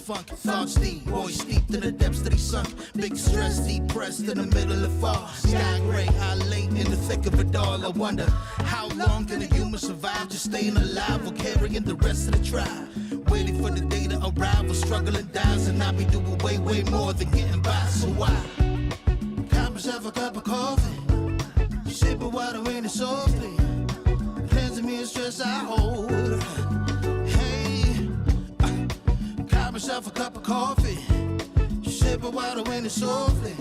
funk. Thoughts deep, boys steeped in the depths that he sunk. Big stress, depressed in the middle of fall. Sky gray, high late in the thick of it all. I wonder, how long can a human survive just staying alive or carrying the rest of the tribe? Waiting for the day to arrive or struggling dies, and I be doing way more than getting by. So why? Cop myself a cup of coffee, sipping water in it softly, cleansing me of stress I hold. Hey, cop myself a cup of coffee, sipping water in it softly,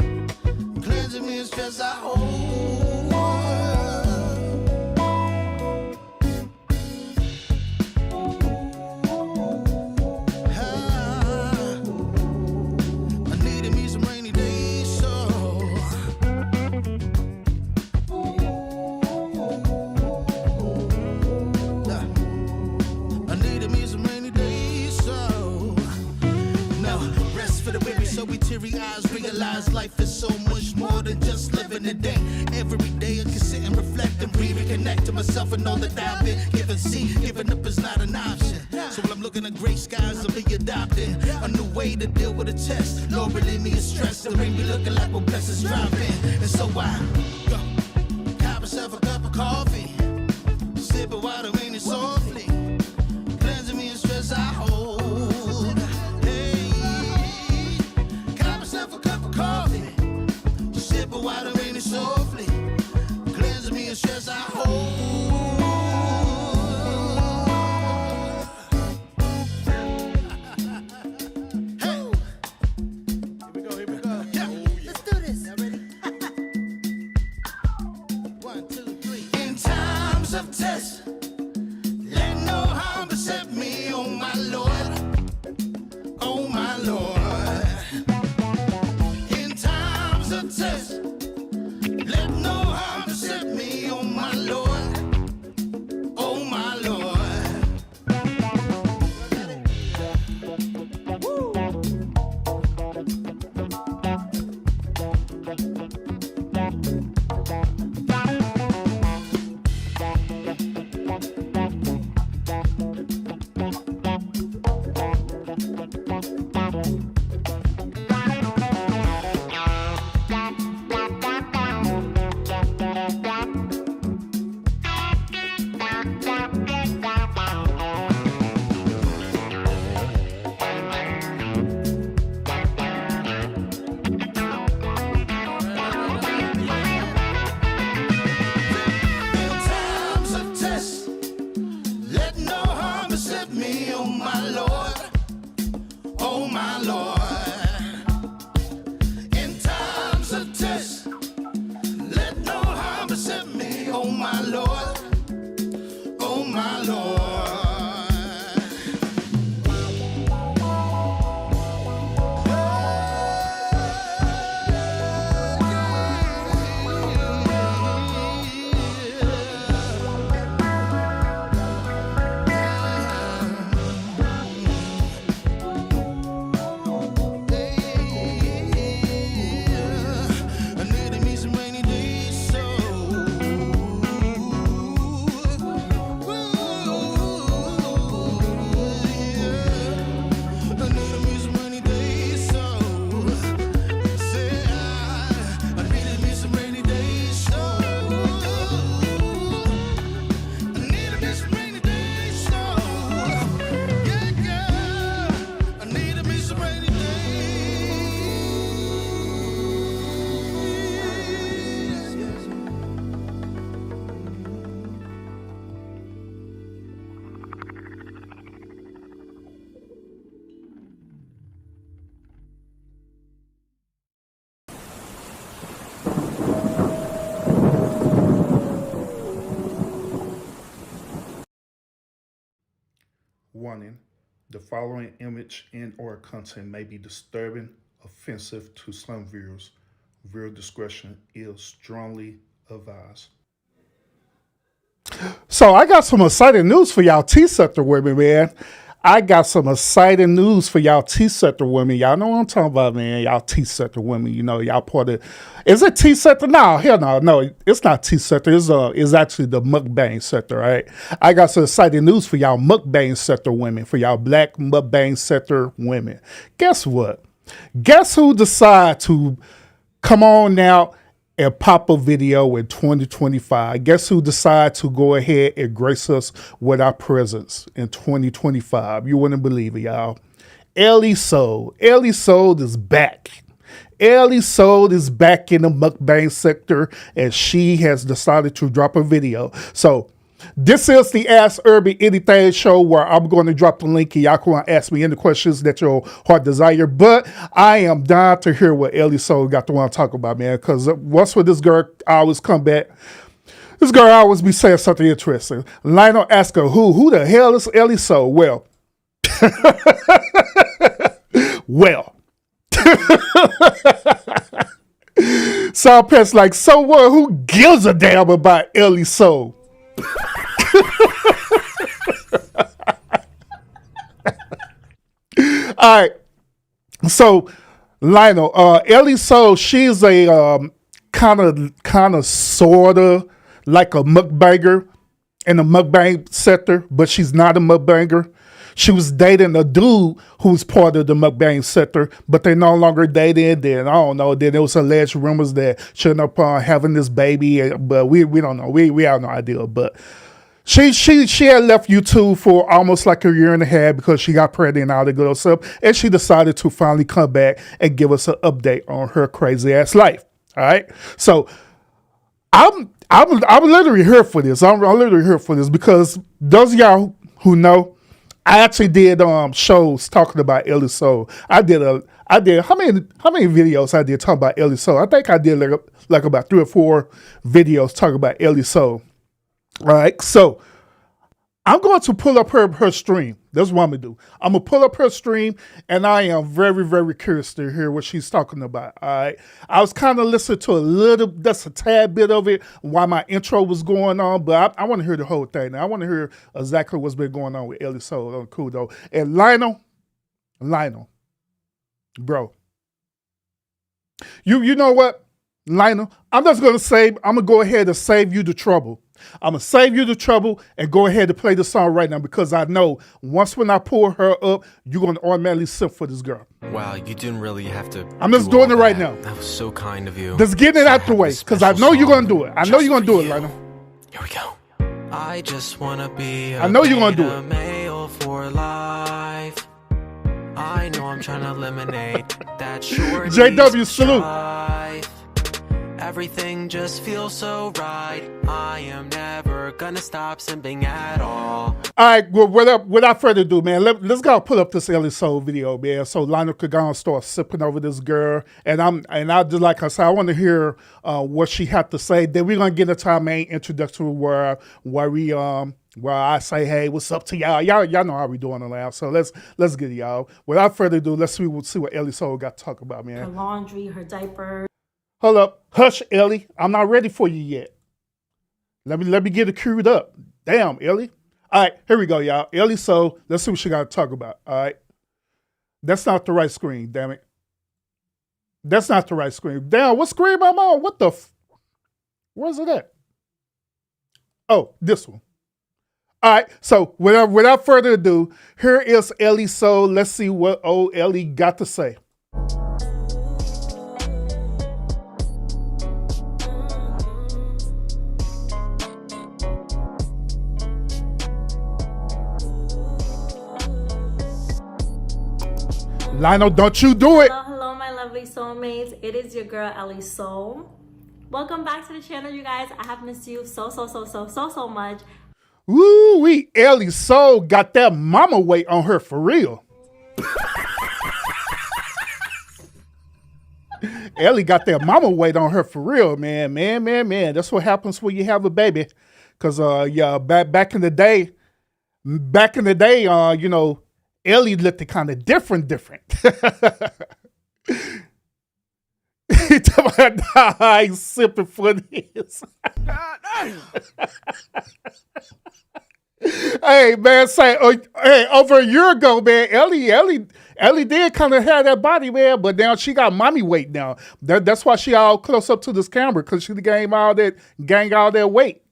cleansing me of stress I hold. Realize life is so much more than just living a day. Every day I can sit and reflect and reconnect to myself and all that I've been given. See, giving up is not an option. So when I'm looking at gray skies, I'll be adopting a new way to deal with a test. Lord, relieve me of stress and bring me looking like when blessings drop in. And so I cop myself a cup of coffee, sipping water in it softly, cleansing me of stress I hold. Water in it softly, cleansing me of stress I hold. Hey, here we go. Yeah. Let's do this. Y'all ready? 1, 2, 3. In times of test, let no harm beset me, oh my Lord, oh my Lord. In times of test, let no harm beset me, oh my Lord, oh my Lord. Woo. Warning, the following image and/or content may be disturbing, offensive to some viewers. Viewer discretion is strongly advised. So I got some exciting news for y'all T-sector women, man. I got some exciting news for y'all T-sector women. Y'all know what I'm talking about, man. Y'all T-sector women, you know, y'all part of. Is it T-sector? No, hell no, it's not T-sector. It's actually the mukbang sector, right? I got some exciting news for y'all mukbang sector women, for y'all black mukbang sector women. Guess what? Guess who decided to come on now and pop a video in 2025? Guess who decided to go ahead and grace us with our presence in 2025? You wouldn't believe it, y'all. Ellie Soul. Ellie Soul is back. Ellie Soul is back in the mukbang sector, and she has decided to drop a video. So this is the Ask Irby Anything show, where I'm going to drop the link and y'all can ask me any questions that your heart desire. But I am down to hear what Ellie Soul got to want to talk about, man. Because once with this girl, I always come back. This girl always be saying something interesting. Lionel asked her, who the hell is Ellie Soul? Well, Saul Pence like, so what? Who gives a damn about Ellie Soul? All right. So Lionel, Ellie Soul, she's a kind of sorta like a mukbanger in the mukbang sector, but she's not a mukbanger. She was dating a dude who's part of the mukbang sector, but they're no longer dating. Then I don't know. Then there was alleged rumors that she ended up having this baby, but we don't know. We have no idea. But she had left YouTube for almost like a year and a half because she got pregnant and all the good stuff, and she decided to finally come back and give us an update on her crazy ass life. All right, so I'm literally here for this. I'm literally here for this because those of y'all who know, I actually did shows talking about Ellie Soul. I did how many videos I did talking about Ellie Soul? I think I did like about 3 or 4 videos talking about Ellie Soul. All right, so I'm going to pull up her stream. That's what I'm going to do. I'm going to pull up her stream, and I am very, very curious to hear what she's talking about. All right, I was kind of listening to just a tad bit of it while my intro was going on, but I want to hear the whole thing. Now, I want to hear exactly what's been going on with Ellie Soul. Cool, though. And Lionel, bro, you know what, Lionel? I'm going to go ahead and save you the trouble. I'm going to save you the trouble and go ahead and play the song right now because I know once when I pull her up, you're going to automatically simp for this girl. Wow, you didn't really have to. I'm just doing it right now. That was so kind of you. Just getting it out the way because I know you're going to do it. I know you're going to do it, Lionel. Here we go. I just want to be I know you're going to do it. Male for life. I know I'm trying to eliminate that short. JW, salute. Everything just feels so right. I am never gonna stop simping at all. All right, well, without further ado, man, let's go pull up this Ellie Soul video, man. So Lionel could go and start sipping over this girl, and I just like I said, I want to hear what she had to say. Then we're gonna get into our main introductory where I say, hey, what's up to y'all? Y'all know how we doing around. So let's get it, y'all. Without further ado, let's see what Ellie Soul got to talk about, man. Her laundry, her diapers. Hold up. Hush, Ellie. I'm not ready for you yet. Let me get it queued up. Damn, Ellie. All right, here we go, y'all. Ellie Soul. Let's see what she got to talk about. All right. That's not the right screen, damn it. That's not the right screen. Damn, what screen am I on? What the where's it at? Oh, this one. All right, so without further ado, here is Ellie Soul. Let's see what old Ellie got to say. Lionel, don't you do it. Hello, my lovely soulmates. It is your girl, Ellie Soul. Welcome back to the channel, you guys. I have missed you so much. Woo-wee, Ellie Soul got that mama weight on her for real. Ellie got that mama weight on her for real, man. That's what happens when you have a baby. Cause yeah, back in the day, you know, Ellie looked kind of different. He told me, I ain't sipping for this. Hey man, hey, over a year ago, man, Ellie did kind of have that body, man, but now she got mommy weight now. That's why she all close up to this camera, because she gained all that weight.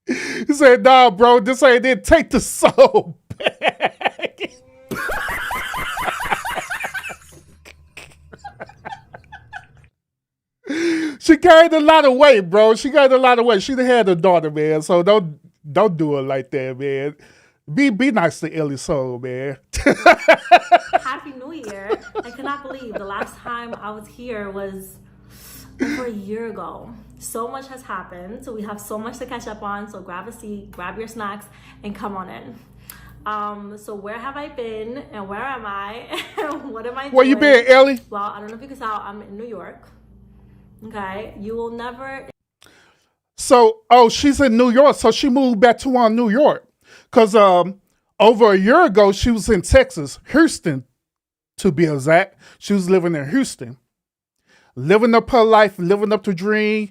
He said, "Nah, bro, this ain't it. Take the soul back." She gained a lot of weight, bro. She gained a lot of weight. She done had a daughter, man. So don't do it like that, man. Be nice to Ellie Soul, man. Happy New Year. I cannot believe the last time I was here was over a year ago. So much has happened. So we have so much to catch up on. So grab a seat, grab your snacks, and come on in. So where have I been and where am I? And what am I doing? Where you been, Ellie? Well, I don't know if you can tell, I'm in New York. Okay. You will never. So, she's in New York. So she moved back to New York. Because over a year ago, she was in Texas, Houston, to be exact. She was living in Houston. Living up her life, living up the dream,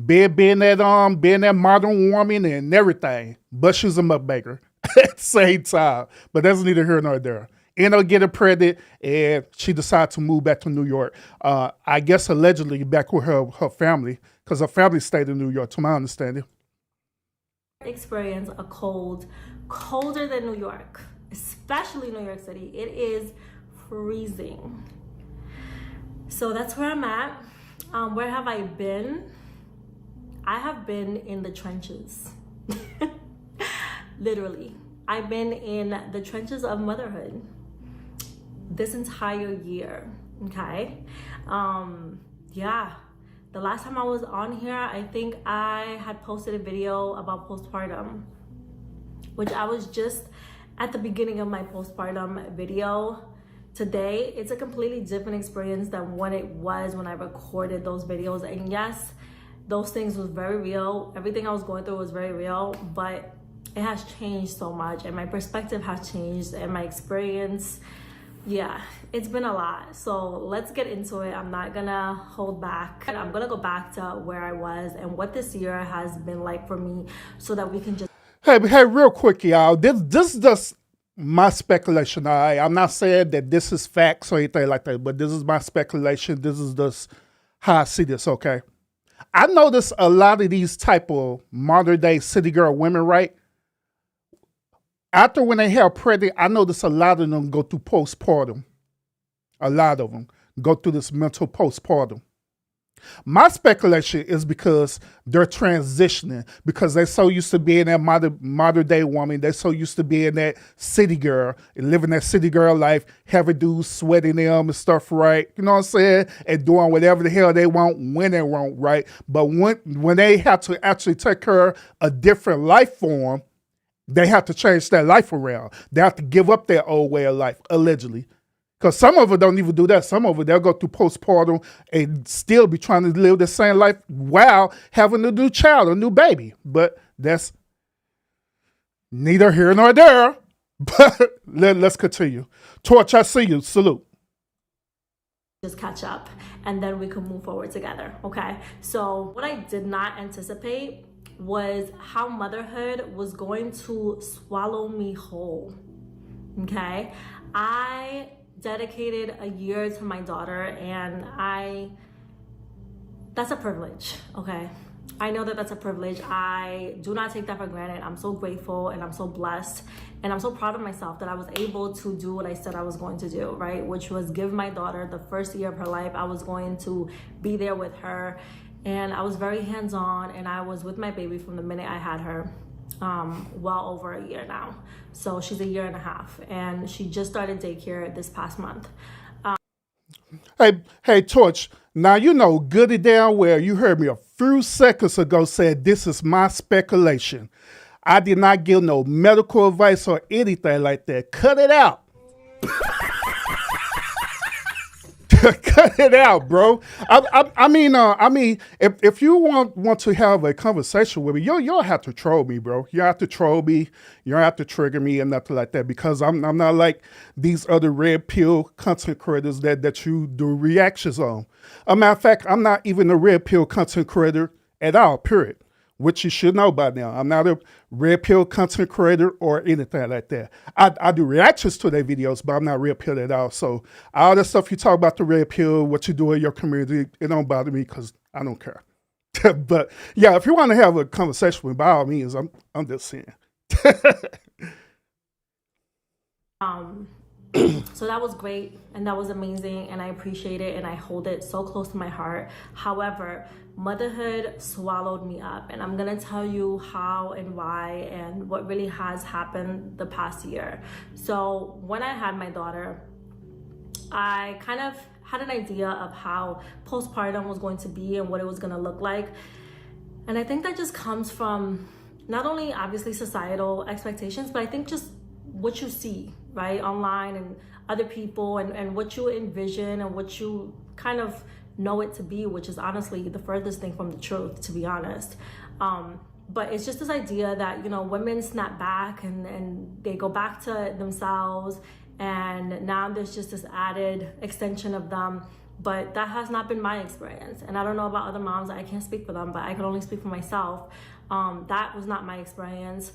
being that modern woman and everything. But she's a mukbanger at the same time. But that's neither here nor there. Ended up getting pregnant, and she decided to move back to New York. I guess allegedly back with her family, because her family stayed in New York, to my understanding. Experience a cold, colder than New York, especially New York City. It is freezing. So that's where I'm at. Where have I been? I have been in the trenches. Literally. I've been in the trenches of motherhood this entire year. Okay. Yeah. The last time I was on here, I think I had posted a video about postpartum, which I was just at the beginning of my postpartum video. Today, it's a completely different experience than what it was when I recorded those videos. And yes, those things was very real. Everything I was going through was very real, but it has changed so much, and my perspective has changed, and my experience, yeah, it's been a lot. So let's get into it. I'm not gonna hold back. I'm gonna go back to where I was and what this year has been like for me, so that we can just. Hey, real quick, y'all. This is just my speculation. I'm not saying that this is facts or anything like that, but this is my speculation. This is just how I see this. Okay, I notice a lot of these type of modern day city girl women, right? After when they have pregnant, I notice a lot of them go through postpartum. A lot of them go through this mental postpartum. My speculation is because they're transitioning, because they're so used to being that modern day woman. They're so used to being that city girl and living that city girl life, having dudes sweating them and stuff, right? You know what I'm saying? And doing whatever the hell they want when they want, right? But when they have to actually take care of a different life form, they have to change their life around. They have to give up their old way of life, allegedly. Because some of them don't even do that. Some of them, they'll go through postpartum and still be trying to live the same life while having a new child, a new baby. But that's neither here nor there. But let's continue. Torch, I see you. Salute. Just catch up, and then we can move forward together. Okay. So what I did not anticipate was how motherhood was going to swallow me whole. Okay. I dedicated a year to my daughter, and that's a privilege. Okay. I know that that's a privilege. I do not take that for granted. I'm so grateful, and I'm so blessed, and I'm so proud of myself that I was able to do what I said I was going to do, right? Which was give my daughter the first year of her life. I was going to be there with her, and I was very hands-on, and I was with my baby from the minute I had her. Well over a year now. So she's a year and a half, and she just started daycare this past month. Hey, Torch, now you know good and damn well you heard me a few seconds ago said this is my speculation. I did not give no medical advice or anything like that. Cut it out. Cut it out, bro. I mean, if you want to have a conversation with me, you don't have to troll me, bro. You don't have to troll me. You don't have to trigger me and nothing like that, because I'm not like these other red pill content creators that you do reactions on. As a matter of fact, I'm not even a red pill content creator at all, period. which you should know by now. I'm not a red pill content creator or anything like that. I do reactions to their videos, but I'm not red pill at all. So all the stuff you talk about the red pill, what you do in your community, it don't bother me because I don't care. But yeah, if you want to have a conversation with me, by all means, I'm just saying. So that was great and that was amazing and I appreciate it and I hold it so close to my heart. However, motherhood swallowed me up, and I'm gonna tell you how and why and what really has happened the past year. So when I had my daughter, I kind of had an idea of how postpartum was going to be and what it was going to look like. And I think that just comes from not only obviously societal expectations, but I think just what you see, right, online and other people and what you envision and what you kind of know it to be, which is honestly the furthest thing from the truth, to be honest. But it's just this idea that, you know, women snap back and they go back to themselves, and now there's just this added extension of them. But that has not been my experience, and I don't know about other moms. I can't speak for them, but I can only speak for myself. That was not my experience.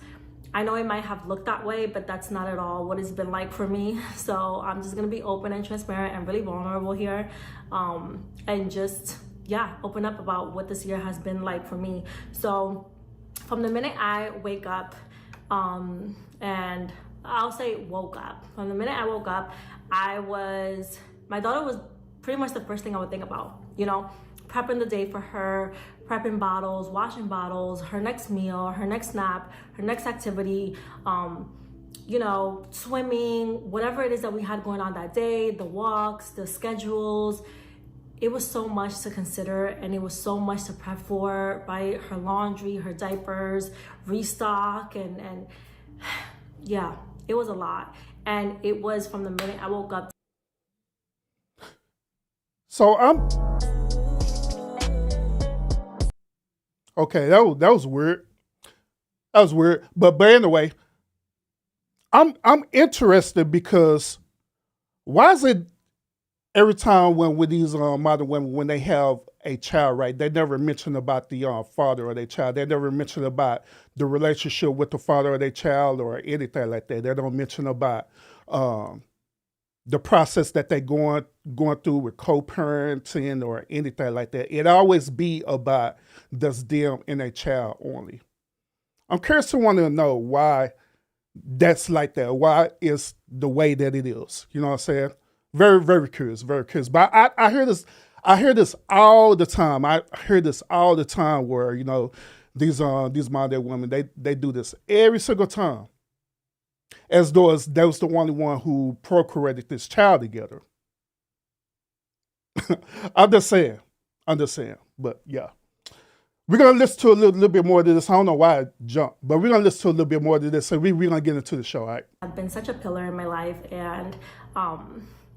I know it might have looked that way, but that's not at all what it's been like for me. So I'm just gonna be open and transparent and really vulnerable here, and just, yeah, open up about what this year has been like for me. So from the minute I wake up, and I'll say woke up. From the minute I woke up, my daughter was pretty much the first thing I would think about, you know, prepping the day for her, prepping bottles, washing bottles, her next meal, her next nap, her next activity, you know, swimming, whatever it is that we had going on that day, the walks, the schedules. It was so much to consider, and it was so much to prep for, right? Her laundry, her diapers, restock, and yeah, it was a lot. And it was from the minute I woke up. So okay, that was weird. That was weird. But anyway, I'm interested because why is it every time when with these modern women, when they have a child, right, they never mention about the father of their child. They never mention about the relationship with the father of their child or anything like that. They don't mention about the process that they going through with co-parenting or anything like that. It always be about just them and their child only. I'm curious to want to know why that's like that. Why is the way that it is? You know what I'm saying? Very, very curious, very curious. But I hear this all the time. I hear this all the time where, you know, these modern women, they do this every single time. As though they was the only one who procreated this child together. I'm just saying. But yeah. We're going to listen to a little bit more of this. I don't know why I jumped, but we're going to listen to a little bit more of this. So we're going to get into the show, all right? I've been such a pillar in my life, and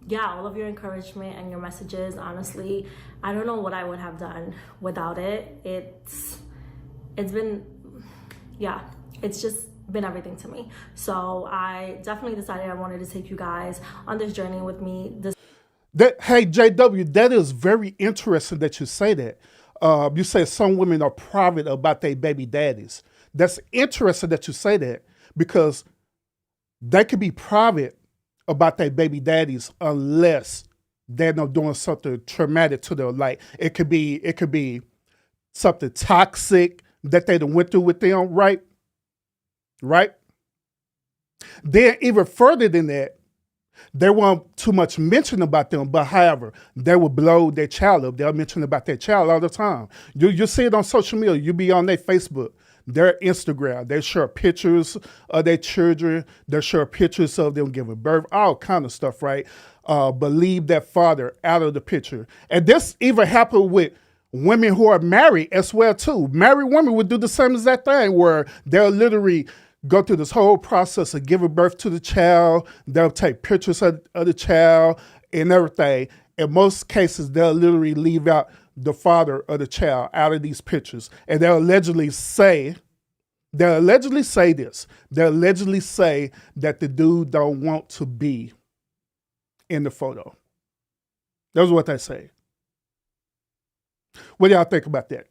yeah, all of your encouragement and your messages, honestly, I don't know what I would have done without it. It's been, yeah, it's just been everything to me. So I definitely decided I wanted to take you guys on this journey with me. Hey, JW, that is very interesting that you say that. You say some women are private about their baby daddies. That's interesting that you say that, because they could be private about their baby daddies unless they're not doing something traumatic to their life. It could be something toxic that they done went through with them, right? Right? Then even further than that, there wasn't too much mention about them, but however, they will blow their child up. They'll mention about their child all the time. You see it on social media. You be on their Facebook, their Instagram. They share pictures of their children. They share pictures of them giving birth, all kind of stuff, right? But leave that father out of the picture. And this even happened with women who are married as well too. Married women would do the same exact thing, where they'll literally go through this whole process of giving birth to the child. They'll take pictures of the child and everything. In most cases, they'll literally leave out the father of the child out of these pictures. And they'll allegedly say this. They'll allegedly say that the dude don't want to be in the photo. That's what they say. What do y'all think about that?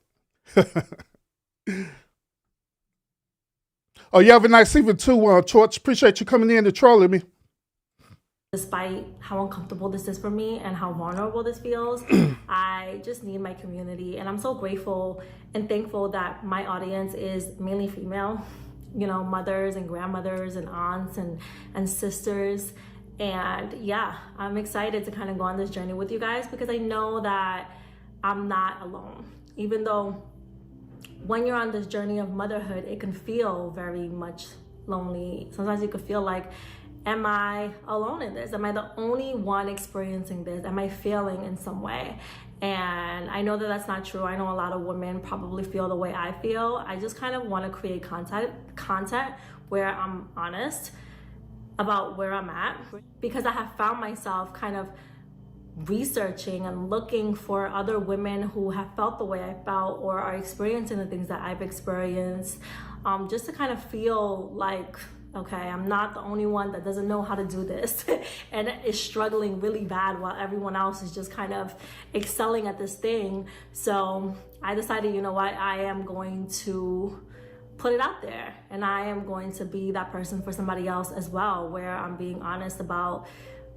Oh, you have a nice evening too, Torch. Appreciate you coming in and trolling me. Despite how uncomfortable this is for me and how vulnerable this feels, I just need my community. And I'm so grateful and thankful that my audience is mainly female, you know, mothers and grandmothers and aunts and sisters. And yeah, I'm excited to kind of go on this journey with you guys because I know that I'm not alone. Even though when you're on this journey of motherhood, it can feel very much lonely. Sometimes you could feel like, am I alone in this? Am I the only one experiencing this? Am I failing in some way? And I know that that's not true. I know a lot of women probably feel the way I feel. I just kind of want to create content where I'm honest about where I'm at, because I have found myself kind of researching and looking for other women who have felt the way I felt or are experiencing the things that I've experienced, just to kind of feel like, okay, I'm not the only one that doesn't know how to do this and is struggling really bad while everyone else is just kind of excelling at this thing. So I decided, you know what, I am going to put it out there and I am going to be that person for somebody else as well, where I'm being honest about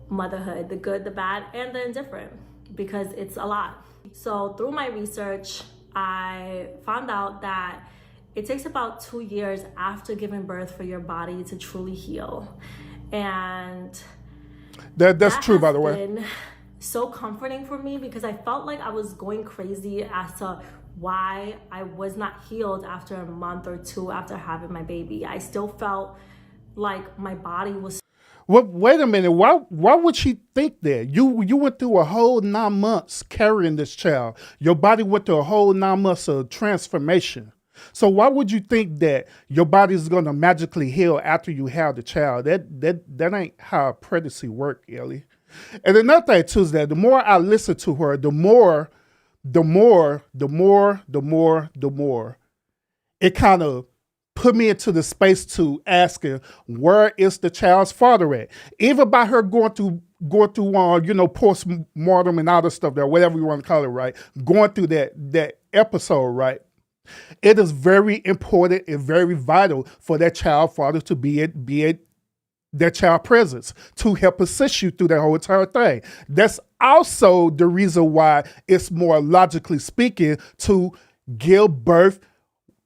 motherhood, the good, the bad, and the indifferent, because it's a lot. So through my research, I found out that it takes about 2 years after giving birth for your body to truly heal. And that's true, by the way. Been so comforting for me because I felt like I was going crazy as to why I was not healed after a month or two after having my baby. I still felt like my body was. Well, wait a minute. Why would she think that? You went through a whole 9 months carrying this child. Your body went through a whole 9 months of transformation. So why would you think that your body is going to magically heal after you have the child? That ain't how pregnancy work, Ellie. And another thing too is that the more I listen to her, the more it kind of put me into the space to asking, where is the child's father at? Even by her going through post-mortem and all this stuff there, whatever you want to call it, right? Going through that episode, right? It is very important and very vital for that child father to be at their child presence to help assist you through that whole entire thing. That's also the reason why it's more logically speaking to give birth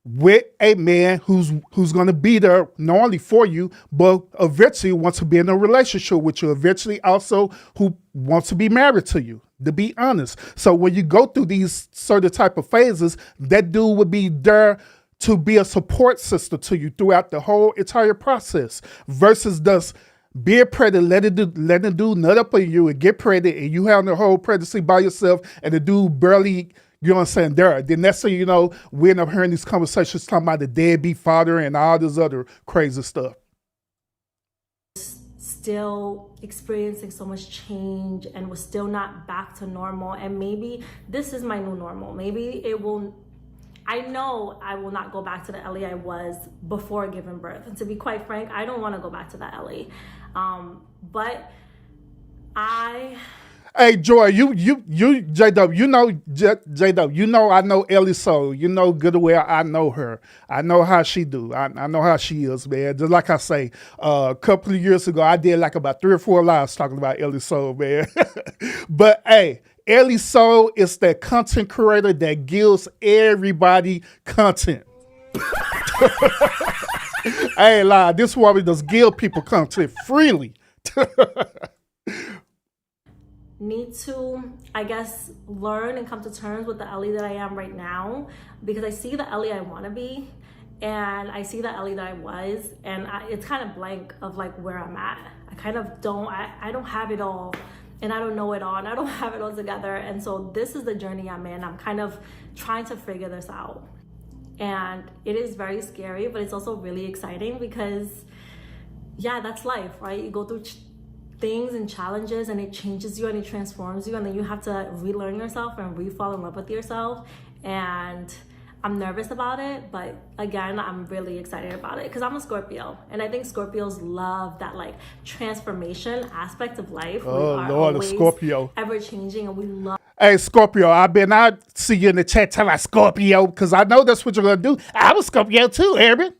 with a man who's going to be there not only for you, but eventually wants to be in a relationship with you, eventually also who wants to be married to you, to be honest. So when you go through these certain type of phases, that dude would be there to be a support system to you throughout the whole entire process, versus just being pregnant, letting the dude nut up on you and get pregnant and you having the whole pregnancy by yourself and the dude barely, you know what I'm saying, there. Then next thing you know, we end up hearing these conversations talking about the deadbeat father and all this other crazy stuff. Still experiencing so much change and was still not back to normal. And maybe this is my new normal. Maybe it will, I know I will not go back to the Ellie I was before giving birth. And to be quite frank, I don't want to go back to that Ellie. But Hey Joy, you J-Dub, J-Dub, you know I know Ellie So. You know good well I know her. I know how she do. I know how she is, man. Just like I say, a couple of years ago, I did like about 3 or 4 lives talking about Ellie So, man. But hey, Ellie So is that content creator that gives everybody content. I ain't lying. This woman does give people content freely. Need to, I guess, learn and come to terms with the Ellie that I am right now, because I see the Ellie I want to be and I see the Ellie that I was, and it's kind of blank of like where I'm at. I kind of don't have it all, and I don't know it all, and I don't have it all together. And so this is the journey I'm in. I'm kind of trying to figure this out, and it is very scary, but it's also really exciting because yeah, that's life, right? You go through things and challenges and it changes you and it transforms you, and then you have to relearn yourself and re-fall in love with yourself. And I'm nervous about it, but again, I'm really excited about it because I'm a Scorpio, and I think Scorpios love that like transformation aspect of life. Oh Lord, a Scorpio, ever changing, and we love. Hey Scorpio, I see you in the chat telling Scorpio, because I know that's what you're gonna do. I'm a Scorpio too, Aaron.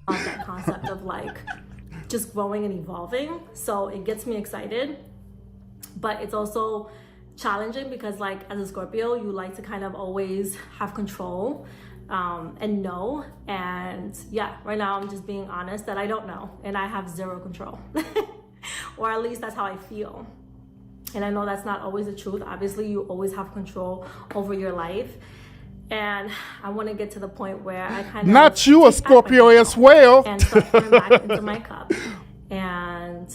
that concept of like just growing and evolving. So it gets me excited, but it's also challenging because like as a Scorpio, you like to kind of always have control and know. And yeah, right now I'm just being honest that I don't know and I have zero control. Or at least that's how I feel. And I know that's not always the truth. Obviously, you always have control over your life. And I want to get to the point where I kind of not you a Scorpio as well. And start putting back into my cup. And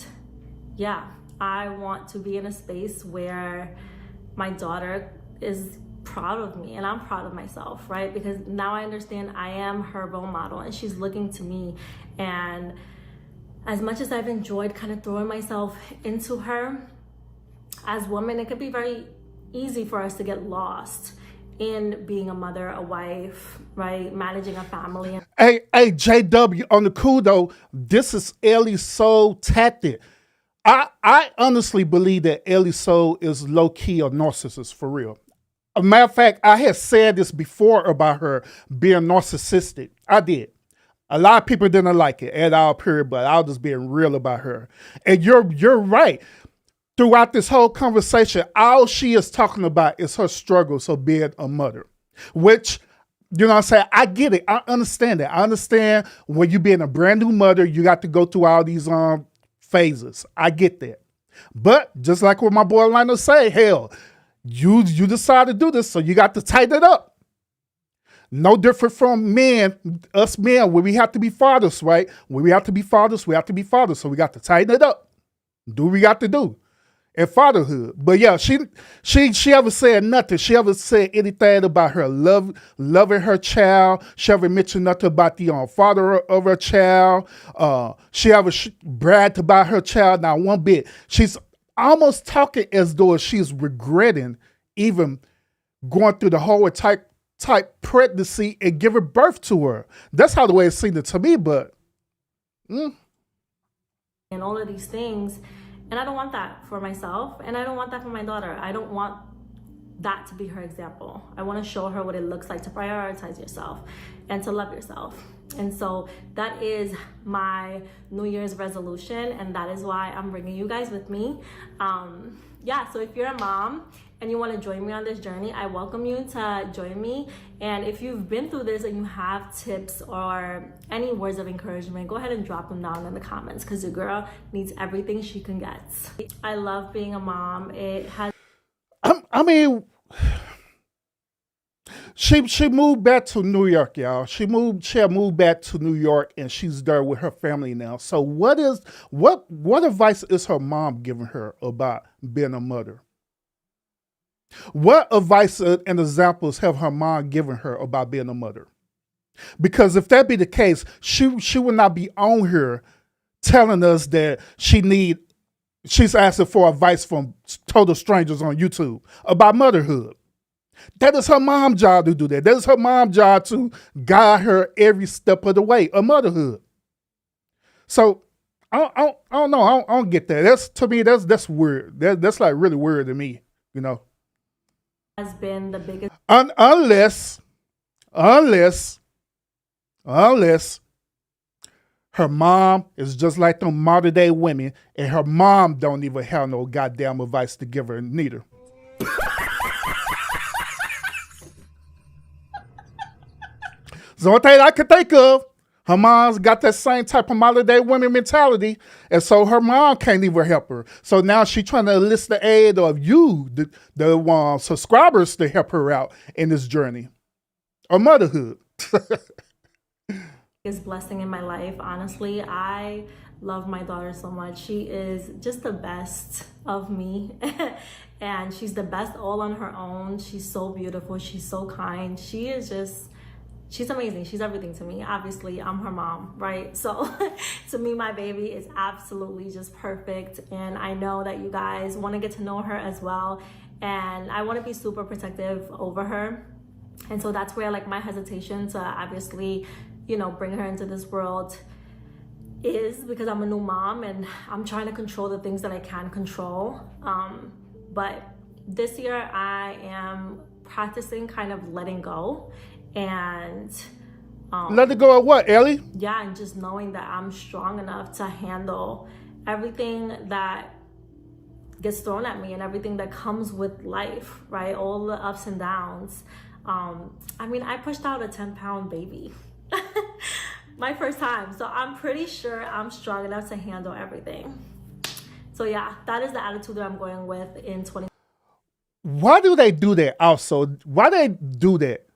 yeah, I want to be in a space where my daughter is proud of me and I'm proud of myself, right? Because now I understand I am her role model and she's looking to me. And as much as I've enjoyed kind of throwing myself into her, as women, it could be very easy for us to get lost in being a mother, a wife, right? Managing a family. Hey, JW, on the cool though, this is Ellie Soul tactic. I honestly believe that Ellie Soul is low-key a narcissist, for real. A matter of fact, I had said this before about her being narcissistic. I did. A lot of people didn't like it at all, period, but I was just being real about her. And you're right. Throughout this whole conversation, all she is talking about is her struggles of being a mother, which, you know what I'm saying? I get it. I understand it. I understand when you being a brand new mother, you got to go through all these phases. I get that. But just like what my boy Lionel say, hell, you decide to do this, so you got to tighten it up. No different from men, us men, when we have to be fathers, right? When we have to be fathers, we have to be fathers. So we got to tighten it up. Do what we got to do. And fatherhood. But yeah, she ever said nothing. She ever said anything about her loving her child. She ever mentioned nothing about the father of her child. She ever bragged about her child, not one bit. She's almost talking as though she's regretting even going through the whole type pregnancy and giving birth to her. That's how the way it seemed to me, but and all of these things. And I don't want that for myself, and I don't want that for my daughter. I don't want that to be her example. I want to show her what it looks like to prioritize yourself and to love yourself. And so that is my New Year's resolution, and that is why I'm bringing you guys with me. Yeah, so if you're a mom and you want to join me on this journey, I welcome you to join me. And if you've been through this and you have tips or any words of encouragement, go ahead and drop them down in the comments, because your girl needs everything she can get. I love being a mom. It has... I mean, she moved back to New York, y'all. She had moved back to New York, and she's there with her family now. So what advice is her mom giving her about being a mother? What advice and examples have her mom given her about being a mother? Because if that be the case, she would not be on here telling us that she's asking for advice from total strangers on YouTube about motherhood. That is her mom's job to do that. That is her mom's job to guide her every step of the way of motherhood. So I don't know. I don't get that. To me, that's weird. That's like really weird to me, you know. Has been the biggest... Unless her mom is just like them modern day women, and her mom don't even have no goddamn advice to give her neither. The only thing I could think of, her mom's got that same type of modern day women mentality, and so her mom can't even help her. So now she's trying to enlist the aid of you, the subscribers, to help her out in this journey of motherhood. Biggest blessing in my life, honestly. I love my daughter so much. She is just the best of me. And she's the best all on her own. She's so beautiful. She's so kind. She's amazing. She's everything to me. Obviously, I'm her mom, right? So to me, my baby is absolutely just perfect. And I know that you guys want to get to know her as well. And I want to be super protective over her. And so that's where like my hesitation to obviously, you know, bring her into this world is, because I'm a new mom and I'm trying to control the things that I can control. But this year I am practicing kind of letting go and Let it go at what, Ellie? Yeah, and just knowing that I'm strong enough to handle everything that gets thrown at me and everything that comes with life, right? All the ups and downs. I mean, I pushed out a 10-pound baby my first time, so I'm pretty sure I'm strong enough to handle everything. So yeah, that is the attitude that I'm going with in 20. Why do they do that also? Why they do that?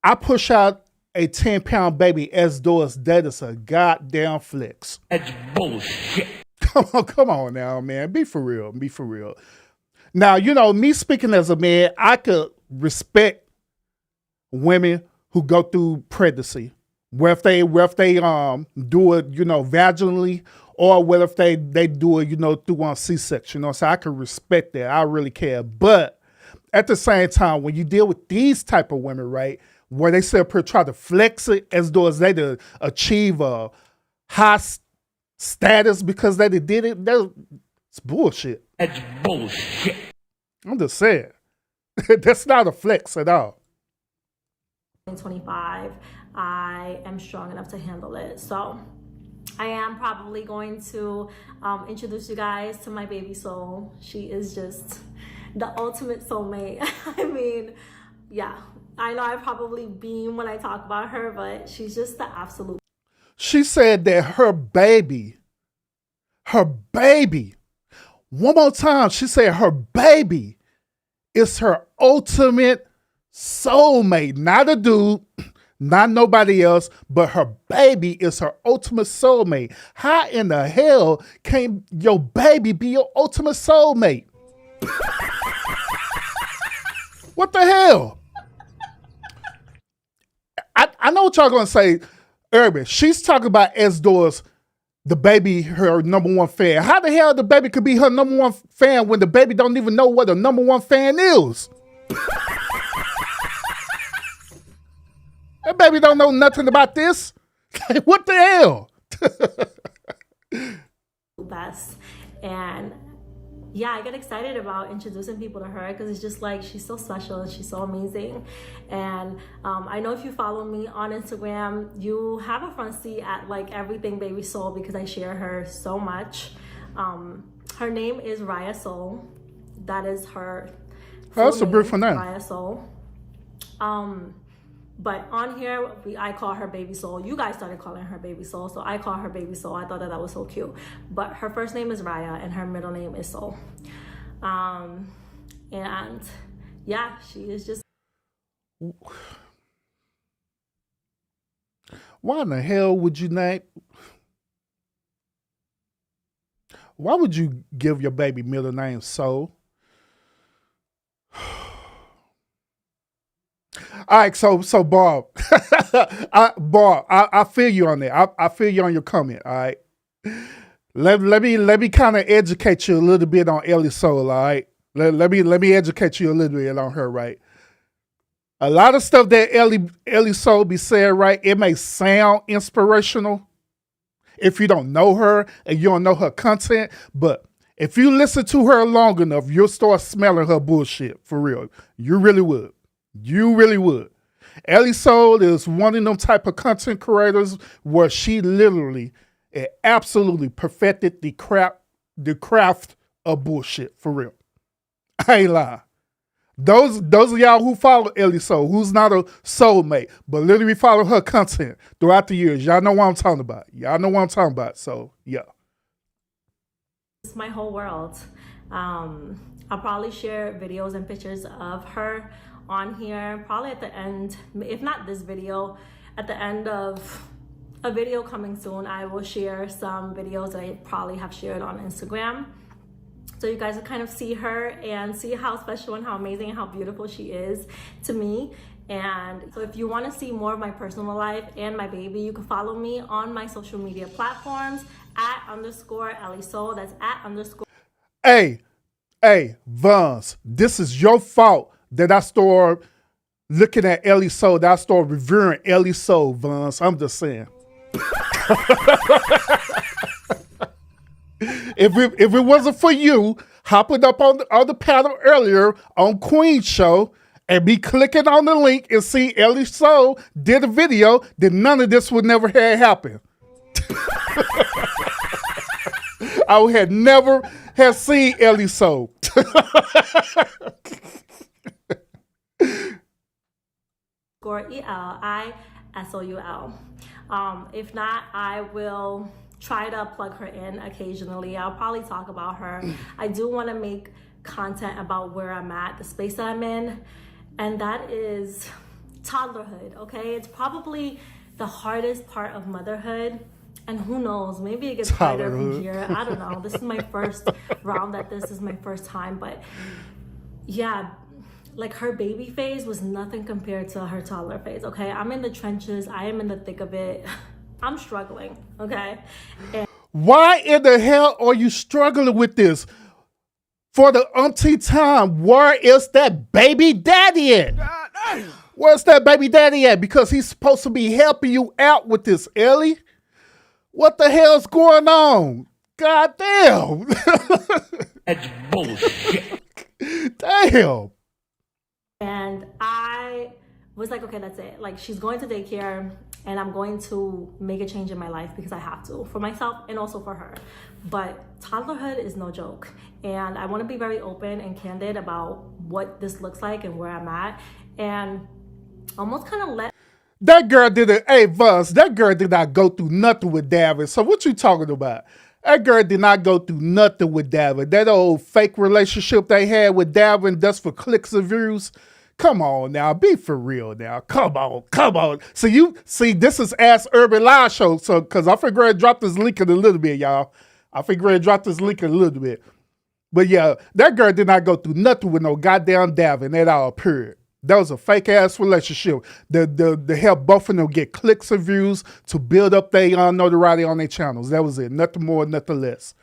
I push out a 10-pound baby as though that is a goddamn flex. That's bullshit. Come on now, man. Be for real. Be for real. Now, you know, me speaking as a man, I could respect women who go through pregnancy. Where if they do it, you know, vaginally, or what if they do it, you know, through C-section. You know, so I can respect that. I really care. But at the same time, when you deal with these type of women, right, where they sit up here try to flex it as though as they to achieve a high status because they did it, it's bullshit. That's bullshit. I'm just saying. That's not a flex at all. 2025, I am strong enough to handle it. So I am probably going to introduce you guys to my baby soul. She is just the ultimate soulmate. I mean, yeah, I know I probably beam when I talk about her, but she's just the absolute. She said that her baby, one more time, she said her baby is her ultimate soulmate. Not a dude, not nobody else, but her baby is her ultimate soulmate. How in the hell can your baby be your ultimate soulmate? What the hell? I know what y'all gonna say, Urban. She's talking about S-Doors, the baby, her number one fan. How the hell the baby could be her number one fan when the baby don't even know what a number one fan is? That baby don't know nothing about this. What the hell? Best. And yeah, I get excited about introducing people to her because it's just like she's so special and she's so amazing. And I know if you follow me on Instagram, you have a front seat at like everything Baby Soul because I share her so much. Her name is Raya Soul. That is her. That's a beautiful name. Raya Soul. But on here, I call her Baby Soul. You guys started calling her Baby Soul, so I call her Baby Soul. I thought that was so cute. But her first name is Raya, and her middle name is Soul. And yeah, she is just. Why in the hell would you name? Why would you give your baby middle name Soul? All right, so Bob, I feel you on that. I feel you on your comment. All right, let me kind of educate you a little bit on Ellie Soul. All right, let me educate you a little bit on her. Right, a lot of stuff that Ellie Soul be saying, right, it may sound inspirational if you don't know her and you don't know her content, but if you listen to her long enough, you'll start smelling her bullshit for real. You really would. You really would. Ellie Soul is one of them type of content creators where she literally and absolutely perfected the craft of bullshit for real. I ain't lying. Those of y'all who follow Ellie Soul, who's not a soulmate, but literally follow her content throughout the years, y'all know what I'm talking about. Y'all know what I'm talking about. So yeah. It's my whole world. I'll probably share videos and pictures of her on here probably at the end, if not this video, at the end of a video coming soon. I will share some videos that I probably have shared on Instagram, so you guys will kind of see her and see how special and how amazing and how beautiful she is to me. And so if you want to see more of my personal life and my baby, you can follow me on my social media platforms @_Ellie Soul. That's @_. Hey, Vons, this is your fault that I started looking at Ellie Soul, that I started revering Ellie Soul, Vons. I'm just saying. If it wasn't for you hopping up on the panel earlier on Queen's show and be clicking on the link and see Ellie Soul did a video, then none of this would never have happened. I would have never have seen Ellie Soul. ELISOUL. If not, I will try to plug her in occasionally. I'll probably talk about her. I do want to make content about where I'm at, the space that I'm in, and that is toddlerhood, okay? It's probably the hardest part of motherhood, and who knows, maybe it gets harder from here. I don't know. This is my first round at this. This is my first time, but yeah, like her baby phase was nothing compared to her toddler phase, okay? I'm in the trenches. I am in the thick of it. I'm struggling, okay? And why in the hell are you struggling with this? For the umpteenth time, where is that baby daddy at? Where's that baby daddy at? Because he's supposed to be helping you out with this, Ellie. What the hell's going on? God damn. That's bullshit. Damn. And I was like, okay, that's it. Like, she's going to daycare, and I'm going to make a change in my life because I have to, for myself and also for her. But toddlerhood is no joke. And I want to be very open and candid about what this looks like and where I'm at. And almost kind of let... That girl didn't, hey, Vuz, that girl did not go through nothing with Davin. So what you talking about? That girl did not go through nothing with Davin. That old fake relationship they had with Davin just for clicks and views. Come on now, be for real now. Come on. So this is Ask Urban Live Show. So, cause I figure I dropped this link in a little bit, y'all. But yeah, that girl did not go through nothing with no goddamn Davin at all, period. That was a fake ass relationship. The help both of them get clicks and views to build up their notoriety on their channels. That was it. Nothing more, nothing less.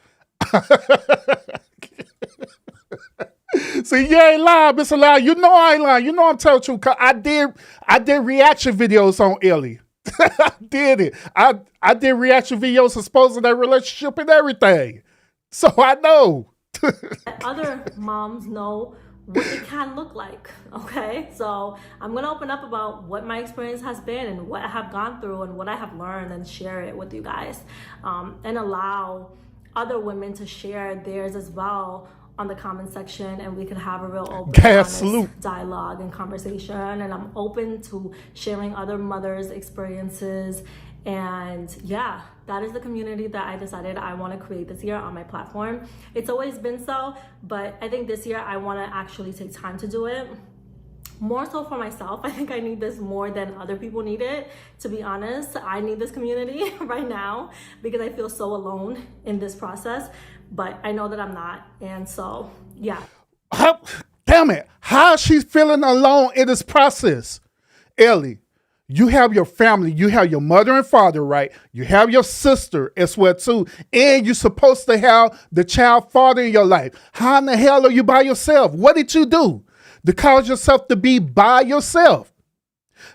See, you ain't lying, Mr. Loud. You know I ain't lying. You know I'm telling you, cause I did reaction videos on Ellie. I did it. I did reaction videos exposing their relationship and everything. So I know. Other moms know what it can look like, okay? So I'm gonna open up about what my experience has been and what I have gone through and what I have learned and share it with you guys, and allow other women to share theirs as well on the comment section, and we could have a real open, honest dialogue and conversation. And I'm open to sharing other mothers' experiences. And yeah, that is the community that I decided I want to create this year on my platform. It's always been so, but I think this year I want to actually take time to do it. More so for myself. I think I need this more than other people need it. To be honest, I need this community right now because I feel so alone in this process, but I know that I'm not. And so, yeah. Damn it. How is she feeling alone in this process? Ellie, you have your family. You have your mother and father, right? You have your sister as well, too. And you're supposed to have the child father in your life. How in the hell are you by yourself? What did you do to cause yourself to be by yourself?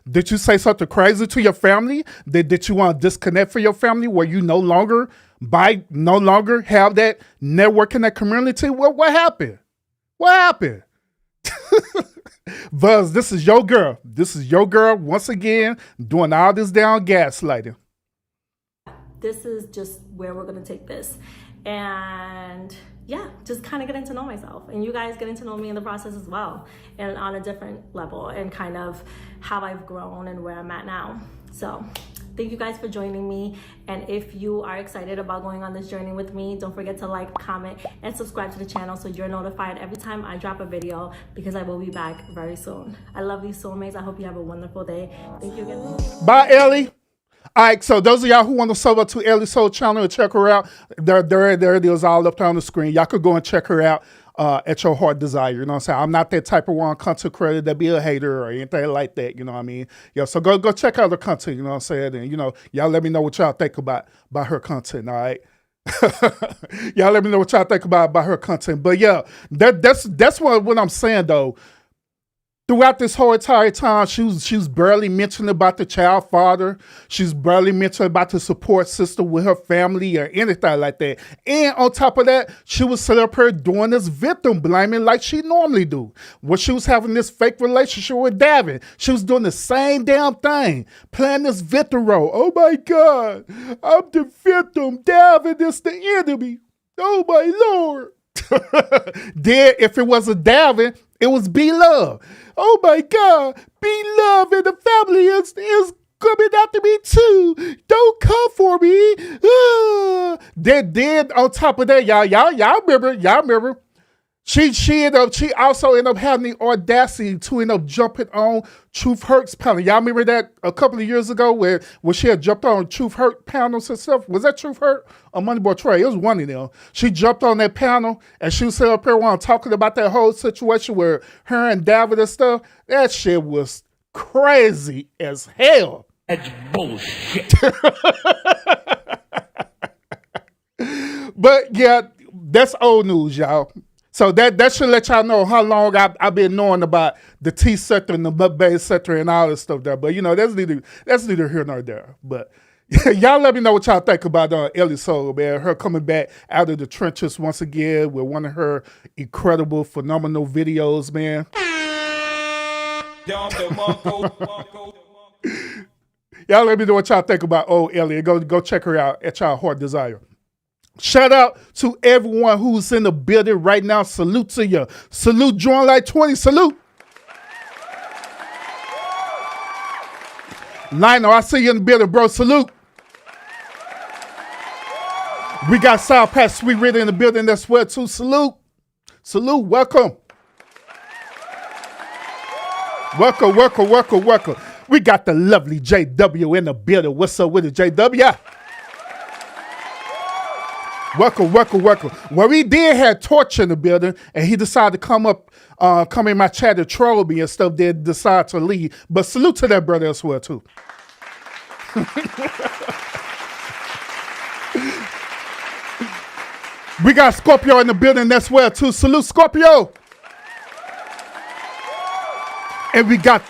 Did you say something crazy to your family? Did you want to disconnect from your family where you no longer have that network in that community? What happened? What happened? Vuz, this is your girl. This is your girl once again doing all this down gaslighting. This is just where we're going to take this. And yeah, just kind of getting to know myself, and you guys getting to know me in the process as well, and on a different level, and kind of how I've grown and where I'm at now. So thank you guys for joining me. And if you are excited about going on this journey with me, don't forget to like, comment, and subscribe to the channel so you're notified every time I drop a video, because I will be back very soon. I love these soulmates. I hope you have a wonderful day. Thank you again. Bye, Ellie. All right, so those of y'all who want to sub up to Ellie Soul channel and check her out, there it is all up there on the screen. Y'all could go and check her out at your heart desire. You know what I'm saying? I'm not that type of one content creator that be a hater or anything like that. You know what I mean? Yeah, so go check out her content. You know what I'm saying? And, you know, y'all let me know what y'all think about her content, all right? Y'all let me know what y'all think about her content. But, yeah, that's what I'm saying, though. throughout this whole entire time, she was barely mentioning about the child father. She's barely mentioning about the support system with her family or anything like that. And on top of that, she was set up here doing this victim blaming like she normally do. When she was having this fake relationship with Davin, she was doing the same damn thing, playing this victim role. Oh my God, I'm the victim. Davin is the enemy. Oh my Lord. Then if it wasn't Davin, it was B-Love. Oh my God, B-Love and the family is coming after me too. Don't come for me. Then on top of that, y'all remember. She also ended up having the audacity to end up jumping on Truth Hurt's panel. Y'all remember that a couple of years ago where she had jumped on Truth Hurt panels herself? Was that Truth Hurt or Moneyboy Trey? It was one of them. She jumped on that panel and she was sitting up here while talking about that whole situation where her and David and stuff. That shit was crazy as hell. That's bullshit. But yeah, that's old news, y'all. So that should let y'all know how long I've been knowing about the T sector and the mukbang sector and all this stuff there. But you know, that's neither here nor there. But y'all let me know what y'all think about Ellie Soul, man. Her coming back out of the trenches once again with one of her incredible, phenomenal videos, man. Y'all let me know what y'all think about old Ellie. Go check her out at y'all heart desire. Shout out to everyone who's in the building right now. Salute to you. Salute Join Like 20. Salute. Lionel, I see you in the building, bro. Salute. We got South Pat Sweet Reader in the building as well, too. Salute. Salute. Welcome. Welcome. We got the lovely JW in the building. What's up with it, JW? Welcome. Well, we did have Torch in the building, and he decided to come in my chat to troll me and stuff, then decide to leave. But salute to that brother as well, too. We got Scorpio in the building as well, too. Salute, Scorpio. And we got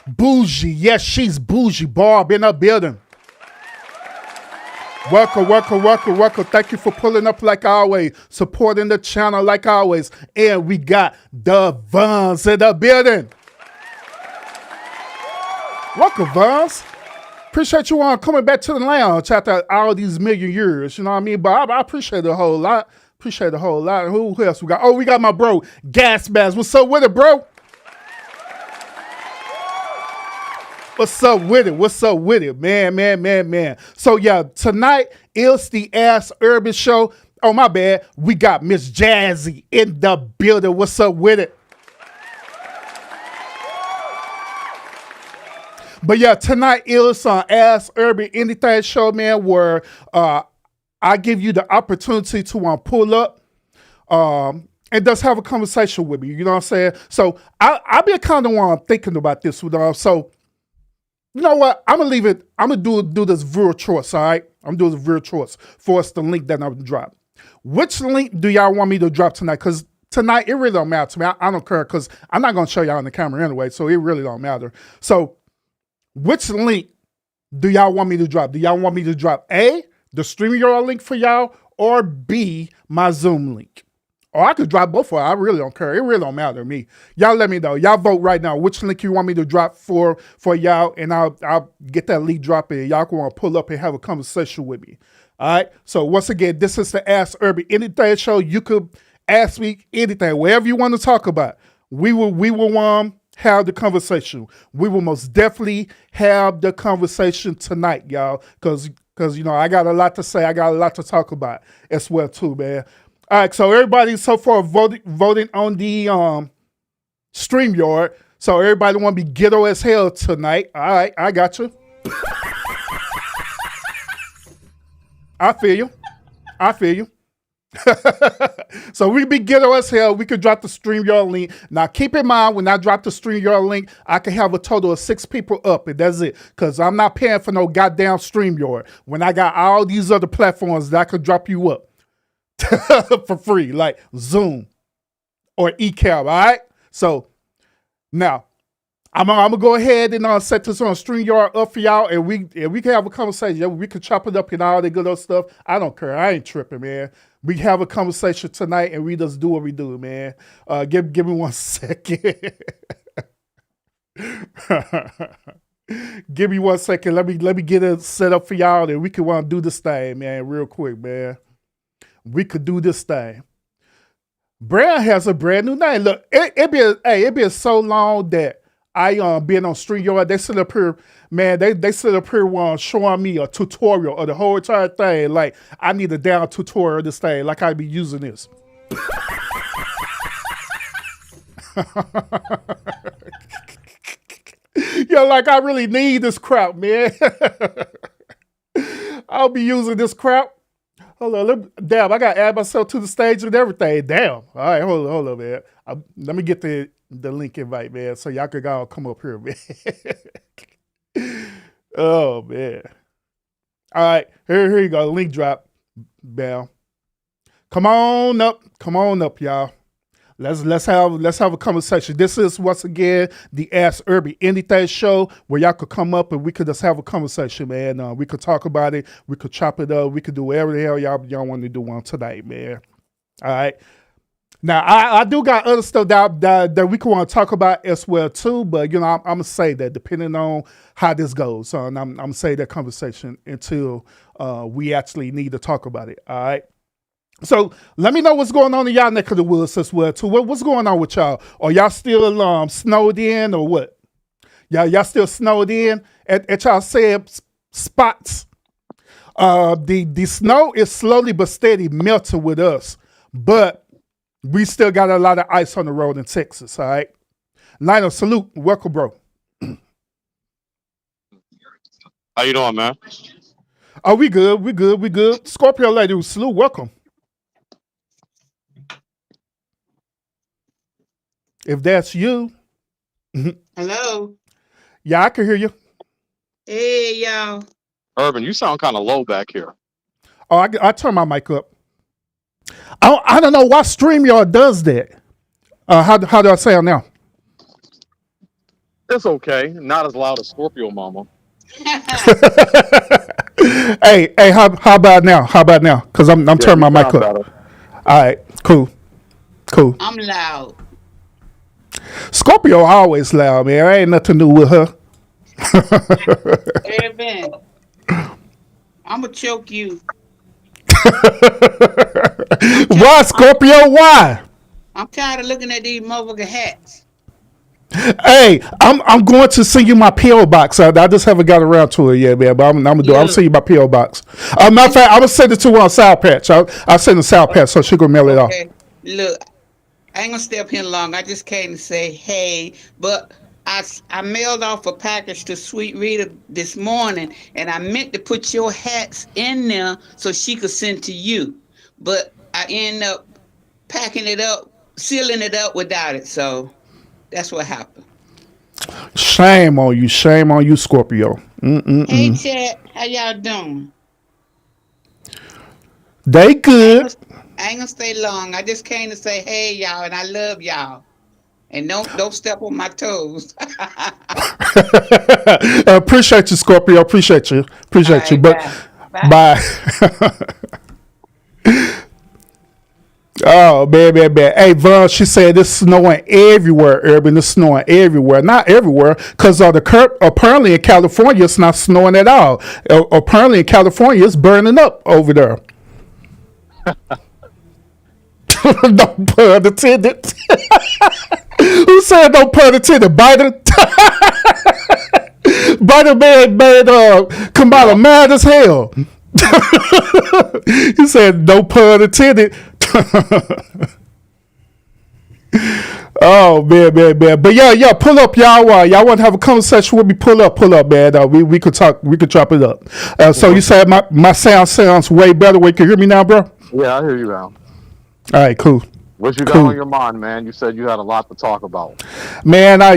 Bougie. Yes, she's Bougie. Barb in the building. Welcome. Thank you for pulling up like always, supporting the channel like always. And we got the Vons in the building. Welcome, Vons. Appreciate you coming back to the lounge after all these million years. You know what I mean? But I appreciate it a whole lot. Who else we got? Oh, we got my bro, Gas Bass. What's up with it, bro? What's up with it, man? So yeah, tonight is the Ask Urban Show. Oh, my bad. We got Miss Jazzy in the building. What's up with it? But yeah, tonight is Ask Urban Anything Show, man, where I give you the opportunity to pull up and just have a conversation with me. You know what I'm saying? So I've been kind of thinking about this with so. You know what? I'm gonna leave it. I'm gonna do this viewer choice. All right, I'm doing the viewer choice for us. The link that I'm gonna drop. Which link do y'all want me to drop tonight? Because tonight it really don't matter to me. I don't care because I'm not gonna show y'all on the camera anyway, so it really don't matter. So, which link do y'all want me to drop? Do y'all want me to drop A, the StreamYard link for y'all, or B, my Zoom link? Or I could drop both of them. I really don't care. It really don't matter to me. Y'all let me know. Y'all vote right now. Which link you want me to drop for y'all, and I'll get that link drop in. Y'all can want to pull up and have a conversation with me. All right. So once again, this is the Ask Urban Anything Show. You could ask me anything, whatever you want to talk about. We will have the conversation. We will most definitely have the conversation tonight, y'all. Because you know I got a lot to say. I got a lot to talk about as well too, man. All right, so everybody so far voting on the StreamYard. So everybody want to be ghetto as hell tonight. All right, I got you. I feel you. So we be ghetto as hell. We could drop the StreamYard link. Now keep in mind, when I drop the StreamYard link, I can have a total of 6 people up, and that's it. Because I'm not paying for no goddamn StreamYard when I got all these other platforms that I could drop you up for free, like Zoom or eCal, all right? So Now, I'm gonna go ahead and set this on StreamYard up for y'all, and we can have a conversation. Yeah, we can chop it up and all that good old stuff. I don't care. I ain't tripping, man. We have a conversation tonight, and we just do what we do, man. Give me 1 second. Give me 1 second. Let me get it set up for y'all, and we can want to do this thing, man, real quick, man. We could do this thing. Brand has a brand new name. Look, it been so long that I been on StreamYard. They sit up here, man. They sit up here showing me a tutorial of the whole entire thing. Like I need a down tutorial of this thing. Like I be using this. Yo, like I really need this crap, man. I'll be using this crap. Hold on, damn, I gotta add myself to the stage and everything. Damn. All right, hold on, man. Let me get the link invite, man, so y'all could all come up here, man. Oh man. All right, here you go. Link drop. Bam. Come on up, y'all. Let's have a conversation. This is once again the Ask Irby Anything show where y'all could come up and we could just have a conversation, man. We could talk about it. We could chop it up. We could do whatever the hell y'all want to do on tonight, man. All right. Now I do got other stuff that we could want to talk about as well too, but I'm gonna say that depending on how this goes, and I'm gonna say that conversation until we actually need to talk about it. All right. So let me know what's going on in y'all neck of the woods as well too. What's going on with y'all? Are y'all still snowed in or what? Y'all still snowed in at y'all said spots? The snow is slowly but steady melting with us, but we still got a lot of ice on the road in Texas. All right, Lionel, salute, welcome, bro. How you doing, man? Oh, we good. Scorpio lady, salute, welcome. If that's you. Hello. Yeah, I can hear you. Hey, y'all. Urban, you sound kind of low back here. Oh, I turn my mic up. I don't know why StreamYard does that. How do I sound now? It's okay. Not as loud as Scorpio Mama. Hey, how about now? Because I'm turning my mic up. Better. All right, cool. I'm loud. Scorpio always loud, man. Ain't nothing new with her. Hey, man. I'm going to choke you. Why, Scorpio? Why? I'm tired of looking at these motherfucking hats. Hey, I'm going to send you my PO box. I just haven't got around to it yet, man. But I'm gonna do. I'm send you my PO box. Matter of fact, I'm gonna send it to her on Sour Patch. I'll send the Sour Patch so she gonna mail it off. Okay. Look, I ain't going to stay up here long. I just came to say hey, but I mailed off a package to Sweet Rita this morning, and I meant to put your hats in there so she could send to you. But I ended up packing it up, sealing it up without it. So that's what happened. Shame on you, Scorpio. Hey, Chad, how y'all doing? They good. I ain't gonna stay long. I just came to say hey, y'all, and I love y'all. And don't step on my toes. Appreciate you, Scorpio. Appreciate you. Right, But bye. Oh, man. Hey, Vaughn, she said it's snowing everywhere, Urban. It's snowing everywhere. Not everywhere, because apparently in California, it's not snowing at all. Apparently in California, it's burning up over there. No pun intended. Who said no pun intended? Biden? Biden made Kamala mad as hell. He said no pun intended. Oh man. But yeah, pull up, y'all. Y'all want to have a conversation with me? Pull up, man. We could talk. We could chop it up. So you said my sound sounds way better. Wait, can you hear me now, bro? Yeah, I hear you now. All right, cool. What you got on your mind, man? You said you had a lot to talk about. Man, I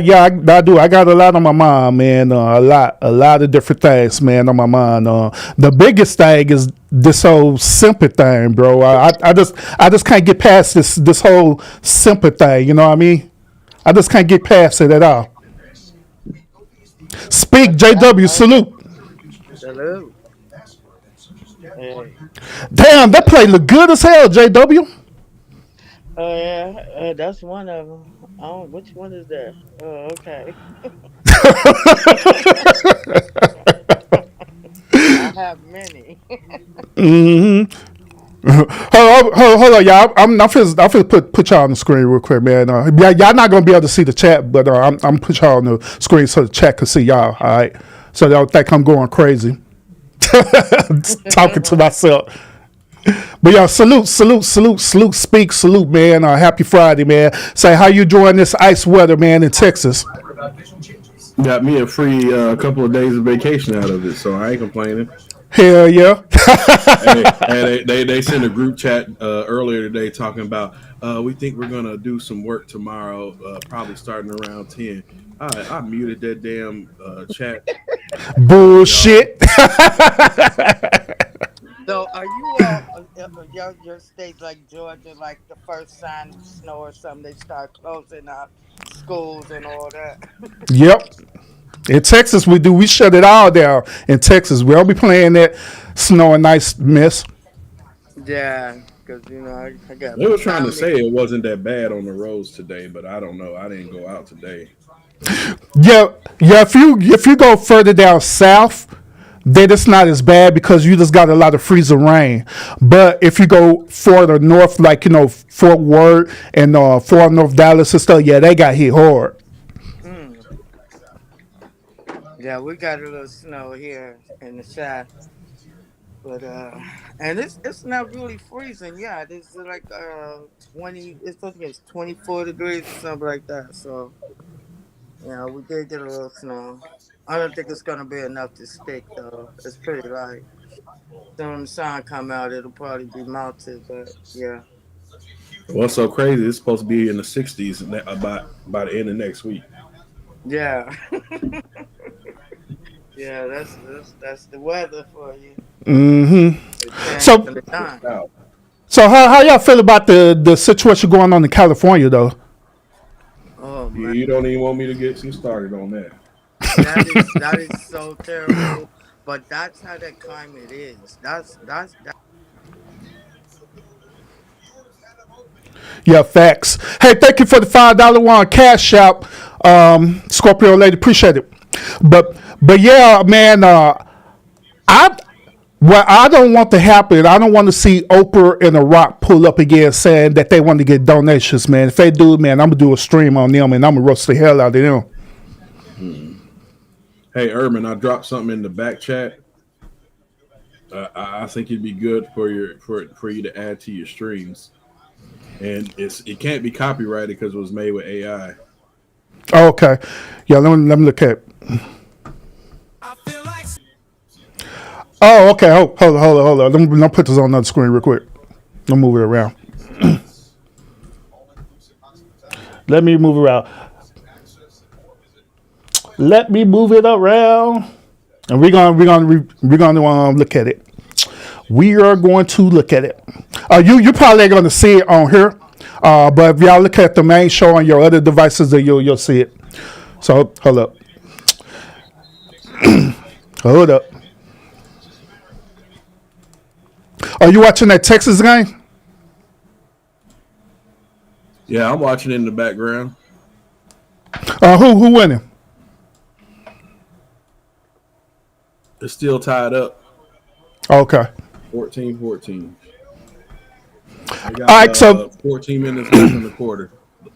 do. I got a lot on my mind, man. A lot of different things, man, on my mind. The biggest thing is this whole simple thing, bro. I just can't get past this whole simple thing. You know what I mean? I just can't get past it at all. Speak, JW, salute. Hello. Hey. Damn, that play look good as hell, JW. Oh yeah, that's one of them. Oh, which one is that? Oh, okay. I have many. Hold on, y'all. I'm finna put y'all on the screen real quick, man. Y'all not gonna be able to see the chat, but I'm put y'all on the screen so the chat can see y'all. All right, so they don't think I'm going crazy, talking to myself. But y'all, salute, speak, salute, man. Happy Friday, man. Say how you enjoying this ice weather, man, in Texas. Got me a free couple of days of vacation out of it, so I ain't complaining. Hell yeah. They sent a group chat earlier today talking about we think we're gonna do some work tomorrow, probably starting around 10. I muted that damn chat. Bullshit. So, are you your states like Georgia, like the first sign of snow or something, they start closing up schools and all that? Yep. In Texas, we shut it all down. In Texas, we don't be playing that snow and ice mess. Yeah, because I got. They were trying to say it wasn't that bad on the roads today, but I don't know. I didn't go out today. Yeah. If you go further down south, then it's not as bad because you just got a lot of freezing rain. But if you go further north, like Fort Worth and Fort North Dallas and stuff, yeah, they got hit hard. Yeah, we got a little snow here in the south, but and it's not really freezing. Yeah, it's like 20. It's I think it's 24 degrees or something like that. So yeah, we did get a little snow. I don't think it's gonna be enough to stick though. It's pretty light. So when the sun come out, it'll probably be melted. But yeah. What's so crazy? It's supposed to be in the 60s by the end of next week. Yeah. Yeah, that's the weather for you. Mm-hmm. So how y'all feel about the situation going on in California though? Oh man, you don't even want me to get you started on that. That is so terrible. But that's how that climate is. That's. Yeah, facts. Hey, thank you for the $5 one cash out, Scorpio lady. Appreciate it. But yeah, man. What I don't want to happen, I don't want to see Oprah and The Rock pull up again saying that they want to get donations, man. If they do, man, I'm gonna do a stream on them and I'm gonna roast the hell out of them. Hey, Urban, I dropped something in the back chat. I think it'd be good for you to add to your streams, and it can't be copyrighted because it was made with AI. Oh, okay, yeah. Let me look at it. Oh, okay. Hold on. Let me put this on another screen real quick. Let me move it around. Let me move it around, and we're gonna look at it. We are going to look at it. You probably ain't gonna see it on here, but if y'all look at the main show on your other devices, then you'll see it. So hold up. Hold up. Are you watching that Texas game? Yeah, I'm watching it in the background. Who winning? It's still tied up. Okay. 14-14. All right, so 14 minutes left in the quarter.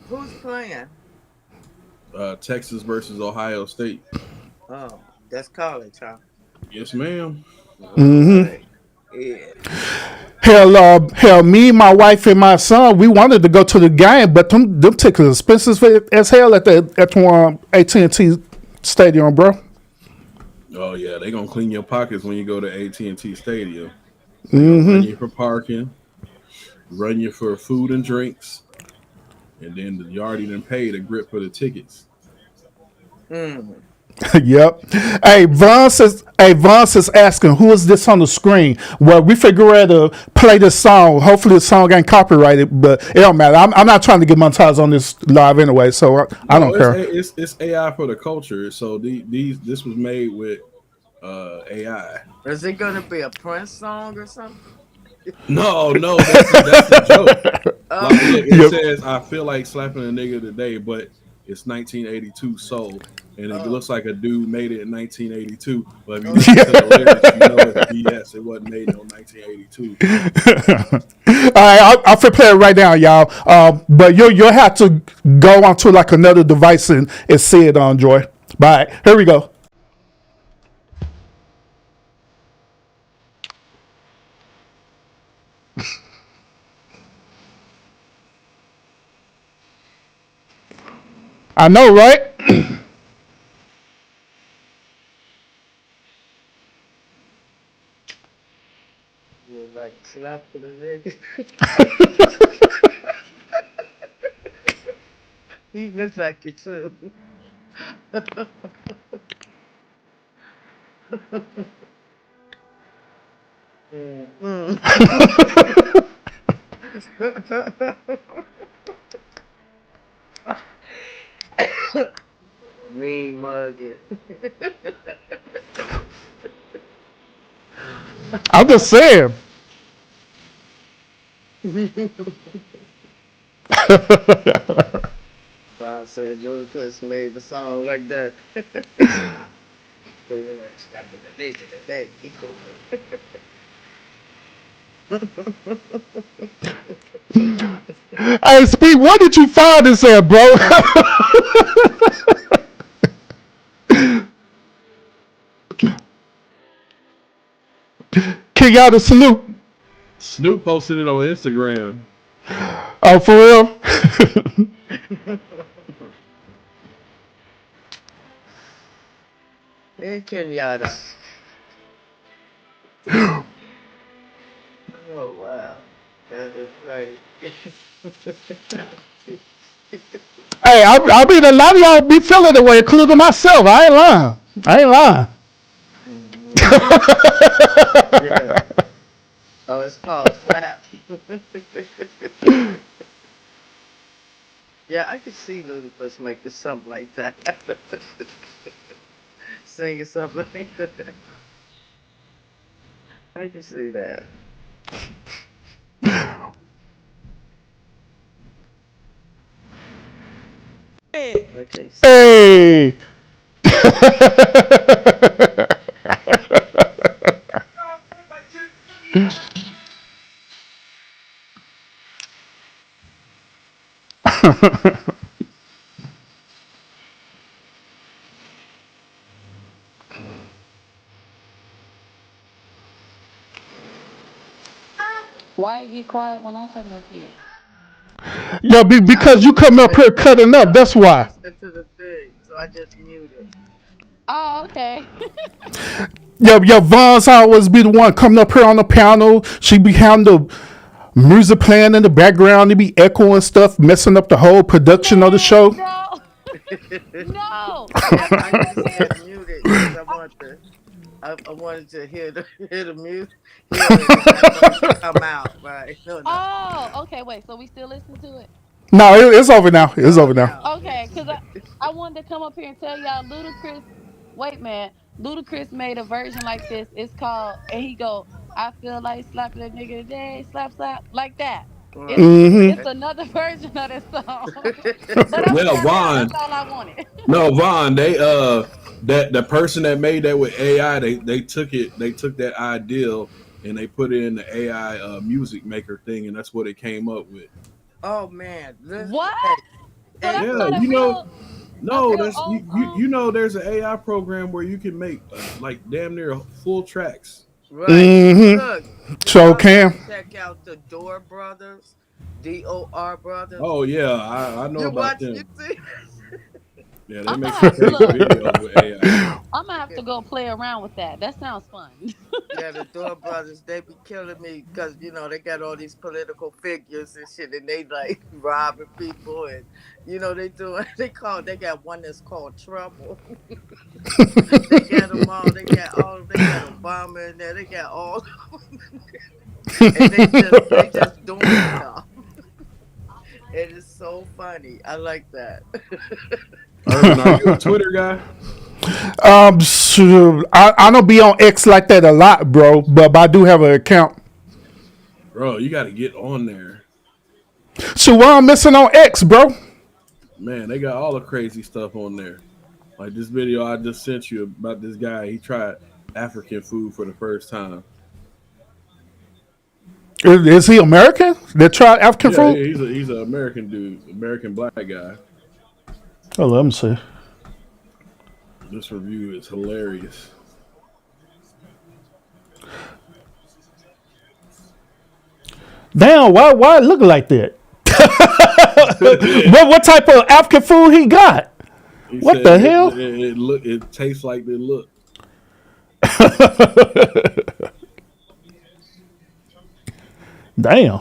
Who's playing? Texas versus Ohio State. Oh, that's college, huh? Yes, ma'am. Mm-hmm. Yeah. Hell, me, my wife, and my son, we wanted to go to the game, but them tickets are expensive as hell at the AT&T Stadium, bro. Oh yeah, they gonna clean your pockets when you go to AT&T Stadium. Mm-hmm. Run you for parking, run you for food and drinks, and then you already done paid a grip for the tickets. Yep. Vaughn says asking who is this on the screen. Well, we figure out to play this song. Hopefully, the song ain't copyrighted, but it don't matter. I'm not trying to get monetized on this live anyway, so I don't care. It's AI for the culture. So this was made with AI. Is it gonna be a Prince song or something? No, that's the joke. Like, look, it says I feel like slapping a nigga today, but it's 1982 soul, and it looks like a dude made it in 1982. But if you listen to the lyrics, you know it's BS. It wasn't made in 1982. All right, I'll play it right now, y'all. But you'll have to go onto like another device and see it on Joy. Bye. Here we go. I know, right? You're like slapping a nigga. He looks like it too. Mean mugging. I'm just saying. I said Joey Chris made the song like that. Hey, Speed, where did you find this at, bro? King out a salute. Snoop posted it on Instagram. Oh, for real? Hey, Kenyatta. Oh, wow. That is right. Hey, I mean, a lot of y'all be feeling the way, including myself. I ain't lying. Yeah. Oh, it's called Fat. Yeah, I could see Ludacris making something like that. Singing something like that. I can see that. Okay. Hey. Why you get quiet when I'm coming up here? Yo, because you come up here cutting up. That's why. Listen to the thing, so I just muted. Oh, okay. Yo, Vaughn's always be the one coming up here on the panel. She be having the music playing in the background. They be echoing stuff, messing up the whole production of the show. No. No. I just had muted because I wanted to hear the music, hear it come out, right? No. Oh, okay. Wait. So we still listen to it? No, it's over now. It's over now. Okay, because I wanted to come up here and tell y'all Ludacris. Wait, man. Ludacris made a version like this. It's called, and he go, I feel like slapping a nigga today, slap, slap, like that. It's another version of this song. But Well, Vaughn. that's all I wanted. No, Vaughn. They that the person that made that with AI, they took that ideal and they put it in the AI music maker thing, and that's what it came up with. Oh man, What? So Hey, that's Yeah, not a you know. real. No, real that's old you know there's an AI program where you can make like damn near full tracks. right. Look, So Cam. check out the Door Brothers, DOR Brothers. Oh yeah, I know You about watch, them. you see? Yeah, they I'm make gonna some have to crazy look. videos with AI. I'm gonna have to go play around with that. That sounds fun. Yeah, the Door Brothers, they be killing me because, they got all these political figures and shit, and they like robbing people, and, they got one that's called Trouble. They got them all, they got Obama in there, they got all, and they just doing stuff. It is so funny. I like that. Urban, are you a Twitter guy? Sure, I don't be on X like that a lot, bro, but I do have an account. Bro, you got to get on there. So what I'm missing on X, bro? Man, they got all the crazy stuff on there. Like this video I just sent you about this guy. He tried African food for the first time. Is he American? They tried African food? Yeah, he's an American dude, American black guy. Oh, let me see. This review is hilarious. Damn, why it look like that? what type of African food he got? He what the hell? It tastes like they look. Damn.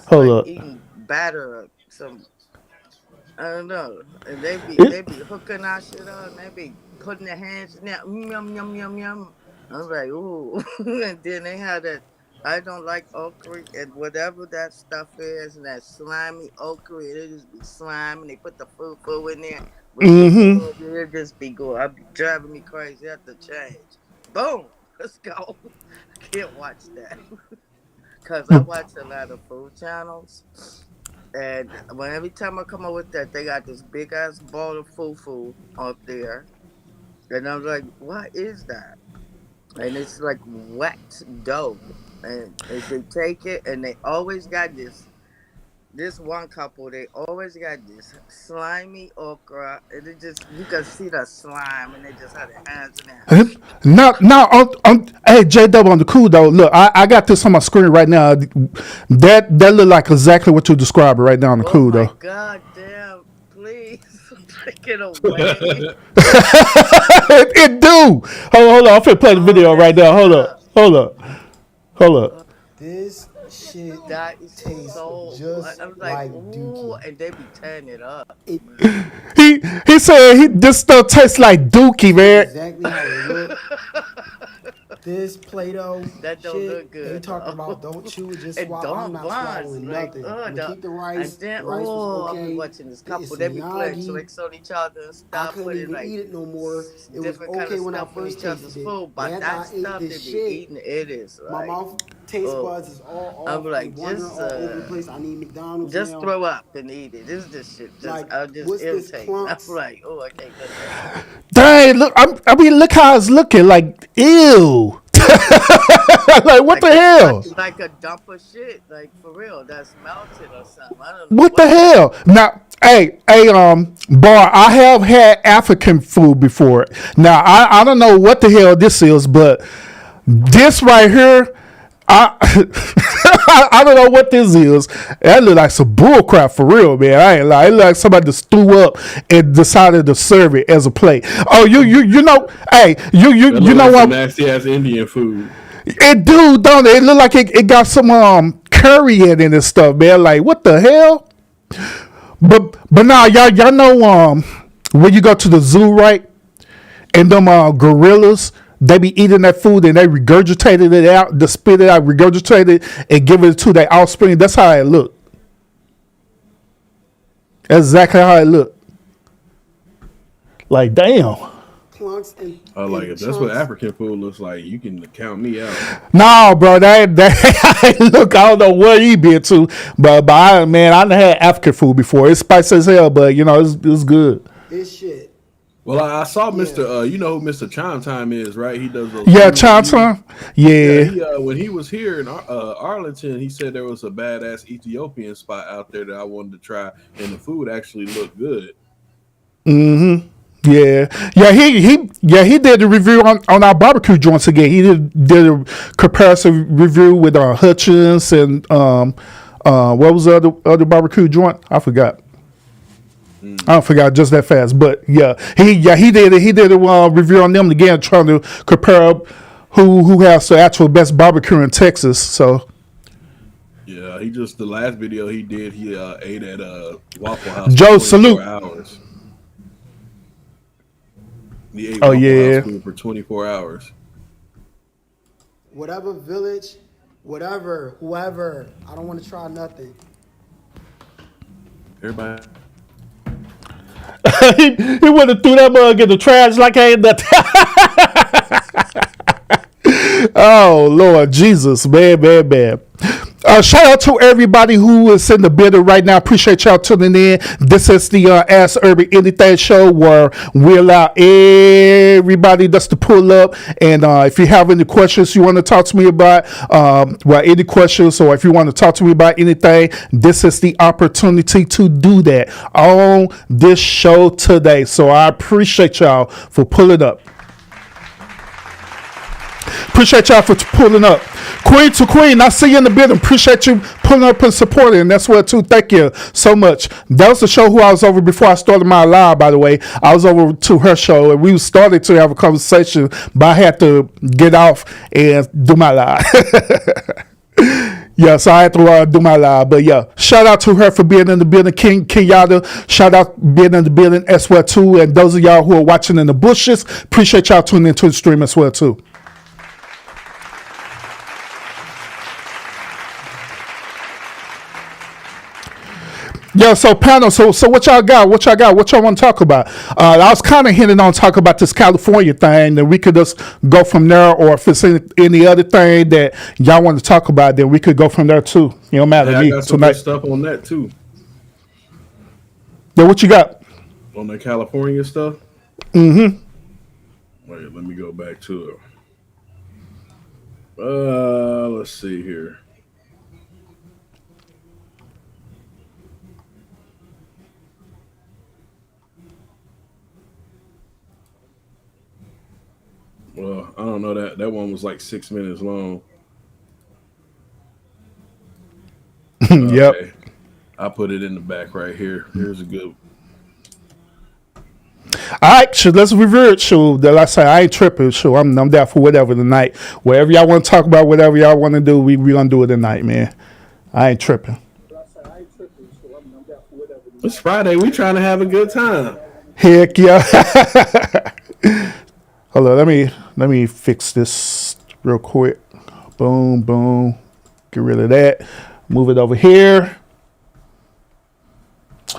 Hold up. Eating batter or some, I don't know. And they be hooking our shit up, and they be putting their hands in there, yum, yum, yum, yum. I'm like, ooh. And then they had that, I don't like okra, and whatever that stuff is, and that slimy okra, it just be slime, and they put the foo in there. Mm-hmm. It just be good. It be driving me crazy. I have to change. Boom. Let's go. I can't watch that. Because I watch a lot of food channels. And every time I come up with that, they got this big ass ball of fufu up there. And I'm like, what is that? And it's like wet dough. And they take it, and they always got this one couple, they always got this slimy okra, and it just, you can see the slime, and they just have their hands in there. Hey, J-Double on the cool though. Look, I got this on my screen right now. That look like exactly what you're describing right now on the cool though. Oh my God damn, please, take it away. it do. Hold on, I'm finna play the video right now. Hold up. This shit that is tastes so, just I'm like, ooh, Dookie. and they be tearing it up. He said this stuff tastes like Dookie, man. Exactly how it look. This Play-Doh that don't shit, look good. they talking about don't chew it, just and swallow. I'm not swallowing nothing. I'm gonna keep the rice. And then, the rice was okay. I'm watching this couple. It's They be playing Miyagi. tricks on each other and stuff. I couldn't even eat it no more. It was okay when I first tasted it. Food, but After that I ate stuff they this be shit, eating, it is like, my mouth taste buds is all off. I'm like, wandering just all over the place. I need McDonald's just now. throw up and eat it. This is just shit. Just, Like, I'll just what's this irritate. clumps? I'm like, oh, I can't get that. Dang, look, I mean, look how it's looking. Like, ew. Like, what the hell? Like a dump of shit, like for real, that's melted or something. I don't know. What the hell? Now, hey, Bar, I have had African food before. Now, I don't know what the hell this is, but this right here, I don't know what this is. That look like some bull crap for real, man. I ain't lie. It look like somebody just threw up and decided to serve it as a plate. Oh, you know, hey, you know what? Nasty ass Indian food. It do, don't it? It look like it got some curry in it and stuff, man. Like, what the hell? But now y'all know when you go to the zoo, right? And them gorillas, they be eating that food and they regurgitated it out, they spit it out, regurgitate it, and give it to their offspring. That's how it look. That's exactly how it look. Like, damn. Clunks and, I like it. That's what African food looks like. You can count me out. No, bro, that look, I don't know where he been to, but I done had African food before. It's spicy as hell, but you know, it's good. It's shit. Well, I saw Mr. You know who Mr. Chime Time is, right? He does those. Yeah, Chime Time. Yeah. He, when he was here in Arlington, he said there was a badass Ethiopian spot out there that I wanted to try, and the food actually looked good. Mm-hmm. Yeah. He did a review on our barbecue joints again. He did a comparison review with Hutchins and what was the other barbecue joint? I forgot. I don't forgot just that fast, but he did it. He did a review on them again, trying to compare who has the actual best barbecue in Texas. So Yeah, the last video he did, he ate at Waffle House. Joe, for 24 salute. Hours. He ate Oh, Waffle yeah. House food for 24 hours. Whatever village, whatever, whoever. I don't want to try nothing. Everybody. he went and threw that mug in the trash like I ain't nothing. Oh Lord Jesus, man. Shout out to everybody who is in the building right now. Appreciate y'all tuning in. This is the Ask Urban Anything show where we allow everybody just to pull up. And if you have any questions you want to talk to me about, any questions, or if you want to talk to me about anything, this is the opportunity to do that on this show today. So I appreciate y'all for pulling up. Appreciate y'all for pulling up. Queen to Queen, I see you in the building. Appreciate you pulling up and supporting. That's what too. Thank you so much. That was the show who I was over before I started my live, by the way. I was over to her show and we started to have a conversation, but I had to get off and do my live. Yeah, so I had to do my live. But yeah, shout out to her for being in the building. Kenyatta, shout out being in the building as well too. And those of y'all who are watching in the bushes, appreciate y'all tuning into the stream as well too. Yeah, so panel, so what y'all got? What y'all want to talk about? I was kind of hinting on talk about this California thing, and we could just go from there, or if it's any other thing that y'all want to talk about, then we could go from there too. You don't matter to I me got some tonight. good stuff on that too. Yeah, what you got? On the California stuff? Mm-hmm. Wait, let me go back to it. Let's see here. Well, I don't know, that one was like 6 minutes long. Yep. Okay. I put it in the back right here. Here's a good. All right, so let's review it. So like I say, I ain't tripping. So I'm down for whatever tonight. Whatever y'all want to talk about, whatever y'all want to do, we gonna do it tonight, man. I ain't tripping. It's Friday. We trying to have a good time. Heck yeah. Hold on, let me fix this real quick. Boom, boom. Get rid of that. Move it over here.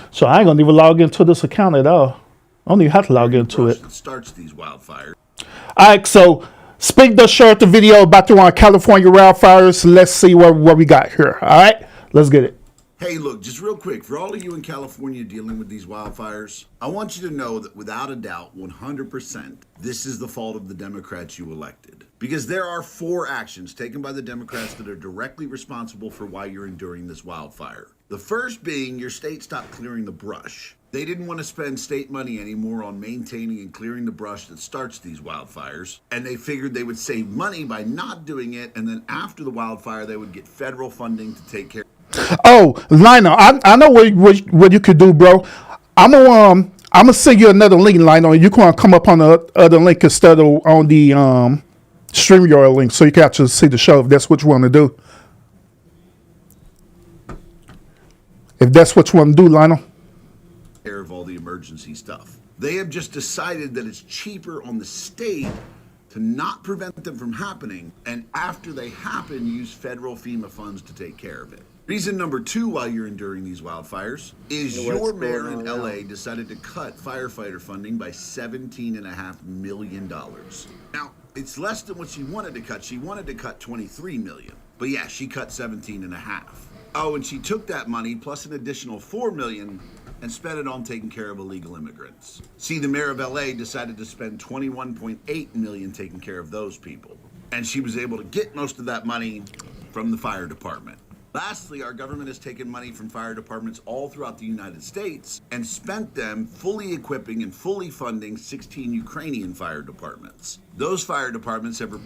So I ain't gonna even log into this account at all. I don't even have to log into it. Starts these wildfires. All right, so Speak does share the video about the California wildfires. Let's see what we got here. All right, let's get it. Hey, look, just real quick, for all of you in California dealing with these wildfires, I want you to know that without a doubt, 100%, this is the fault of the Democrats you elected. Because there are 4 actions taken by the Democrats that are directly responsible for why you're enduring this wildfire. The first being your state stopped clearing the brush. They didn't want to spend state money anymore on maintaining and clearing the brush that starts these wildfires, and they figured they would save money by not doing it, and then after the wildfire, they would get federal funding to take care. Oh, Lionel, I know what you could do, bro. I'm gonna send you another link, Lionel. You can come up on the other link instead of on the StreamYard link, so you can actually see the show if that's what you want to do. If that's what you want to do, Lionel. Care of all the emergency stuff. They have just decided that it's cheaper on the state to not prevent them from happening, and after they happen, use federal FEMA funds to take care of it. Reason number 2 while you're enduring these wildfires is your mayor in LA decided to cut firefighter funding by $17.5 million. Now, it's less than what she wanted to cut. She wanted to cut $23 million. But yeah, she cut $17.5. Oh, and she took that money plus an additional $4 million and spent it on taking care of illegal immigrants. See, the mayor of LA decided to spend $21.8 million taking care of those people. And she was able to get most of that money from the fire department. Lastly, our government has taken money from fire departments all throughout the United States and spent them fully equipping and fully funding 16 Ukrainian fire departments. Those fire departments have...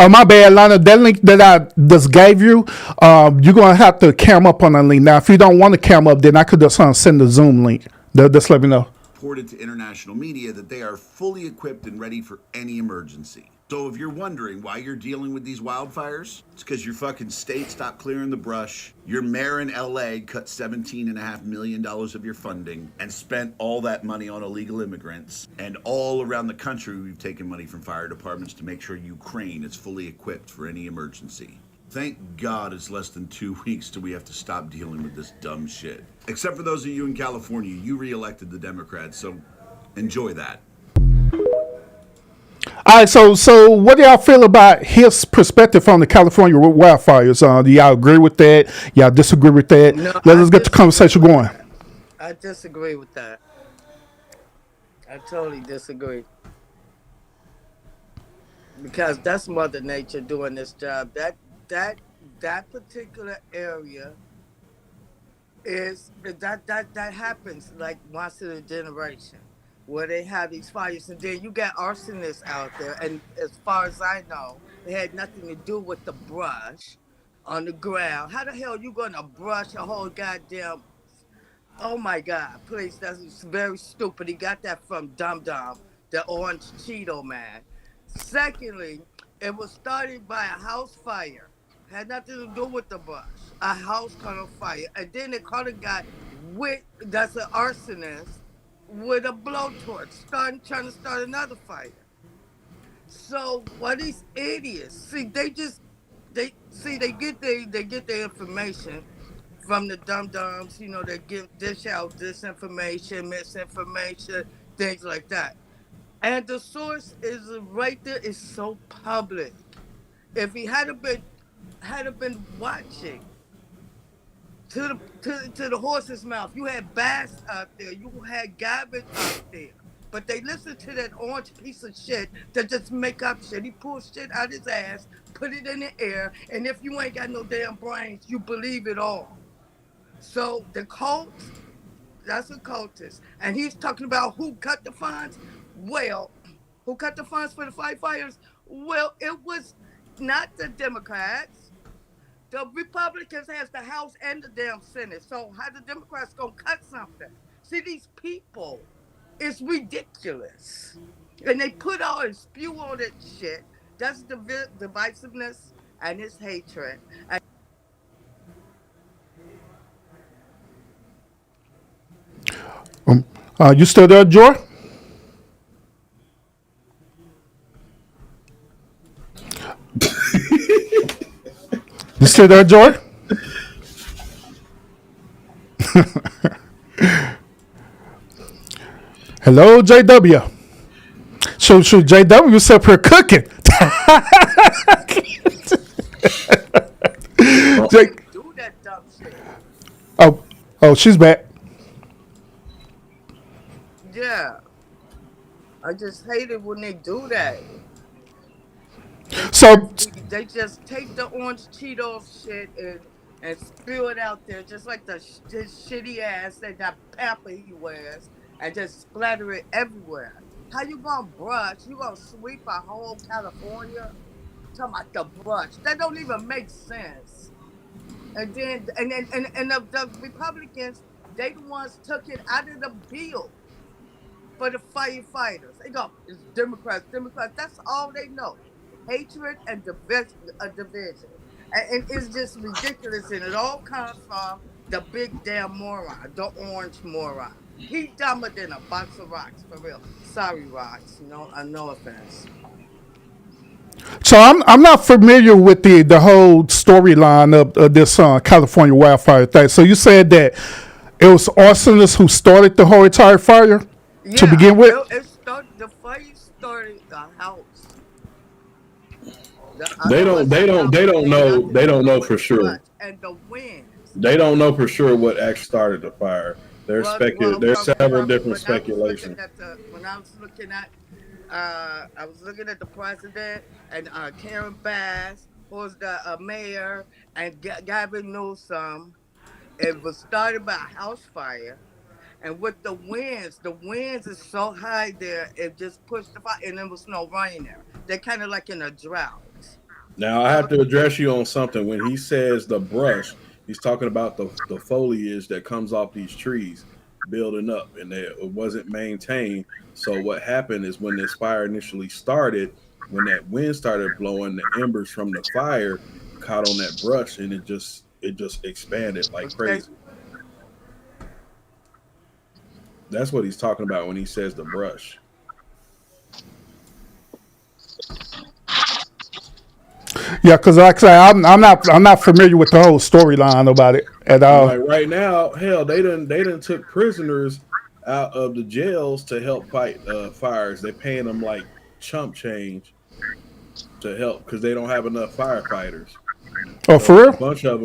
Oh, my bad, Lana. That link that I just gave you, you're going to have to cam up on that link. Now, if you don't want to cam up, then I could just send the Zoom link. Just let me know. Reported to international media that they are fully equipped and ready for any emergency. So if you're wondering why you're dealing with these wildfires, it's because your fucking state stopped clearing the brush, your mayor in LA cut $17.5 million of your funding and spent all that money on illegal immigrants, and all around the country we've taken money from fire departments to make sure Ukraine is fully equipped for any emergency. Thank God it's less than 2 weeks till we have to stop dealing with this dumb shit. Except for those of you in California, you re-elected the Democrats, so enjoy that. All right, so what do y'all feel about his perspective on the California wildfires? Do y'all agree with that? Y'all disagree with that? No, Let's get the conversation going. I disagree with that. I totally disagree. Because that's Mother Nature doing this job. That particular area is that happens like once in a generation, where they have these fires, and then you got arsonists out there, and as far as I know, it had nothing to do with the brush on the ground. How the hell you gonna brush a whole goddamn? Oh my God, please, that's very stupid. He got that from Dum Dum, the orange Cheeto man. Secondly, it was started by a house fire. Had nothing to do with the brush. A house caught on fire. And then they caught a guy that's an arsonist with a blowtorch, trying to start another fire. So what these idiots, see, they get their information from the dum-dums, they dish out disinformation, misinformation, things like that. And the source is right there. It's so public. If he had been watching to the horse's mouth, you had Bass out there, you had Garbage out there, but they listened to that orange piece of shit that just make up shit. He pulls shit out his ass, put it in the air, and if you ain't got no damn brains, you believe it all. So the cult, that's a cultist, and he's talking about who cut the funds. Well, who cut the funds for the firefighters? Well, it was not the Democrats. The Republicans has the House and the damn Senate. So how the Democrats gonna cut something? See, these people, it's ridiculous. And they put all and spew all that shit. That's the divisiveness and it's hatred. You still there, Joy? You still there, Joy? Hello, JW. So JW was up here cooking. Do that dumb shit. Oh, she's back. Yeah. I just hate it when they do that. They just take the orange Cheetos shit and spew it out there, just like this shitty ass that pamper he wears, and just splatter it everywhere. How you gonna brush? You gonna sweep a whole California? Talking about the brush. That don't even make sense. And then the Republicans, they the ones took it out of the bill for the firefighters. They go, it's Democrats. That's all they know. Hatred and division. And it's just ridiculous. And it all comes from the big damn moron, the orange moron. He dumber than a box of rocks, for real. Sorry, rocks. No offense. So I'm not familiar with the whole storyline of this California wildfire thing. So you said that it was arsonists who started the whole entire fire to begin with? The fire started the house. They don't know for sure. And the winds. They don't know for sure what actually started the fire. There's several different speculations. When I was looking at the president and Karen Bass, who was the mayor, and Gavin Newsom. It was started by a house fire. And with the winds is so high there, it just pushed the fire, and there was no rain there. They're kind of like in a drought. Now, I have to address you on something. When he says the brush, he's talking about the foliage that comes off these trees. building up, and it wasn't maintained. So what happened is when this fire initially started, when that wind started blowing, the embers from the fire caught on that brush, and it just expanded like crazy. That's what he's talking about when he says the brush. Yeah, because like I say, I'm not familiar with the whole storyline about it at all. Like right now, hell, they done took prisoners out of the jails to help fight fires. They're paying them like chump change to help because they don't have enough firefighters. Oh, for real? A bunch of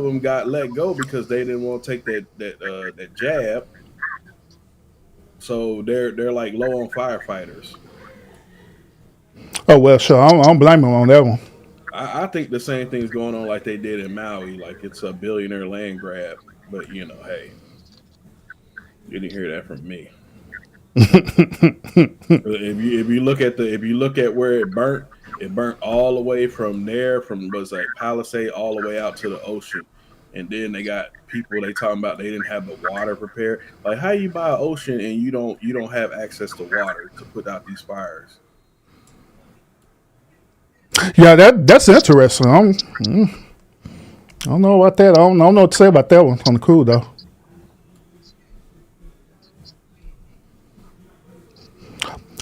them got let go because they didn't want to take that jab. So they're like low on firefighters. Oh well, sure. I don't blame him on that one. I think the same thing's going on like they did in Maui, like it's a billionaire land grab. But hey, you didn't hear that from me. if you look at where it burnt all the way from there, from Palisade all the way out to the ocean. And then they got people they talking about they didn't have the water prepared. Like how you buy an ocean and you don't have access to water to put out these fires. Yeah, that's interesting. I don't know about that. I don't know what to say about that one on the cool though.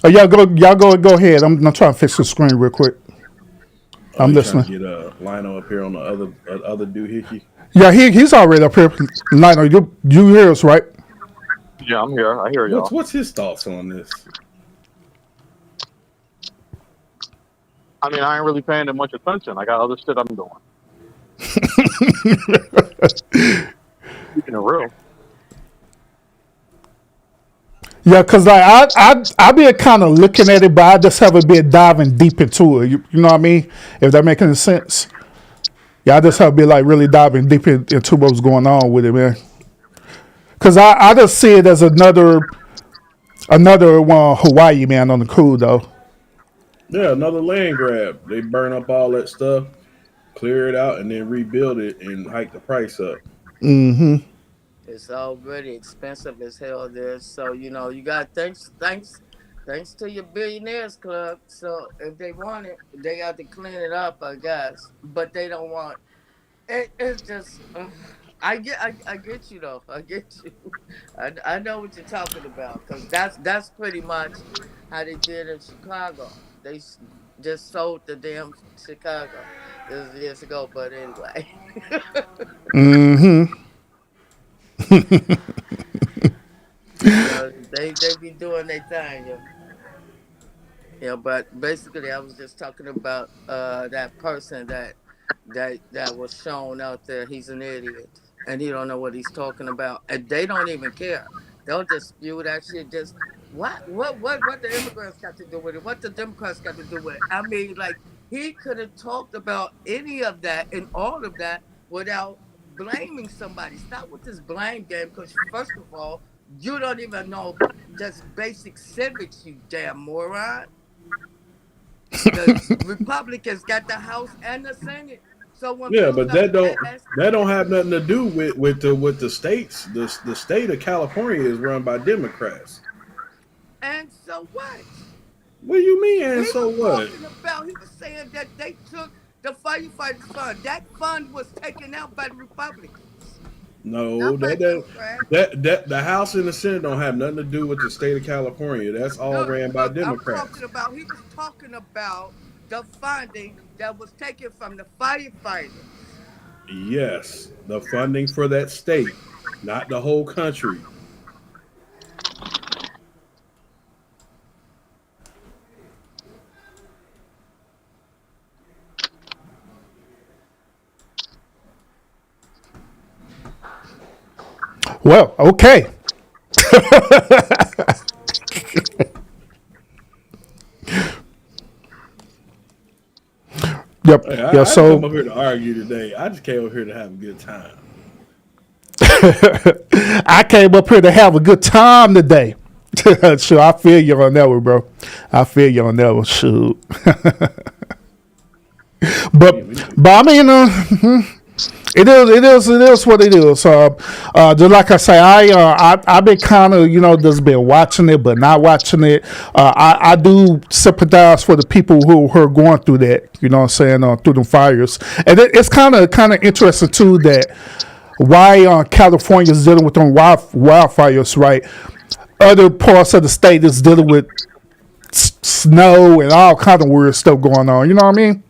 Oh, y'all go ahead. I'm trying to fix the screen real quick. I'm listening. Get Lino up here on the other doohickey. Yeah, he's already up here. Lino, you hear us, right? Yeah, I'm here. I hear y'all. What's his thoughts on this? I mean, I ain't really paying that much attention. I got other shit I'm doing. Keeping it real. Yeah, cause like I be kind of looking at it, but I just haven't been diving deep into it. You know what I mean? If that makes any sense. Yeah, I just have been like really diving deep into what's going on with it, man. Cause I just see it as another one Hawaii, man, on the cool though. Yeah, another land grab. They burn up all that stuff, clear it out, and then rebuild it and hike the price up. Mm-hmm. It's already expensive as hell there. So, you got thanks to your billionaires club. So if they want it, they have to clean it up, I guess. But they don't want it. It's just I get you though. I get you. I know what you're talking about because that's pretty much how they did in Chicago. They just sold the damn Chicago. This was years ago, but anyway. Mm-hmm. They be doing their thing, but basically I was just talking about that person that was shown out there. He's an idiot and he don't know what he's talking about, and they don't even care. They'll just spew that shit. Just what the immigrants got to do with it? What the Democrats got to do with it? I mean, like he could have talked about any of that and all of that without blaming somebody. Stop with this blame game, because first of all, you don't even know just basic civics, you damn moron. The Republicans got the House and the Senate. So when but that don't have nothing to do with the states. The state of California is run by Democrats. And so what? What do you mean? And so what? He was saying that they took the firefighters fund. That fund was taken out by the Republicans. No, that the House and the Senate don't have nothing to do with the state of California. That's all ran by Democrats. He was talking about the funding that was taken from the firefighters. Yes, the funding for that state, not the whole country. Well, okay. Yep. Hey, yeah. So I didn't come up here to argue today. I just came up here to have a good time. I came up here to have a good time today. Sure, I feel you on that one, bro. I feel you on that one. Shoot. but I mean, It is what it is. Just like I say, I've been kind of, just been watching it, but not watching it. I do sympathize for the people who are going through that. You know what I'm saying? Through the fires, and it's kind of interesting too that why California is dealing with them wildfires, right? Other parts of the state is dealing with snow and all kind of weird stuff going on. You know what I mean?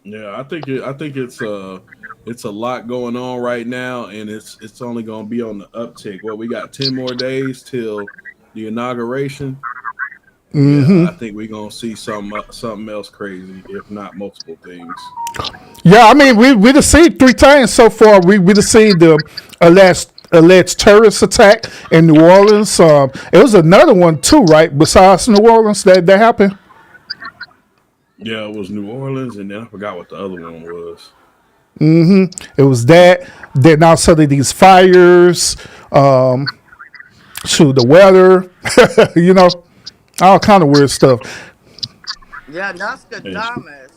Yeah, I think it's a lot going on right now, and it's only going to be on the uptick. Well, we got 10 more days till the inauguration. Yeah, I think we're gonna see something else crazy, if not multiple things. Yeah, I mean, we just seen 3 times so far. We just seen the alleged terrorist attack in New Orleans. It was another one too, right? Besides New Orleans, that happened. Yeah, it was New Orleans, and then I forgot what the other one was. It was that. Then now suddenly these fires. The weather. All kind of weird stuff. Yeah, Nostradamus,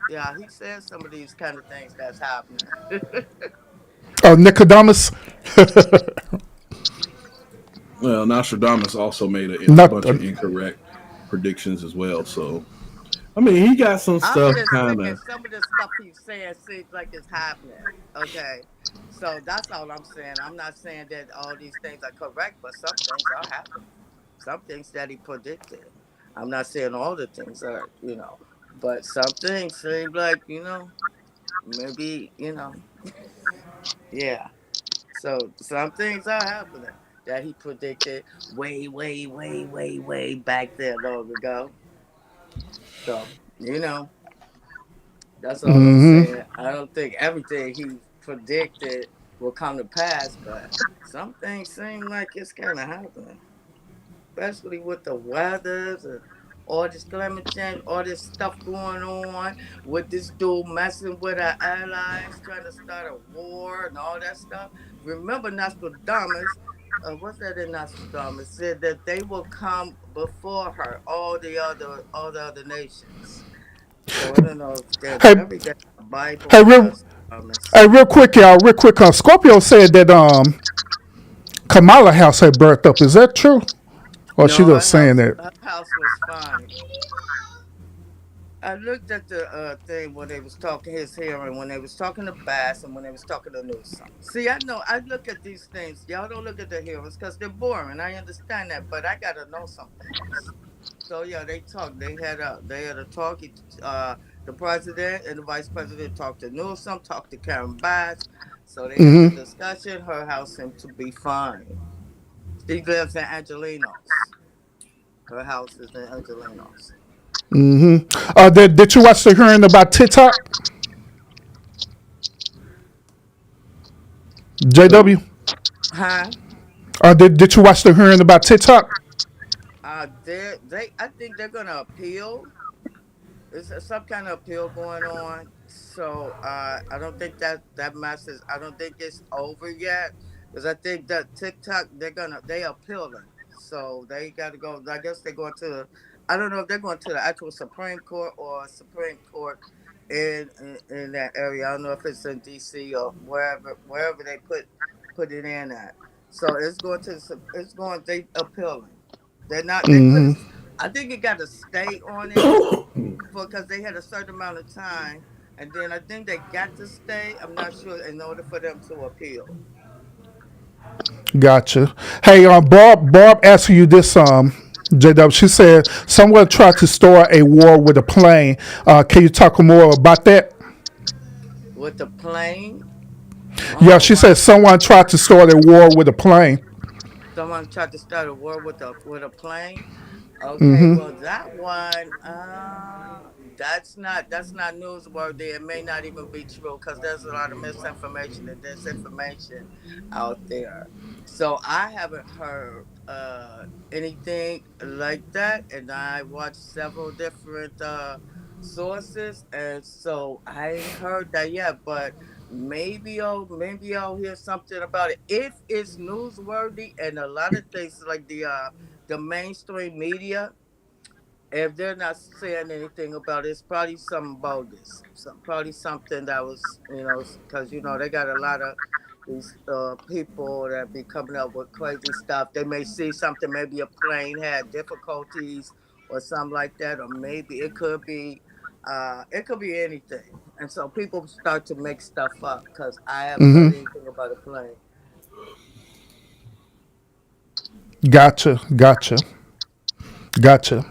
yeah, he said some of these kind of things that's happening. Nicodemus. Well, Nostradamus also made a Not. bunch of incorrect predictions as well. So, I mean, he got some I'm stuff just kind thinking of. some of the stuff he's saying seems like it's happening. Okay. So that's all I'm saying. I'm not saying that all these things are correct, but some things are happening. Some things that he predicted. I'm not saying all the things are, but some things seem like, maybe, yeah. So some things are happening that he predicted way, way, way, way, way back there long ago. So, that's all I'm saying. I don't think everything he predicted will come to pass, but some things seem like it's kind of happening, especially with the weathers and all this climate change, all this stuff going on with this dude messing with our allies, trying to start a war and all that stuff. Remember Nostradamus, what's that in Nostradamus, said that they will come before her, all the other nations. So I don't know if there's Hey, everything in the Bible hey, or real, Nostradamus. hey, real quick, y'all. Real quick. Scorpio said that Kamala House had burnt up. Is that true? Or she No, just saying that? her house was fine. I looked at the thing when they was talking his hearing, when they was talking to Bass and when they was talking to Newsom. See, I know I look at these things. Y'all don't look at the hearings because they're boring. I understand that, but I gotta know some things. So yeah, they talked. They had a talk. The president and the vice president talked to Newsom, talked to Karen Bass. So they had the discussion. Her house seemed to be fine. She lives in Angelinos. Her house is in Angelinos. Did you watch the hearing about TikTok? JW? Huh? Did you watch the hearing about TikTok? I think they're gonna appeal. There's some kind of appeal going on. So I don't think that mess is. I don't think it's over yet because I think that TikTok they appealing. So they got to go. I guess they're going to. I don't know if they're going to the actual Supreme Court or Supreme Court in that area. I don't know if it's in D.C. or wherever they put it in at. So it's going to. It's going. They appealing. They're not. They put. I think it got a stay on it because they had a certain amount of time, and then I think they got to stay. I'm not sure in order for them to appeal. Gotcha. Hey, Barb asked you this, JW. She said someone tried to start a war with a plane. Can you talk more about that? With the plane? Yeah, she said someone tried to start a war with a plane. Someone tried to start a war with a plane. Okay, well that one, that's not newsworthy. It may not even be true because there's a lot of misinformation and disinformation out there. So I haven't heard anything like that, and I watched several different sources, and so I ain't heard that yet. But maybe I'll hear something about it if it's newsworthy, and a lot of things like the mainstream media if they're not saying anything about it, it's probably something bogus. Probably something that was, because they got a lot of these people that be coming up with crazy stuff. They may see something, maybe a plane had difficulties or something like that, or maybe it could be anything. And so people start to make stuff up because I haven't heard Mm-hmm. anything about a plane. Gotcha.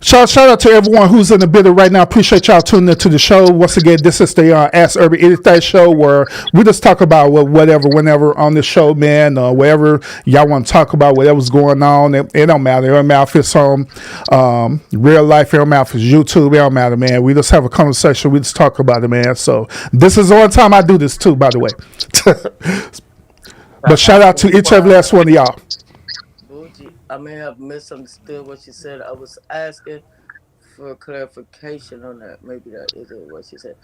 Shout out to everyone who's in the building right now. Appreciate y'all tuning into the show. Once again, this is the Ask Urban Anything show where we just talk about whatever, whenever on the show, man. Whatever y'all want to talk about, whatever's going on. It don't matter. It don't matter if it's on real life. It don't matter if it's YouTube. It don't matter, man. We just have a conversation. We just talk about it, man. So this is the only time I do this too, by the way. But shout out to each and every last one of y'all. Bougie, I may have misunderstood what she said. I was asking for clarification on that. Maybe that isn't what she said.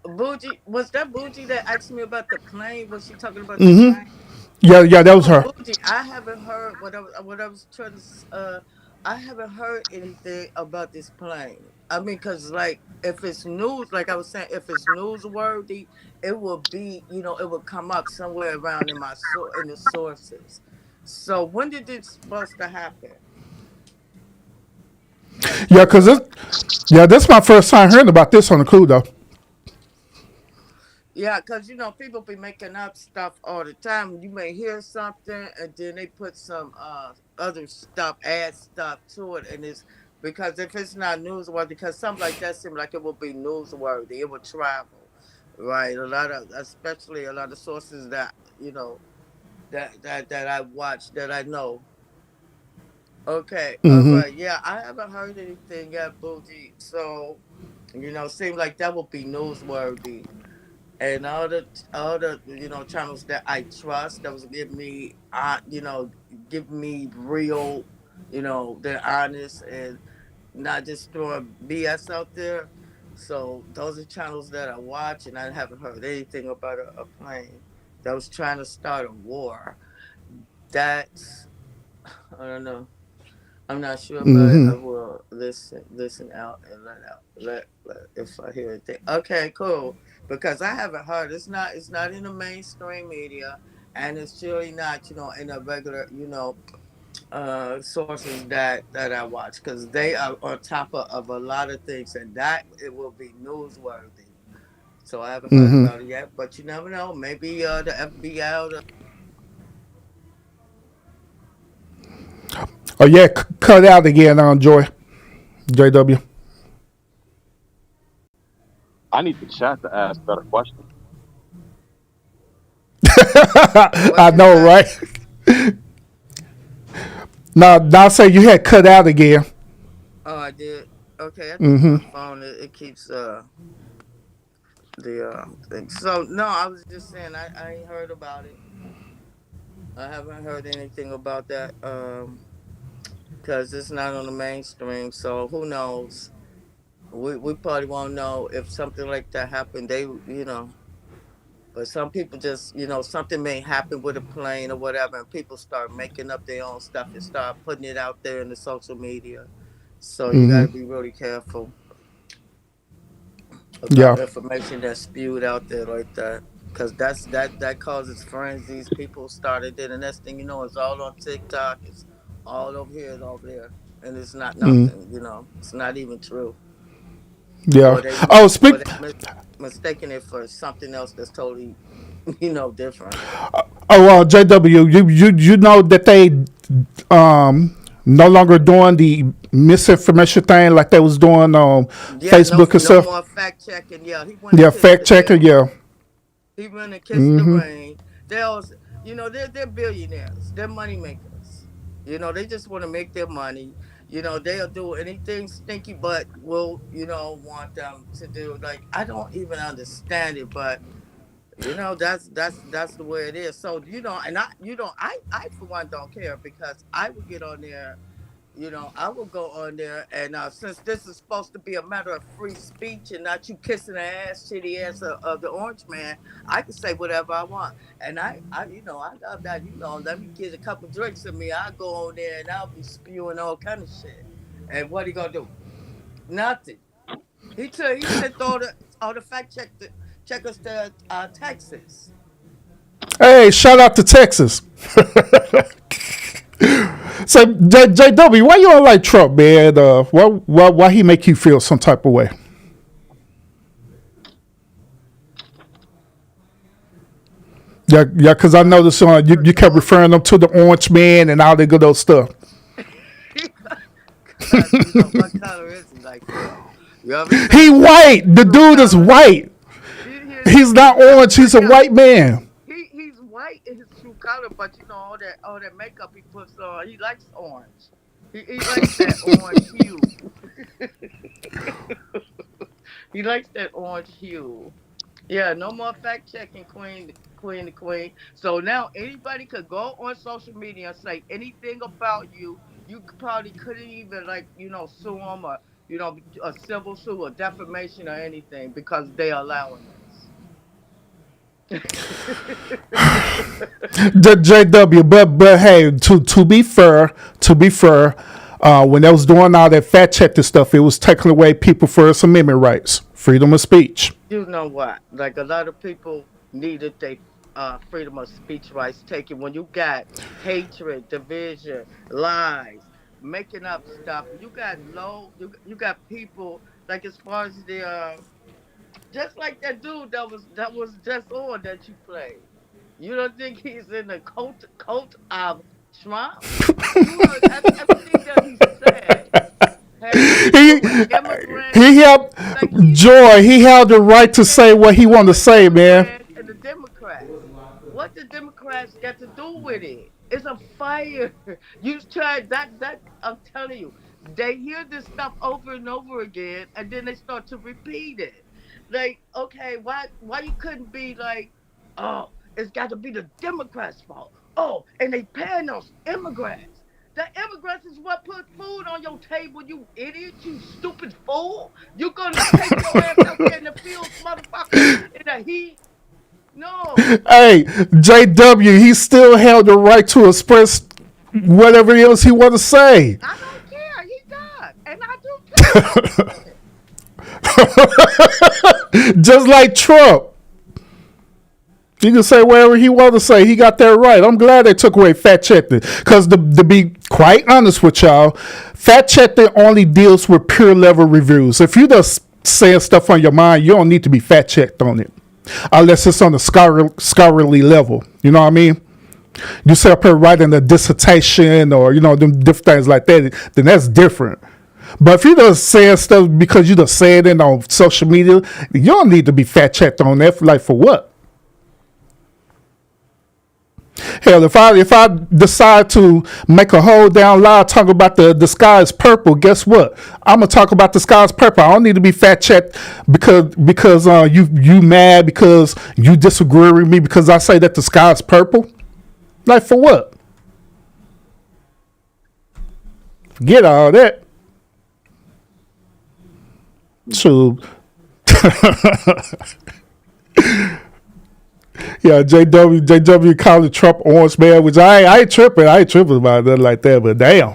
Bougie, was that Bougie that asked me about the plane? Was she talking about the Mm-hmm. plane? Yeah, that was So her. Bougie, I haven't heard what I was trying to. I haven't heard anything about this plane. I mean, cause like if it's news, like I was saying, if it's newsworthy, it will be, it will come up somewhere around in the sources. So when did this supposed to happen? Like, Yeah, this is my first time hearing about this on the cool though. yeah, because people be making up stuff all the time. You may hear something and then they put some other stuff, add stuff to it, and it's because if it's not newsworthy, because something like that seems like it will be newsworthy, it will travel, right? Especially a lot of sources that that I watch that I know. Okay, all Mm-hmm. right, yeah, I haven't heard anything yet, Boogie. So seems like that would be newsworthy. And all the channels that I trust that was give me real, they're honest and not just throwing BS out there. So those are channels that I watch, and I haven't heard anything about a plane that was trying to start a war. That's I don't know. I'm not sure, but I Mm-hmm. will listen out and let if I hear anything. Okay, cool. Because I haven't heard. It's not in the mainstream media, and it's surely not in the regular sources that I watch because they are on top of a lot of things, and that it will be newsworthy. So I haven't heard Mm-hmm. about it yet, but you never know. Maybe the FBI or the Oh yeah, cut out again on Joy JW. I need the chat to ask better questions. what I you know, say? right? Now say you had cut out again. Oh, I did. Okay, I think Mm-hmm. my phone it keeps the thing. So no, I was just saying I ain't heard about it. I haven't heard anything about that because it's not on the mainstream. So who knows? We probably won't know if something like that happened. But some people just something may happen with a plane or whatever, and people start making up their own stuff and start putting it out there in the social media. So you got Mm-hmm. to be really careful Yeah. about information that's spewed out there like that because that causes frenzies. People started it, and next thing you know, it's all on TikTok. It's all over here and over there, and it's not Mm. nothing. It's not even true, Yeah. or they Oh, or speak. they mistaking it for something else that's totally different. Oh, JW, you know that they no longer doing the misinformation thing like they was doing on Yeah, no, Facebook and no stuff. more fact checking. Yeah, he went and Yeah, kissed fact the checker. Yeah. he went and kissed the Mm-hmm. ring. They also, they're billionaires. They're money makers. They just want to make their money. They'll do anything stinky, but will want them to do. Like I don't even understand it, but that's the way it is. So and I for one don't care because I would get on there. I will go on there and since this is supposed to be a matter of free speech and not you kissing the ass, shitty ass of the orange man, I can say whatever I want. And I love that. Let me get a couple drinks in me. I'll go on there and I'll be spewing all kind of shit. And what he gonna do? Nothing. He sent all the fact checkers to Texas. Hey, shout out to Texas. So JW, why you don't like Trump, man? Why he make you feel some type of way? Yeah, because I noticed you kept referring them to the Orange Man and all that good old stuff. What color is he like? He white. The dude is white. He's not orange. He's a white man. He's white in his true color, but you know all that makeup he puts on. He likes orange. He likes that orange hue. He likes that orange hue. Yeah, no more fact checking, Queen. So now anybody could go on social media and say anything about you. You probably couldn't even sue them or a civil suit or defamation or anything because they allowing this. The JW, but hey, to be fair, when they was doing all that fact checking stuff, it was taking away people First Amendment rights, freedom of speech. You know what? Like a lot of people needed their freedom of speech rights taken when you got hatred, division, lies, making up stuff. You got people like as far as the just like that dude that was just on that you played. You don't think he's in the cult of Trump? You heard everything that he said. He helped Joy. He had the right to say what he wanted to say, man. And the Democrats. What the Democrats got to do with it? It's a fire. You try that. I'm telling you, they hear this stuff over and over again, and then they start to repeat it. Like, okay, why you couldn't be like, oh, it's got to be the Democrats' fault. Oh, and they paying those immigrants. The immigrants is what put food on your table, you idiot, you stupid fool. You gonna take your ass out there in the fields, motherfucker, in the heat? No. Hey, JW, he still held the right to express whatever else he want to say. I don't care. He does. And I do care. Just like Trump. He can say whatever he want to say. He got that right. I'm glad they took away fact checking. Because to be quite honest with y'all, fact checking only deals with peer level reviews. If you just saying stuff on your mind, you don't need to be fact checked on it. Unless it's on a scholarly level. You know what I mean? You say up here writing a dissertation or, them different things like that, then that's different. But if you just saying stuff because you just say it on social media, you don't need to be fact checked on that. Like for what? Hell, if I decide to make a whole down lie talk about the sky is purple, guess what? I'm gonna talk about the sky is purple. I don't need to be fact checked because you mad because you disagree with me because I say that the sky is purple. Like for what? Forget all that. So. Yeah, JW calling Trump orange man, which I ain't tripping about nothing like that, but damn.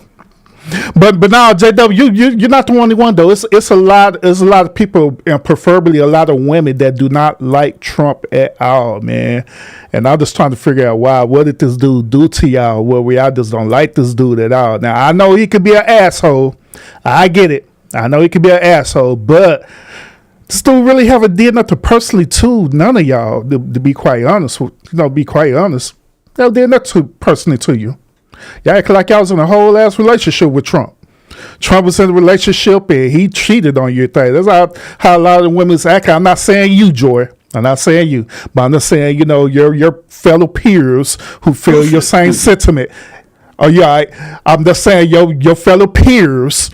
But now JW, you're not the only one though. It's a lot of people, and preferably a lot of women that do not like Trump at all, man. And I'm just trying to figure out why. What did this dude do to y'all? Well, y'all just don't like this dude at all. Now I know he could be an asshole. I get it. I know he could be an asshole, but this dude really haven't did nothing personally to none of y'all, to be quite honest. Be quite honest. They did nothing personally to you. Y'all act like y'all was in a whole ass relationship with Trump. Trump was in a relationship and he cheated on your thing. That's how a lot of women's act. I'm not saying you, Joy. I'm not saying you. But I'm just saying, your fellow peers who feel your same sentiment. Oh, yeah, I'm just saying your fellow peers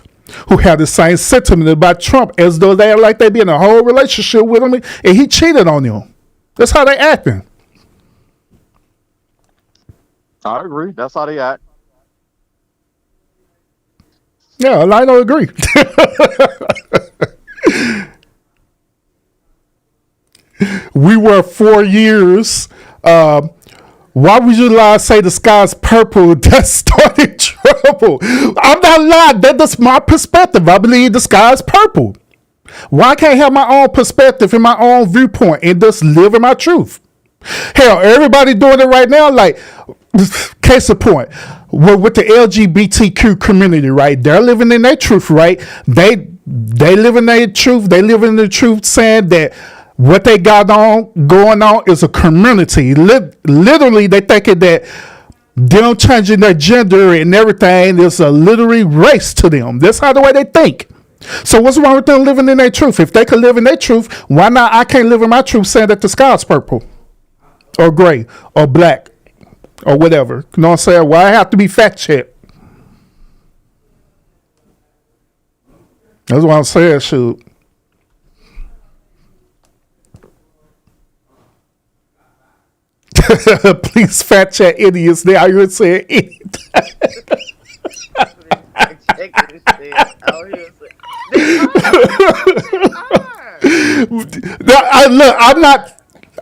who have the same sentiment about Trump as though they are like they be in a whole relationship with him and he cheated on them. That's how they acting. I agree. That's how they act. Yeah, I don't agree. We were 4 years. Why would you lie say the sky's purple? That started Trump. purple. I'm not lying. That's my perspective. I believe the sky is purple. Why can't I have my own perspective and my own viewpoint and just live in my truth? Hell, everybody doing it right now. Like, case in point, with the LGBTQ community, right? They're living in their truth, right? They live in their truth. They live in the truth, saying that what they got going on is a community. Literally, they thinking that them changing their gender and everything is a literary race to them. That's how the way they think. So what's wrong with them living in their truth? If they could live in their truth, why not I can't live in my truth saying that the sky is purple or gray or black or whatever? You know what I'm saying? Why I have to be fact checked? That's what I'm saying, shoot. Please fact check idiots. They are you saying anything.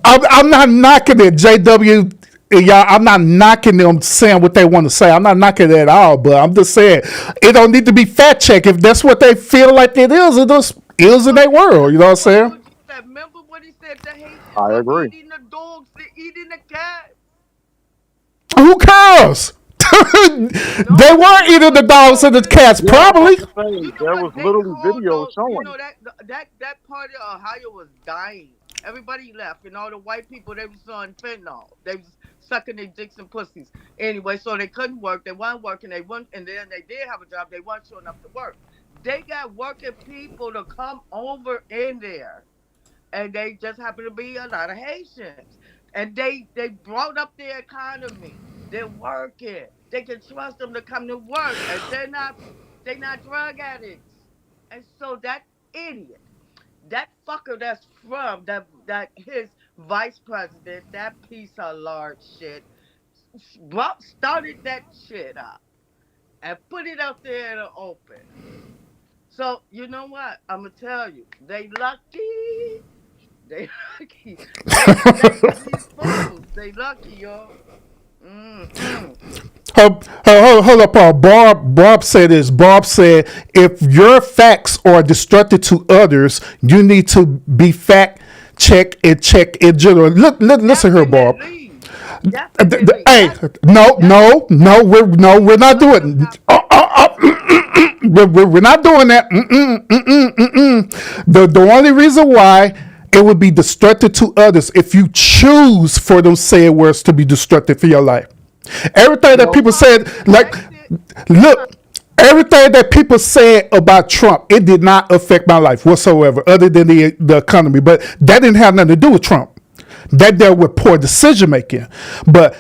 I'm not knocking it, JW. Y'all, I'm not knocking them saying what they want to say. I'm not knocking it at all, but I'm just saying it don't need to be fact checked. If that's what they feel like it just is in their world. You know what I'm saying? Remember what he said? I agree. Eating the dogs, eating the cat. Who cares? They weren't eating the dogs and the cats, probably. There was literally video showing. You know that part of Ohio was dying. Everybody left, and all the white people, they was on fentanyl. They was sucking their dicks and pussies. Anyway, so they couldn't work. They weren't working. And then they did have a job. They weren't showing up to work. They got working people to come over in there, and they just happened to be a lot of Haitians. And they brought up their economy. They're working. They can trust them to come to work, and they're not drug addicts. And so that idiot, that fucker that's from that his vice president, that piece of large shit, started that shit up and put it out there in the open. So you know what? I'm gonna tell you, they lucky. They lucky. They lucky, y'all. Hold up, Paul. Bob said this. Bob said, if your facts are destructive to others, you need to be fact check in general. Listen here, Bob. Hey, no, we're not doing. We're not doing that. The only reason why it would be destructive to others if you choose for those said words to be destructive for your life. Everything that people said, like, look, everything that people said about Trump, it did not affect my life whatsoever, other than the economy. But that didn't have nothing to do with Trump. That dealt with poor decision making. But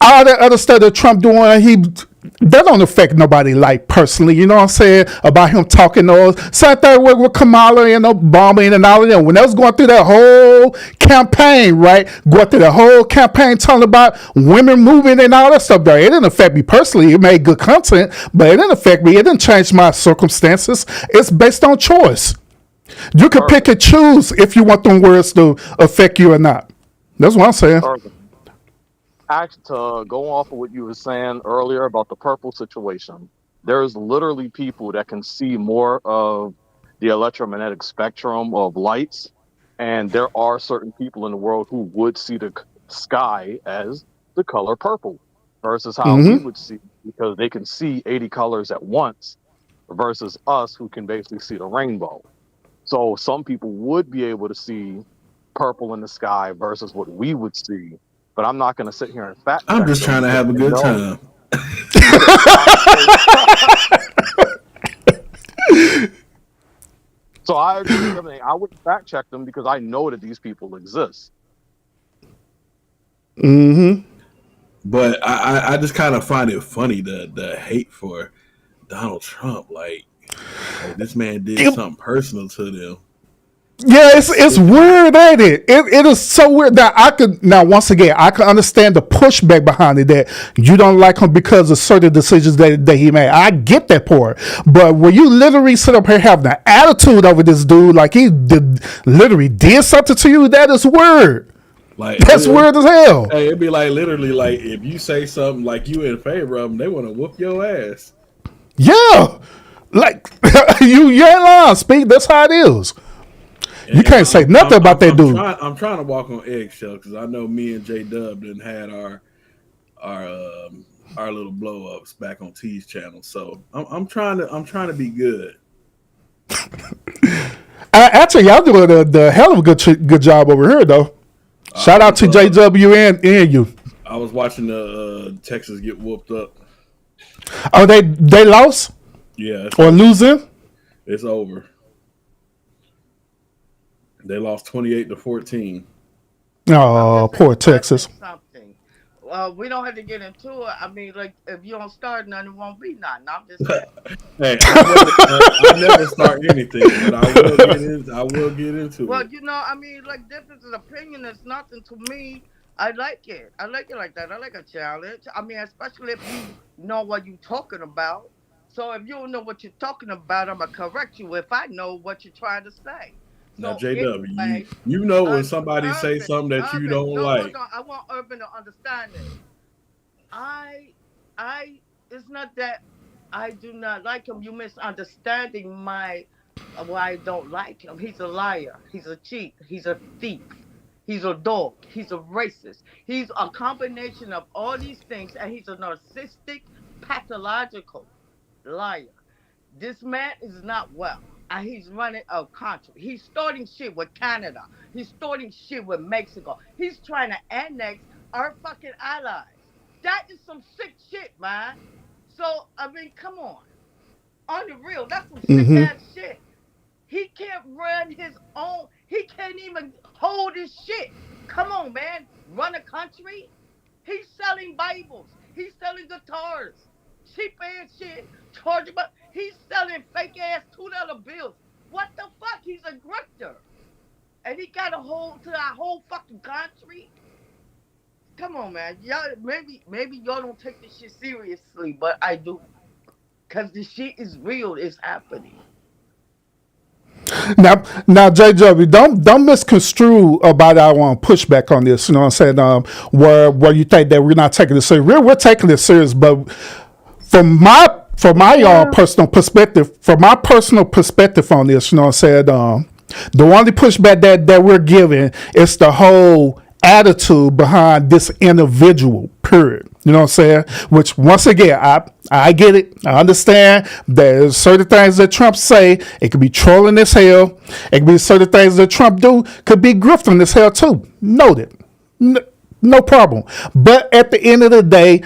all that other stuff that Trump doing, that don't affect nobody's life personally. You know what I'm saying? About him talking those. Same thing with Kamala and Obama and all of them. When they was going through that whole campaign, right? Going through the whole campaign talking about women moving and all that stuff there. It didn't affect me personally. It made good content, but it didn't affect me. It didn't change my circumstances. It's based on choice. You can pick and choose if you want them words to affect you or not. That's what I'm saying. To go off of what you were saying earlier about the purple situation, there's literally people that can see more of the electromagnetic spectrum of lights, and there are certain people in the world who would see the sky as the color purple versus how we would see, because they can see 80 colors at once versus us who can basically see the rainbow. So some people would be able to see purple in the sky versus what we would see. But I'm not going to sit here and fact check. I'm just trying to have a good time. So I agree with everything. I wouldn't fact check them because I know that these people exist. But I just kind of find it funny, the hate for Donald Trump. Like this man did something personal to them. Yeah, it's weird, ain't it? It is so weird that I could once again I can understand the pushback behind it, that you don't like him because of certain decisions that he made. I get that part, but when you literally sit up here having an attitude over this dude, like he literally did something to you, that is weird. Like That's weird as hell. Hey, it'd be like literally like if you say something like you in favor of them, they want to whoop your ass. Yeah, like you ain't lying. Speak. That's how it is. You can't say nothing about that dude. I'm trying to walk on eggshells because I know me and J Dub done had our little blow ups back on T's channel. So I'm trying to be good. Actually, y'all doing the hell of a good job over here, though. Shout out to JW and you. I was watching the Texas get whooped up. Oh, they lost? Yeah. Or losing? It's over. They lost 28-14. Oh, poor Texas. Something. We don't have to get into it. I mean, like, if you don't start none, it won't be none. I'm just saying. Hey, I never start anything, but I will get into it. Well, you know, I mean, like, difference of opinion is nothing to me. I like it. I like it like that. I like a challenge. I mean, especially if you know what you're talking about. So if you don't know what you're talking about, I'm going to correct you if I know what you're trying to say. Now, So JW, anyway, you know when somebody say something that you don't like. Hold on. I want Urban to understand it. It's not that I do not like him. You misunderstanding why I don't like him. He's a liar. He's a cheat. He's a thief. He's a dog. He's a racist. He's a combination of all these things, and he's a narcissistic, pathological liar. This man is not well. And he's running a country. He's starting shit with Canada. He's starting shit with Mexico. He's trying to annex our fucking allies. That is some sick shit, man. So, I mean, come on. On the real, that's some sick ass shit. He can't run his own. He can't even hold his shit. Come on, man. Run a country? He's selling Bibles. He's selling guitars. Cheap ass shit. Charge him up. He's selling fake ass $2 bills. What the fuck? He's a grifter. And he got a hold to our whole fucking country. Come on, man. Y'all maybe y'all don't take this shit seriously, but I do. Cause this shit is real. It's happening. Now, JW, don't misconstrue about our pushback on this. You know what I'm saying? Where you think that we're not taking this serious. We're taking this serious, but from my personal perspective, on this, you know what I'm saying? The only pushback that we're giving is the whole attitude behind this individual, period. You know what I'm saying? Which, once again, I get it. I understand there's certain things that Trump say. It could be trolling as hell. It could be certain things that Trump do. Could be grifting as hell too. Noted. No problem. But at the end of the day,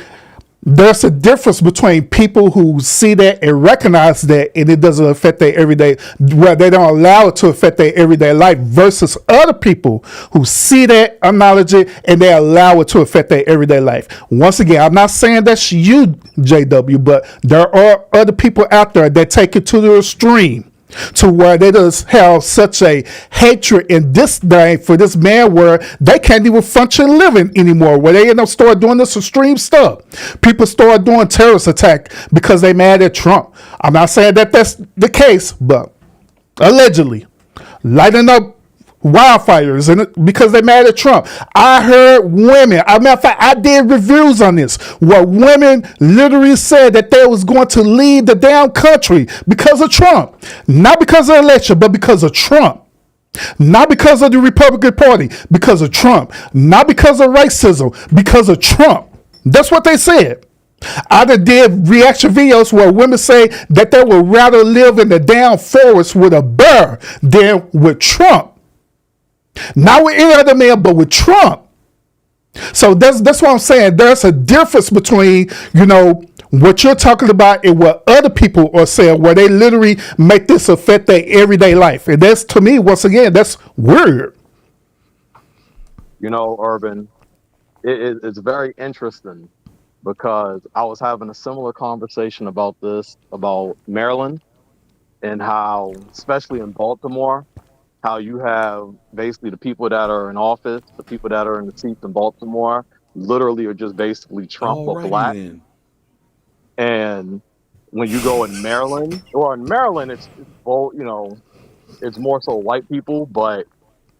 there's a difference between people who see that and recognize that, and it doesn't affect their everyday, well, they don't allow it to affect their everyday life, versus other people who see that, acknowledge it, and they allow it to affect their everyday life. Once again, I'm not saying that's you, JW, but there are other people out there that take it to the extreme, to where they just have such a hatred and disdain for this man where they can't even function living anymore, where they end up start doing this extreme stuff. People start doing terrorist attack because they mad at Trump. I'm not saying that that's the case, but allegedly lighting up wildfires and because they mad at Trump. I heard women, as a matter of fact, I did reviews on this where women literally said that they was going to leave the damn country because of Trump. Not because of the election, but because of Trump. Not because of the Republican Party, because of Trump. Not because of racism, because of Trump. That's what they said. I did reaction videos where women say that they would rather live in the damn forest with a bear than with Trump. Not with any other man, but with Trump. So that's what I'm saying. There's a difference between, you know, what you're talking about and what other people are saying, where they literally make this affect their everyday life. And that's, to me, once again, that's weird. You know, Urban, it's very interesting because I was having a similar conversation about this, about Maryland, and how, especially in Baltimore, how you have basically the people that are in office, the people that are in the seats in Baltimore, literally are just basically Trump but black. Then. And when you go in Maryland, it's both, you know, it's more so white people, but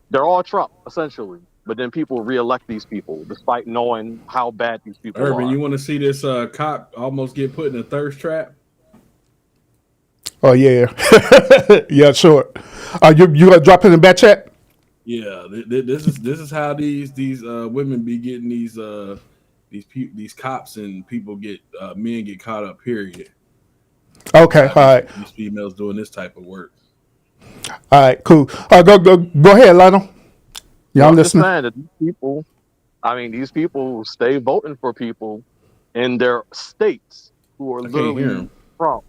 they're all Trump, essentially. but then people reelect these people despite knowing how bad these people Urban, are. you want to see this cop almost get put in a thirst trap? Oh yeah, yeah, sure. You gonna drop it in the back chat? Yeah, this is how these women be getting these cops and people get men get caught up. Period. Okay, all right, These females doing this type of work. all right, cool. Go ahead, Lionel. Yeah, I'm I'm just listening. saying that these people stay voting for people in their states who are I can't hear literally him. Trump.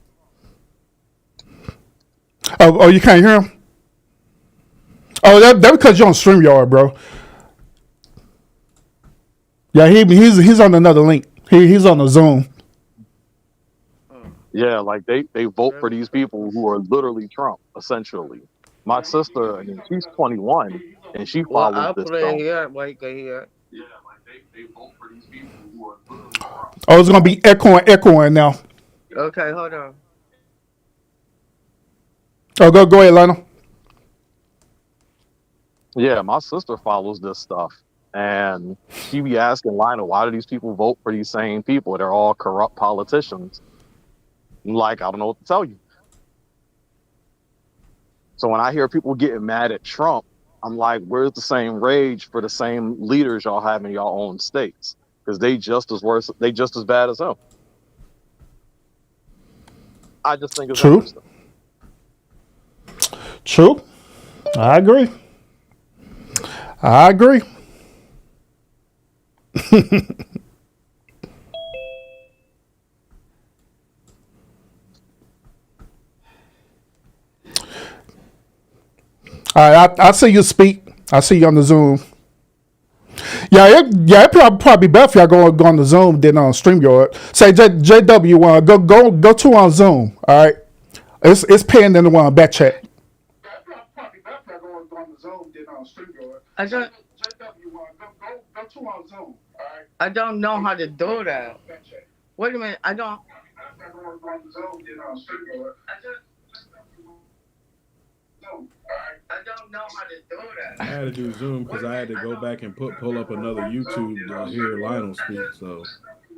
Oh, you can't hear him? Oh, that because you're on StreamYard, bro. Yeah, he's on another link. He's on the Zoom. Yeah, like they vote for these people who are literally Trump, essentially. My sister, I mean, she's 21 and she Well, follows I'll this play stuff. here while you can hear. Yeah, like they vote for these people who are literally Trump. Oh, it's gonna be echoing now. Okay, hold on. Oh, go ahead, Lionel. Yeah, my sister follows this stuff. And she be asking Lionel, why do these people vote for these same people? They're all corrupt politicians. I'm like, I don't know what to tell you. So when I hear people getting mad at Trump, I'm like, where's the same rage for the same leaders y'all have in your own states? Because they just as bad as him. I just think it's True. interesting. True. I agree. All right, I see you speak. I see you on the Zoom. Yeah, it probably better if y'all go on the Zoom than on StreamYard. Say JW, go to on Zoom. All right, it's pinned in the one back chat. I don't know how to do that. Wait a minute, I don't. I don't know how to do that. I had to do Zoom because I had to go back and pull up another YouTube to hear Lionel speak. So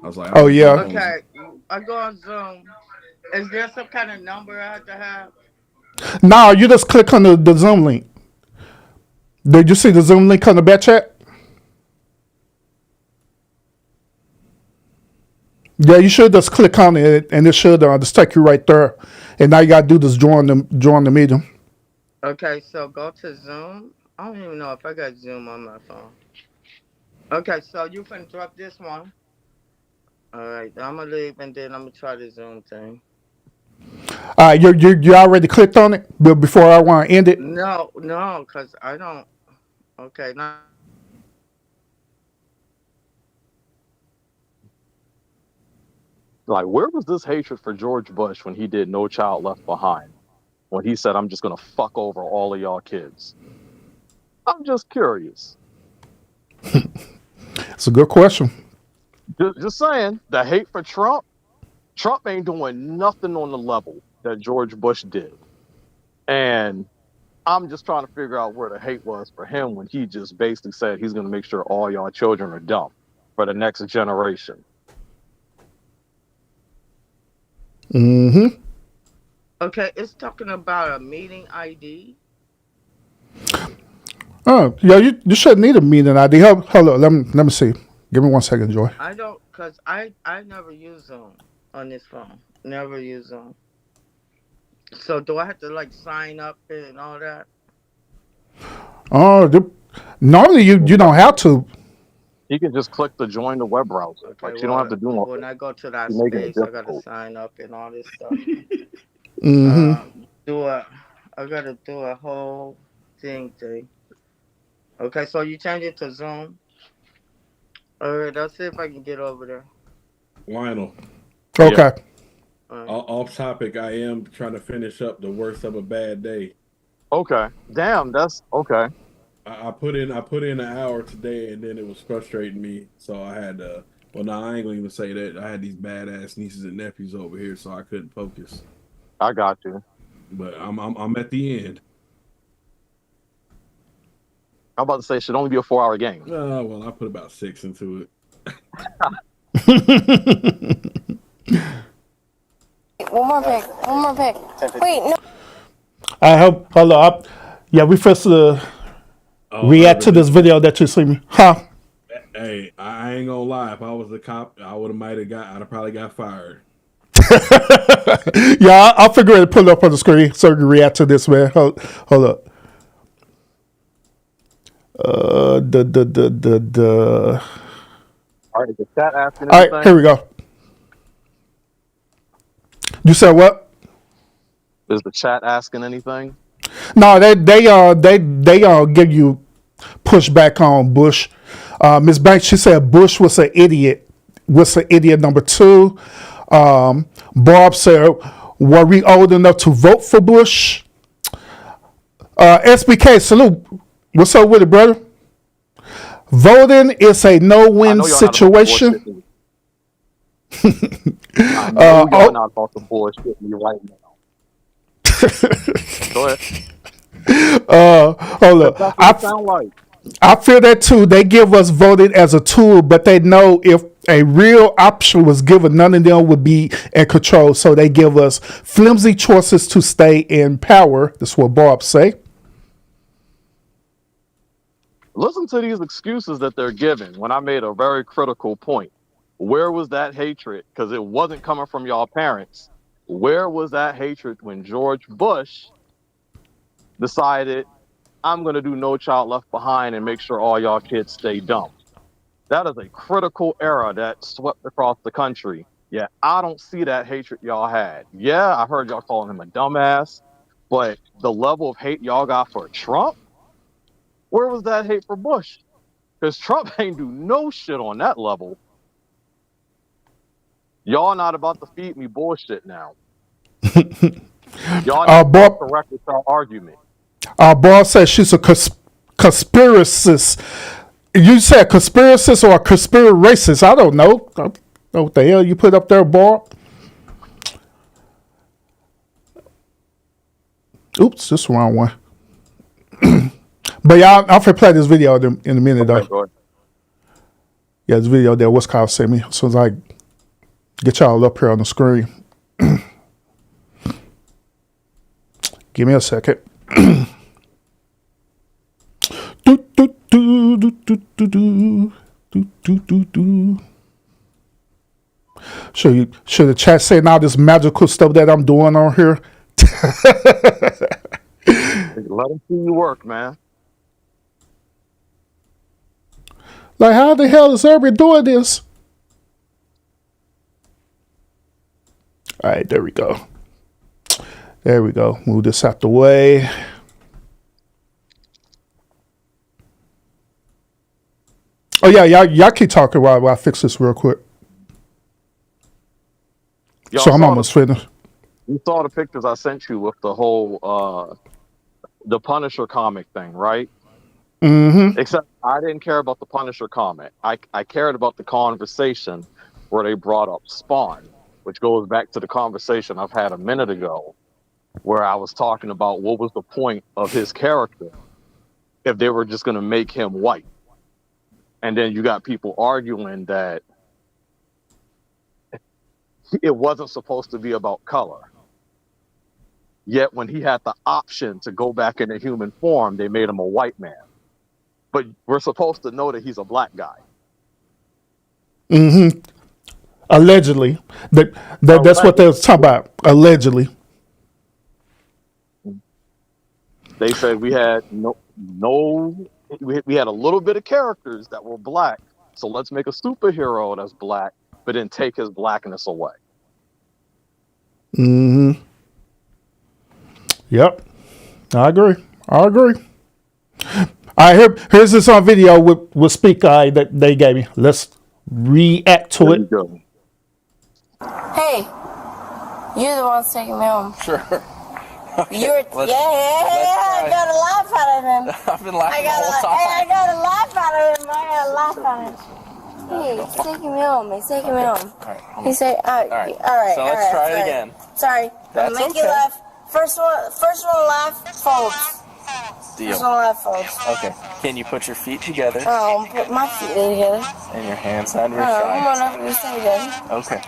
I was like, Oh, yeah. Okay, I go on Zoom. Is there some kind of number I have to have? No, you just click on the Zoom link. Did you see the Zoom link on the back chat? Yeah, you should just click on it, and it should just take you right there. And now you gotta do this join the meeting. Okay, so go to Zoom. I don't even know if I got Zoom on my phone. Okay, so you can drop this one. All right, I'm gonna leave and then I'm gonna try the Zoom thing. All right, you already clicked on it before I want to end it. No, because I don't. Okay, now. Like, where was this hatred for George Bush when he did No Child Left Behind? When he said, I'm just going to fuck over all of y'all kids. I'm just curious. It's a good question. Just saying, the hate for Trump ain't doing nothing on the level that George Bush did. And I'm just trying to figure out where the hate was for him when he just basically said he's going to make sure all y'all children are dumb for the next generation. Mm-hmm. Okay, it's talking about a meeting ID. Oh, yeah, you shouldn't need a meeting ID. Hold on, let me see. Give me 1 second, Joy. I don't, because I never use Zoom on this phone. Never use Zoom. So do I have to like sign up and all that? Oh, normally you don't have to. You can just click to join the web browser. Okay, Like, you don't have to do all when I go to that You're making it space, I got to difficult. sign up and all this stuff. Mm-hmm. I got to do a whole thing. Okay, so you change it to Zoom. All right, let's see if I can get over there. Lionel. Okay. Off topic, I am trying to finish up The Worst of a Bad Day. Okay. Damn, that's okay. I put in an hour today, and then it was frustrating me, so I had to. Well, no, I ain't gonna even say that. I had these badass nieces and nephews over here, so I couldn't focus. I got you. But I'm at the end. I'm about to say it should only be a 4-hour game. Well, I put about 6 into it. One more pick. One more pick. Wait, no. I hope. Hold up. Yeah, we first react to this video that you see me. Huh? Hey, I ain't gonna lie. If I was the cop, I'd have probably got fired. Yeah, I'll figure it and put it up on the screen so you can react to this, man. Hold up. All right, is the chat asking All anything? right, here we go. You said what? Is the chat asking anything? No, they give you pushback on Bush. Ms. Banks, she said Bush was an idiot. Was an idiot number 2. Bob said, were we old enough to vote for Bush? SBK, salute. What's up with it, brother? Voting is a no-win situation. I know y'all not about to bullshit me right now. Go ahead. Hold up. I feel that too. They give us voting as a tool, but they know if a real option was given, none of them would be in control. So they give us flimsy choices to stay in power. That's what Bob say. Listen to these excuses that they're giving when I made a very critical point. Where was that hatred? Because it wasn't coming from y'all parents. Where was that hatred when George Bush decided, I'm going to do No Child Left Behind and make sure all y'all kids stay dumb? That is a critical era that swept across the country. Yeah, I don't see that hatred y'all had. Yeah, I heard y'all calling him a dumbass, but the level of hate y'all got for Trump, where was that hate for Bush? Because Trump ain't do no shit on that level. Y'all not about to feed me bullshit now. Y'all not about to correct y'all argument. Our boss says she's a conspiracist. You said conspiracist or a conspiracist? I don't know. I don't know what the hell you put up there, Bob. Oops, this is the wrong one. But yeah, I'll play this video in a minute, though. Go ahead. Yeah, this video that what's called sent me. As soon as I get y'all up here on the screen. Give me a second. Should the chat say now this magical stuff that I'm doing on here? Let them see you work, man. Like, how the hell is everybody doing this? All right, there we go. There we go. Move this out the way. Oh, yeah, y'all keep talking while I fix this real quick. So I'm almost finished. You saw the pictures I sent you with the whole the Punisher comic thing, right? Mm-hmm. Except I didn't care about the Punisher comic. I cared about the conversation where they brought up Spawn, which goes back to the conversation I've had a minute ago, where I was talking about what was the point of his character if they were just going to make him white. And then you got people arguing that it wasn't supposed to be about color. Yet when he had the option to go back into human form, they made him a white man. But we're supposed to know that he's a black guy. Mm-hmm. Allegedly. That's what they was talking about. Allegedly. They said we had we had a little bit of characters that were black. So let's make a superhero that's black, but then take his blackness away. Mm-hmm. Yep. I agree. All right, here's this on video with Speak Eye that they gave me. Let's react to it. Hey, you're the one taking me home. Sure. You're I got a laugh out of him. I've been laughing the whole time. Hey, I got a laugh out of him. I got a laugh out of him. Hey, he's taking me home. He's taking me home. All right. He said, all right. So let's try it again. Sorry. That's Make okay. you laugh. First one laugh, folds. There's Deal. no headphones. Okay. Can you put your feet together Oh, put my feet together. and your hands on your Come on sides? up, you say that. Okay.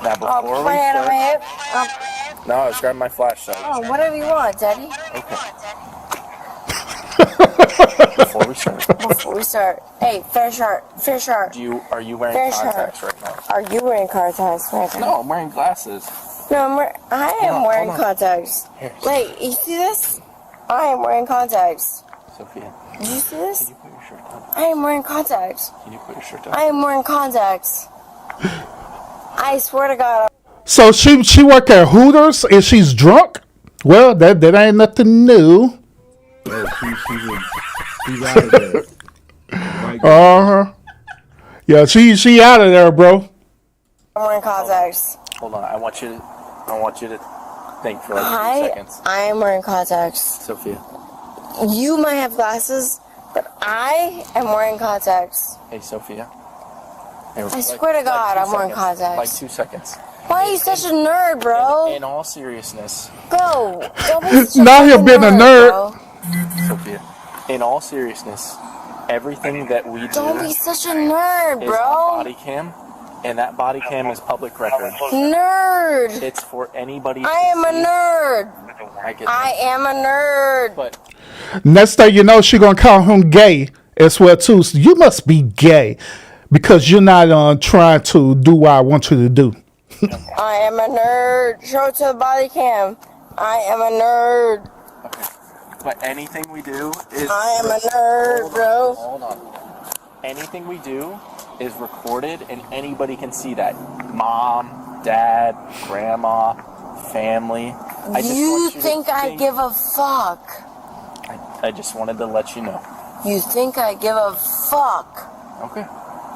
Now Oh, before put we my hand on my start, hip. no, I was grabbing my flashlight. Oh, whatever you want, Daddy. Okay. Before we start, Before we start. Hey, fair shirt. are you wearing Fair contacts shirt. right now? Are you wearing contacts right now? No, I'm wearing glasses. No, I am wearing hold on. contacts. Here. Wait, you see this? I am wearing contacts. Sophia, Did you see this? can you put your shirt on? I am wearing contacts. Can you put your shirt on? I am wearing contacts. I swear to God. So she work at Hooters and she's drunk? Well, that ain't nothing new. Oh, she's out of there. Right. Uh-huh. Yeah, she out of there, bro. I'm wearing contacts. Hold on, I want you to think for like 2 seconds. I am wearing contacts. Sophia, You might have glasses, but I am wearing contacts. hey Sophia. I swear to God, I'm wearing contacts. Like 2 seconds. Why are you such a nerd, bro? In all seriousness, Go. Don't be such a Now you're fucking being a nerd. bro. Sophia, in all seriousness, everything that we do Don't be such a nerd, is on bro. body cam, and that body cam is public record. Nerd. It's for anybody. I am a nerd. I get I am a nerd. But Next thing you know, she gonna call him gay as well too. So you must be gay because you're not trying to do what I want you to do. I am a nerd. Show it to the body cam. I am a nerd. But anything we do is. I am a nerd, bro. Hold on. Anything we do is recorded, and anybody can see that. Mom, dad, grandma, family. You think I give a fuck? I just wanted to let you know. You think I give a fuck? Okay.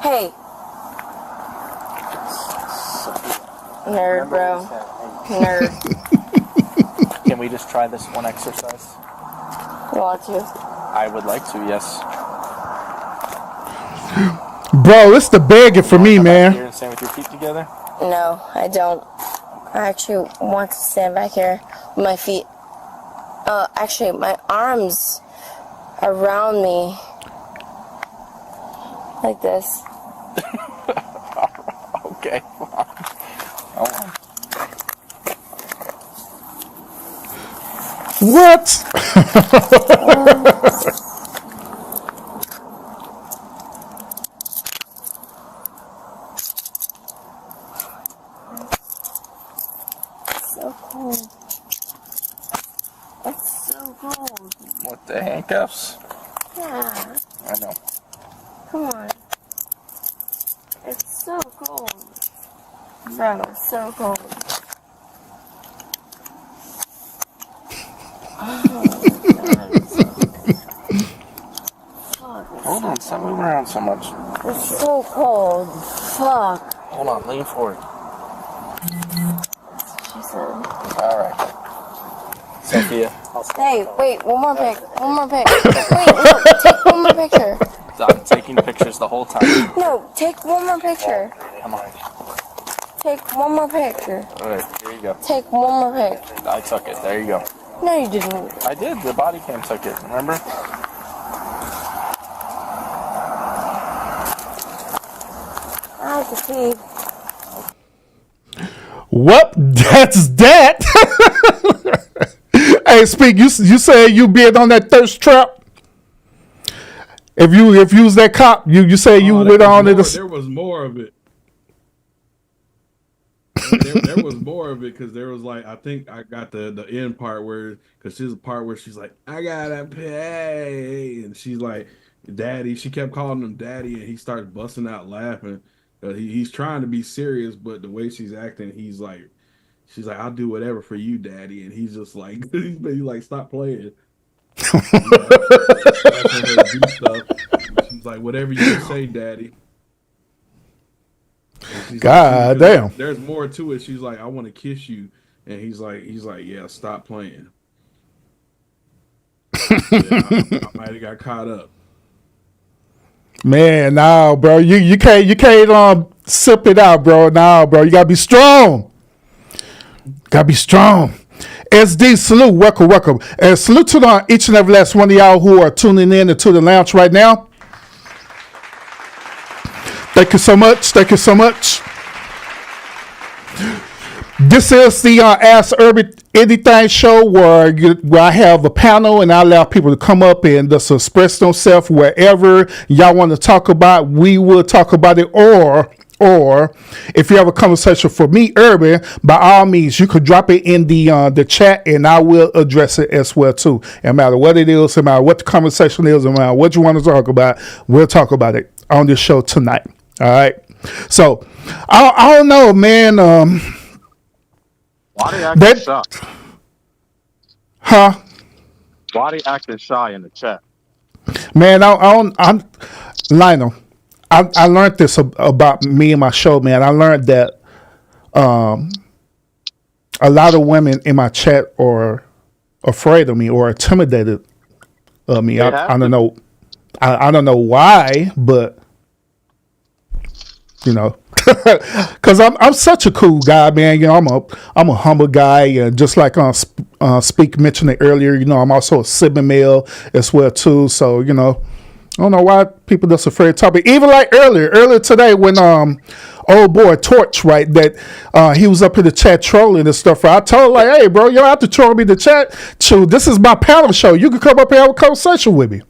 Hey. Nerd, bro. Nerd. Can we just try this one exercise? You want to? I would like to, yes. Bro, it's the begging for me, Here man. and stand with your feet together. No, I don't. I actually want to stand back here with my feet. Actually, my arms around me. Like this. Okay. Hold on. What? So cold. It's so cold. With the handcuffs? Yeah. I know. Come on. It's so cold. Bro, it's so cold. Hold on, stop moving around so much. It's so cold. Fuck. Hold on, lean forward. She said. Alright. Sophia. Hey, wait, one more pic. One more pic. Wait, no, take one more picture. I'm taking pictures the whole time. No, take one more picture. Come on. Take one more picture. Alright, here you go. Take one more pic. I took it. There you go. No, you didn't. I did. The body cam took it. Remember? I have to pee. Well, that's that. Hey, Speak, you said you been on that thirst trap. If you was that cop, you say you went on it. There was more of it. there was more of it because there was like, I think I got the end part where, because she's a part where she's like, I gotta pay, and she's like, Daddy. She kept calling him Daddy, and he starts busting out laughing. He's trying to be serious, but the way she's acting, she's like, I'll do whatever for you, Daddy, and he's just like, he's like, stop playing. Stuff. She's like, whatever you say, Daddy. God damn. There's more to it. She's like, I want to kiss you, and he's like, yeah, stop playing. I might have got caught up. Man, nah, bro. You can't sip it out, bro. Nah, bro. You gotta be strong. Gotta be strong. SD, salute, welcome. And salute to each and every last one of y'all who are tuning in into the lounge right now. Thank you so much. This is the Ask Urban Anything show where I have a panel and I allow people to come up and just express themselves wherever y'all want to talk about. We will talk about it, or if you have a conversation for me, Urban, by all means, you could drop it in the chat and I will address it as well too. No matter what it is, no matter what the conversation is, no matter what you want to talk about, we'll talk about it on this show tonight. All right. So I don't know, man. Why they acting shy? Huh? Why they acting shy in the chat? Man, I'm Lionel. I learned this about me and my show, man. I learned that a lot of women in my chat are afraid of me or intimidated of me. I don't know. I don't know why, but you know, because I'm such a cool guy, man. You know, I'm a humble guy, and just like Speak mentioned it earlier. You know, I'm also a Sigma male as well too. So you know. I don't know why people just afraid to talk. Even like earlier today when old boy Torch, right, that he was up in the chat trolling and stuff. I told him, like, hey bro, you don't have to troll me in the chat. So this is my panel show. You can come up and have a conversation with me.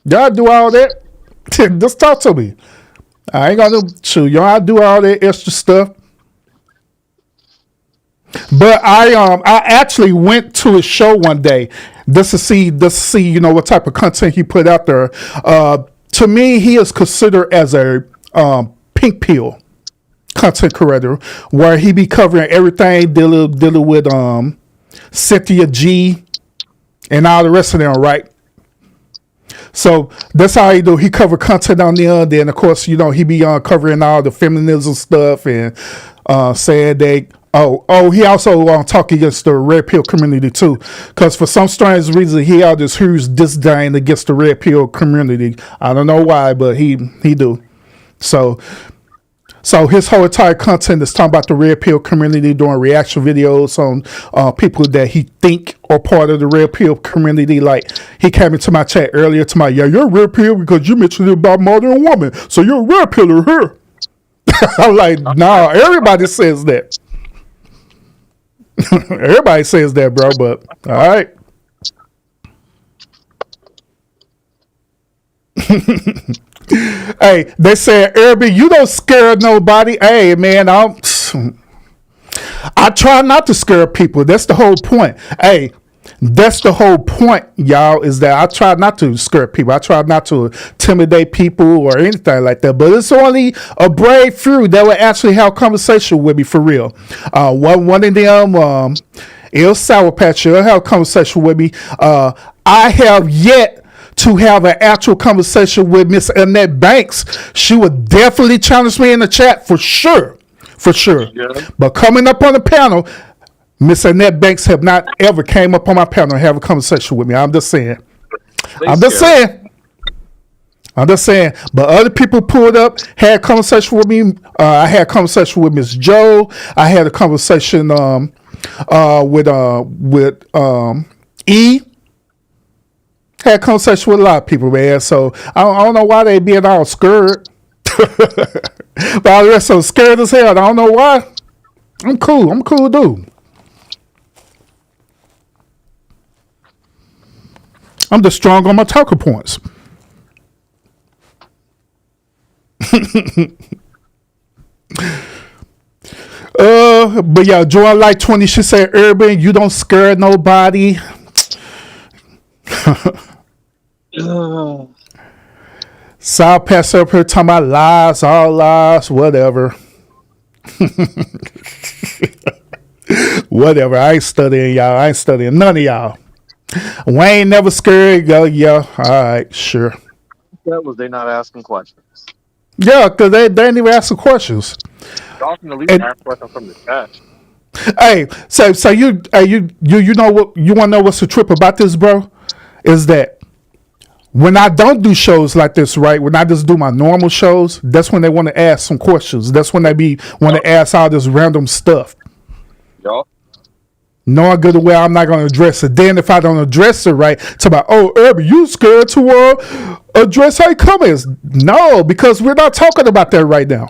Y'all do all that. Just talk to me. I ain't gonna do y'all do all that extra stuff. But I actually went to his show one day just to see you know what type of content he put out there. To me, he is considered as a pink pill content creator, where he be covering everything dealing with Cynthia G and all the rest of them, right? So that's how he do. He cover content on there. Then of course, you know, he be covering all the feminism stuff and saying that. He also talk against the red pill community too, because for some strange reason he had this huge disdain against the red pill community. I don't know why, but he do. So his whole entire content is talking about the red pill community, doing reaction videos on people that he think are part of the red pill community. Like he came into my chat earlier to my, you're a red pill because you mentioned about modern woman, so you're a red piller here. I'm like, nah, everybody says that. Everybody says that, bro, but all right. Hey, they said, Irby, you don't scare nobody. Hey, man, I try not to scare people. That's the whole point. Hey, that's the whole point, y'all, is that I try not to scare people. I try not to intimidate people or anything like that. But it's only a brave few that will actually have a conversation with me for real. One of them, Il Sour Patch, will have a conversation with me. I have yet to have an actual conversation with Miss Annette Banks. She would definitely challenge me in the chat for sure. Yeah. But coming up on the panel, Miss Annette Banks have not ever came up on my panel and have a conversation with me. I'm just saying. I'm just saying. But other people pulled up, had a conversation with me. I had a conversation with Miss Joe. I had a conversation with E. Had a conversation with a lot of people, man. So I don't know why they being all scared. But all the rest of them scared as hell. I don't know why. I'm cool, dude. I'm just strong on my talking points. But yeah, Joy Light 20, she said, Urban, you don't scare nobody. Sal Pass up here talking about lies, all lies, whatever. Whatever. I ain't studying y'all. I ain't studying none of y'all. Wayne never scared. Go, yeah. All right, sure. That was they not asking questions. Yeah, because they didn't even ask the questions. Y'all can at least ask questions from the chat. Hey, so you know what you want to know what's the trip about this, bro? Is that when I don't do shows like this, right? When I just do my normal shows, that's when they want to ask some questions. That's when they want to ask all this random stuff. Y'all. knowing good and well I'm not going to address it. Then if I don't address it right, to about, oh, Irby, you scared to address how comments? No, because we're not talking about that right now.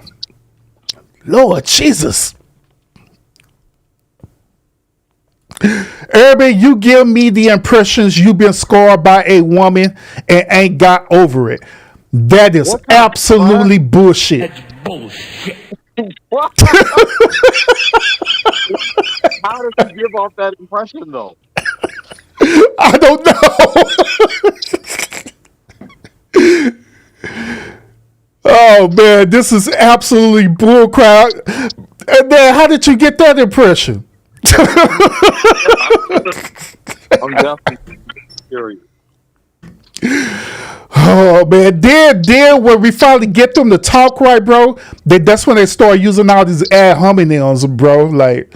Lord Jesus. Irby, you give me the impressions you've been scarred by a woman and ain't got over it. That is absolutely bullshit. That's bullshit. What? How does he give off that impression, though? I don't know. Oh man, this is absolutely bullcrap. And then, how did you get that impression? I'm definitely curious. Oh man, then when we finally get them to talk right, bro, that's when they start using all these ad hominems, bro. Like,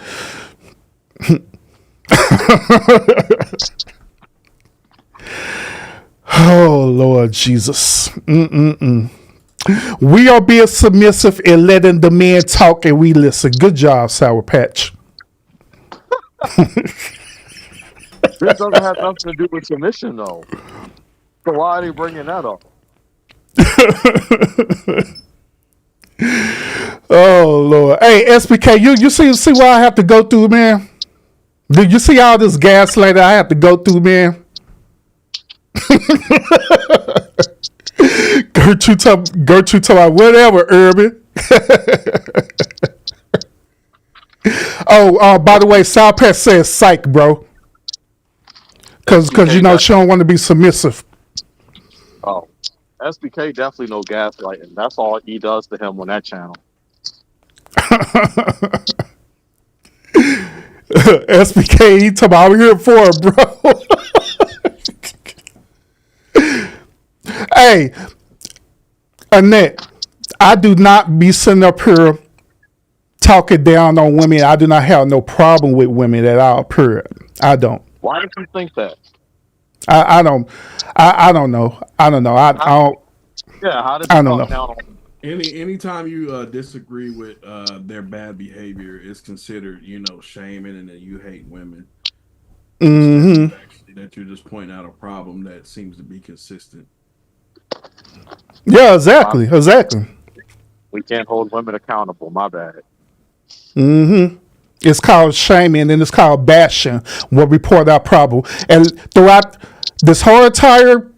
oh Lord Jesus. We are being submissive and letting the men talk and we listen. Good job, Sour Patch. This doesn't have nothing to do with submission, though. So why are they bringing that up? Oh Lord. Hey, SPK, you see what I have to go through, man? Do you see all this gaslighting I have to go through, man? Gertrude talking whatever, Urban. By the way, Sal Pet says psych, bro. Cause you know she don't want to be submissive. Oh, SBK definitely no gaslighting. That's all he does to him on that channel. SBK, he talking about I'm here for it, bro. Hey, Annette, I do not be sitting up here talking down on women. I do not have no problem with women at all, period. I don't. Why do you think that? I don't know. I don't. Yeah, how does I don't know. down on Anytime you disagree with their bad behavior, it's considered, shaming and that you hate women. Mm-hmm. Actually, that you're just pointing out a problem that seems to be consistent. Yeah, exactly. We can't hold women accountable. My bad. Mm-hmm. It's called shaming and it's called bashing. We'll report our problem. And throughout this whole entire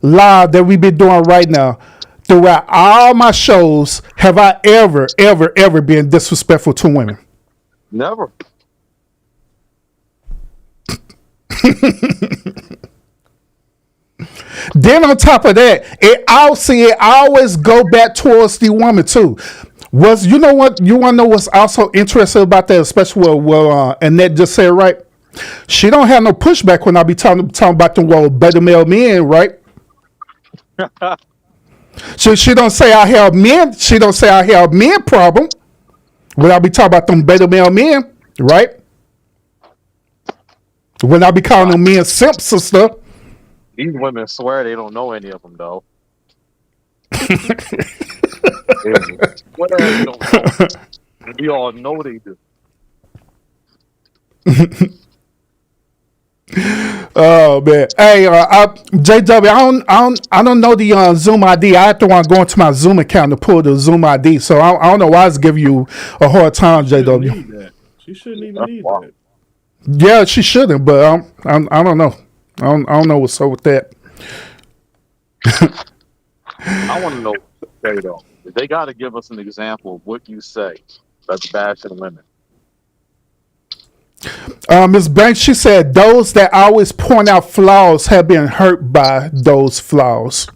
live that we've been doing right now, throughout all my shows, have I ever been disrespectful to women? Never. Then on top of that, it always go back towards the woman too. You know what? You want to know what's also interesting about that, especially what Annette just said, right? She don't have no pushback when I be talking about them beta male men, right? So she don't say I have men. She don't say I have men problem when I be talking about them beta male men, right? When I be calling them men simps and stuff. These women swear they don't know any of them, though. What they don't know? We all know they do. Oh man, hey, JW, I don't know the Zoom ID. I have to want to go into my Zoom account to pull the Zoom ID. So I don't know why it's giving you a hard time, JW. She shouldn't even need that. Yeah, she shouldn't, but I don't know. I don't know what's up with that. I want to know what they say, though. They got to give us an example of what you say that's bashing women. Ms. Banks, she said those that always point out flaws have been hurt by those flaws.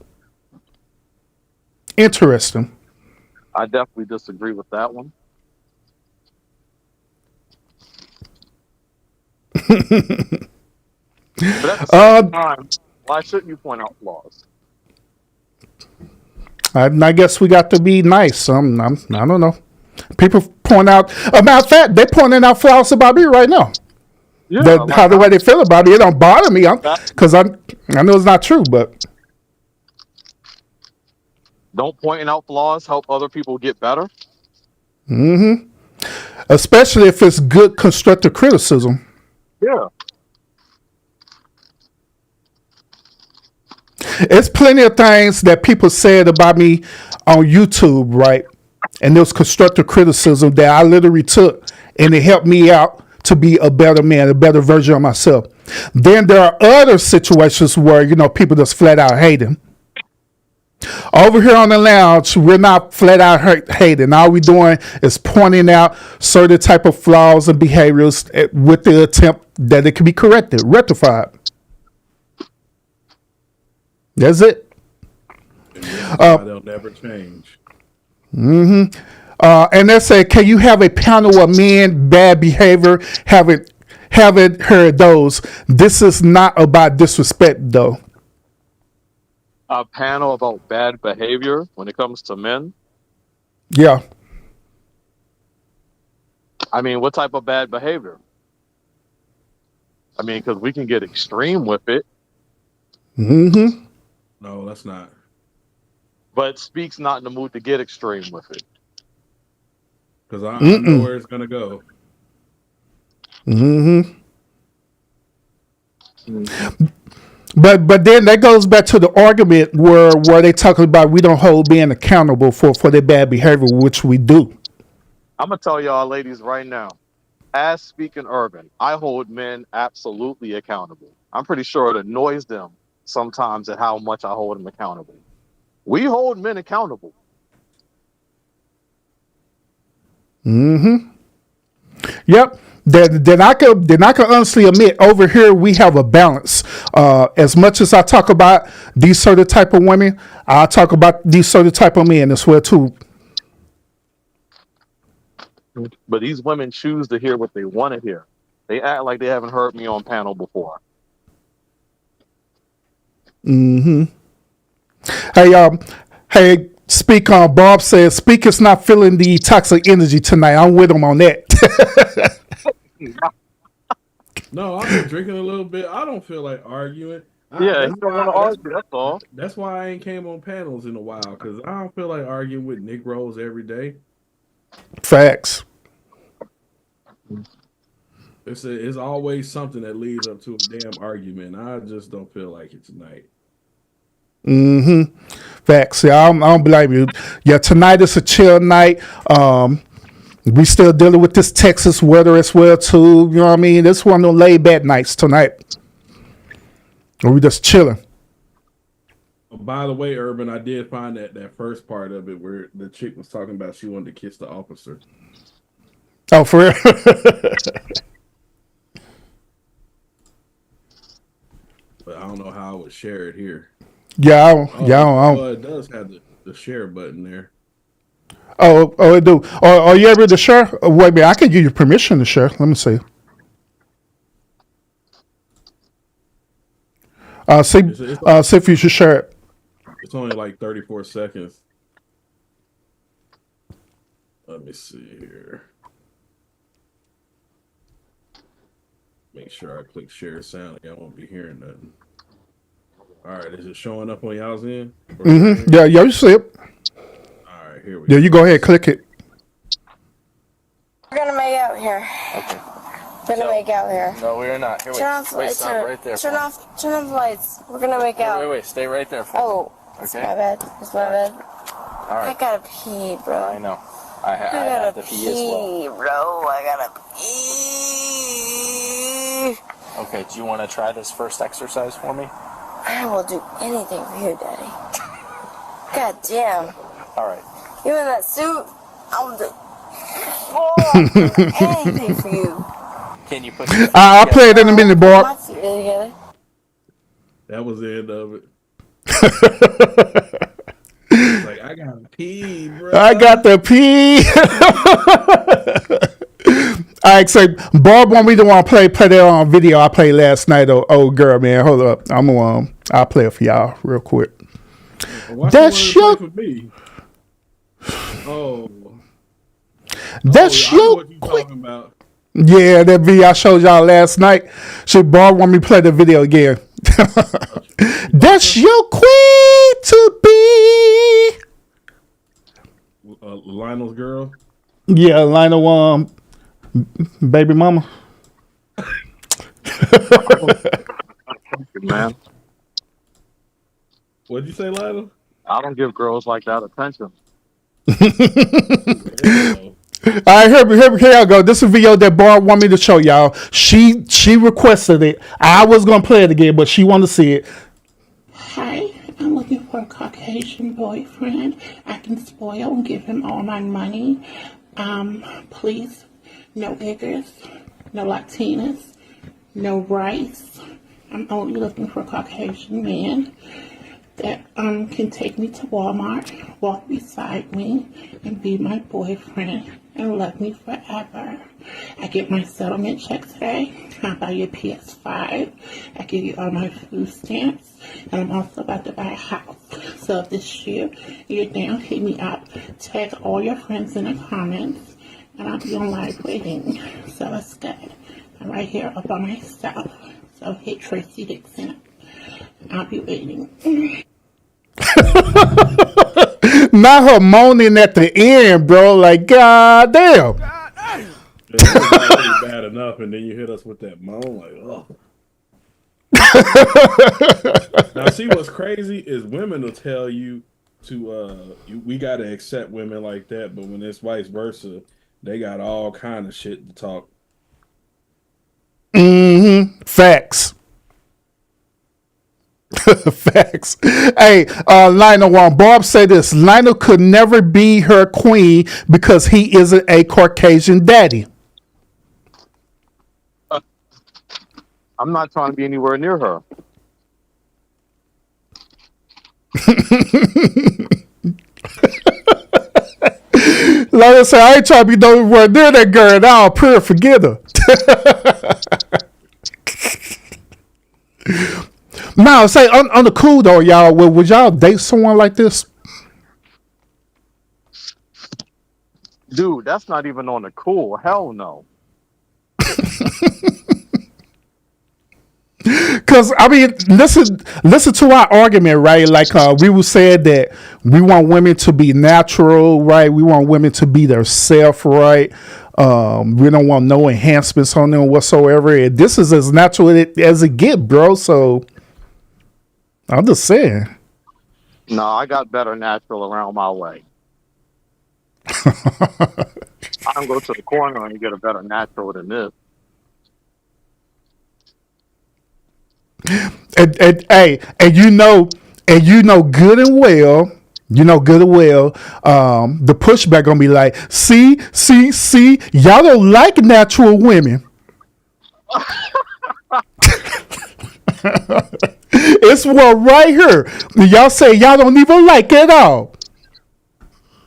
Interesting. I definitely disagree with that one. But at the same time, why shouldn't you point out flaws? I guess we got to be nice. I don't know. People point out. A matter of fact, they're pointing out flaws about me right now. Yeah, the way they feel about me, it don't bother me. Because I know it's not true, but don't pointing out flaws help other people get better. Mm-hmm. Especially if it's good constructive criticism. Yeah. It's plenty of things that people said about me on YouTube, right? And there was constructive criticism that I literally took, and it helped me out to be a better man, a better version of myself. Then there are other situations where, people just flat out hating. Over here on the lounge, we're not flat out hating. All we're doing is pointing out certain type of flaws and behaviors with the attempt that it can be corrected, rectified. That's it. They'll never change. And they say, can you have a panel of men, bad behavior? Haven't heard those. This is not about disrespect, though. A panel about bad behavior when it comes to men. Yeah. I mean, what type of bad behavior? I mean, because we can get extreme with it. Mm-hmm. No, that's not. But Speak's not in the mood to get extreme with it. Because I know where it's going to go. Mm-hmm. But then that goes back to the argument where they talking about we don't hold men accountable for their bad behavior, which we do. I'm going to tell y'all ladies right now, as Speaking Urban, I hold men absolutely accountable. I'm pretty sure it annoys them sometimes at how much I hold them accountable. We hold men accountable. Mm-hmm. Yep. Then I can honestly admit over here we have a balance. As much as I talk about these certain type of women, I talk about these certain type of men as well too. But these women choose to hear what they want to hear. They act like they haven't heard me on panel before. Mm-hmm. Hey, Speak on. Bob says Speak is not feeling the toxic energy tonight. I'm with him on that. No, I've been drinking a little bit. I don't feel like arguing. He don't want to argue. That's all. That's why I ain't came on panels in a while, because I don't feel like arguing with Nick Rose every day. Facts. It's always something that leads up to a damn argument. I just don't feel like it tonight. Mm-hmm. Facts. Yeah, I don't blame you. Yeah, tonight is a chill night. We still dealing with this Texas weather as well too. You know what I mean? This one of those laid back nights tonight. Or we just chilling. By the way, Urban, I did find that first part of it where the chick was talking about she wanted to kiss the officer. Oh, for real? But I don't know how I would share it here. Yeah, I don't. Well, it does have the share button there. Oh, it do. Are you able to share? Wait a minute, I can give you permission to share. Let me see. See if you should share it. It's only like 34 seconds. Let me see here. Make sure I click share sound. I won't be hearing nothing. All right, is it showing up on y'all's end? Mm-hmm. Yeah, you see it. All right, here we go. Yeah, you go ahead, click it. We're gonna make out here. Okay. We're gonna make out here. No, we are not. Here, Turn off the lights. stop right there. Turn off the lights. We're gonna make out. Wait, stay right there. Oh, it's my bad. It's my bad. All right. I gotta pee, bro. I know. I gotta have to pee as well. Bro. I gotta pee. Okay, do you want to try this first exercise for me? I will do anything for you, Daddy. God damn. All right. You in that suit? I'll do anything for you. Can you put your feet I'll play it in a minute, boy. My feet together. That was the end of it. Like, I gotta pee, bro. I got the pee. All right, so Bob want me to want to play that on video I played last night. Oh, girl, man, hold up. I'll play it for y'all real quick. That's your. For me. Oh. That's your. What you talking about? Yeah, that video I showed y'all last night. So Bob want me to play the video again. That's your queen to be. Lionel's girl. Yeah, Lionel, baby mama. Man, What'd you say, Lionel? I don't give girls like that attention. All right, here I go. This is a video that Barb want me to show y'all. She requested it. I was gonna play it again, but she wanted to see it. Hi, I'm looking for a Caucasian boyfriend. I can spoil and give him all my money. Please, no niggers, no Latinas, no rice. I'm only looking for a Caucasian man that can take me to Walmart, walk beside me, and be my boyfriend and love me forever. I get my settlement check today. I'll buy you a PS5. I give you all my food stamps. And I'm also about to buy a house. So if this year you're down, hit me up. Tag all your friends in the comments. And I'll be on live waiting. So it's good. I'm right here up on myself. So hit Tracy Dixon. I'll be waiting. Not her moaning at the end, bro. Like, god damn. It was already bad enough, and then you hit us with that moan, like, oh. Now, see what's crazy is women will tell you to we gotta accept women like that, but when it's vice versa, they got all kind of shit to talk. Facts. Facts. Hey, Lionel, while Barb said this, Lionel could never be her queen because he isn't a Caucasian daddy. I'm not trying to be anywhere near her. Like I said, I ain't trying to be nowhere near that girl at all. Prayer, forget her. Now, say on the cool though, y'all. Would y'all date someone like this? Dude, that's not even on the cool. Hell no. Because I mean, listen to our argument, right? Like we were said that we want women to be natural, right? We want women to be their self, right? We don't want no enhancements on them whatsoever. And this is as natural as it get, bro. So I'm just saying. No, I got better natural around my way. I can go to the corner and get a better natural than this. And you know good and well, the pushback gonna be like, see, y'all don't like natural women. It's one right here. Y'all say y'all don't even like it at all.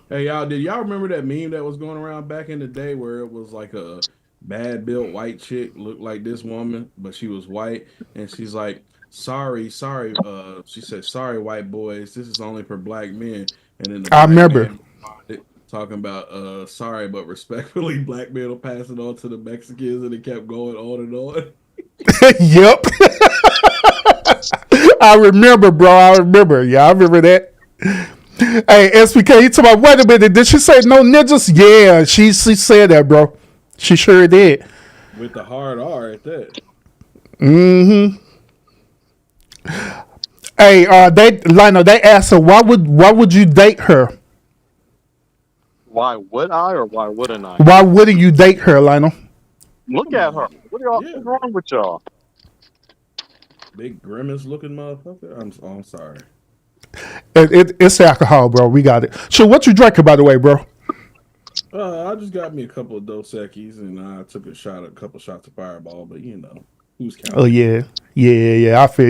Hey, did y'all remember that meme that was going around back in the day where it was like a bad built white chick looked like this woman, but she was white, and she's like, sorry, she said, sorry, white boys, this is only for black men. And then I remember talking about sorry, but respectfully, black men will pass it on to the Mexicans, and it kept going on and on. Yep. I remember, bro. Yeah, I remember that. Hey, SPK, you talking about, wait a minute, did she say no ninjas? Yeah, she said that, bro. She sure did. With the hard R at that. Hey, Lionel, they asked her, why would you date her? Why would I or why wouldn't I? Why wouldn't you date her, Lionel? Look at her. What's wrong with y'all? Big grimace looking motherfucker. I'm sorry. It's alcohol, bro. We got it. So what you drinking, by the way, bro? I just got me a couple of Dos Equis, and I took a couple shots of Fireball, but who's counting? Oh yeah. I feel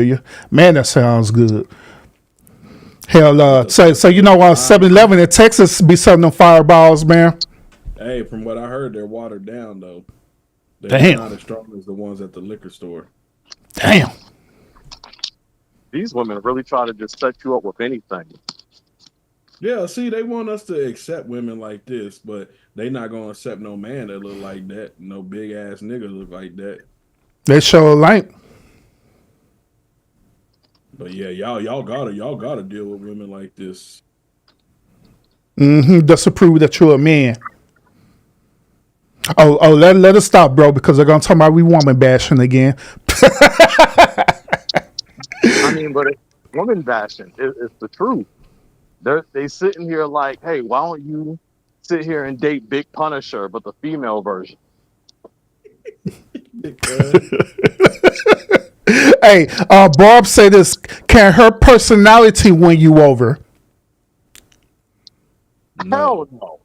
you. Man, that sounds good. Hell, so 7-Eleven in Texas be selling them Fireballs, man. Hey, from what I heard, they're watered down though. They're not as strong as the ones at the liquor store. Damn. These women really try to just set you up with anything. Yeah, see, they want us to accept women like this, but they not gonna accept no man that look like that, no big ass nigga look like that. They show a light. But yeah, y'all gotta deal with women like this. Just to prove that you're a man. Let us stop, bro, because they're gonna talk about we woman bashing again. I mean, but it's woman bashing. It's the truth. They sitting here like, hey, why don't you sit here and date Big Punisher, but the female version? Hey, Barb say this: can her personality win you over? Hell no.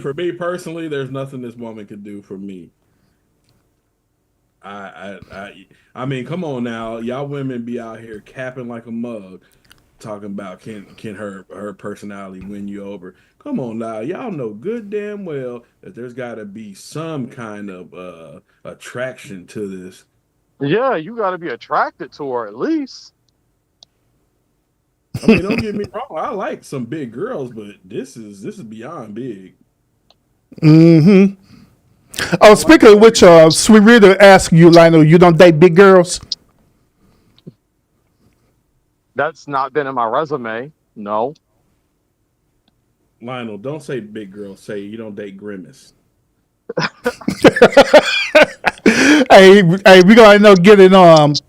For me personally, there's nothing this woman could do for me. I mean, come on now, y'all women be out here capping like a mug, talking about can her personality win you over? Come on now, y'all know good damn well that there's got to be some kind of attraction to this. Yeah, you got to be attracted to her at least. I mean, don't get me wrong, I like some big girls, but this is beyond big. Mm-hmm. Oh, speaking of which, Sweet Rita asked you, Lionel, you don't date big girls? That's not been in my resume. No. Lionel, don't say big girl. Say you don't date Grimace. Hey, we gonna end up getting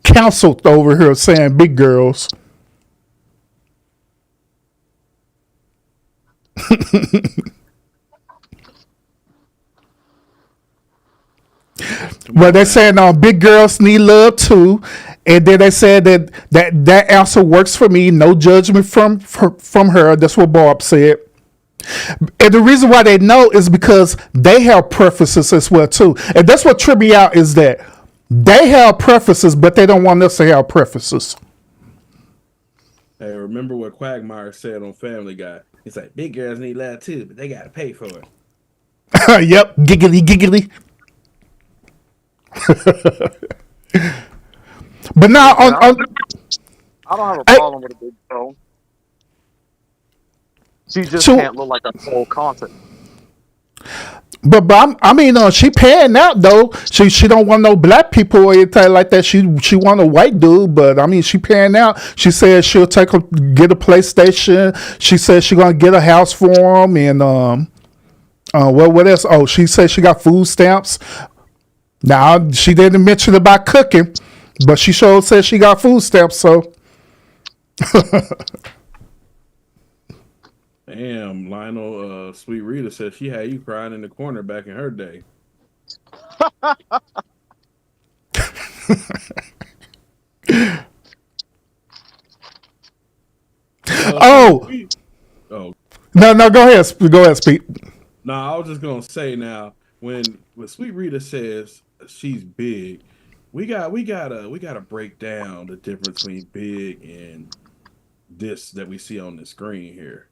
counseled over here saying big girls. Well, they're saying big girls need love too, and then they said that answer works for me. No judgment from her. That's what Barb said. And the reason why they know is because they have preferences as well too, and that's what tripped me out is that they have preferences, but they don't want us to have preferences. Hey, remember what Quagmire said on Family Guy? He's like, big girls need love too, but they gotta pay for it. Yep, giggly. But now I don't have a problem with a big girl. She just can't look like a full content. But I mean, she paying out though. She don't want no black people or anything like that. She want a white dude, but I mean, she paying out. She said she'll get a PlayStation. She said she gonna get a house for him, and what else? Oh, she said she got food stamps. Now she didn't mention about cooking, but she sure said she got food stamps. So. Damn, Lionel, Sweet Rita said she had you crying in the corner back in her day. Oh no, go ahead, speak. No, I was just gonna say now when Sweet Rita says she's big, we gotta break down the difference between big and this that we see on the screen here.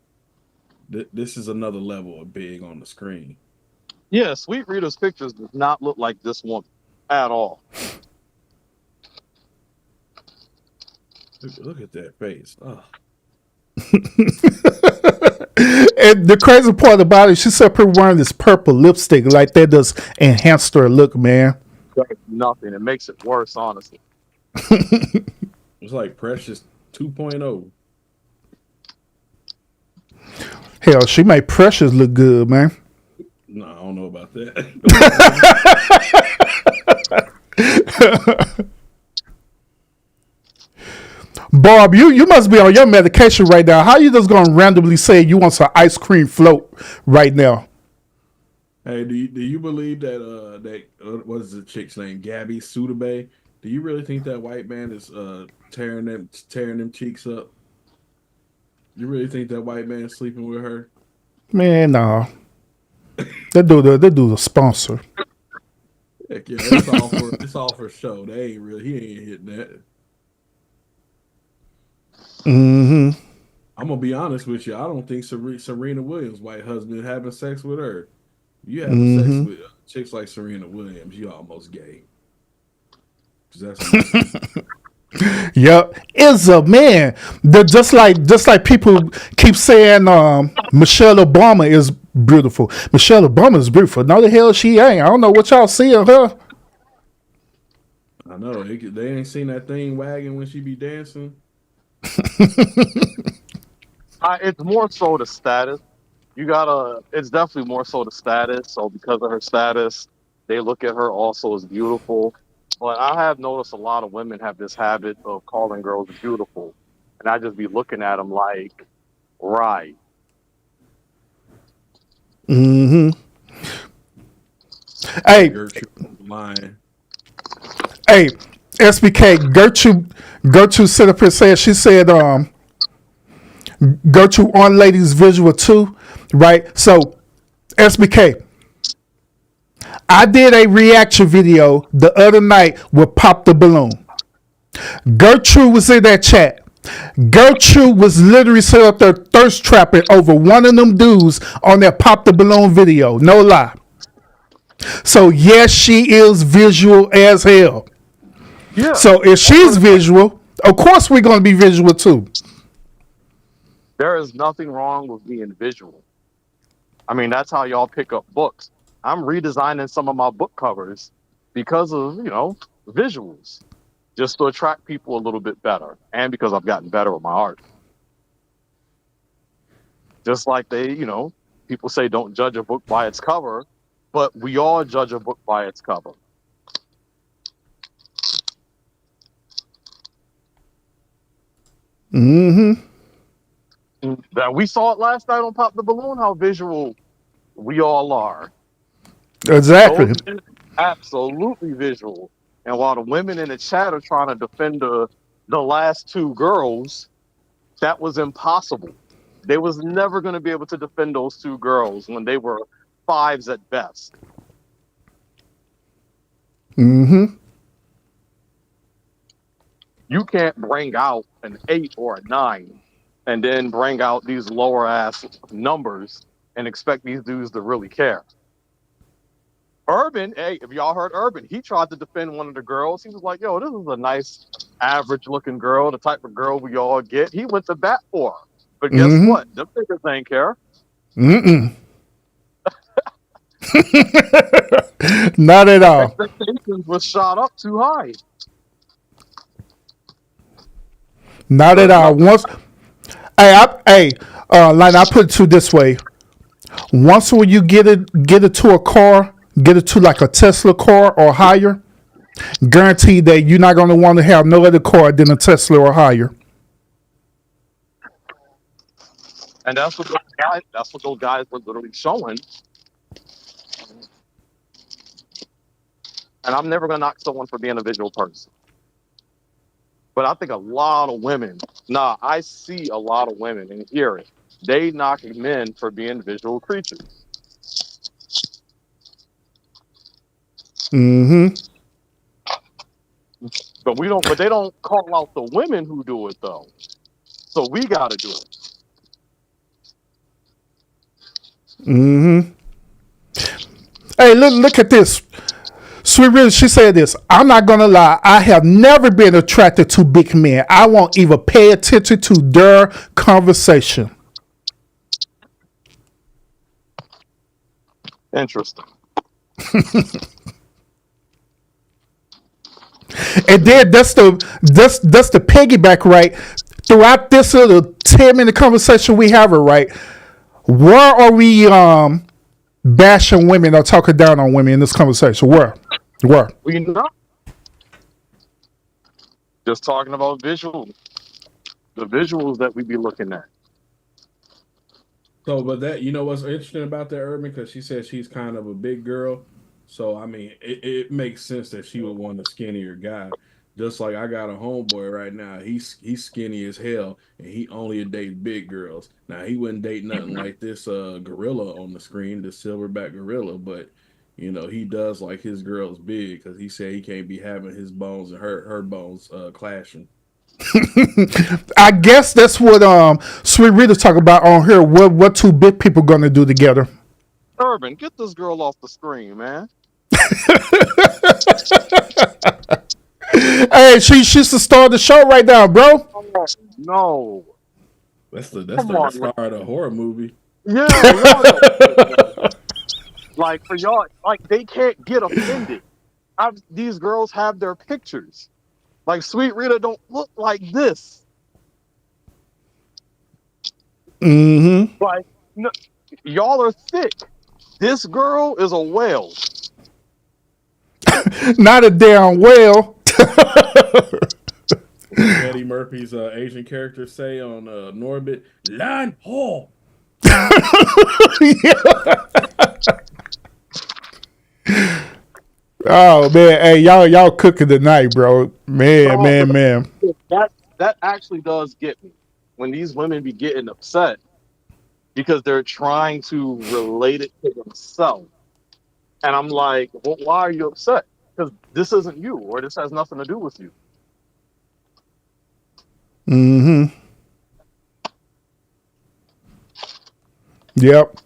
This is another level of big on the screen. Yeah, Sweet Rita's pictures does not look like this one at all. Look at that face. Oh. And the crazy part about it, she said her wearing this purple lipstick like that does enhance her look, man. That's nothing. It makes it worse, honestly. It's like Precious 2.0. Hell, she made Precious look good, man. No, I don't know about that. Barb, you must be on your medication right now. How you just gonna randomly say you want some ice cream float right now? Hey, do you believe that what is the chick's name? Gabby Sudabay? Do you really think that white man is tearing them cheeks up? You really think that white man is sleeping with her? Man, no. They do the sponsor. Heck yeah, it's all for show. He ain't hitting that. Mm-hmm. I'm gonna be honest with you. I don't think Serena Williams' white husband having sex with her. You having sex with chicks like Serena Williams, you almost gay. Yep, is a man. Just like people keep saying Michelle Obama is beautiful. Michelle Obama is beautiful. No, the hell she ain't. I don't know what y'all see of her. I know they ain't seen that thing wagging when she be dancing. It's more so the status. You gotta. It's definitely more so the status. So because of her status, they look at her also as beautiful. But I have noticed a lot of women have this habit of calling girls beautiful, and I just be looking at them like, right. Mm-hmm. Hey, Gertrude lying. hey, SBK, Gertrude sit up here and said, she said, Gertrude on ladies visual too, right? So, SBK, I did a reaction video the other night with Pop the Balloon. Gertrude was in that chat. Gertrude was literally set up there thirst trapping over one of them dudes on that Pop the Balloon video. No lie. So yes, she is visual as hell. Yeah. So if she's visual, of course we're gonna be visual too. There is nothing wrong with being visual. I mean, that's how y'all pick up books. I'm redesigning some of my book covers because of, visuals, just to attract people a little bit better, and because I've gotten better with my art. Just like people say don't judge a book by its cover, but we all judge a book by its cover. Mm-hmm. That we saw it last night on Pop the Balloon, how visual we all are. Exactly. Those men, absolutely visual. And while the women in the chat are trying to defend the last two girls, that was impossible. They was never going to be able to defend those two girls when they were fives at best. Mm-hmm. You can't bring out an 8 or a 9 and then bring out these lower ass numbers and expect these dudes to really care. Urban, hey, if y'all heard Urban, he tried to defend one of the girls. He was like, yo, this is a nice, average looking girl, the type of girl we all get. He went to bat for her. But guess what? Them niggas ain't care. Mm-mm. Not at all. Expectations was shot up too high. Not at all. Once, like I put it to this way. Once when you get it to a car, get it to like a Tesla car or higher, guaranteed that you're not going to want to have no other car than a Tesla or higher. And that's what those guys were literally showing. And I'm never gonna knock someone for being a visual person. But I think a lot of women, I see a lot of women and hear it. They knock men for being visual creatures. Mm-hmm. But they don't call out the women who do it though. So we gotta do it. Mm-hmm. Hey, look at this. Sweet Rita, she said this. I'm not gonna lie. I have never been attracted to big men. I won't even pay attention to their conversation. Interesting. And then that's the piggyback, right? Throughout this little 10-minute conversation we have, right? Where are we bashing women or talking down on women in this conversation? Where? We not just talking about visuals. The visuals that we be looking at. So, but that, what's interesting about that, Urban, because she said she's kind of a big girl. So, I mean, it makes sense that she would want a skinnier guy. Just like I got a homeboy right now. He's skinny as hell, and he only dates big girls. Now, he wouldn't date nothing like this gorilla on the screen, the silverback gorilla, but, he does like his girls big because he said he can't be having his bones and her bones clashing. I guess that's what Sweet Rita's talking about on here. What two big people gonna do together? Urban, get this girl off the screen, man. Hey, she's the star of the show right now, bro. No. That's the star of the horror movie. Yeah. Like for y'all, like they can't get offended. These girls have their pictures. Like Sweet Rita don't look like this. Mm-hmm. Like no, y'all are thick. This girl is a whale. Not a damn whale. Eddie Murphy's Asian character say on Norbit, Lan Ho. Oh man, hey y'all cooking tonight, bro. Man. That actually does get me when these women be getting upset because they're trying to relate it to themselves. And I'm like, well, why are you upset? Because this isn't you, or this has nothing to do with you. Mm-hmm. Yep.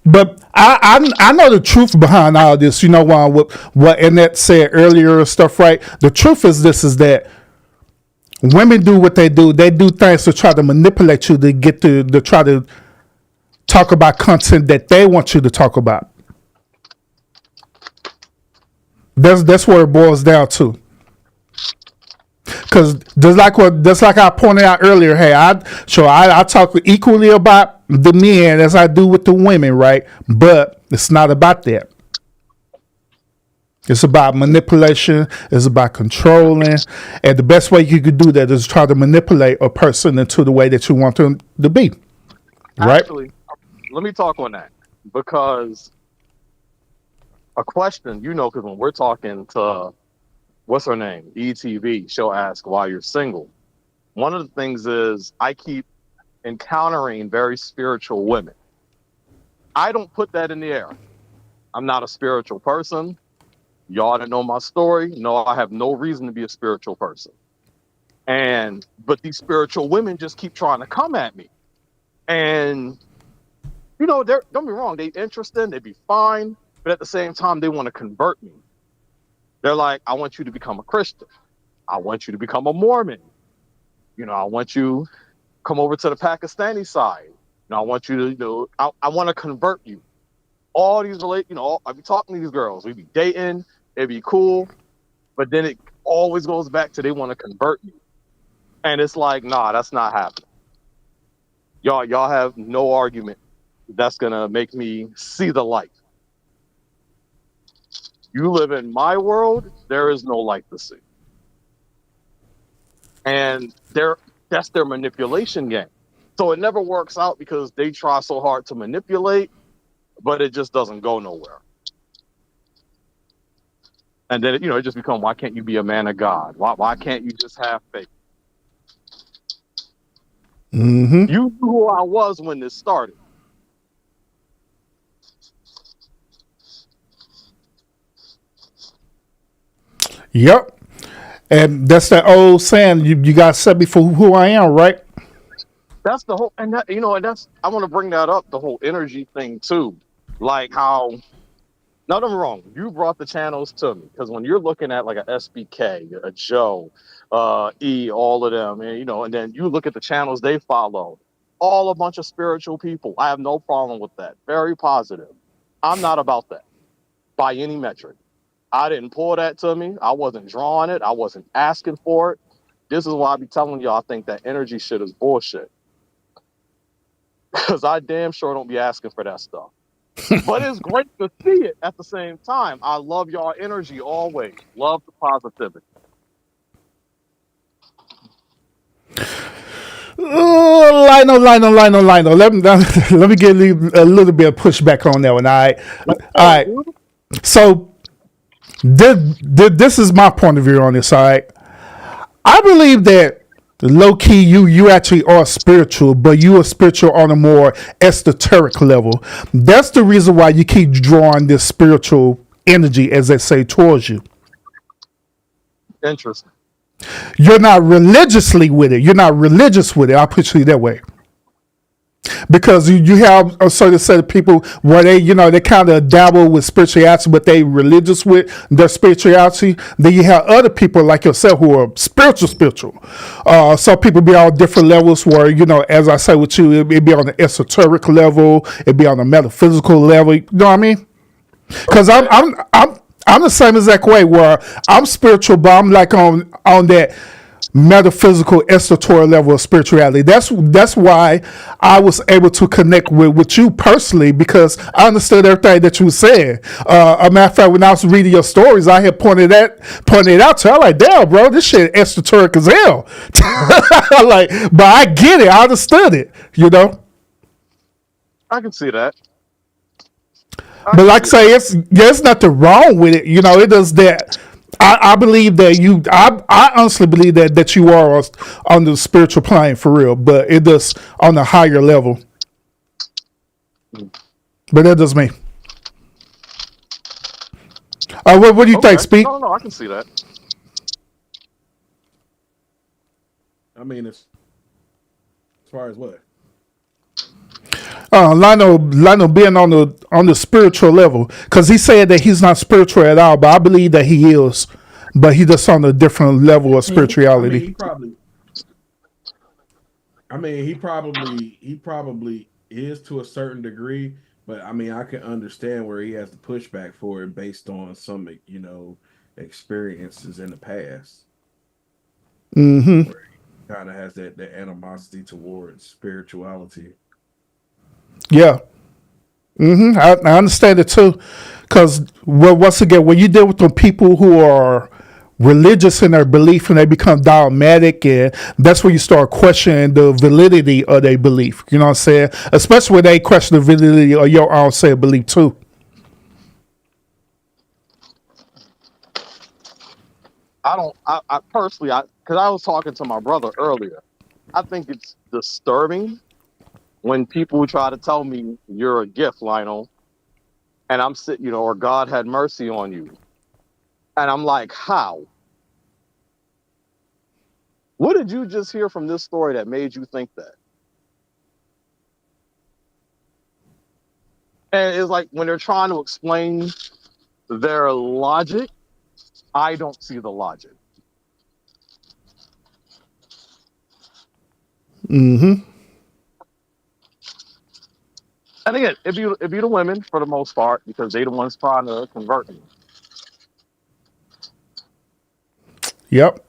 But I know the truth behind all this. You know what Annette said earlier and stuff, right? The truth is that women do what they do. They do things to try to manipulate you to get to try to talk about content that they want you to talk about. That's where it boils down to. Because just like I pointed out earlier, hey, I talk equally about the men as I do with the women, right? But it's not about that. It's about manipulation. It's about controlling, and the best way you could do that is try to manipulate a person into the way that you want them to be, right? Actually, let me talk on that because a question, because when we're talking to what's her name? ETV. She'll ask why you're single. One of the things is I keep encountering very spiritual women. I don't put that in the air. I'm not a spiritual person. Y'all that know my story know I have no reason to be a spiritual person. But these spiritual women just keep trying to come at me. And, don't get me wrong, they interested, they be fine, but at the same time, they want to convert me. They're like, I want you to become a Christian. I want you to become a Mormon. I want you to come over to the Pakistani side. I want you to, I want to convert you. All these I be talking to these girls. We be dating. It'd be cool. But then it always goes back to they want to convert me. And it's like, nah, that's not happening. Y'all have no argument that's going to make me see the light. You live in my world, there is no light to see. And that's their manipulation game. So it never works out because they try so hard to manipulate, but it just doesn't go nowhere. And then, it just becomes, why can't you be a man of God? Why can't you just have faith? Mm-hmm. You knew who I was when this started. Yep. And that's that old saying, you got to set me for who I am, right? That's the whole, and that, I want to bring that up, the whole energy thing too. Like how, not I'm wrong, you brought the channels to me, because when you're looking at like a SBK, a Joe, E, all of them, and and then you look at the channels they follow, all a bunch of spiritual people. I have no problem with that. Very positive. I'm not about that by any metric. I didn't pull that to me. I wasn't drawing it. I wasn't asking for it. This is why I be telling y'all I think that energy shit is bullshit. Because I damn sure don't be asking for that stuff. But it's great to see it at the same time. I love y'all energy always. Love the positivity. Lionel. Let me get a little bit of pushback on that one. All right. So this is my point of view on this. All right. I believe that low key you actually are spiritual, but you are spiritual on a more esoteric level. That's the reason why you keep drawing this spiritual energy, as they say, towards you. Interesting. You're not religiously with it. You're not religious with it. I'll put it that way. Because you have a certain set of people where they kind of dabble with spirituality, but they religious with their spirituality. Then you have other people like yourself who are spiritual. So people be on different levels where, as I say with you, it'd be on the esoteric level, it'd be on the metaphysical level. You know what I mean? Because I'm the same exact way where I'm spiritual, but I'm like on that metaphysical, esoteric level of spirituality. That's why I was able to connect with you personally, because I understood everything that you were saying. A matter of fact, when I was reading your stories, I had pointed it out to her. I'm like, damn, bro, this shit esoteric as hell. Like, but I get it. I understood it, you know? I can see that. But like I say, there's nothing wrong with it. You know, it does that. I believe that I honestly believe that you are on the spiritual plane for real, but it does on a higher level. But that does me. What do you think, Speak? No, I can see that. I mean, as far as what? Lionel being on the spiritual level, because he said that he's not spiritual at all, but I believe that he is, but he just on a different level of spirituality. He probably is to a certain degree, but I mean, I can understand where he has to push back for it based on some, you know, experiences in the past. Mm-hmm. Where he kind of has that animosity towards spirituality. Yeah. Mm-hmm. I understand it too, because once again, when you deal with the people who are religious in their belief and they become dogmatic, and that's when you start questioning the validity of their belief. You know what I'm saying? Especially when they question the validity of your own said belief too. I personally, because I was talking to my brother earlier, I think it's disturbing when people try to tell me you're a gift, Lionel, and I'm sitting, you know, or God had mercy on you. And I'm like, how? What did you just hear from this story that made you think that? And it's like when they're trying to explain their logic, I don't see the logic. Mm-hmm. And again, it'd be the women for the most part, because they the ones trying to convert me. Yep.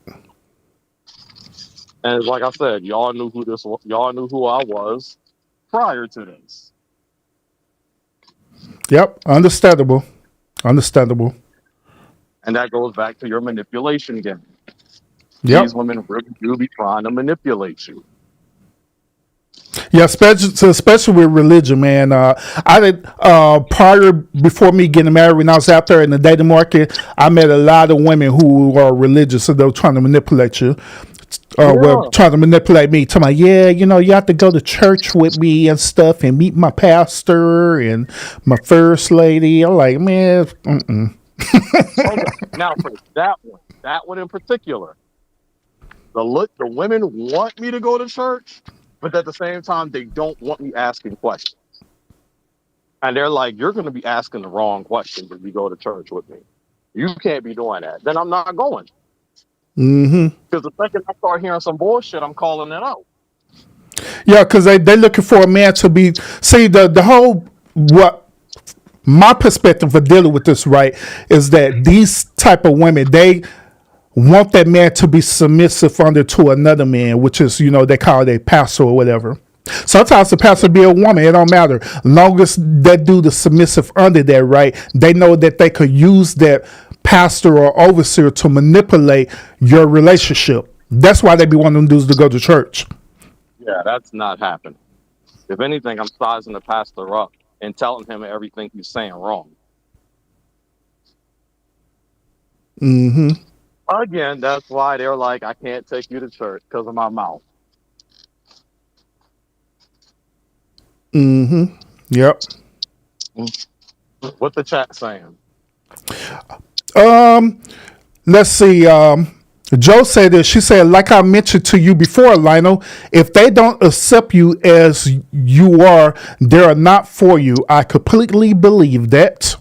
And it's like I said, y'all knew who I was prior to this. Yep. Understandable. And that goes back to your manipulation again. Yep. These women really do be trying to manipulate you. Yeah, especially with religion, man. I did before me getting married, when I was out there in the dating market, I met a lot of women who are religious, and they were trying to manipulate you. Trying to manipulate me, telling me, yeah, you know, you have to go to church with me and stuff, and meet my pastor and my first lady. I'm like, man, Okay. Now for that one in particular, the women want me to go to church, but at the same time, they don't want me asking questions. And they're like, you're going to be asking the wrong questions if you go to church with me. You can't be doing that. Then I'm not going. Mm-hmm. Because the second I start hearing some bullshit, I'm calling it out. Yeah, because they're looking for a man to be. See, the whole what my perspective for dealing with this, right, is that these type of women, they want that man to be submissive under to another man, which is, you know, they call it a pastor or whatever. Sometimes the pastor be a woman, it don't matter. Long as that dude is submissive under that, right, they know that they could use that pastor or overseer to manipulate your relationship. That's why they be wanting them dudes to go to church. Yeah, that's not happening. If anything, I'm sizing the pastor up and telling him everything he's saying wrong. Mm-hmm. Again, that's why they're like, I can't take you to church because of my mouth. Mm-hmm. Yep. What the chat saying? Let's see. Joe said that she said, like I mentioned to you before, Lionel, if they don't accept you as you are, they are not for you. I completely believe that.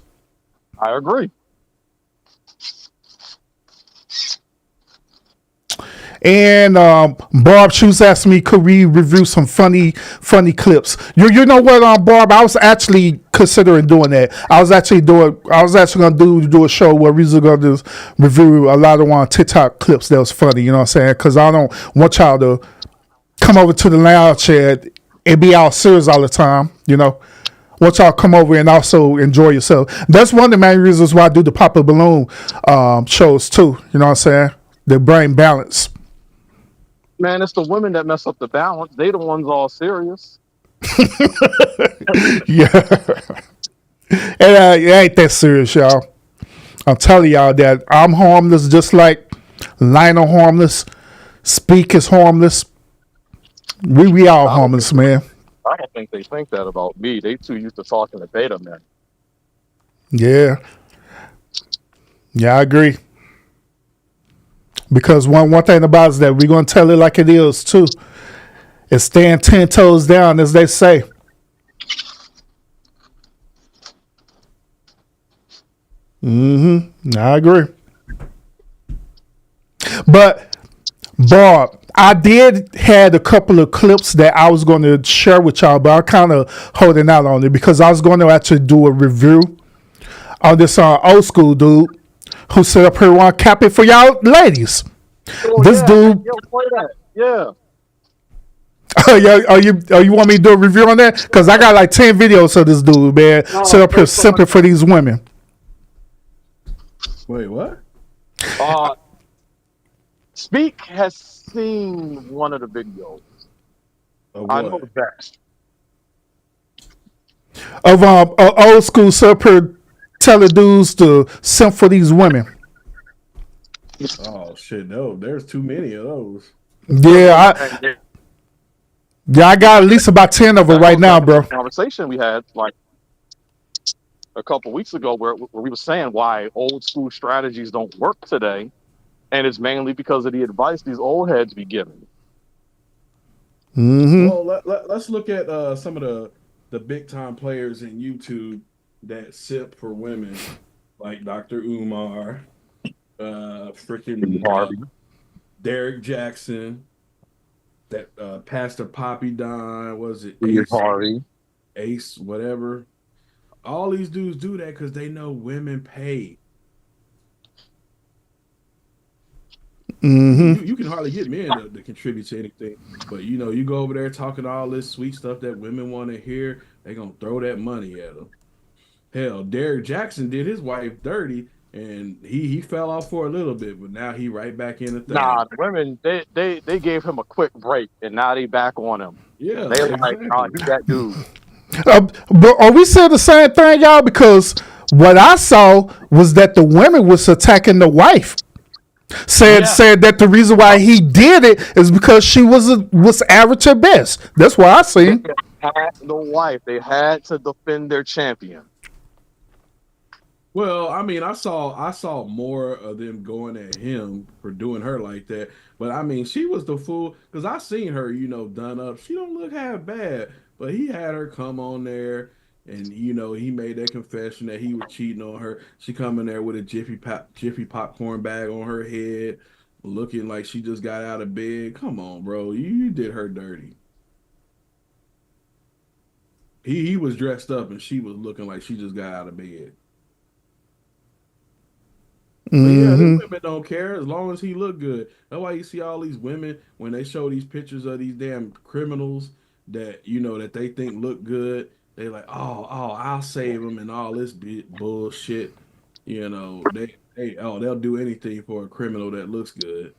I agree. And Barb, she was asking me, could we review some funny clips? You know what, Barb? I was actually considering doing that. I was actually gonna do a show where we was gonna just review a lot of TikTok clips that was funny. You know what I'm saying? Because I don't want y'all to come over to the lounge chat and be all serious all the time. You know, want y'all come over and also enjoy yourself. That's one of the main reasons why I do the Pop a Balloon shows too. You know what I'm saying? The brain balance. Man, it's the women that mess up the balance. They the ones all serious. Yeah. And it ain't that serious, y'all. I'm telling y'all that I'm harmless just like Lionel harmless. Speak is harmless. We all harmless, man. I don't think they think that about me. They too used to talking to beta men. Yeah. Yeah, I agree. Because one thing about it is that we're gonna tell it like it is too. It's stand 10 toes down, as they say. I agree. But Barb, I did had a couple of clips that I was going to share with y'all, but I'm kind of holding out on it because I was going to actually do a review on this old school dude who set up here one capping for y'all ladies. Oh, This yeah. dude. Yo, play that. Yeah. You want me to do a review on that? Because I got like 10 videos of this dude, man. Set up here simping for these women. Wait, what? Speak has seen one of the videos. I know that. Of old school set up here telling dudes to simp for these women. Oh shit! No, there's too many of those. Yeah, I got at least about 10 of them right now, bro. Conversation we had like a couple weeks ago where we were saying why old school strategies don't work today, and it's mainly because of the advice these old heads be giving. Well, let's look at some of the big time players in YouTube that sip for women, like Dr. Umar, freaking Derek Jackson, that Pastor Poppy Don, was it Ace, whatever. All these dudes do that because they know women pay. You can hardly get men to contribute to anything, but you go over there talking all this sweet stuff that women want to hear, they gonna throw that money at them. Hell, Derek Jackson did his wife dirty, and he fell off for a little bit, but now he right back in the thing. Nah, the women they gave him a quick break, and now they back on him. Yeah, they like, he's that dude. But are we saying the same thing, y'all? Because what I saw was that the women was attacking the wife. Said that the reason why he did it is because she was average at best. That's what I seen. They had the wife. They had to defend their champion. Well, I mean, I saw more of them going at him for doing her like that. But I mean, she was the fool because I seen her, done up. She don't look half bad, but he had her come on there, and he made that confession that he was cheating on her. She come in there with a Jiffy popcorn bag on her head, looking like she just got out of bed. Come on, bro, you did her dirty. He was dressed up, and she was looking like she just got out of bed. But yeah, the women don't care as long as he look good. That's why you see all these women when they show these pictures of these damn criminals that that they think look good. They like, oh, I'll save them and all this bullshit. They'll do anything for a criminal that looks good.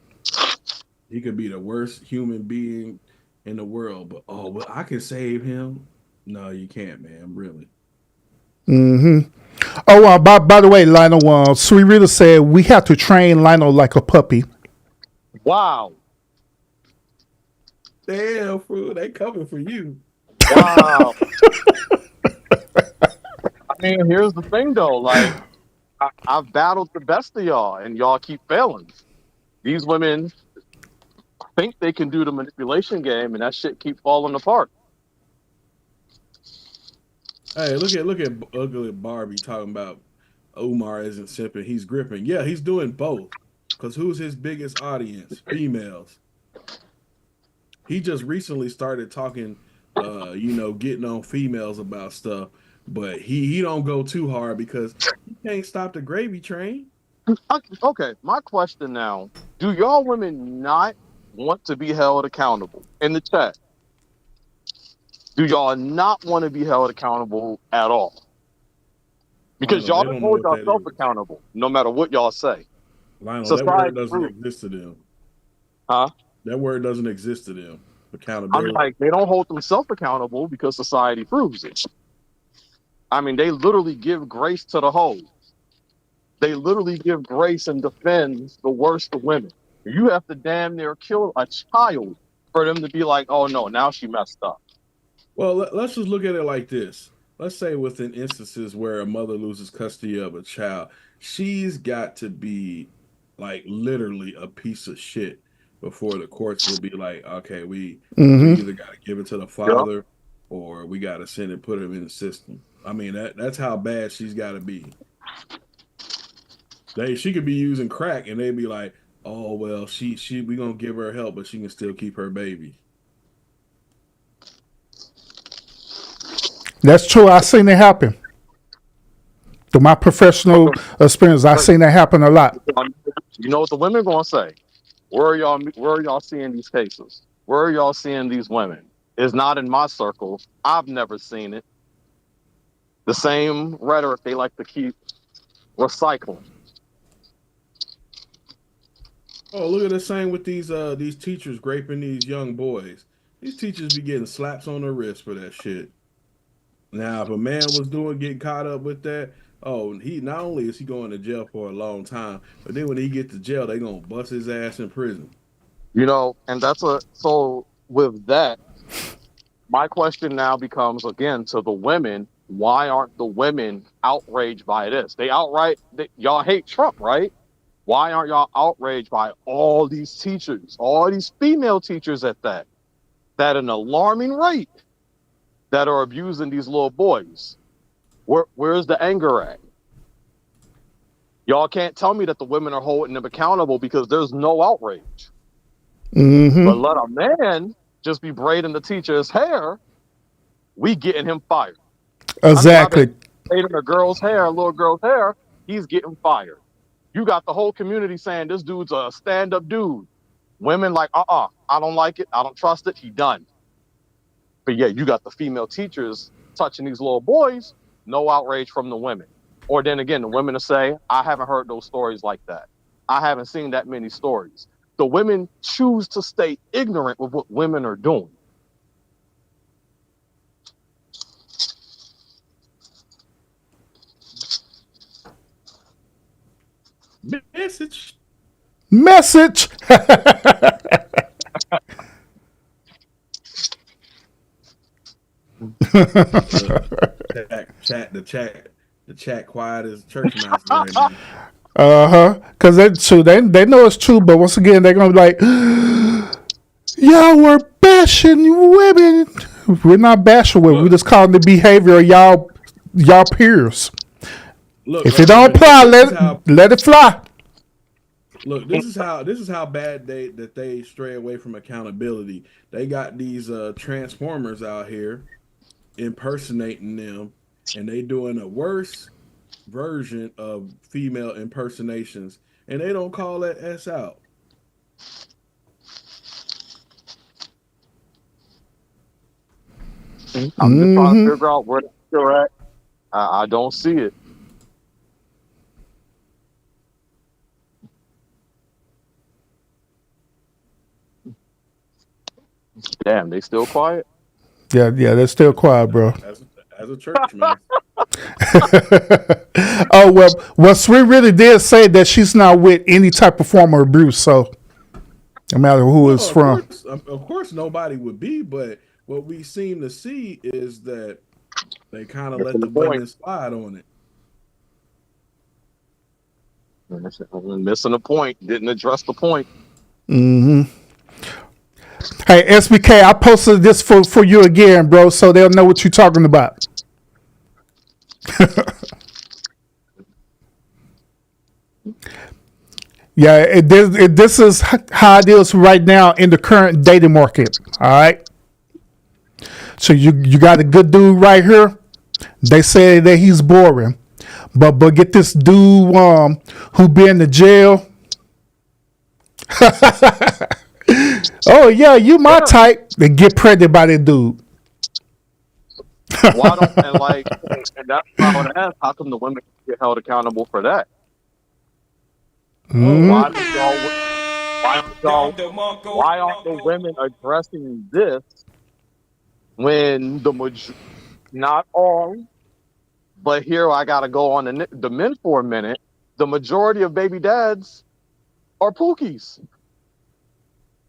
He could be the worst human being in the world, but I can save him. No, you can't, man. Really. Oh, by the way, Lionel, Sweet Rita said we have to train Lionel like a puppy. Wow. Damn, fool, they coming for you. Wow. I mean, here's the thing, though. Like, I've battled the best of y'all, and y'all keep failing. These women think they can do the manipulation game, and that shit keep falling apart. Hey, look at ugly Barbie talking about Umar isn't simping, he's gripping. Yeah, he's doing both. Because who's his biggest audience? Females. He just recently started talking, getting on females about stuff, but he don't go too hard because he can't stop the gravy train. Okay, my question now: do y'all women not want to be held accountable? In the chat, do y'all not want to be held accountable at all? Because y'all don't hold yourself accountable, no matter what y'all say. Lionel, that word doesn't exist to them. Huh? That word doesn't exist to them. Accountability. I'm like, they don't hold themselves accountable because society proves it. I mean, they literally give grace to the hoes. They literally give grace and defend the worst of women. You have to damn near kill a child for them to be like, oh no, now she messed up. Well, let's just look at it like this. Let's say within instances where a mother loses custody of a child, she's got to be like literally a piece of shit before the courts will be like, okay, we either got to give it to the father or we got to send it, put him in the system. I mean, that's how bad she's got to be. She could be using crack and they'd be like, oh, well, we gonna give her help, but she can still keep her baby. That's true. I've seen it happen. Through my professional experience, I've seen that happen a lot. You know what the women gonna say? Where are y'all seeing these cases? Where are y'all seeing these women? It's not in my circle. I've never seen it. The same rhetoric they like to keep recycling. Oh, look at the same with these teachers raping these young boys. These teachers be getting slaps on the wrist for that shit. Now, if a man was getting caught up with that, he not only is he going to jail for a long time, but then when he get to jail, they gonna bust his ass in prison. You know, and so with that, my question now becomes again to the women: why aren't the women outraged by this? Y'all hate Trump, right? Why aren't y'all outraged by all these teachers, all these female teachers at that an alarming rate that are abusing these little boys? Where's the anger at? Y'all can't tell me that the women are holding them accountable because there's no outrage. But let a man just be braiding the teacher's hair, we getting him fired. Exactly. Braiding a little girl's hair, he's getting fired. You got the whole community saying this dude's a stand-up dude. Women like, I don't like it. I don't trust it. He done. But yeah, you got the female teachers touching these little boys. No outrage from the women. Or then again, the women will say, I haven't heard those stories like that. I haven't seen that many stories. The women choose to stay ignorant with what women are doing. Message. The chat quiet as church mouse right now. Because they know it's true, but once again they're gonna be like, y'all were bashing women. We're not bashing women. We're just calling the behavior of y'all peers. Look, if it don't apply, let it fly. Look, this is how bad they stray away from accountability. They got these transformers out here impersonating them, and they doing a worse version of female impersonations, and they don't call that S out. I'm just trying to figure out where they're at. I don't see it. Damn, they still quiet? Yeah, they're still quiet, bro. As a church man. Oh well, Sweet really did say that she's not with any type of form of abuse, so no matter who it's from. Of course, nobody would be, but what we seem to see is that they kind of let the women slide on it. Missing the point, didn't address the point. Hey, SBK, I posted this for you again, bro, so they'll know what you're talking about. Yeah, this is how it is right now in the current dating market. All right. So you got a good dude right here. They say that he's boring, but get this dude who been to jail. Oh yeah, you my type. Then get pregnant by that dude. Why don't and that's why I would ask, how come the women get held accountable for that? Why aren't the women addressing this when not all, but here I gotta go on the men for a minute. The majority of baby dads are pookies.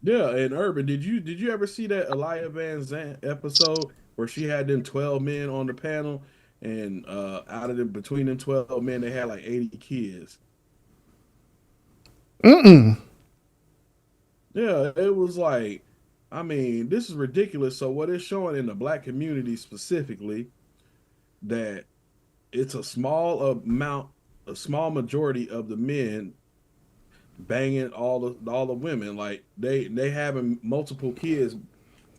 Yeah, and Urban, did you ever see that Elia Van Zandt episode where she had them 12 men on the panel, and out of them, between them 12 men, they had like 80 kids. Mm-mm. Yeah, it was like, I mean, this is ridiculous. So what it's showing in the black community specifically, that it's a small majority of the men banging all the women. Like they having multiple kids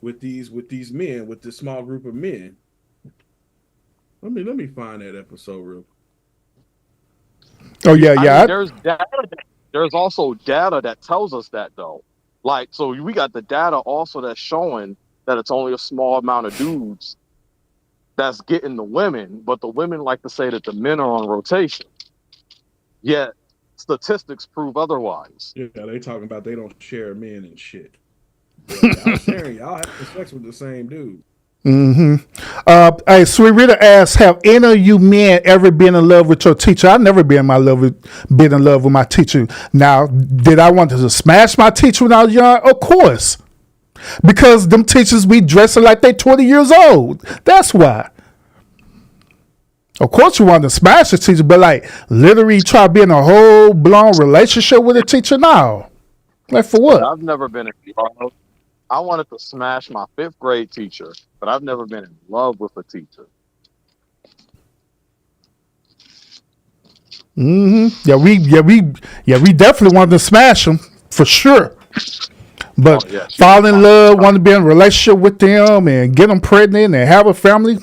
with these men, with this small group of men. Let me find that episode real quick. Oh yeah, I mean, there's also data that tells us that though. Like, so we got the data also that's showing that it's only a small amount of dudes that's getting the women, but the women like to say that the men are on rotation. Yet statistics prove otherwise. Yeah, they talking about they don't share men and shit. Y'all sharing, y'all having sex with the same dude. Hey, Sweet Rita asks, have any of you men ever been in love with your teacher? I've never been in love with my teacher. Now, did I want to smash my teacher when I was young? Of course. Because them teachers be dressing like they 20 years old. That's why. Of course you want to smash the teacher, but like literally try to be in a whole blown relationship with a teacher now. Like for what? I've never been in love. I wanted to smash my 5th grade teacher, but I've never been in love with a teacher. Yeah, we definitely wanted to smash them for sure. But fall in love, want to be in a relationship with them and get them pregnant and have a family?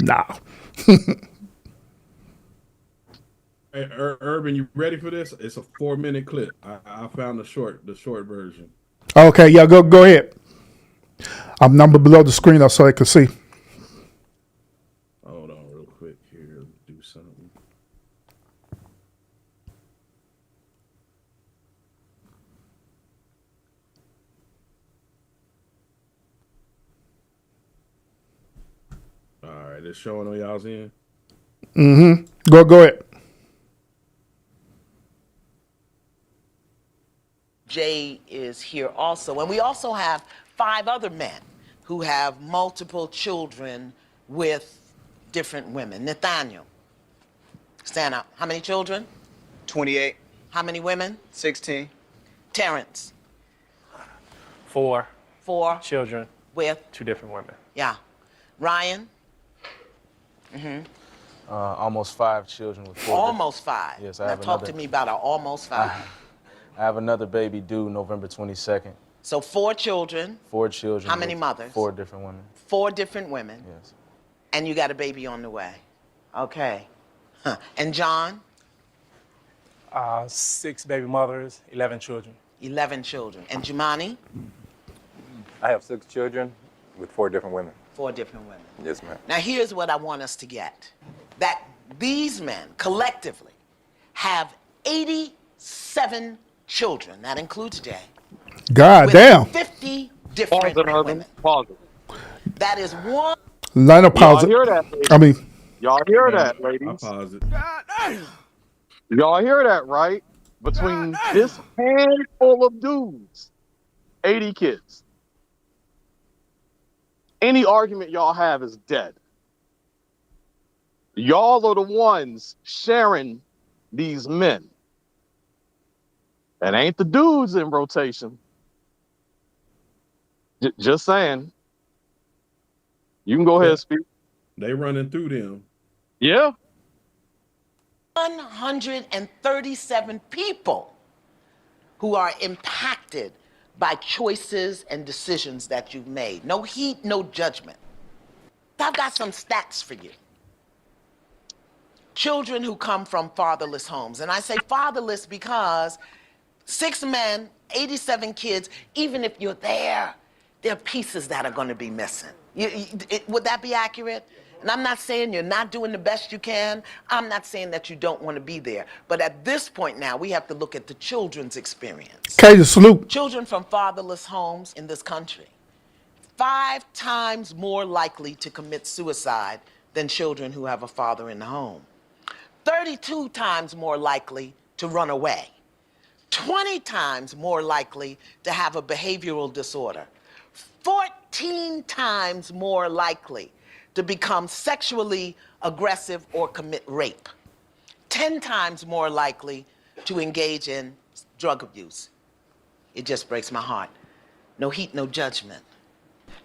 Nah. Hey, Urban, you ready for this? It's a 4-minute clip. I found the short version. Okay, yeah, go ahead. I'm numbered below the screen so I can see. Hold on real quick here. Do something. All right, it's showing on y'all's end. Go ahead. Jay is here also. And we also have 5 other men who have multiple children with different women. Nathaniel, stand up. How many children? 28. How many women? 16. Terrence? 4 children with 2 different women. Yeah. Ryan? Almost 5 children with 4. Almost 5. Yes, now talk to me about an almost 5. I have another baby due November 22nd. So 4 children. 4 children. How many mothers? 4 different women. 4 different women. Yes. And you got a baby on the way. Okay. And John? 6 baby mothers, 11 children. 11 children. And Jumani? I have 6 children with 4 different women. 4 different women. Yes, ma'am. Now here's what I want us to get. That these men collectively have 87 children. That includes Jay. God damn. 50 different women. That is one. Line of pause. Y'all hear that, ladies? I mean, y'all hear that, ladies? I pause it. Y'all hear that, right? Between this handful of dudes, 80 kids. Any argument y'all have is dead. Y'all are the ones sharing these men. And ain't the dudes in rotation. Just saying. You can go ahead and speak. They running through them. Yeah. 137 people who are impacted by choices and decisions that you've made. No heat, no judgment. I've got some stats for you. Children who come from fatherless homes. And I say fatherless because 6 men, 87 kids, even if you're there are pieces that are going to be missing. Would that be accurate? And I'm not saying you're not doing the best you can. I'm not saying that you don't want to be there. But at this point now, we have to look at the children's experience. Katie, salute. Children from fatherless homes in this country, 5 times more likely to commit suicide than children who have a father in the home. 32 times more likely to run away. 20 times more likely to have a behavioral disorder. 14 times more likely to become sexually aggressive or commit rape. 10 times more likely to engage in drug abuse. It just breaks my heart. No heat, no judgment.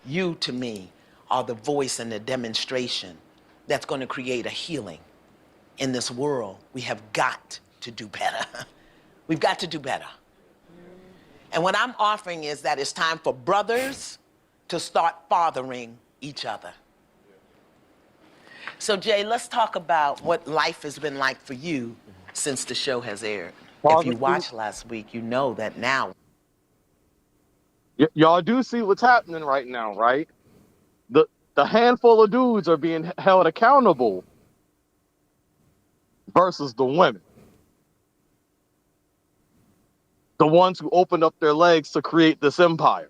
You, to me, are the voice and the demonstration that's going to create a healing in this world. We have got to do better. We've got to do better. And what I'm offering is that it's time for brothers to start fathering each other. So, Jay, let's talk about what life has been like for you since the show has aired. If you watched last week, you know that now. Y'all do see what's happening right now, right? The handful of dudes are being held accountable versus the women. The ones who opened up their legs to create this empire.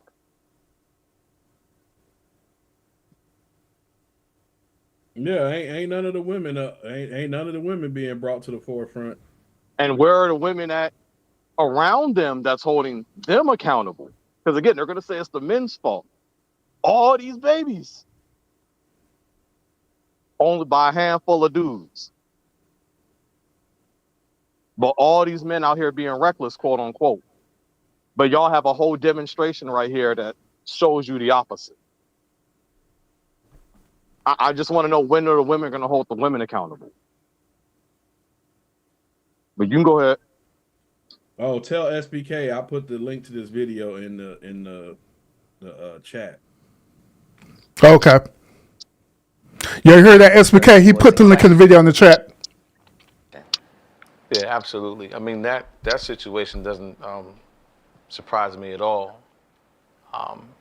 Yeah, ain't none of the women ain't none of the women being brought to the forefront. And where are the women at around them that's holding them accountable? Because again, they're gonna say it's the men's fault. All these babies. Only by a handful of dudes. But all these men out here being reckless, quote unquote. But y'all have a whole demonstration right here that shows you the opposite. I just want to know, when are the women going to hold the women accountable? But you can go ahead. Oh, tell SBK I put the link to this video in the chat. Okay. You heard that, SBK? He put the link in the video in the chat. Yeah, absolutely. I mean, that situation doesn't surprise me at all.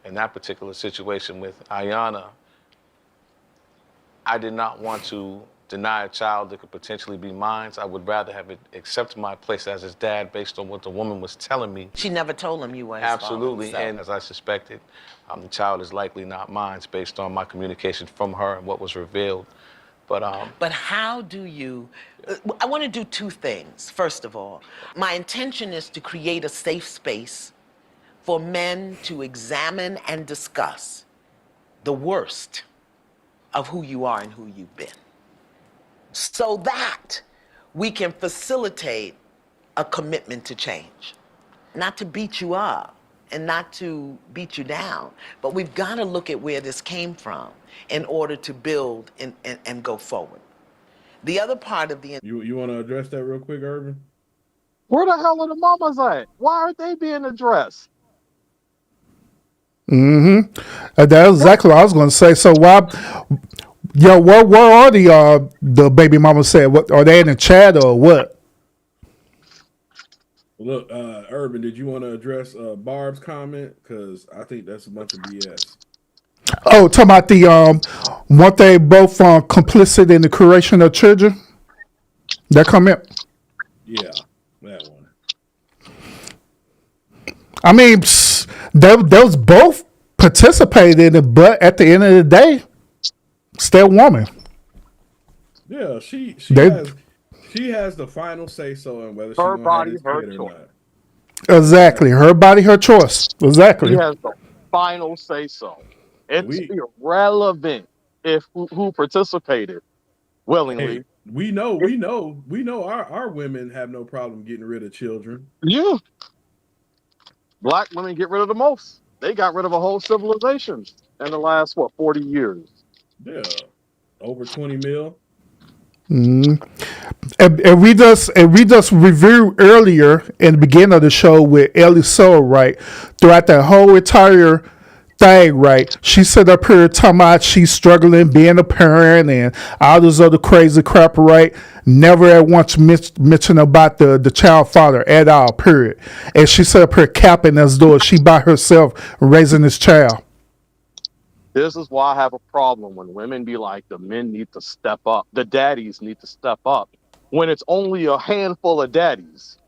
In that particular situation with Ayana, I did not want to deny a child that could potentially be mine. I would rather have it accept my place as his dad based on what the woman was telling me. She never told him you were his father. Absolutely, and as I suspected, the child is likely not mine based on my communication from her and what was revealed. But how do you, I want to do 2 things. First of all, my intention is to create a safe space for men to examine and discuss the worst of who you are and who you've been, so that we can facilitate a commitment to change. Not to beat you up and not to beat you down, but we've got to look at where this came from in order to build and go forward. The other part of the... You want to address that real quick, Urban? Where the hell are the mamas at? Why aren't they being addressed? That's exactly what I was going to say. So why, where are the baby mamas said? What are they in the chat or what? Look, Urban, did you want to address Barb's comment? Because I think that's a bunch of BS. Oh, talking about the weren't they both complicit in the creation of children? That comment? Yeah, that one. I mean, those both participated in it, but at the end of the day, still woman. Yeah, she has the final say so on whether her she's body, have this her kid choice. or not. Exactly, her body, her choice. Exactly. She has the final say so. It's irrelevant if who participated willingly. Hey, we know our women have no problem getting rid of children. Yeah. Black women get rid of the most. They got rid of a whole civilization in the last 40 years. Yeah. Over 20 mil. Mm. And we just reviewed earlier in the beginning of the show with Ellie Soul, right? Throughout that whole entire thing, right? She set up here talking about she's struggling being a parent and all this other crazy crap, right? Never at once mention about the child father at all, period. And she set up her capping as though she by herself raising this child. This is why I have a problem when women be like, the men need to step up. The daddies need to step up. When it's only a handful of daddies.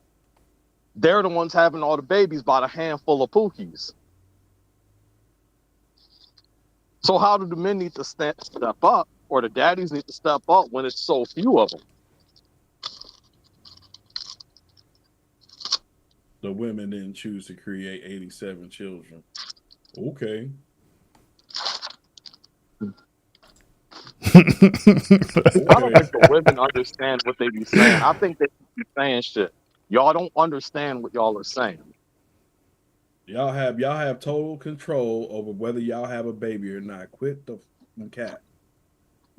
They're the ones having all the babies by the handful of pookies. So how do the men need to step up, or the daddies need to step up when it's so few of them? The women didn't choose to create 87 children. Okay. I don't think the women understand what they be saying. I think they be saying shit. Y'all don't understand what y'all are saying. Y'all have total control over whether y'all have a baby or not. Quit the cat.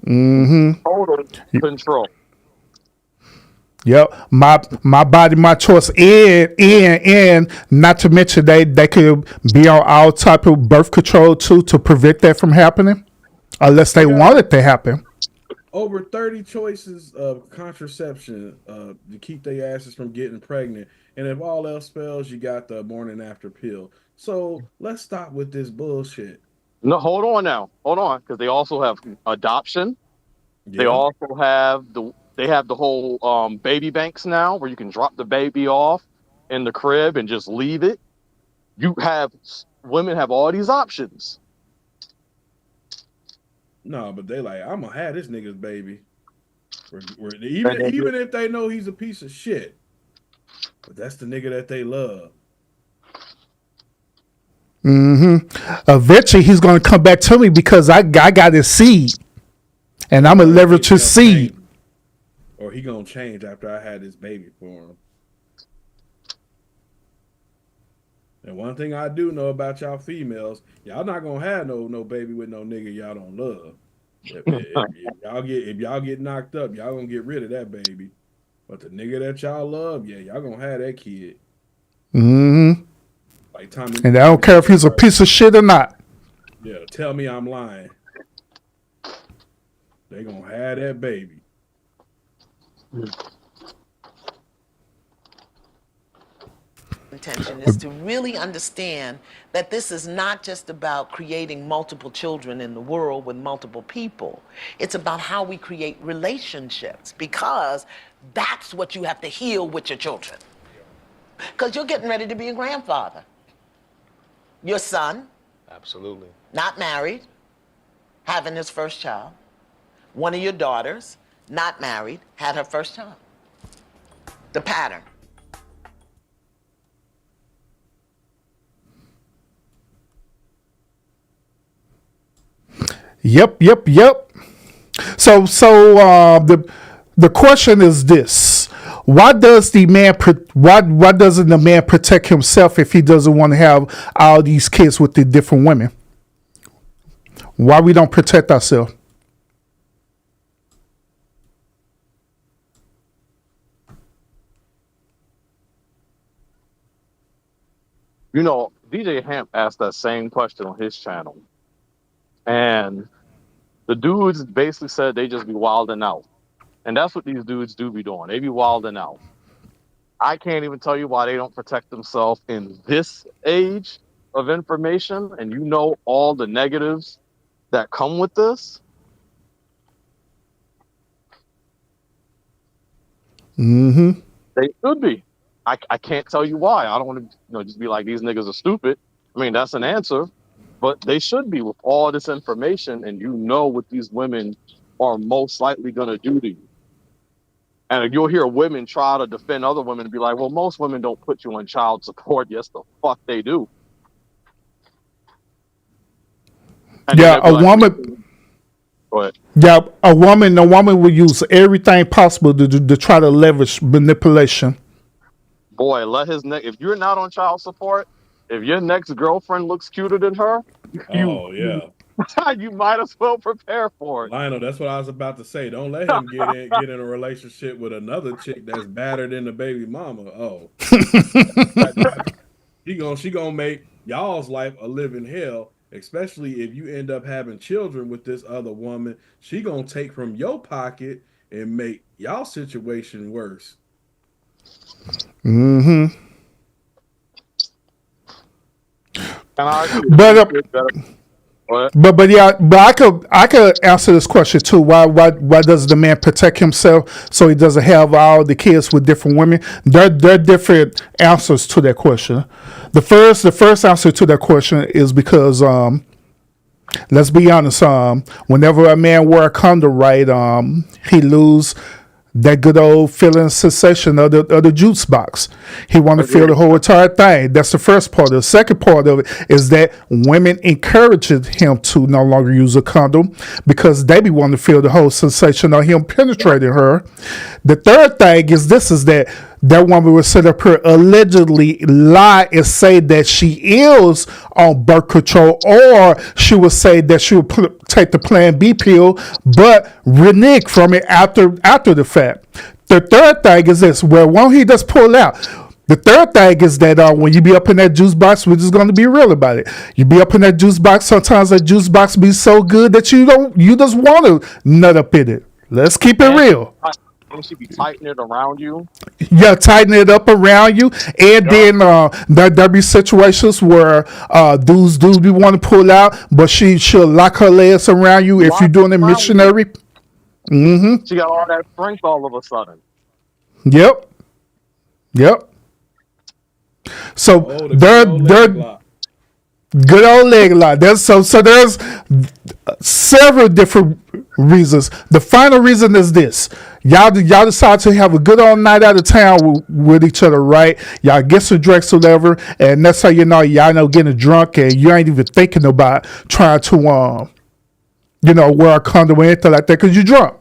Mm-hmm. Total control. Yep, my body, my choice, and not to mention they could be on all type of birth control too to prevent that from happening, unless they want it to happen. Over 30 choices of contraception to keep their asses from getting pregnant, and if all else fails, you got the morning after pill. So let's stop with this bullshit. No, hold on, because they also have adoption. Yeah. They also have the whole baby banks now, where you can drop the baby off in the crib and just leave it. Women have all these options. No, but they like, I'm gonna have this nigga's baby. Even if they know he's a piece of shit, but that's the nigga that they love. Mm-hmm. Eventually, he's gonna come back to me because I got his seed, and I'm gonna leverage his seed. Or he gonna change after I had this baby for him. And one thing I do know about y'all females, y'all not gonna have no baby with no nigga y'all don't love. If y'all get knocked up, y'all gonna get rid of that baby. But the nigga that y'all love, yeah, y'all gonna have that kid. Mm-hmm. Like Tommy, and I don't care if he's a piece of shit or not. Yeah, tell me I'm lying. They gonna have that baby. Intention is to really understand that this is not just about creating multiple children in the world with multiple people. It's about how we create relationships, because that's what you have to heal with your children. Because you're getting ready to be a grandfather. Your son, absolutely, not married, having his first child. One of your daughters, not married, had her first child. The pattern. Yep. So the question is this: why doesn't the man protect himself if he doesn't want to have all these kids with the different women? Why we don't protect ourselves? You know, DJ Hamp asked that same question on his channel. And the dudes basically said they just be wilding out. And that's what these dudes do be doing. They be wilding out. I can't even tell you why they don't protect themselves in this age of information. And you know all the negatives that come with this. Mm-hmm. They should be. I can't tell you why. I don't want to just be like, these niggas are stupid. I mean, that's an answer. But they should be, with all this information, and you know what these women are most likely going to do to you. And you'll hear women try to defend other women and be like, well, most women don't put you on child support. Yes, the fuck they do. And yeah, a woman. Go ahead. Yeah, a woman will use everything possible to try to leverage manipulation. Boy, if you're not on child support, if your next girlfriend looks cuter than her, yeah, You might as well prepare for it. Lionel, that's what I was about to say. Don't let him get in a relationship with another chick that's badder than the baby mama. Oh, she gonna make y'all's life a living hell. Especially if you end up having children with this other woman, she gonna take from your pocket and make y'all situation worse. Mm-hmm. But yeah, but I could answer this question too. Why does the man protect himself so he doesn't have all the kids with different women? There are different answers to that question. The first answer to that question is because let's be honest, whenever a man wear a condom, right, he lose that good old feeling sensation of the juice box. He want to feel the whole entire thing. That's the first part. The second part of it is that women encouraged him to no longer use a condom because they be wanting to feel the whole sensation of him penetrating her. The third thing is that woman will sit up here allegedly lie and say that she is on birth control, or she will say that she will take the Plan B pill, but renege from it after the fact. The third thing is this: where won't he just pull out? The third thing is that when you be up in that juice box, we're just going to be real about it. You be up in that juice box. Sometimes that juice box be so good that you just want to nut up in it. Let's keep it real. And she be tightening it around you. Yeah, tighten it up around you, and then there be situations where dudes be want to pull out, but she'll lock her legs around you if you're doing a missionary. Mm-hmm. She got all that strength all of a sudden. Yep. So they're good old leg lock. There's several different reasons. The final reason is this: y'all decide to have a good old night out of town with each other, right? Y'all get some drinks or whatever, and that's how y'all know getting drunk, and you ain't even thinking about trying to wear a condom or anything like that because you're drunk.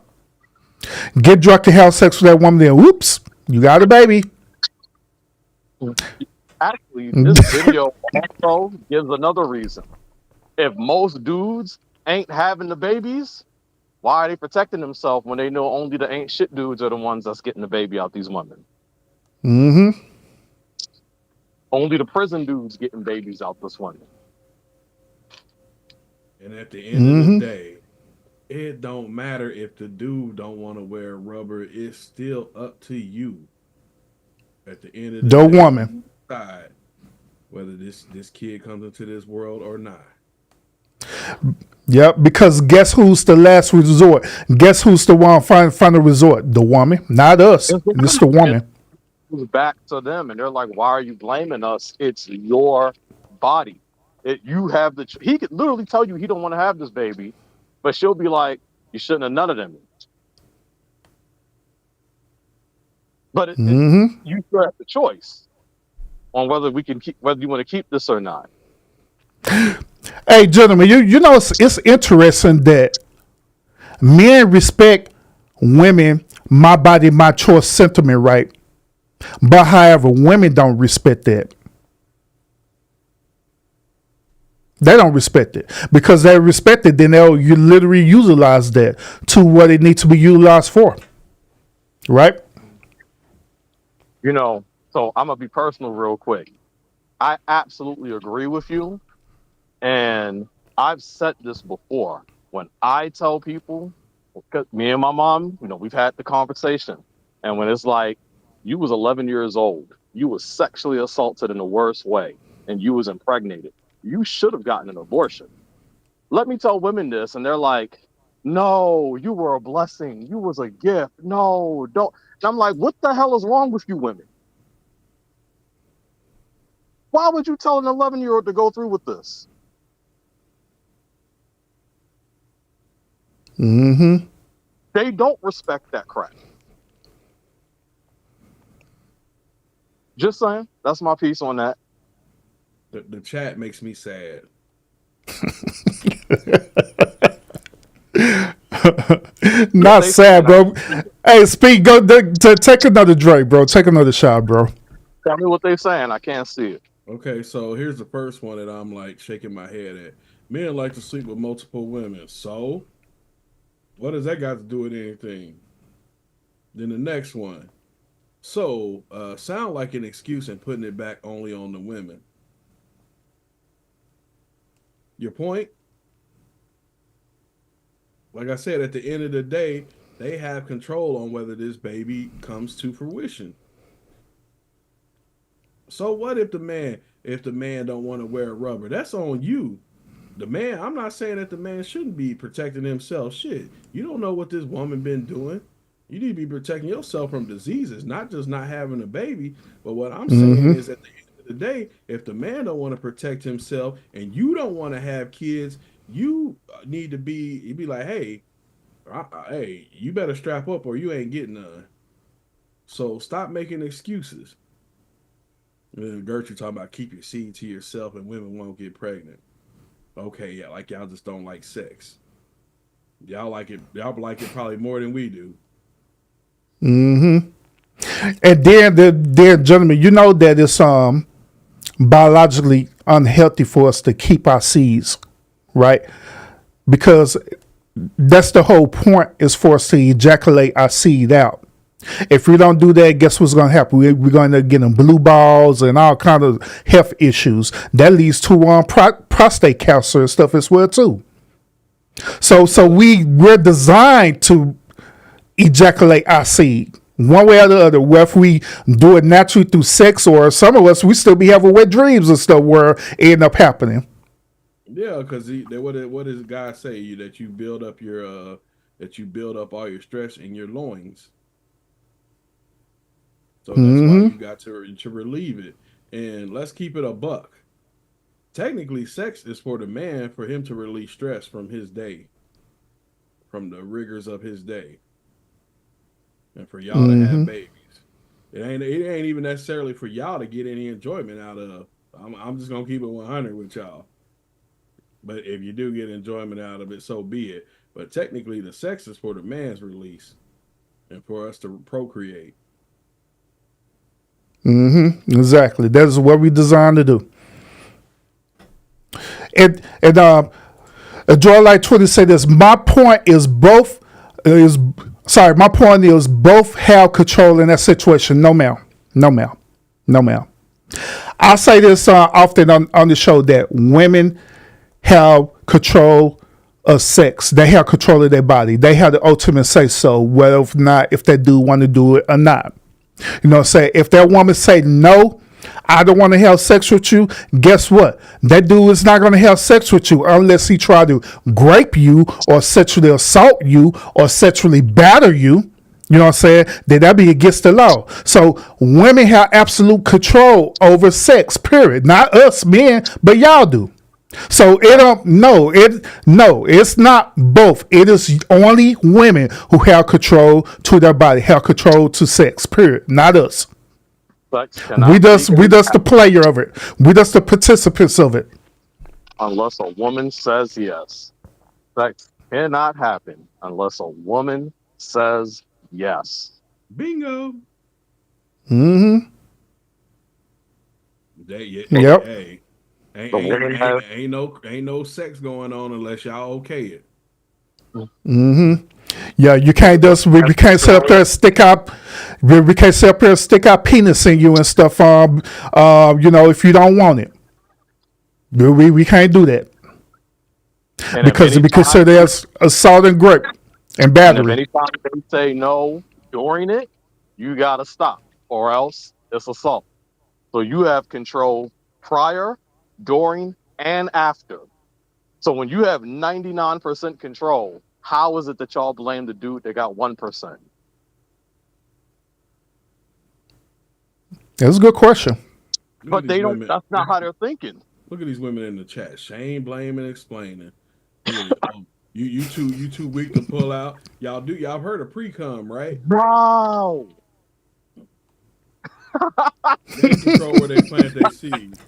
Get drunk and have sex with that woman, then whoops, you got a baby. Actually, this video also gives another reason. If most dudes ain't having the babies, why are they protecting themselves when they know only the ain't shit dudes are the ones that's getting the baby out these women? Mm-hmm. Only the prison dudes getting babies out this woman. And at the end of the day, it don't matter if the dude don't want to wear rubber. It's still up to you. At the end of the day, woman. Decide whether this kid comes into this world or not. Yep, because guess who's the last resort? Guess who's the one final resort? The woman, not us. It's the woman. It's back to them, and they're like, "Why are you blaming us? It's your body. You have the." He could literally tell you he don't want to have this baby, but she'll be like, "You shouldn't have none of them." But you still have the choice on whether you want to keep this or not. Hey, gentlemen, you know it's interesting that men respect women, my body, my choice sentiment, right? But however, women don't respect that. They don't respect it because they respect it. Then you literally utilize that to what it needs to be utilized for, right? So I'm gonna be personal real quick. I absolutely agree with you. And I've said this before. When I tell people, because me and my mom, we've had the conversation. And when it's like, you was 11 years old, you was sexually assaulted in the worst way, and you was impregnated, you should have gotten an abortion. Let me tell women this, and they're like, no, you were a blessing. You was a gift. No, don't. And I'm like, what the hell is wrong with you women? Why would you tell an 11-year-old to go through with this? Mm-hmm. They don't respect that crap. Just saying. That's my piece on that. The chat makes me sad. Not sad, bro. Hey, Speed, go take another drink, bro. Take another shot, bro. Tell me what they're saying. I can't see it. Okay, so here's the first one that I'm like shaking my head at. Men like to sleep with multiple women. So, what does that got to do with anything? Then the next one. So, sound like an excuse and putting it back only on the women. Your point? Like I said, at the end of the day, they have control on whether this baby comes to fruition. So what if the man don't want to wear rubber? That's on you. The man, I'm not saying that the man shouldn't be protecting himself. Shit, you don't know what this woman been doing. You need to be protecting yourself from diseases, not just not having a baby. But what I'm saying is, at the end of the day, if the man don't want to protect himself and you don't want to have kids, you need to be like, hey, hey, you better strap up or you ain't getting none. So stop making excuses. Gertrude talking about keep your seed to yourself and women won't get pregnant. Okay, yeah, like y'all just don't like sex. Y'all like it probably more than we do. And then, gentlemen, you know that it's biologically unhealthy for us to keep our seeds, right? Because that's the whole point, is for us to ejaculate our seed out. If we don't do that, guess what's going to happen? We're going to get them blue balls and all kind of health issues. That leads to prostate cancer and stuff as well too. So we're designed to ejaculate our seed one way or the other. Whether if we do it naturally through sex, or some of us, we still be having wet dreams and stuff where it end up happening. Yeah, because what does God say? That you build up all your stress in your loins. So that's why you got to relieve it. And let's keep it a buck. Technically, sex is for the man, for him to release stress from his day, from the rigors of his day, and for y'all to have babies. It ain't even necessarily for y'all to get any enjoyment out of. I'm just gonna keep it 100 with y'all. But if you do get enjoyment out of it, so be it. But technically, the sex is for the man's release and for us to procreate. Exactly. That's what we designed to do. And Joy Light 20 said this. My point is both have control in that situation. No ma'am. I say this often on the show, that women have control of sex. They have control of their body. They have the ultimate say so, whether or not if they do want to do it or not. You know, say if that woman say no, I don't want to have sex with you, guess what? That dude is not going to have sex with you unless he try to grape you or sexually assault you or sexually batter you. You know what I'm saying? Then that be against the law. So women have absolute control over sex, period. Not us men, but y'all do. So it's not both. It is only women who have control to their body, have control to sex, period. Not us. We just the player of it. We just the participants of it. Unless a woman says yes. Sex cannot happen unless a woman says yes. Bingo. Yep. Hey. Ain't no sex going on unless y'all okay it. Yeah, you can't just we can't sit up there and stick out. We can't sit up there and stick our penis in you and stuff. You know, if you don't want it, we can't do that, and because it be considered as assault and rape and battery. And if anytime they say no during it, you gotta stop, or else it's assault. So you have control prior, during, and after. So when you have 99% control, how is it that y'all blame the dude that got 1%? That's a good question. But they don't. That's not how they're thinking. Look at these women in the chat. Shame, blaming, explaining. You too weak to pull out. Y'all heard of pre-cum, right? Wow. They control where they plant their seed.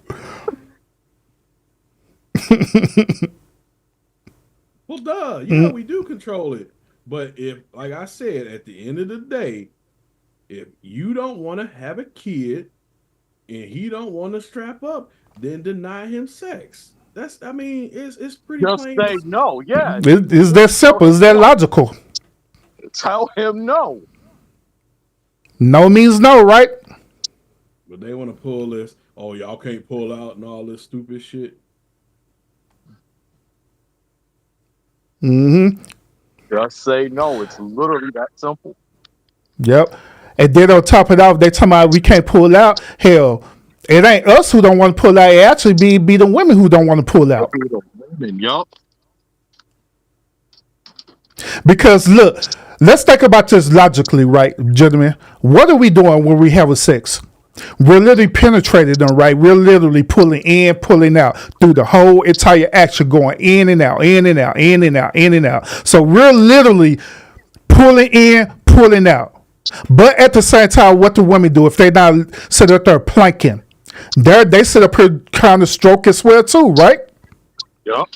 Well, duh. Yeah, we do control it. But if, like I said, at the end of the day, if you don't want to have a kid and he don't want to strap up, then deny him sex. That's. I mean, it's pretty Just plain. say no. Yeah. It's that simple. It's that logical. Tell him no. No means no, right? But they want to pull this. Oh, y'all can't pull out and all this stupid shit. Mm-hmm. Just say no. It's literally that simple. Yep. And then on top of that, they talking about we can't pull out. Hell, it ain't us who don't want to pull out. It actually be the women who don't want to pull out. Yup. Because look, let's think about this logically, right, gentlemen? What are we doing when we have a sex? We're literally penetrating them, right? We're literally pulling in, pulling out through the whole entire action, going in and out, in and out, in and out, in and out. So we're literally pulling in, pulling out. But at the same time, what do women do if they not sit up there planking? They sit up here kind of stroke as well too, right? Yup.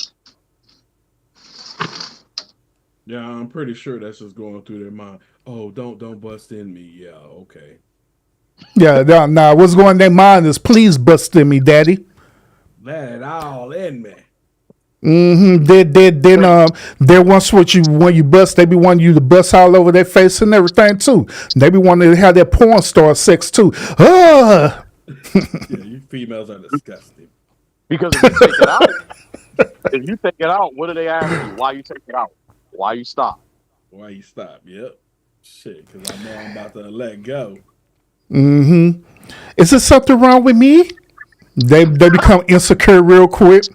Yeah, I'm pretty sure that's just going through their mind. Oh, don't bust in me. Yeah, okay. Yeah, nah, what's going in their mind is please bust in me, daddy. Let it all in me. Mm-hmm. Then once when you bust, they be wanting you to bust all over their face and everything too. They be wanting to have that porn star sex too. Yeah, you females are disgusting. Because if you take it out, what do they ask you? Why you take it out? Why you stop? Why you stop? Yep. Shit, because I know I'm about to let go. Mm-hmm. Is there something wrong with me? They become insecure real quick.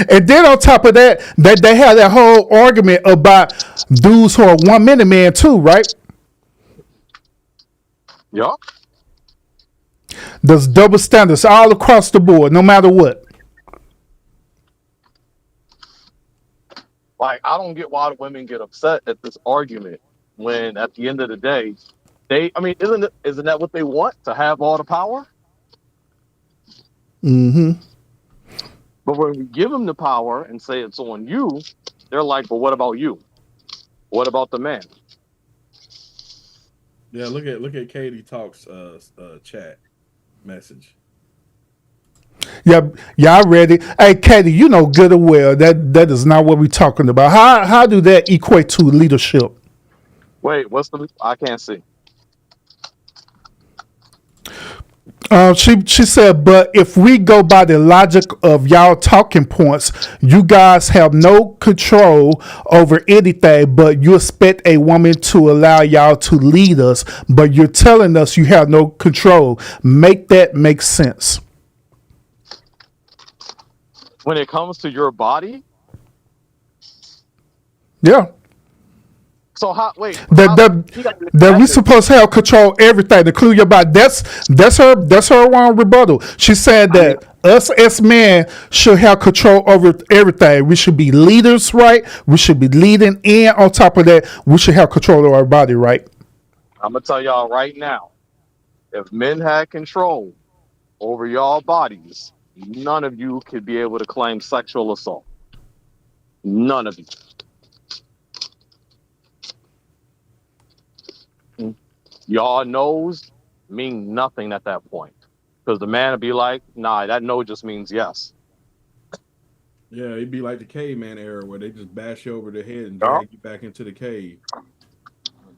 And then on top of that, they have that whole argument about dudes who are 1 minute man too, right? Yup. There's double standards all across the board, no matter what. Like, I don't get why the women get upset at this argument when at the end of the day, isn't that what they want? To have all the power? Mm-hmm. But when we give them the power and say it's on you, they're like, but what about you? What about the man? Yeah, look at Katie Talk's chat message. Yeah, I read it. Hey, Katie, you know good and well that is not what we're talking about. How do that equate to leadership? Wait, I can't see. She said, but if we go by the logic of y'all talking points, you guys have no control over anything, but you expect a woman to allow y'all to lead us, but you're telling us you have no control. Make that make sense. When it comes to your body? Yeah. So we supposed to have control everything, including your body. That's her one rebuttal. She said that us as men should have control over everything. We should be leaders, right? We should be leading, and on top of that, we should have control of our body, right? I'm gonna tell y'all right now, if men had control over y'all bodies, none of you could be able to claim sexual assault. None of you. Y'all no's mean nothing at that point. Because the man would be like, nah, that no just means yes. Yeah, it'd be like the caveman era where they just bash you over the head and drag you back into the cave.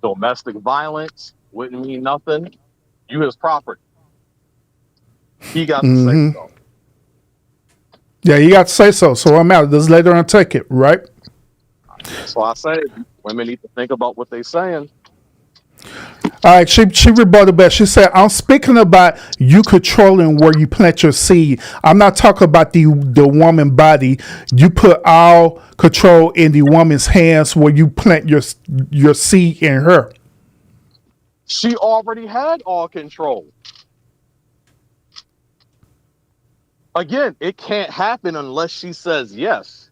Domestic violence wouldn't mean nothing. You his property. He got to say so. Yeah, you got to say so. So I'm out. Just later on take it, right? That's why I say women need to think about what they're saying. All right, she rebutted back. She said, I'm speaking about you controlling where you plant your seed. I'm not talking about the woman body. You put all control in the woman's hands where you plant your seed in her. She already had all control. Again, it can't happen unless she says yes.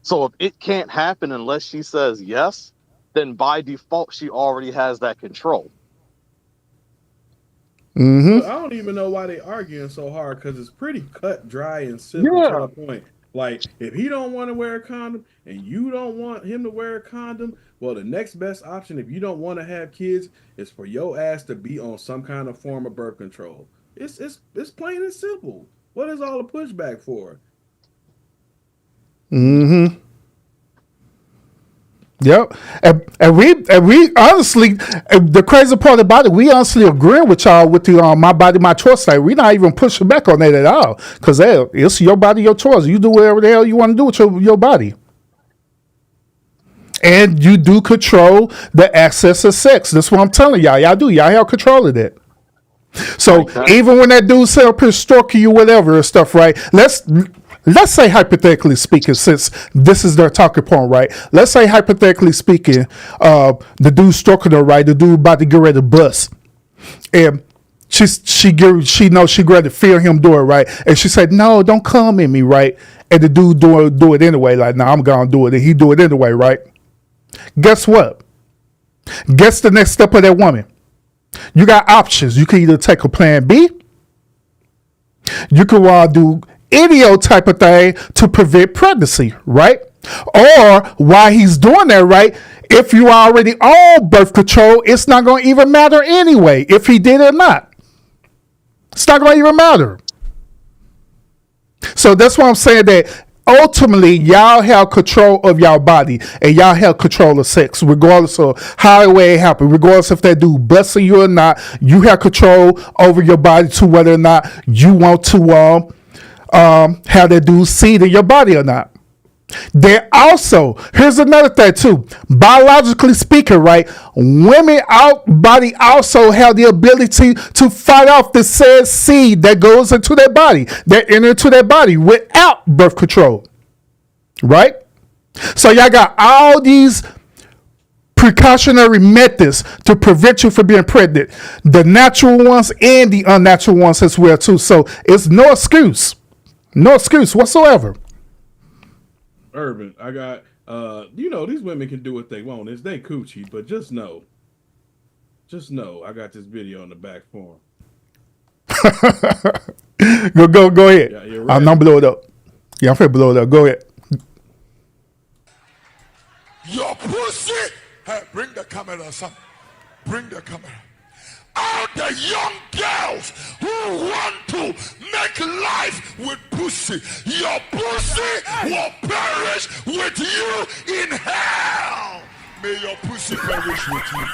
So if it can't happen unless she says yes, then by default, she already has that control. Mm-hmm. I don't even know why they arguing so hard because it's pretty cut, dry, and simple to the point. Like, if he don't want to wear a condom and you don't want him to wear a condom, well, the next best option, if you don't want to have kids, is for your ass to be on some kind of form of birth control. It's plain and simple. What is all the pushback for? Mm-hmm. Yep. And we honestly, the crazy part about it, we honestly agree with y'all with the my body, my choice. Like, we not even pushing back on that at all. Because it's your body, your choice. You do whatever the hell you want to do with your body. And you do control the access to sex. That's what I'm telling y'all. Y'all do. Y'all have control of that. So even when that dude set up his stalking you, whatever and stuff, right? Let's say hypothetically speaking, since this is their talking point, right? Let's say hypothetically speaking, the dude stalking her, right? The dude about to get ready to bust, and she knows she going to feel him do it, right? And she said, "No, don't come in me," right? And the dude do it anyway. Like, "No, I'm gonna do it," and he do it anyway, right? Guess what? Guess the next step of that woman. You got options. You can either take a plan B. You can do any old type of thing to prevent pregnancy, right? Or while he's doing that, right, if you are already on birth control, it's not going to even matter anyway, if he did it or not. It's not going to even matter. So that's why I'm saying that ultimately, y'all have control of y'all body and y'all have control of sex, regardless of how it happened, regardless if that dude busting you or not. You have control over your body to whether or not you want to have that dude seed in your body or not. There also, here's another thing too. Biologically speaking, right, women out body also have the ability to fight off the said seed that goes into their body, that enter into their body without birth control. Right? So y'all got all these precautionary methods to prevent you from being pregnant. The natural ones and the unnatural ones as well too. So it's no excuse. No excuse whatsoever. Urban, I got, these women can do what they want. It's they coochie, but just know, I got this video on the back for them. Go ahead. Yeah, you're right. I'm not blow it up. Yeah, I'm finna blow it up. Go ahead. Your pussy. Hey, bring the camera, son. Bring the camera. All the young girls who want to make life with pussy, your pussy will perish with you in hell. May your pussy perish with you.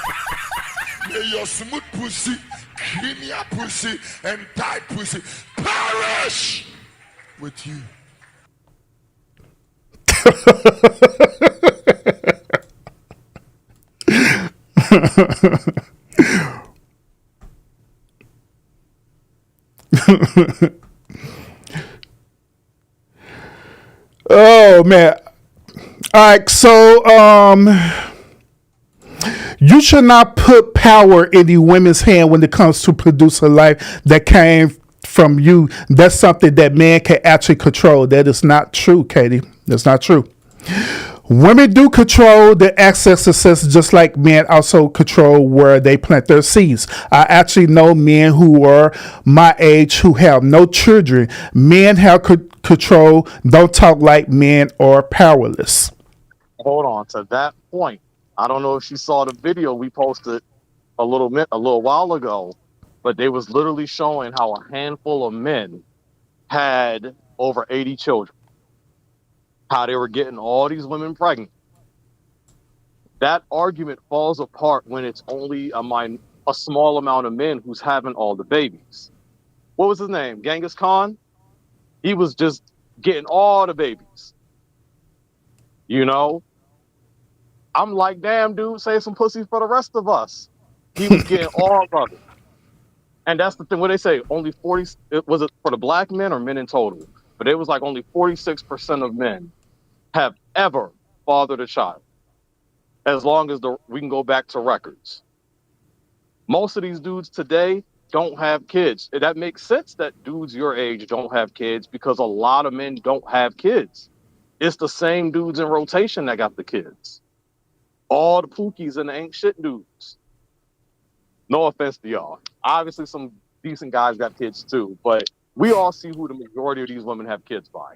May your smooth pussy, creamier pussy, and tight pussy perish with you. Oh man. All right, so you should not put power in the women's hand when it comes to produce a life that came from you. That's something that men can actually control. That is not true, Katie. That's not true. Women do control the access to sex just like men also control where they plant their seeds. I actually know men who are my age who have no children. Men have control. Don't talk like men are powerless. Hold on to that point. I don't know if she saw the video we posted a little while ago, but they was literally showing how a handful of men had over 80 children. How they were getting all these women pregnant. That argument falls apart when it's only a small amount of men who's having all the babies. What was his name? Genghis Khan? He was just getting all the babies. You know? I'm like, damn, dude, save some pussy for the rest of us. He was getting all of it. And that's the thing, what they say, only 40, was it for the black men or men in total? But it was like only 46% of men have ever fathered a child, as long as we can go back to records. Most of these dudes today don't have kids. That makes sense that dudes your age don't have kids because a lot of men don't have kids. It's the same dudes in rotation that got the kids. All the pookies and the ain't shit dudes. No offense to y'all. Obviously some decent guys got kids too, but we all see who the majority of these women have kids by.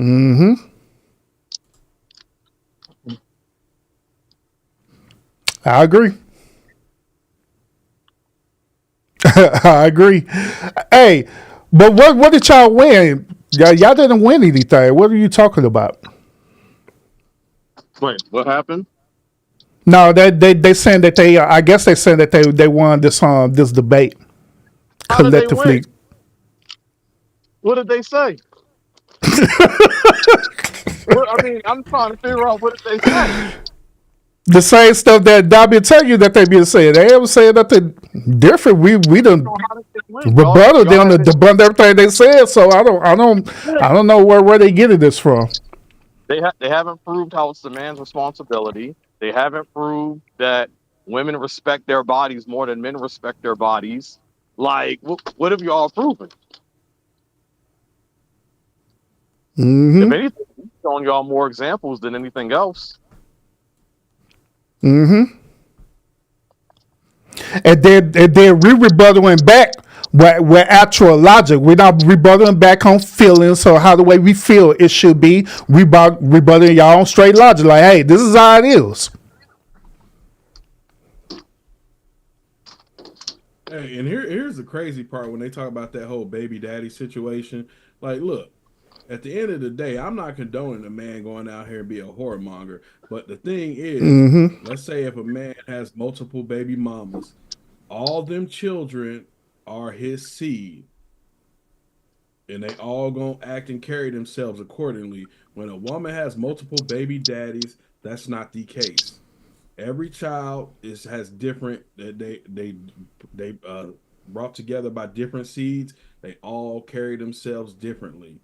Mm-hmm. I agree. I agree. Hey, but what did y'all win? Y'all didn't win anything. What are you talking about? Wait, what happened? No, they saying that they. I guess they saying that they won this debate How did they win? collectively. What did they say? I mean, I'm trying to figure out what did they say. The same stuff that Dobby tell you that they be saying. They ever saying nothing different. We done So how did they win? rebuttal Y'all them to haven't- debunk everything they said. So I don't know where they getting this from. they haven't proved how it's the man's responsibility. They haven't proved that women respect their bodies more than men respect their bodies. Like, what have y'all proven? Mm-hmm. If anything, we've shown y'all more examples than anything else. Mm-hmm. And then we rebuttaling back with actual logic. We're not rebuttaling back on feelings or how the way we feel it should be. Rebutting y'all on straight logic. Like, hey, this is how it is. Hey, and here's the crazy part when they talk about that whole baby daddy situation. Like, look, at the end of the day, I'm not condoning a man going out here and be a whoremonger. But the thing is, let's say if a man has multiple baby mamas, all them children are his seed. And they all gonna act and carry themselves accordingly. When a woman has multiple baby daddies, that's not the case. Every child has different. They brought together by different seeds. They all carry themselves differently.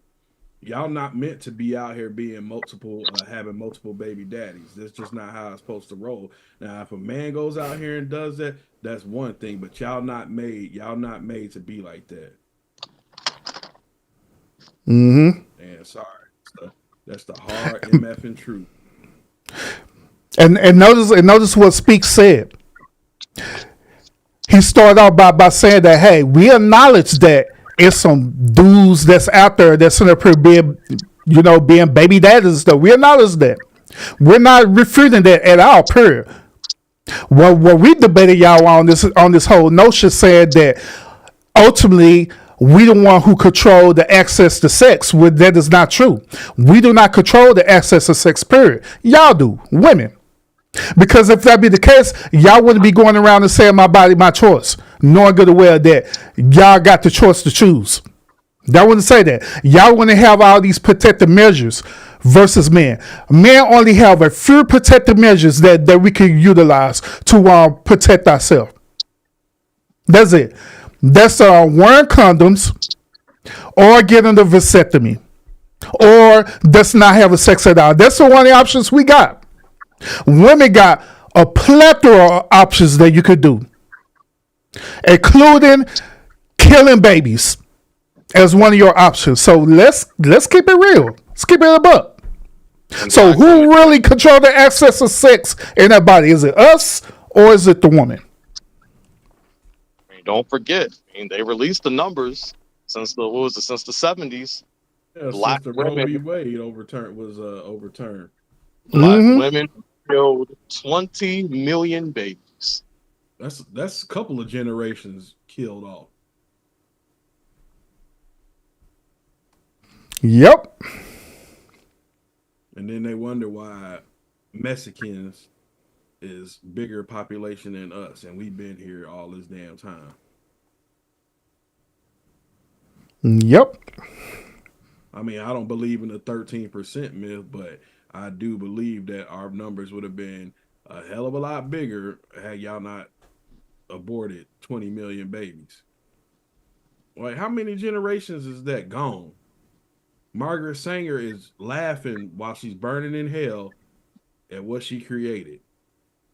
Y'all not meant to be out here being multiple, having multiple baby daddies. That's just not how it's supposed to roll. Now, if a man goes out here and does that, that's one thing. But y'all not made to be like that. Mm-hmm. And sorry, that's the hard MF truth. And notice what Speaks said. He started out by saying that, hey, we acknowledge that it's some dudes that's out there that's in there being baby daddies and stuff. We acknowledge that. We're not refuting that at all, period. What we debated y'all on this whole notion said that ultimately we the one who control the access to sex. That is not true. We do not control the access to sex, period. Y'all do, women. Because if that be the case, y'all wouldn't be going around and saying my body, my choice, knowing good and well that y'all got the choice to choose. Y'all wouldn't say that. Y'all wouldn't have all these protective measures versus men. Men only have a few protective measures that we can utilize to protect ourselves. That's it. That's wearing condoms or getting the vasectomy or that's not having sex at all. That's the only options we got. Women got a plethora of options that you could do, including killing babies as one of your options. So let's keep it real. Let's keep it a buck. So who really control the access of sex in that body? Is it us or is it the woman? I mean, don't forget. I mean, they released the numbers since the 70s. Yeah, Black since the Roe women v. Wade overturned. Black women killed 20 million babies. That's a couple of generations killed off. Yep. And then they wonder why Mexicans is bigger population than us, and we've been here all this damn time. Yep. I mean, I don't believe in the 13% myth, but I do believe that our numbers would have been a hell of a lot bigger had y'all not aborted 20 million babies. Like, how many generations is that gone? Margaret Sanger is laughing while she's burning in hell at what she created.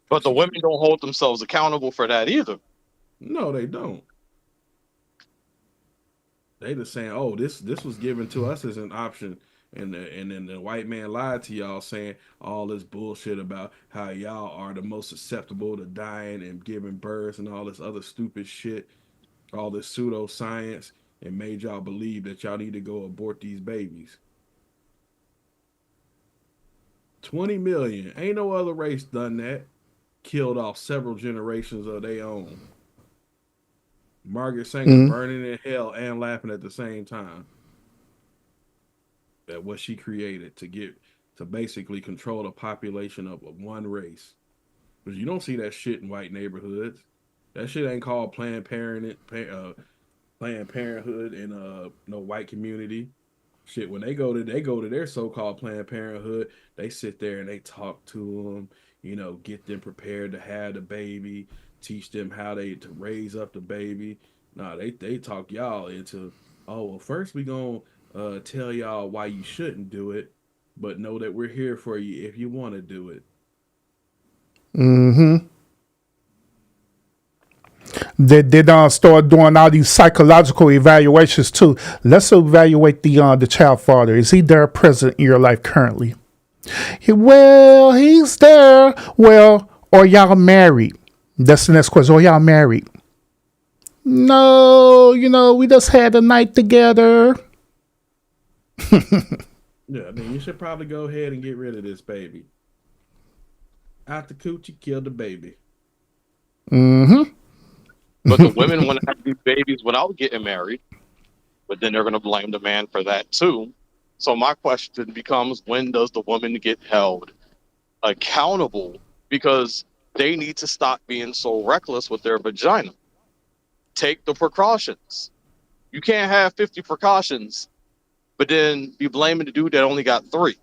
But the women don't hold themselves accountable for that either. No, they don't. They just saying, "Oh, this was given to us as an option," and then the white man lied to y'all, saying all this bullshit about how y'all are the most susceptible to dying and giving birth and all this other stupid shit, all this pseudoscience, and made y'all believe that y'all need to go abort these babies. 20 million. Ain't no other race done that. Killed off several generations of their own. Margaret Sanger burning in hell and laughing at the same time at what she created to basically control the population of one race. Because you don't see that shit in white neighborhoods. That shit ain't called Planned Parenthood in no white community. Shit, when they go to their so-called Planned Parenthood, they sit there and they talk to them, get them prepared to have the baby, teach them how to raise up the baby. Nah, they talk y'all into, oh, well, first we gonna tell y'all why you shouldn't do it, but know that we're here for you if you want to do it. Mm-hmm. They start doing all these psychological evaluations too. Let's evaluate the child father. Is he there present in your life currently? He's there. Well, or y'all married? That's the next question. Or y'all married? No, we just had a night together. Yeah, I mean, you should probably go ahead and get rid of this baby. Out the coochie, kill the baby. Mm-hmm. But the women want to have these babies without getting married, but then they're going to blame the man for that too. So my question becomes, when does the woman get held accountable? Because they need to stop being so reckless with their vagina. Take the precautions. You can't have 50 precautions, but then be blaming the dude that only got 3.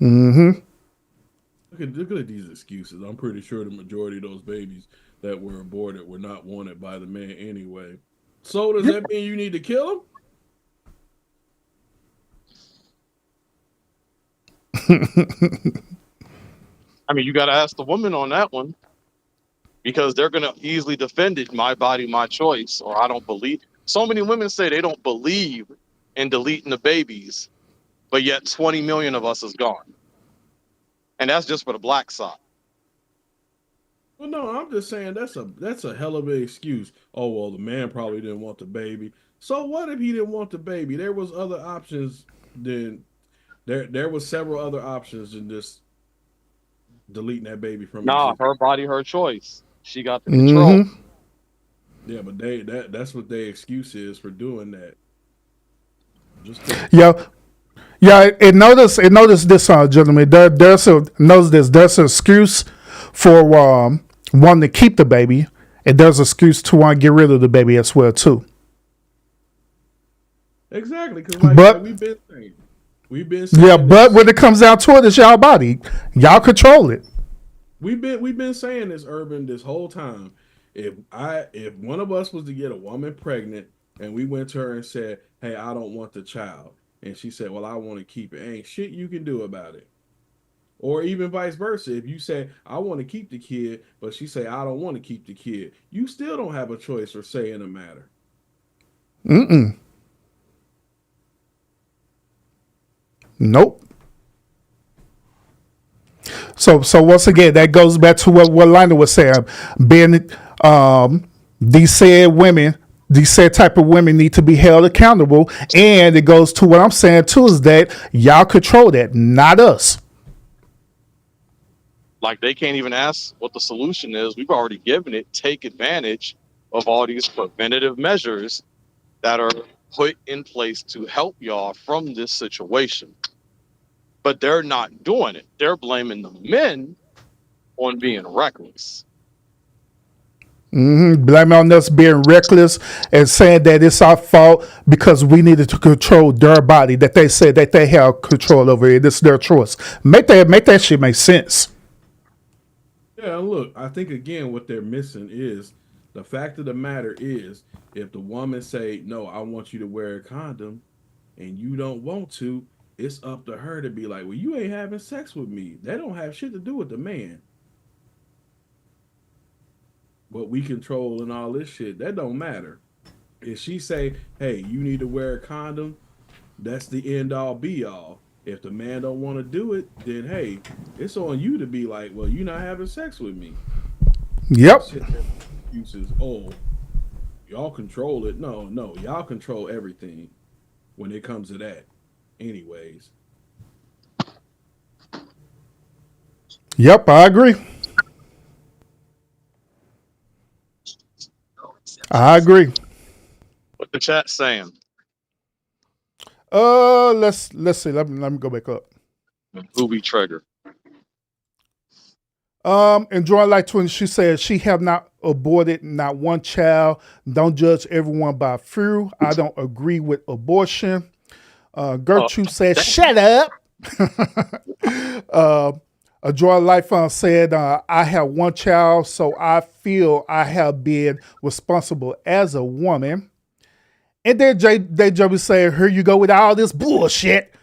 Mm-hmm. Look at these excuses. I'm pretty sure the majority of those babies that were aborted were not wanted by the man anyway. So does that mean you need to kill him? I mean, you got to ask the woman on that one, because they're going to easily defend it. My body, my choice, or I don't believe. So many women say they don't believe in deleting the babies, but yet 20 million of us is gone. And that's just for the black side. Well, no, I'm just saying that's a hell of an excuse. Oh, well, the man probably didn't want the baby. So what if he didn't want the baby? There was other options than there was several other options than just deleting that baby from her body, her choice. She got the control. Yeah, but that's what their excuse is for doing that. Yeah, and notice this, gentlemen. There's an excuse for wanting to keep the baby, and there's an excuse to want to get rid of the baby as well too. Exactly, because like we've been saying. Yeah, but when it comes down to it, it's y'all body. Y'all control it. We've been saying this, Urban, this whole time. If one of us was to get a woman pregnant and we went to her and said, "Hey, I don't want the child," and she said, "Well, I want to keep it," ain't shit you can do about it. Or even vice versa. If you say, "I want to keep the kid," but she say, "I don't want to keep the kid," you still don't have a choice or say in the matter. Nope. So once again, that goes back to what Lionel was saying. Being these said type of women need to be held accountable, and it goes to what I'm saying too, is that y'all control that, not us. Like, they can't even ask what the solution is. We've already given it. Take advantage of all these preventative measures that are put in place to help y'all from this situation. But they're not doing it. They're blaming the men on being reckless. Blaming on us being reckless and saying that it's our fault because we needed to control their body, that they said that they have control over it. It's their choice. Make that shit make sense. Yeah, look, I think again what they're missing is the fact of the matter is, if the woman say, "No, I want you to wear a condom," and you don't want to, it's up to her to be like, "Well, you ain't having sex with me." That don't have shit to do with the man. What we control and all this shit, that don't matter. If she say, "Hey, you need to wear a condom," that's the end all be all. If the man don't want to do it, then hey, it's on you to be like, "Well, you're not having sex with me." Yep. Excuses. Oh, y'all control it. No, y'all control everything when it comes to that. anyways. Yep, I agree. I agree. What the chat saying? Let's see. Let me go back up. Who we trigger? Enjoying Life 20, she said she have not aborted not one child. Don't judge everyone by fear. I don't agree with abortion. Gertrude said, shut up. A Joy Life said, I have one child, so I feel I have been responsible as a woman. And then JW said, here you go with all this bullshit.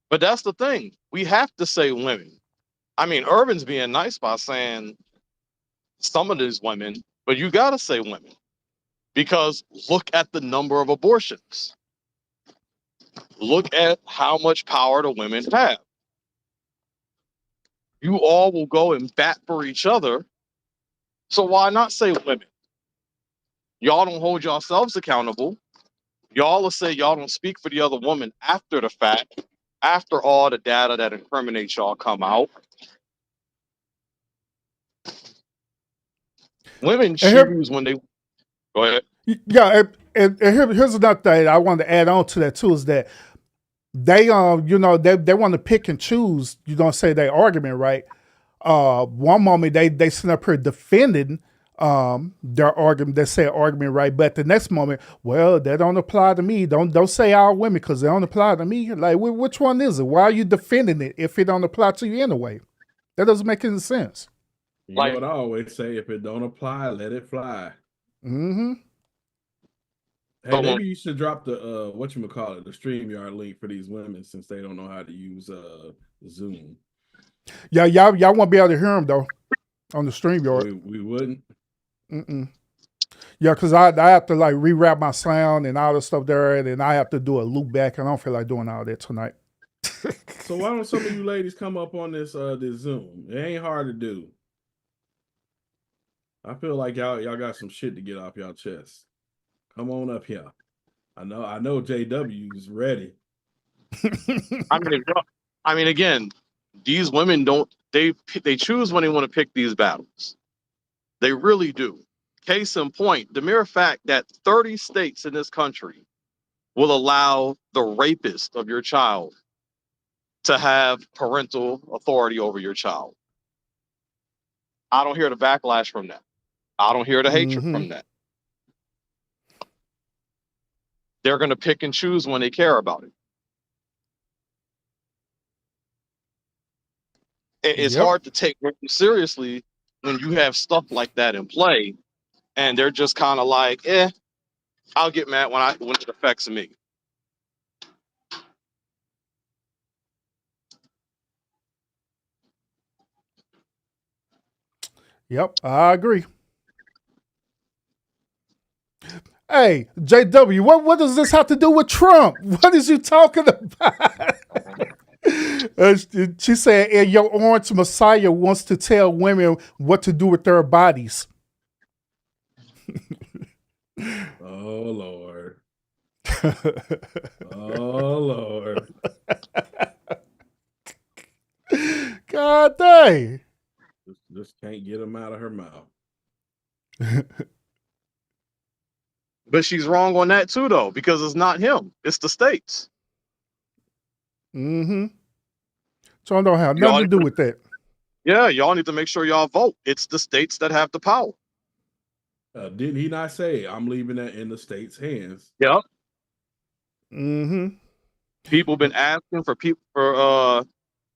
But that's the thing. We have to say women. I mean, Urban's being nice by saying some of these women, but you got to say women. Because look at the number of abortions. Look at how much power the women have. You all will go and bat for each other. So why not say women? Y'all don't hold yourselves accountable. Y'all will say y'all don't speak for the other woman after the fact, after all the data that incriminates y'all come out. Women choose when they... Go ahead. Yeah, and here's another thing I wanted to add on to that too is that they they want to pick and choose. You don't say their argument, right? One moment they sit up here defending their argument, they say argument right, but the next moment, well, that don't apply to me. Don't say all women because they don't apply to me. Like, which one is it? Why are you defending it if it don't apply to you anyway? That doesn't make any sense. You know what I always say: if it don't apply, let it fly. Mm-hmm. Hey, maybe you should drop the the StreamYard link for these women since they don't know how to use Zoom. Yeah, y'all won't be able to hear them though on the StreamYard. We wouldn't. Mm-mm. Yeah, because I have to like rewrap my sound and all the stuff there, and then I have to do a loop back, and I don't feel like doing all that tonight. So why don't some of you ladies come up on this Zoom? It ain't hard to do. I feel like y'all got some shit to get off y'all chest. Come on up here. I know JW's ready. I mean, again, these women they choose when they want to pick these battles. They really do. Case in point, the mere fact that 30 states in this country will allow the rapist of your child to have parental authority over your child. I don't hear the backlash from that. I don't hear the hatred from that. They're going to pick and choose when they care about it. It's hard to take women seriously when you have stuff like that in play, and they're just kind of like, I'll get mad when it affects me. Yep, I agree. Hey, JW, what does this have to do with Trump? What is you talking about? She said, and your orange messiah wants to tell women what to do with their bodies. Oh, Lord. Oh, Lord. God dang. Just can't get them out of her mouth. But she's wrong on that too, though, because it's not him. It's the states. Mm-hmm. So I don't have nothing to do with that. Yeah, y'all need to make sure y'all vote. It's the states that have the power. Didn't he not say, I'm leaving that in the state's hands? Yep. Mm-hmm. People been asking for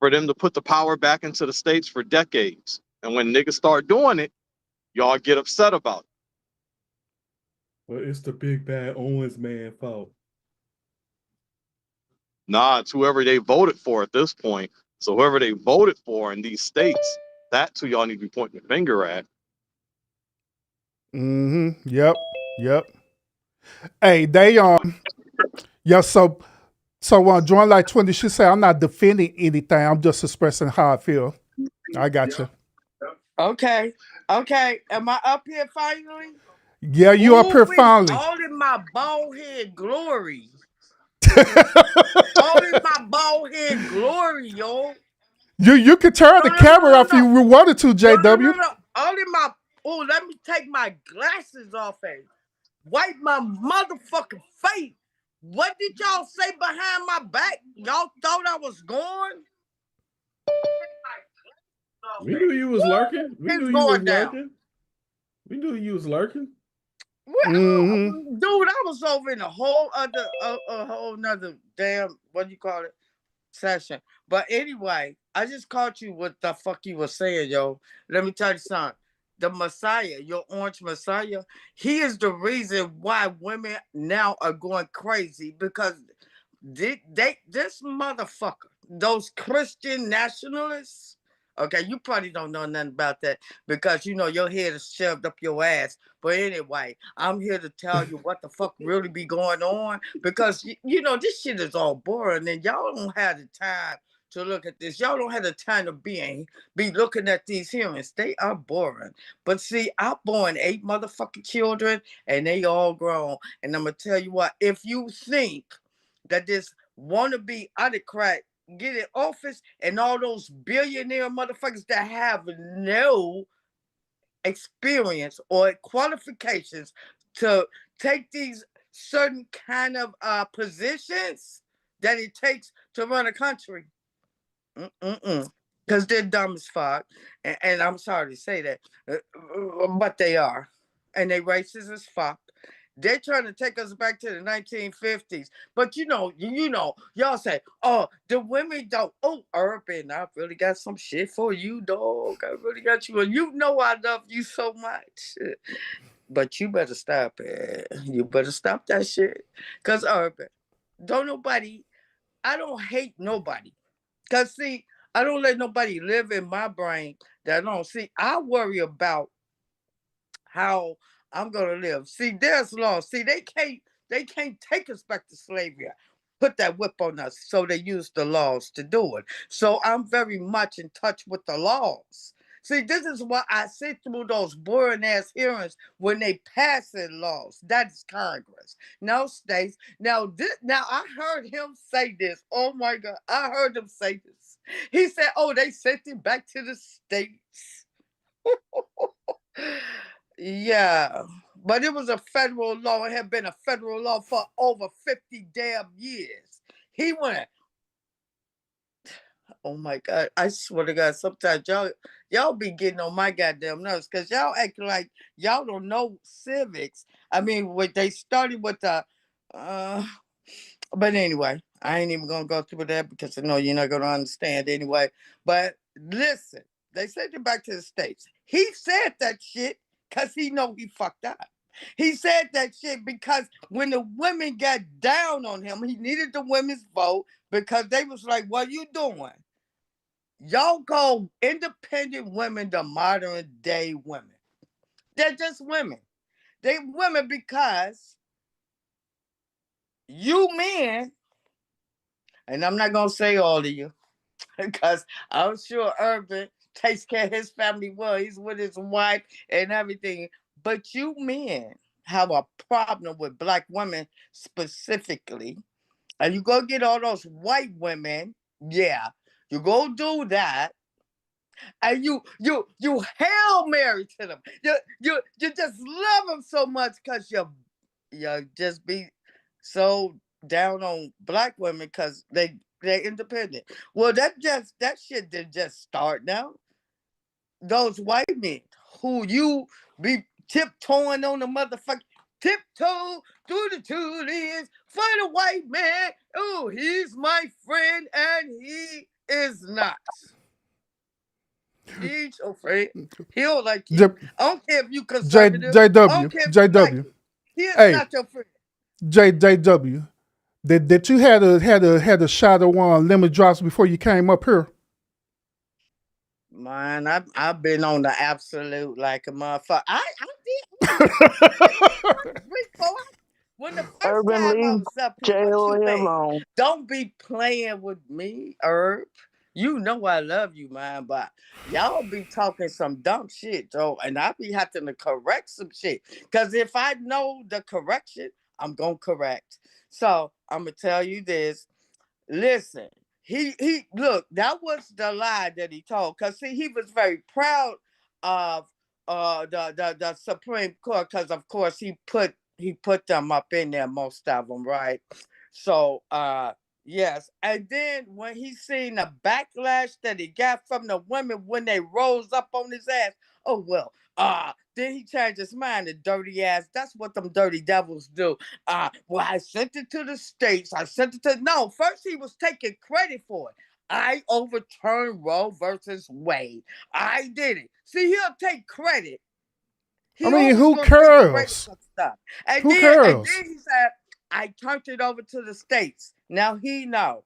them to put the power back into the states for decades. And when niggas start doing it, y'all get upset about it. Well, it's the big bad Owens man fault. Nah, it's whoever they voted for at this point. So whoever they voted for in these states, that's who y'all need to be pointing the finger at. Mm-hmm. Yep. Hey, they yeah, so Join Like 20, she said, I'm not defending anything, I'm just expressing how I feel. I got you. Okay. Am I up here finally? Yeah, you up here Ooh, wee, finally. all in my bald head glory. All in my bald head glory, yo. You could turn the camera off if you wanted to, JW. No. All in my. Oh, let me take my glasses off and wipe my motherfucking face. What did y'all say behind my back? Y'all thought I was gone? We knew you was lurking. We It's knew you going was down. lurking. We knew you was lurking. Well, Mm-hmm. dude, I was over in a whole other, a whole nother damn, what do you call it, session. But anyway, I just caught you what the fuck you were saying, yo. Let me tell you something. The Messiah, your orange Messiah, he is the reason why women now are going crazy because this motherfucker, those Christian nationalists. Okay, you probably don't know nothing about that because you know your head is shoved up your ass. But anyway, I'm here to tell you what the fuck really be going on because you know this shit is all boring and y'all don't have the time to look at this. Y'all don't have the time to be looking at these hearings. They are boring. But see, I born 8 motherfucking children and they all grown. And I'm gonna tell you what, if you think that this wannabe autocrat get in office and all those billionaire motherfuckers that have no experience or qualifications to take these certain kind of positions that it takes to run a country. Because they're dumb as fuck. And I'm sorry to say that, but they are. And they racist as fuck. They're trying to take us back to the 1950s. But you know, y'all say, oh, the women don't. Oh, Urban, I really got some shit for you, dog. I really got you. And you know I love you so much. But you better stop it. You better stop that shit. Because Urban, I don't hate nobody. Because see, I don't let nobody live in my brain that I don't see. I worry about how I'm gonna live. See, there's laws. See, they can't take us back to slavery. Put that whip on us. So they use the laws to do it. So I'm very much in touch with the laws. See, this is what I sit through those boring ass hearings when they pass in laws. That's Congress. No states. Now I heard him say this. Oh my God. I heard him say this. He said, oh, they sent it back to the states. Yeah, but it was a federal law. It had been a federal law for over 50 damn years. He went, oh my God, I swear to God, sometimes y'all be getting on my goddamn nerves because y'all act like y'all don't know civics. I mean, what they started with the, but anyway, I ain't even gonna go through that because I know you're not gonna understand anyway. But listen, they sent it back to the states. He said that shit because he know he fucked up. He said that shit because when the women got down on him, he needed the women's vote because they was like, what you doing? Y'all call independent women the modern day women. They're just women. They women because you men, and I'm not going to say all of you, because I'm sure Urban takes care of his family well. He's with his wife and everything. But you men have a problem with black women specifically. And you go get all those white women. Yeah, you go do that. And you Hail Mary to them. You just love them so much because you just be so down on black women because they're independent. Well, that shit didn't just start now. Those white men who you be tiptoeing on the motherfucker, tiptoe through the tulips for the white man. Oh, he's my friend and he is not. He's your friend. He don't like you. I don't care if you conservative. I don't care if you like him. He is not your friend. JW. Did you had a shot of one lemon drops before you came up here? Man, I've been on the absolute like a motherfucker. I did. When the first time I was up here, what you think? Don't be playing with me, Herb. You know I love you, man, but y'all be talking some dumb shit, though, and I be having to correct some shit. Cause if I know the correction, I'm gonna correct. So I'm gonna tell you this. Listen, he look, that was the lie that he told. Cause see, he was very proud of the Supreme Court, because of course he put them up in there, most of them, right? So yes, and then when he seen the backlash that he got from the women when they rose up on his ass, oh well, then he changed his mind, the dirty ass. That's what them dirty devils do. Well, I sent it to the states. I sent it to no. First, he was taking credit for it. I overturned Roe versus Wade. I did it. See, he'll take credit. He I mean, always who gonna take credit cares? for stuff. And Who then cares? he said, I turned it over to the states. Now he know.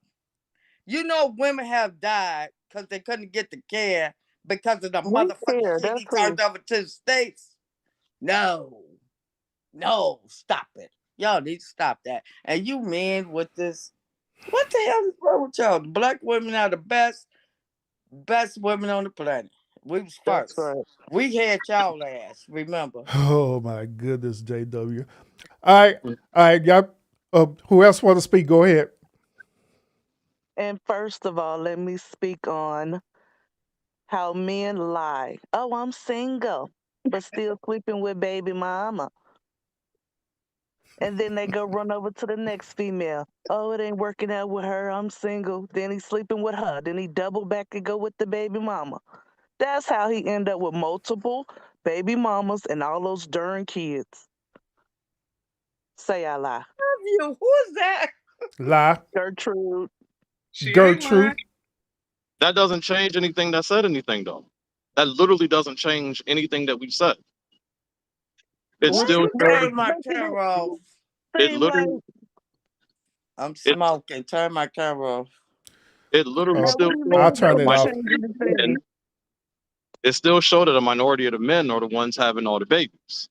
You know, women have died because they couldn't get the care because of the We motherfucking care. shit That's he who. turned over to the states. No, stop it. Y'all need to stop that. And you men with this, what the hell is wrong with y'all? The black women are the best women on the planet. We was That's first. right. We had y'all ass, remember? Oh my goodness, JW. All right, y'all. Who else want to speak? Go ahead. And first of all, let me speak on how men lie. Oh, I'm single, but still sleeping with baby mama. And then they go run over to the next female. Oh, it ain't working out with her. I'm single. Then he's sleeping with her. Then he double back and go with the baby mama. That's how he end up with multiple baby mamas and all those darn kids. Say I lie. You, who's that? Lie. Gertrude. Gertrude. That doesn't change anything that said anything, though. That literally doesn't change anything that we've said. It still Turn my camera off. it literally I'm smoking. Turn my camera off. it literally still I'll shows turn that it off. it still showed that a minority of the men are the ones having all the babies.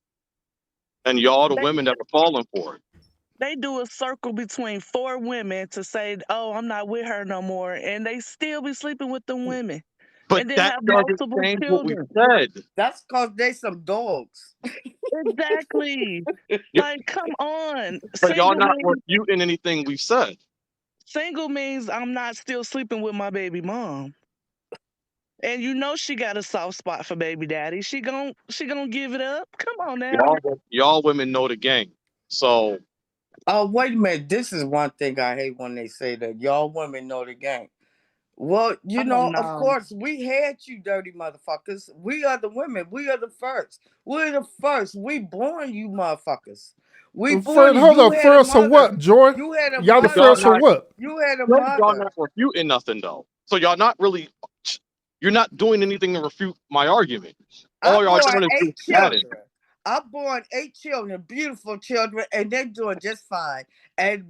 And y'all the women that are falling for it. They do a circle between 4 women to say, oh, I'm not with her no more. And they still be sleeping with the women. But And then that have doesn't multiple change what we children. said. That's because they some dogs. Exactly. Like, come on. But y'all not Means, refuting anything we've said. single means I'm not still sleeping with my baby mom. And you know she got a soft spot for baby daddy. She gon' give it up. Come on now. Y'all women know the game. So oh, wait a minute. This is one thing I hate when they say that y'all women know the game. Well, you know, of course, we had you dirty motherfuckers. We are the women. We are the first. We're the first. We born you motherfuckers. We born you. Hold You up, had first a or mother. what, Joy? You had a Y'all the mother. first or what? You had a y'all mother. not refuting nothing though. So y'all not really you're not doing anything to refute my argument. All I y'all born doing is 8 just chatting. children. I born 8 children, beautiful children, and they're doing just fine. And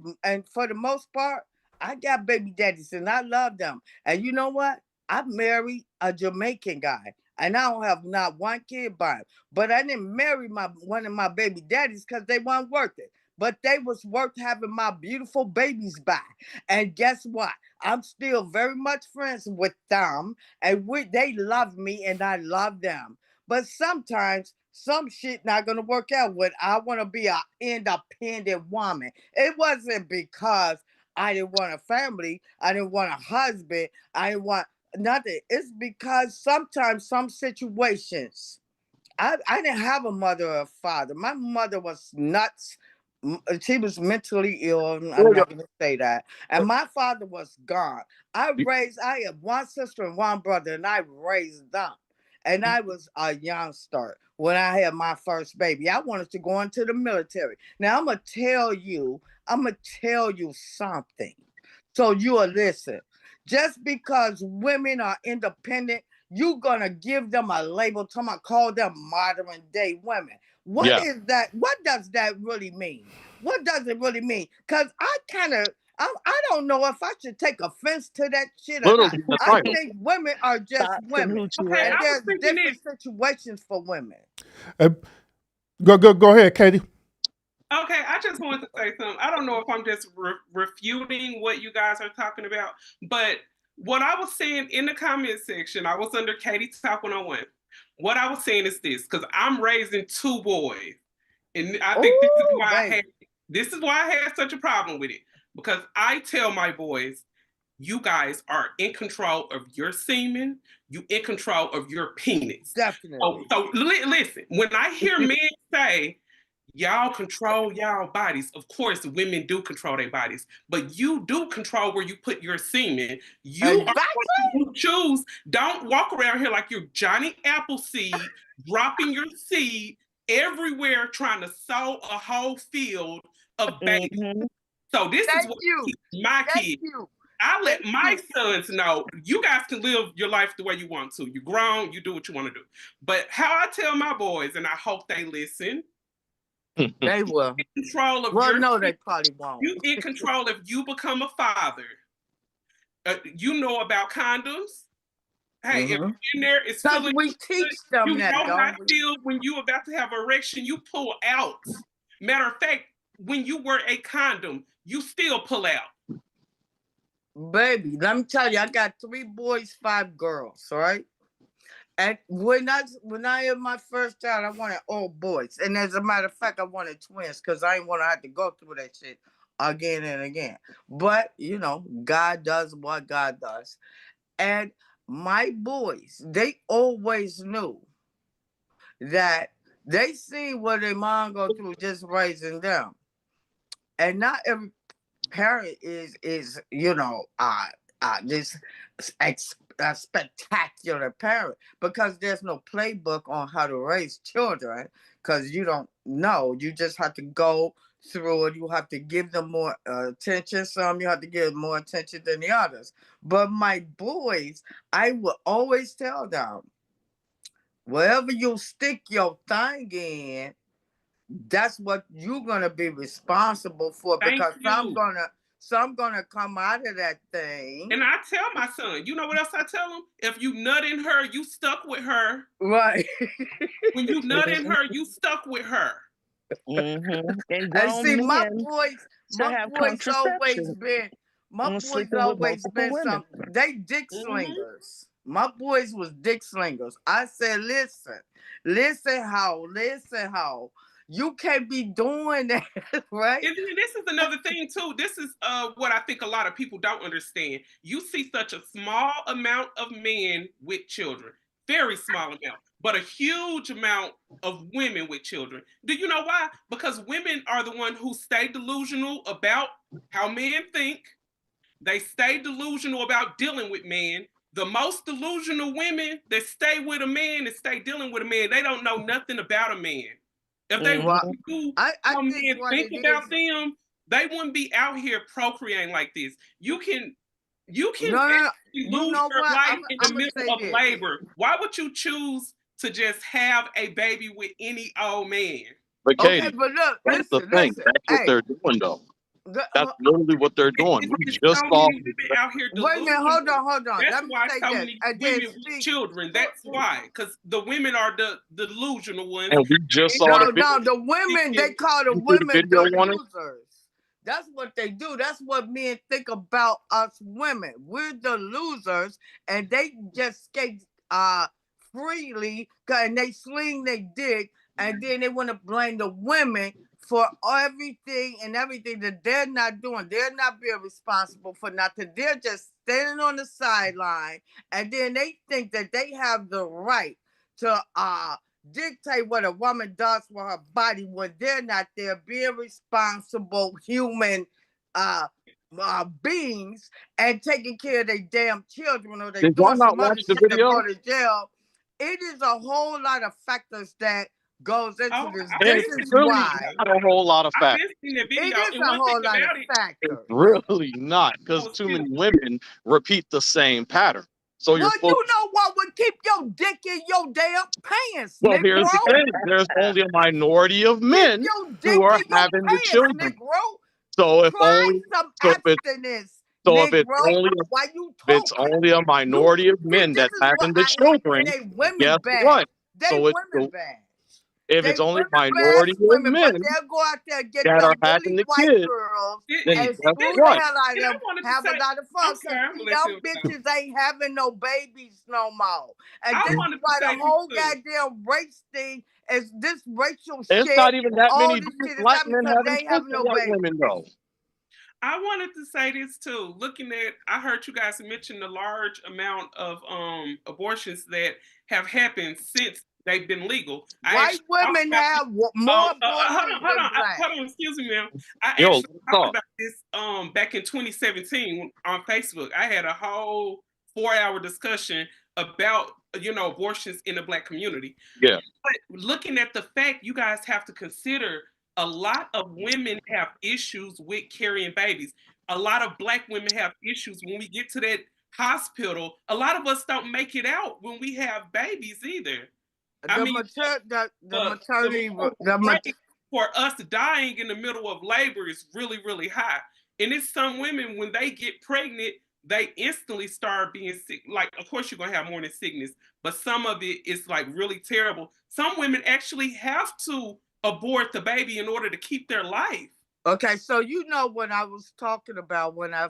for the most part, I got baby daddies and I love them. And you know what? I married a Jamaican guy. And I don't have not one kid by him. But I didn't marry one of my baby daddies because they weren't worth it. But they was worth having my beautiful babies by. And guess what? I'm still very much friends with them. And they love me and I love them. But sometimes some shit not gonna work out when I want to be an independent woman. It wasn't because I didn't want a family, I didn't want a husband, I didn't want nothing. It's because sometimes some situations, I didn't have a mother or a father. My mother was nuts. She was mentally ill. I'm not going to say that. And my father was gone. I have one sister and one brother, and I raised them. And I was a youngster when I had my first baby. I wanted to go into the military. Now I'm gonna tell you something. So you will listen. Just because women are independent, you're gonna give them a label, call them modern day women. What is that? What does that really mean? What does it really mean? Because I don't know if I should take offense to that shit or not. I think women are just women. Okay, And I was there's thinking different situations for women. Go ahead, Katie. Okay, I just wanted to say something. I don't know if I'm just refuting what you guys are talking about, but What I was saying in the comment section, I was under Katie Talk 101. What I was saying is this, because I'm raising 2 boys. And I think this is why I had such a problem with it. Because I tell my boys, you guys are in control of your semen, you in control of your penis. Definitely. So listen, when I hear men say, y'all control y'all bodies, of course women do control their bodies, but you do control where you put your semen. You are going to choose. Don't walk around here like you're Johnny Appleseed, dropping your seed everywhere, trying to sow a whole field of babies. So this is what my kids. I let my sons know, you guys can live your life the way you want to. You're grown, you do what you want to do. But how I tell my boys, and I hope they listen, they will. In control of no, they probably won't. You in control if you become a father. You know about condoms. Hey, if you're in there, it's so we teach them you that. know how to feel when you about to have an erection, you pull out. Matter of fact, when you wear a condom, you still pull out. Baby, let me tell you, I got 3 boys, 5 girls, right? And when I had my first child, I wanted all boys. And as a matter of fact, I wanted twins because I didn't want to have to go through that shit again and again. But, you know, God does what God does. And my boys, they always knew that they seen what their mom go through just raising them. And not every parent is you know this a spectacular parent, because there's no playbook on how to raise children, because you don't know. You just have to go through it. You have to give them more attention. Some you have to give more attention than the others. But my boys, I will always tell them, wherever you stick your thing in, that's what you're gonna be responsible for. Because some gonna come out of that thing. And I tell my son, you know what else I tell him? If you nut in her, you stuck with her. Right. When you nut in her, you stuck with her. And see, my boys always been some. They dick slingers. My boys was dick slingers. I said, listen how. You can't be doing that, right? And this is another thing too. This is what I think a lot of people don't understand. You see such a small amount of men with children, very small amount, but a huge amount of women with children. Do you know why? Because women are the one who stay delusional about how men think. They stay delusional about dealing with men. The most delusional women that stay with a man and stay dealing with a man, they don't know nothing about a man. If they think about them, they wouldn't be out here procreating like this. You can lose your life in the middle of labor. Why would you choose to just have a baby with any old man? But Katie, but look, that's the thing. That's what they're doing, though. That's literally what they're doing. We just saw. Wait a minute, hold on. That's Let me why say so this. many women with children. That's why, because the women are the delusional ones. And we just saw the women. They call the women the losers. That's what they do. That's what men think about us women. We're the losers, and they just skate freely, and they sling their dick, and then they want to blame the women for everything that they're not doing. They're not being responsible for nothing. They're just standing on the sideline, and then they think that they have the right to dictate what a woman does for her body when they're not there, being responsible human beings and taking care of their damn children, or they doing some other shit to go to jail. It is a whole lot of factors that goes into this. This is why. Not a whole lot of factors. It is a whole lot of factors. Really not, because too many women repeat the same pattern. So you know what would keep your dick in your damn pants? Well, here's the thing. There's only a minority of men who are having the children. So if it's only a minority of men that's having the children, guess what? So If They it's only women minority bash of women, but men they'll go out there and get that are them having really the white kids, girls then and guess screw the what? hell out of And I them, wanted to have a say, lot of I'm fun. sorry, I'm See, gonna let them you go. bitches ain't having no babies no more. And I this is wanted to why say the this whole too. goddamn race thing is this racial It's shit. not even that All many this shit is black happening men because having they ain't sex having with no white babies. women, though. I wanted to say this too. Looking at, I heard you guys mention the large amount of abortions that have happened since they've been legal. I White actually talked women about have this. more Hold abortions than on, black. hold on. Excuse me, ma'am. I Yo, actually talked talk. about this back in 2017 on Facebook. I had a whole 4-hour discussion about abortions in the black community. Yeah. But looking at the fact, you guys have to consider a lot of women have issues with carrying babies. A lot of black women have issues when we get to that hospital. A lot of us don't make it out when we have babies either. I mean, the rate for us dying in the middle of labor is really, really high. And it's some women, when they get pregnant, they instantly start being sick. Like, of course, you're gonna have morning sickness, but some of it is like really terrible. Some women actually have to abort the baby in order to keep their life. Okay, so you know what I was talking about when I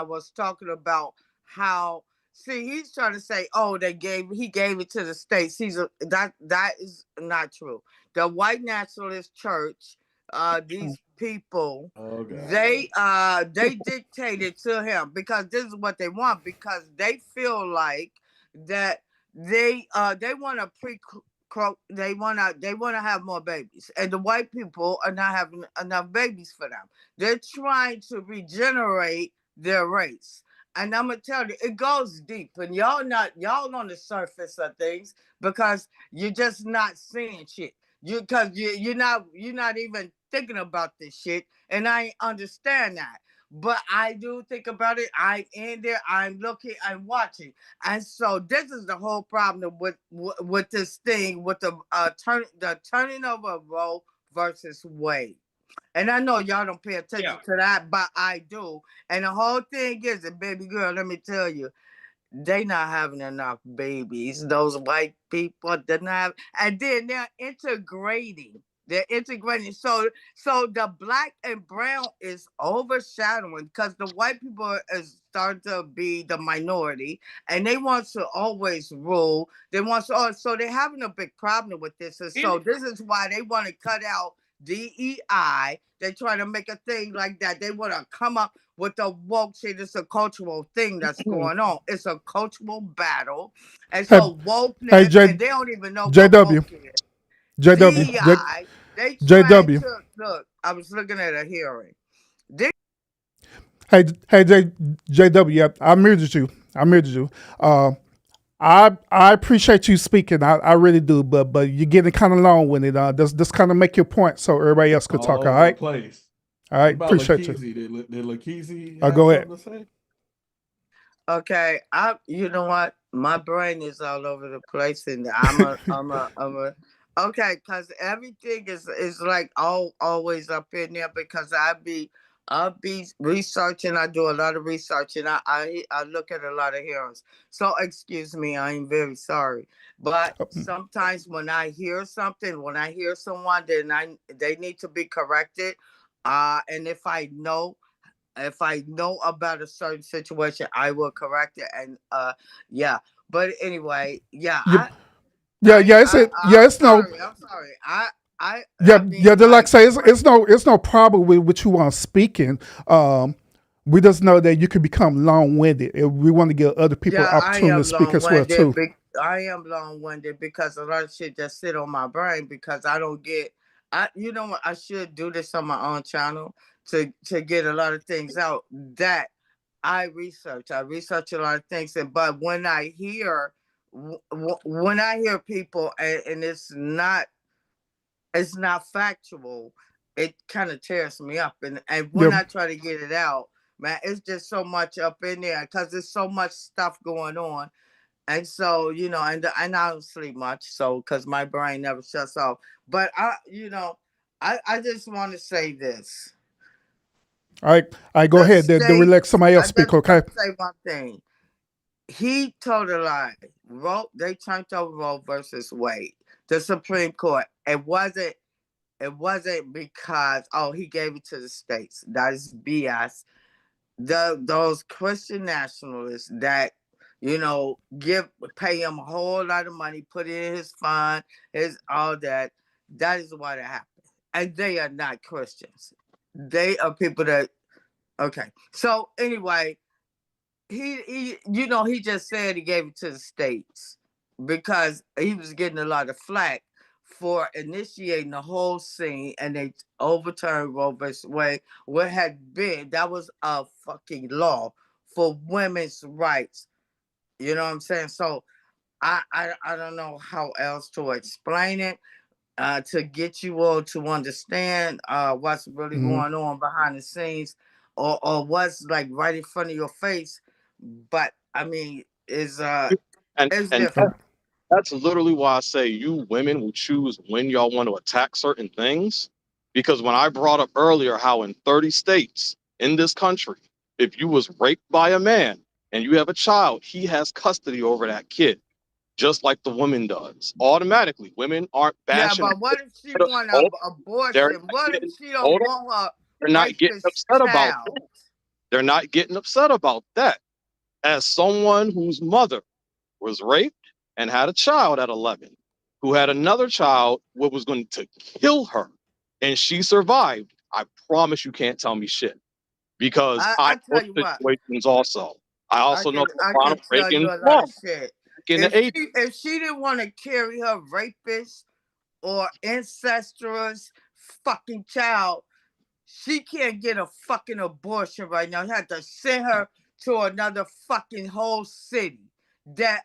was talking about how he's trying to say, oh, he gave it to the states. That is not true. The white nationalist church, these people, they dictated to him because this is what they want, because they feel like that they want to they want to have more babies, and the white people are not having enough babies for them. They're trying to regenerate their race, and I'm gonna tell you, it goes deep, and y'all on the surface of things because you're just not seeing shit. You're not even thinking about this shit, and I understand that. But I do think about it. I'm in there. I'm looking. I'm watching. And so this is the whole problem with this thing, with the turning over Roe versus Wade. And I know y'all don't pay attention to that, but I do. And the whole thing is, and baby girl, let me tell you, they not having enough babies. Those white people, they're not, and then they're integrating. They're integrating. So the black and brown is overshadowing because the white people is starting to be the minority, and they want to always rule. They want to, so they're having a big problem with this. And so this is why they want to cut out DEI. They're trying to make a thing like that. They want to come up with the woke shit. It's a cultural thing that's going on. It's a cultural battle. And so wokeness, and they don't even know what woke is. DEI, they trying to, look, I was looking at a hearing. JW, I muted you. I appreciate you speaking. I really do, but you're getting kind of long with it. Just kind of make your point so everybody else could talk. All right. All right, appreciate you. Did Lakeezy go ahead. something to say? Okay, you know what? My brain is all over the place, and I'm a okay, because everything is like always up in there because I'll be researching. I do a lot of research, and I look at a lot of hearings. So excuse me, I am very sorry. But sometimes when I hear something, when I hear someone, then they need to be corrected. And if I know about a certain situation, I will correct it. And yeah. But anyway, yeah. It's no. I'm sorry. Like I say, it's no problem with what you want speaking. We just know that you can become long-winded. We want to give other people opportunity to speak as well too. I am long-winded because a lot of shit just sit on my brain because I don't get. You know what? I should do this on my own channel to get a lot of things out that I research. I research a lot of things, but when I hear people and it's not factual, it kind of tears me up. And when I try to get it out, man, it's just so much up in there because there's so much stuff going on. And so, and I don't sleep much, so because my brain never shuts off. But I just want to say this. All right, go ahead. Then let somebody else speak, okay? Say one thing. He told a lie. They turned over Roe versus Wade. the Supreme Court. It wasn't because he gave it to the states. That is BS. Those Christian nationalists that pay him a whole lot of money, put it in his fund, all that. That is why it happened. And they are not Christians. They are people that. Okay. So anyway, he just said he gave it to the states because he was getting a lot of flack for initiating the whole scene, and they overturned Roe vs. Wade. What had been, that was a fucking law for women's rights. You know what I'm saying? So I don't know how else to explain it to get you all to understand what's really going on behind the scenes or what's like right in front of your face. But I mean, it's different. That's literally why I say you women will choose when y'all want to attack certain things. Because when I brought up earlier how in 30 states in this country, if you was raped by a man and you have a child, he has custody over that kid, just like the woman does. Automatically, women aren't bashing. Yeah, but what if she want an abortion? What if she don't want her? They're not getting upset about that. They're not getting upset about that. As someone whose mother was raped and had a child at 11, who had another child what was going to kill her, and she survived, I promise you can't tell me shit. Because I know situations also. I also know Ronald Reagan in the 80s. If she didn't want to carry her rapist or incestuous fucking child, she can't get a fucking abortion right now. You have to send her to another fucking whole city that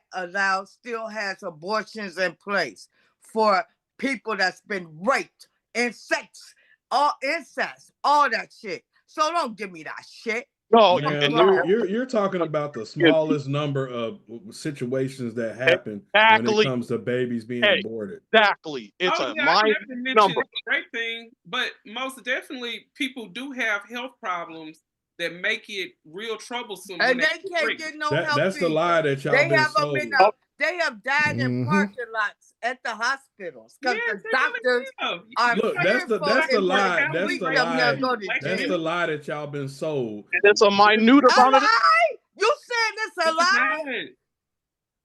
still has abortions in place for people that's been raped, incest, all that shit. So don't give me that shit. No, man, you're talking about the smallest number of situations that happen when it comes to babies being aborted. Exactly. It's a minor number. Great thing, but most definitely people do have health problems that make it real troublesome. And they can't get no help. That's the lie that y'all been sold. They have died in parking lots at the hospitals because the doctors are. Look, that's the lie. That's the lie. That's the lie that y'all been sold. And it's a minute amount of. You said it's a lie.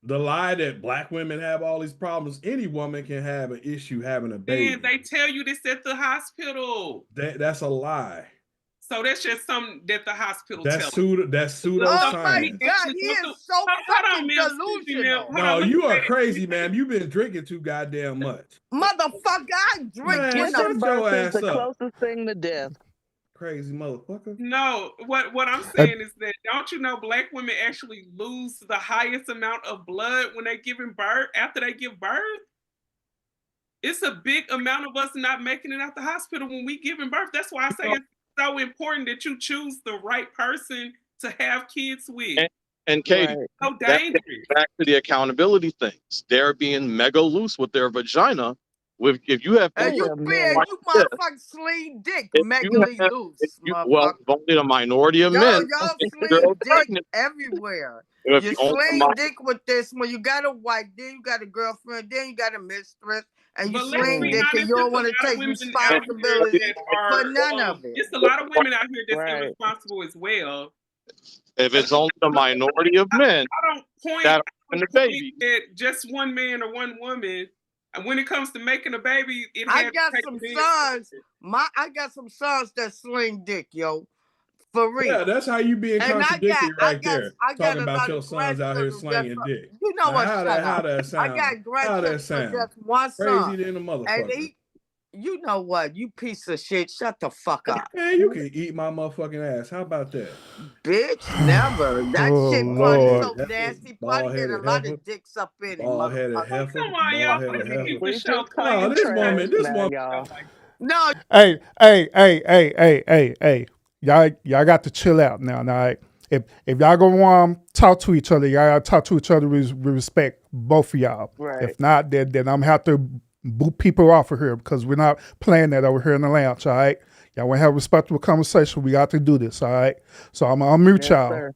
The lie that black women have all these problems. Any woman can have an issue having a baby. And they tell you this at the hospital. That's a lie. So that's just something that the hospital tells. That's pseudo Oh science. my God, he is so fucking delusional. No, you are crazy, man. You've been drinking too goddamn much. Motherfucker, I drink. Man, When shut your ass the up. closest thing to death. Crazy motherfucker. No, what I'm saying is that don't you know black women actually lose the highest amount of blood when they giving birth after they give birth? It's a big amount of us not making it out the hospital when we giving birth. That's why I say it's so important that you choose the right person to have kids with. And Katie, so dangerous. Back to the accountability things. They're being mega loose with their vagina. If you have you motherfucking sling dick, megally loose. Well, only a minority of men. Y'all sling dick everywhere. You sling dick with this when you got a wife, then you got a girlfriend, then you got a mistress, and you sling dick and you don't want to take responsibility for none of it. It's a lot of women out here that's irresponsible as well. If it's only a minority of men that are the baby, that just one man or one woman. And when it comes to making a baby, I got some sons. I got some sons that sling dick, yo. For real. Yeah, that's how you being contradictory right there. Talking about your sons out here slinging dick. You know what? How that sound? I got grandchildren just one son. Crazy than a motherfucker. And you know what? You piece of shit. Shut the fuck up. Man, you can eat my motherfucking ass. How about that? Bitch, never. That shit probably so nasty. Probably get a lot of dicks up in it. Bald-headed heifer. Come on, y'all. No, this woman. No. Hey. Y'all got to chill out now. Now, if y'all gonna talk to each other, y'all gotta talk to each other with respect, both of y'all. Right. If not, then I'm gonna have to boot people off of here because we're not playing that over here in the lounge. All right, y'all want to have a respectable conversation. We got to do this. All right, so I'm gonna unmute y'all. Sir.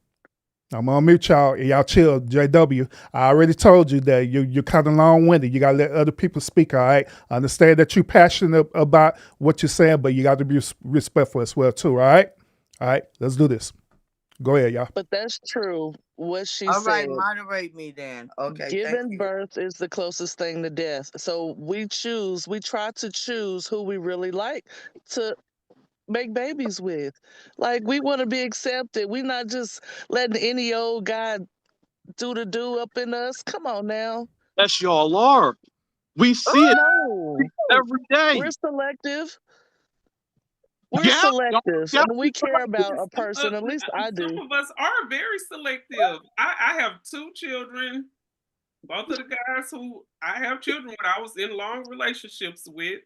I'm gonna mute y'all. Y'all chill, JW. I already told you that you're kind of long-winded. You gotta let other people speak. All right. I understand that you're passionate about what you're saying, but you got to be respectful as well too. All right. All right. Let's do this. Go ahead, y'all. But that's true. What she All said. right, moderate me then. Okay, thank Giving you. birth is the closest thing to death. So we try to choose who we really like to make babies with. Like, we want to be accepted. We not just letting any old guy do up in us. Come on now. Yes, y'all are. We see it No. every day. We're selective. We're Yeah, selective. yeah, And we care about a person. At least I do. Some of us are very selective. I have 2 children. Both of the guys who I have children with, I was in long relationships with.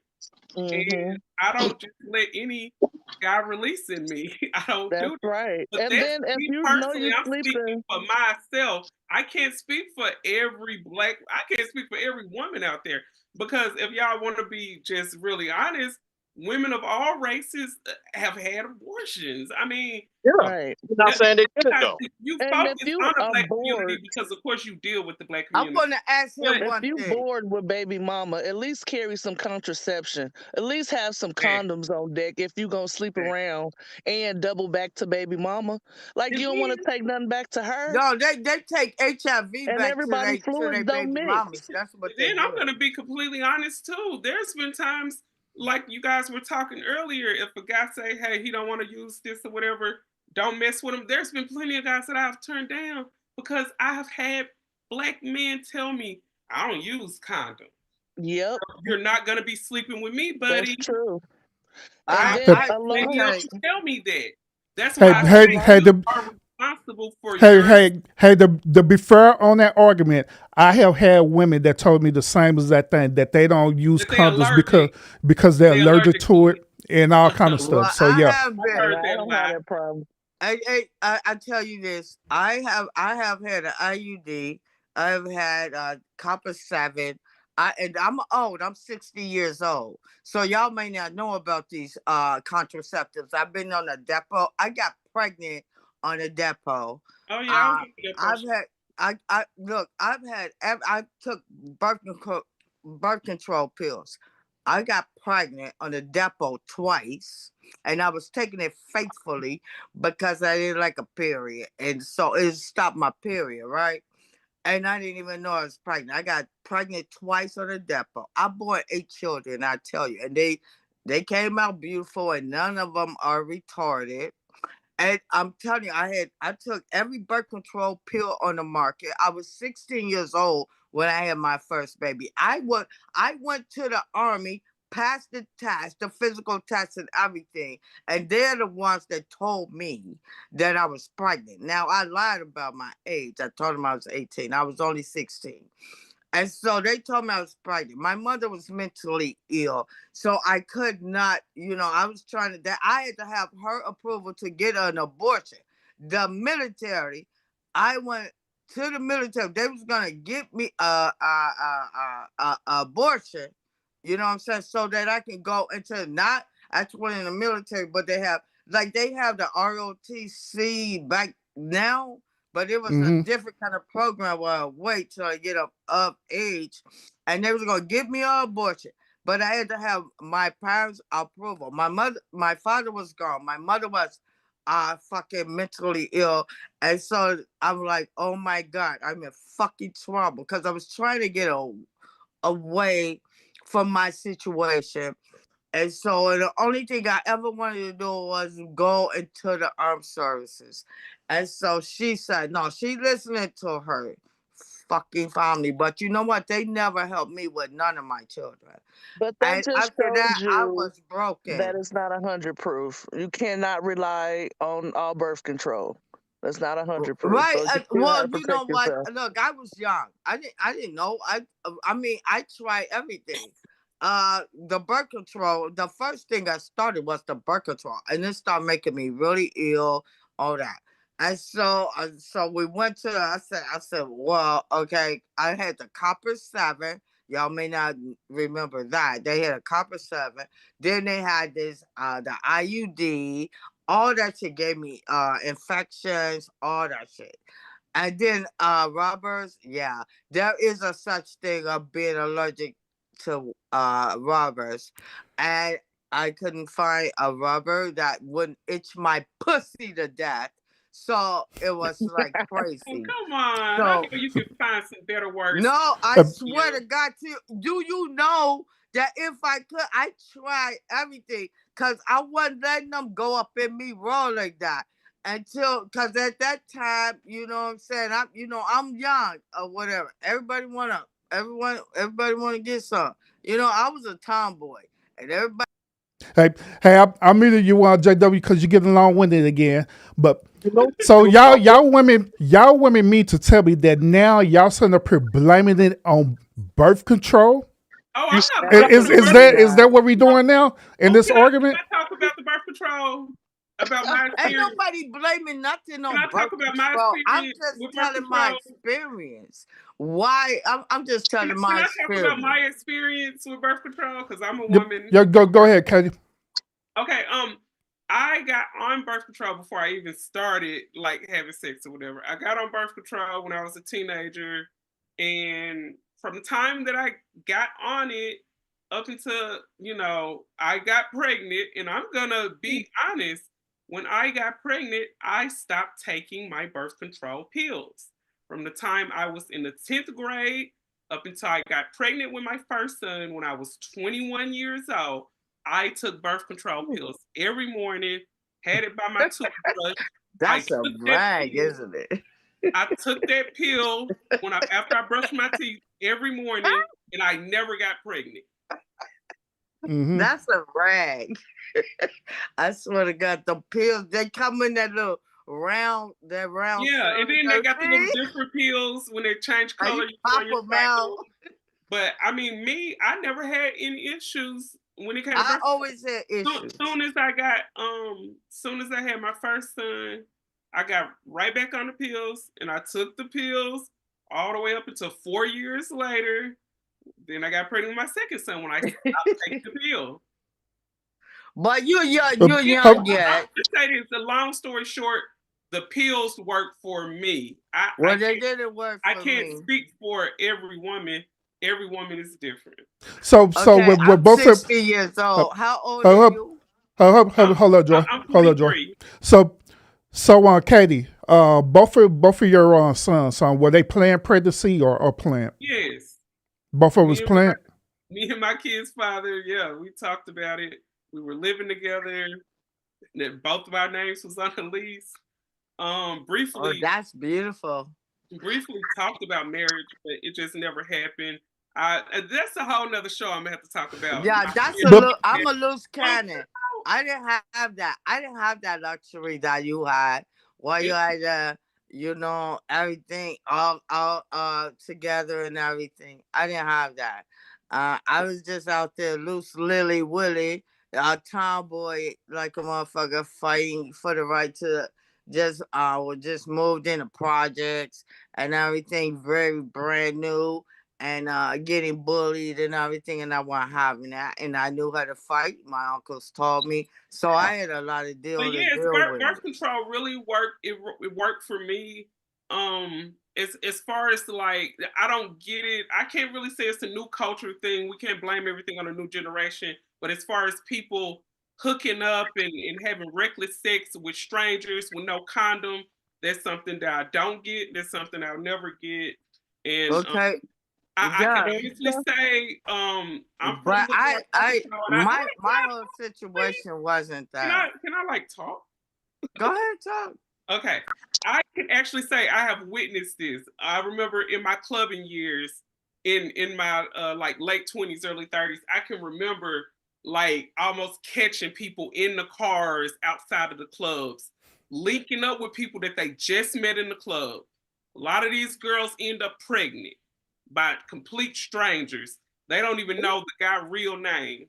And I don't just let any guy release in me. I don't That's do that. right. But And that's then if me you know personally. you're I'm speaking sleeping, for myself. I can't speak for every I can't speak for every woman out there. Because if y'all want to be just really honest, women of all races have had abortions. I mean, right. I'm not saying they did it though. you And focus if you on the are black bored, community because, of course, you deal with the black I'm community. gonna ask him if one you thing. bored with baby mama, at least carry some contraception. At least have some condoms on deck if you gonna sleep around and double back to baby mama. Like, you don't want to take nothing back to her. No, they take HIV And back everybody to fluids they don't baby mix. mamas. That's what they Then I'm do. going to be completely honest too. There's been times, like you guys were talking earlier, if a guy say, hey, he don't want to use this or whatever, don't mess with him. There's been plenty of guys that I've turned down because I have had black men tell me, I don't use condoms. Yep. You're not going to be sleeping with me, buddy. That's true. I alone. tell me that. That's Hey, why I hey, say hey, you are responsible for Hey, your hey, to be fair on that argument, I have had women that told me the same exact thing, that they don't use That they condoms because they're allergic to it and all kind of Well, stuff. So I yeah. have been. I don't have that problem. I tell you this. I have had an IUD. I've had copper 7. And I'm old. I'm 60 years old. So y'all may not know about these contraceptives. I've been on a depot. I got pregnant on a depot. Oh yeah, I've had I took birth control pills. I got pregnant on a depot twice, and I was taking it faithfully because I didn't like a period, and so it stopped my period, right? And I didn't even know I was pregnant. I got pregnant twice on a depot. I bore 8 children, I tell you, and they came out beautiful, and none of them are retarded. And I'm telling you, I took every birth control pill on the market. I was 16 years old when I had my first baby. I went to the Army, passed the test, the physical test and everything. And they're the ones that told me that I was pregnant. Now, I lied about my age. I told them I was 18. I was only 16. And so they told me I was pregnant. My mother was mentally ill. So I could not, I was trying to, I had to have her approval to get an abortion. The military, I went to the military. They was going to give me a abortion, you know what I'm saying? So that I can go into not actually in the military, but they have the ROTC back now. But it was a different kind of program where I wait till I get of age. And they was going to give me an abortion. But I had to have my parents' approval. My father was gone. My mother was fucking mentally ill. And so I'm like, oh my God, I'm in fucking trouble. Because I was trying to get away from my situation. And so the only thing I ever wanted to do was go into the armed services. And so she said, no, she listening to her fucking family. But you know what? They never helped me with none of my children. But that And just after that, shows I you was broken. that it's not 100 proof. You cannot rely on all birth control. That's not 100 proof. Right. So you still Well, gotta you know protect what? yourself. Look, I was young. I didn't know. I mean, I tried everything. The birth control, the first thing I started was the birth control, and it started making me really ill, all that. And so we went to, I said, well, okay, I had the copper 7, Y'all may not remember that. They had a copper 7. Then they had this the IUD. All that shit gave me infections, all that shit. And then rubbers, yeah. There is a such thing of being allergic to rubbers. And I couldn't find a rubber that wouldn't itch my pussy to death. So it was like crazy. Come on. I So know you can find some better words. no, I swear to God, do you know that if I could, I tried everything because I wasn't letting them go up in me raw like that until because at that time, you know what I'm saying, I'm young or whatever. Everybody wanna get some. You know, I was a tomboy, and everybody. Hey, I'm meeting you on JW because you're getting long-winded again. But so y'all women mean to tell me that now y'all sitting up here blaming it on birth control? Oh, I'm not Is that what we're doing now in this argument? Can I talk about the birth control? About my Ain't experience? nobody blaming nothing on Can I birth talk about my control. I'm experience just with birth telling my control? experience. Why? I'm just telling Can my I talk experience. about my experience with birth control? Because I'm a Yeah, woman. yeah, go ahead, Katie. Okay, I got on birth control before I even started like having sex or whatever. I got on birth control when I was a teenager, and from the time that I got on it up until I got pregnant, and I'm gonna be honest, when I got pregnant, I stopped taking my birth control pills. From the time I was in the 10th grade up until I got pregnant with my first son when I was 21 years old, I took birth control pills every morning, had it by my toothbrush. That's a brag, isn't it? I took that pill after I brushed my teeth every morning, and I never got pregnant. Mm-hmm. That's a rag. I swear to God, the pills they come in that little round. Yeah, and then they got the little different pills when they change color. You pop on your them out. cycle. But I mean, I never had any issues when it came to I birth. always had issues. Soon as I had my first son, I got right back on the pills, and I took the pills all the way up until 4 years later. Then I got pregnant with my second son when I stopped taking the pill. But you're young yet. Just say this, the long story short, the pills work for me. They didn't work for I can't me. speak for every woman. Every woman is different. So Okay, we're I'm both 60 years old. How old are you? Hold on, Joy. I'm Hold on, Joy. 23. So Katie, both of your sons, were they planned pregnancy or planned? Yes. Both of them was planned. Me and my kid's father, yeah, we talked about it. We were living together. Both of our names was on the lease. Briefly. Oh, that's beautiful. Briefly talked about marriage, but it just never happened. That's a whole nother show I'm gonna have to talk about. Yeah, I'm a loose cannon. I didn't have that. I didn't have that luxury that you had. Well, you had everything all together and everything. I didn't have that. I was just out there loose lily willy, a tomboy like a motherfucker fighting for the right to just moved into projects and everything very brand new and getting bullied and everything, and I wasn't having that, and I knew how to fight. My uncles taught me, so I had a lot of deal with. Birth control really worked. It worked for me. As far as like, I don't get it. I can't really say it's a new culture thing. We can't blame everything on a new generation. But as far as people hooking up and having reckless sex with strangers with no condom, that's something that I don't get. That's something I'll never get. And okay. I can honestly say, I'm but my whole situation wasn't that. Can I like talk? Go ahead, talk. Okay, I can actually say I have witnessed this. I remember in my clubbing years, in my like late 20s, early 30s, I can remember like almost catching people in the cars outside of the clubs, linking up with people that they just met in the club. A lot of these girls end up pregnant by complete strangers. They don't even know the guy's real name.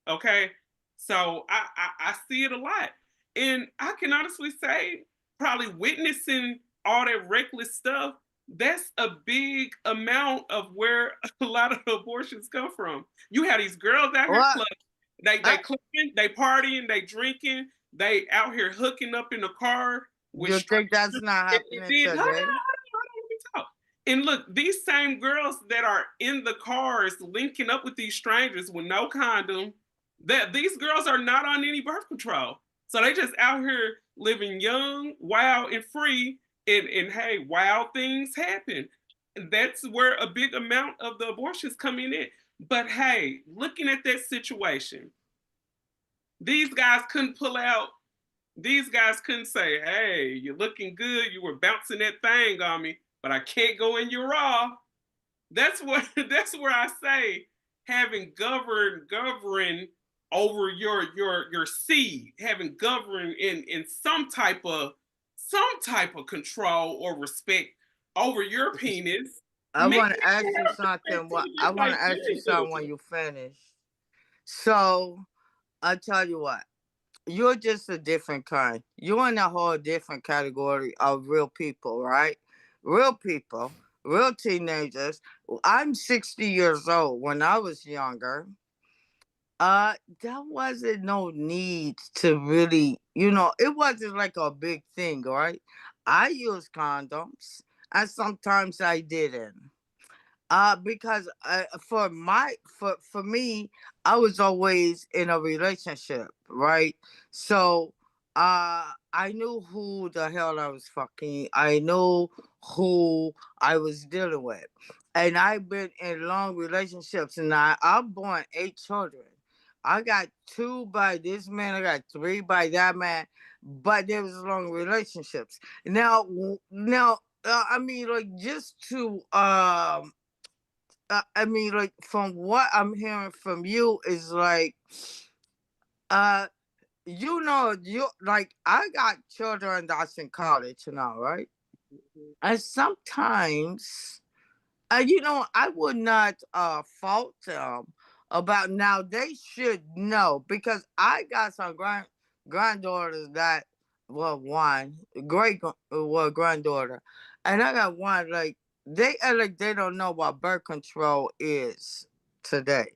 Okay, so I see it a lot, and I can honestly say, probably witnessing all that reckless stuff, That's a big amount of where a lot of the abortions come from. You have these girls out here What? clubbing, they clubbing, they partying, they drinking, they out here hooking up in the car with You think strangers. that's not And happening then, hold on, today? let me talk. And look, these same girls that are in the cars linking up with these strangers with no condom, that these girls are not on any birth control. So they just out here living young, wild, and free. And hey, wild things happen. And that's where a big amount of the abortions coming in. But hey, looking at that situation, these guys couldn't pull out. These guys couldn't say, "Hey, you're looking good. You were bouncing that thing on me, but I can't go in your raw." That's what. That's where I say having govern over your seed, having govern in some type of control or respect over your penis. I want to ask you something. I want to ask you something when you finish. So, I tell you what, you're just a different kind. You're in a whole different category of real people, right? Real people, real teenagers. I'm 60 years old. When I was younger, there wasn't no need to really, it wasn't like a big thing, right? I used condoms, and sometimes I didn't. Because for me, I was always in a relationship, right? So I knew who the hell I was fucking. I knew who I was dealing with, and I've been in long relationships, and I'm born 8 children. I got 2 by this man. I got 3 by that man, but there was long relationships. Now, I mean, like, just to I mean, like, from what I'm hearing from you is like, uh, you like, I got children that's in college now, right? And sometimes, I would not fault them about now. They should know because I got some granddaughters that, well, one granddaughter, and I got one like they act like they don't know what birth control is today,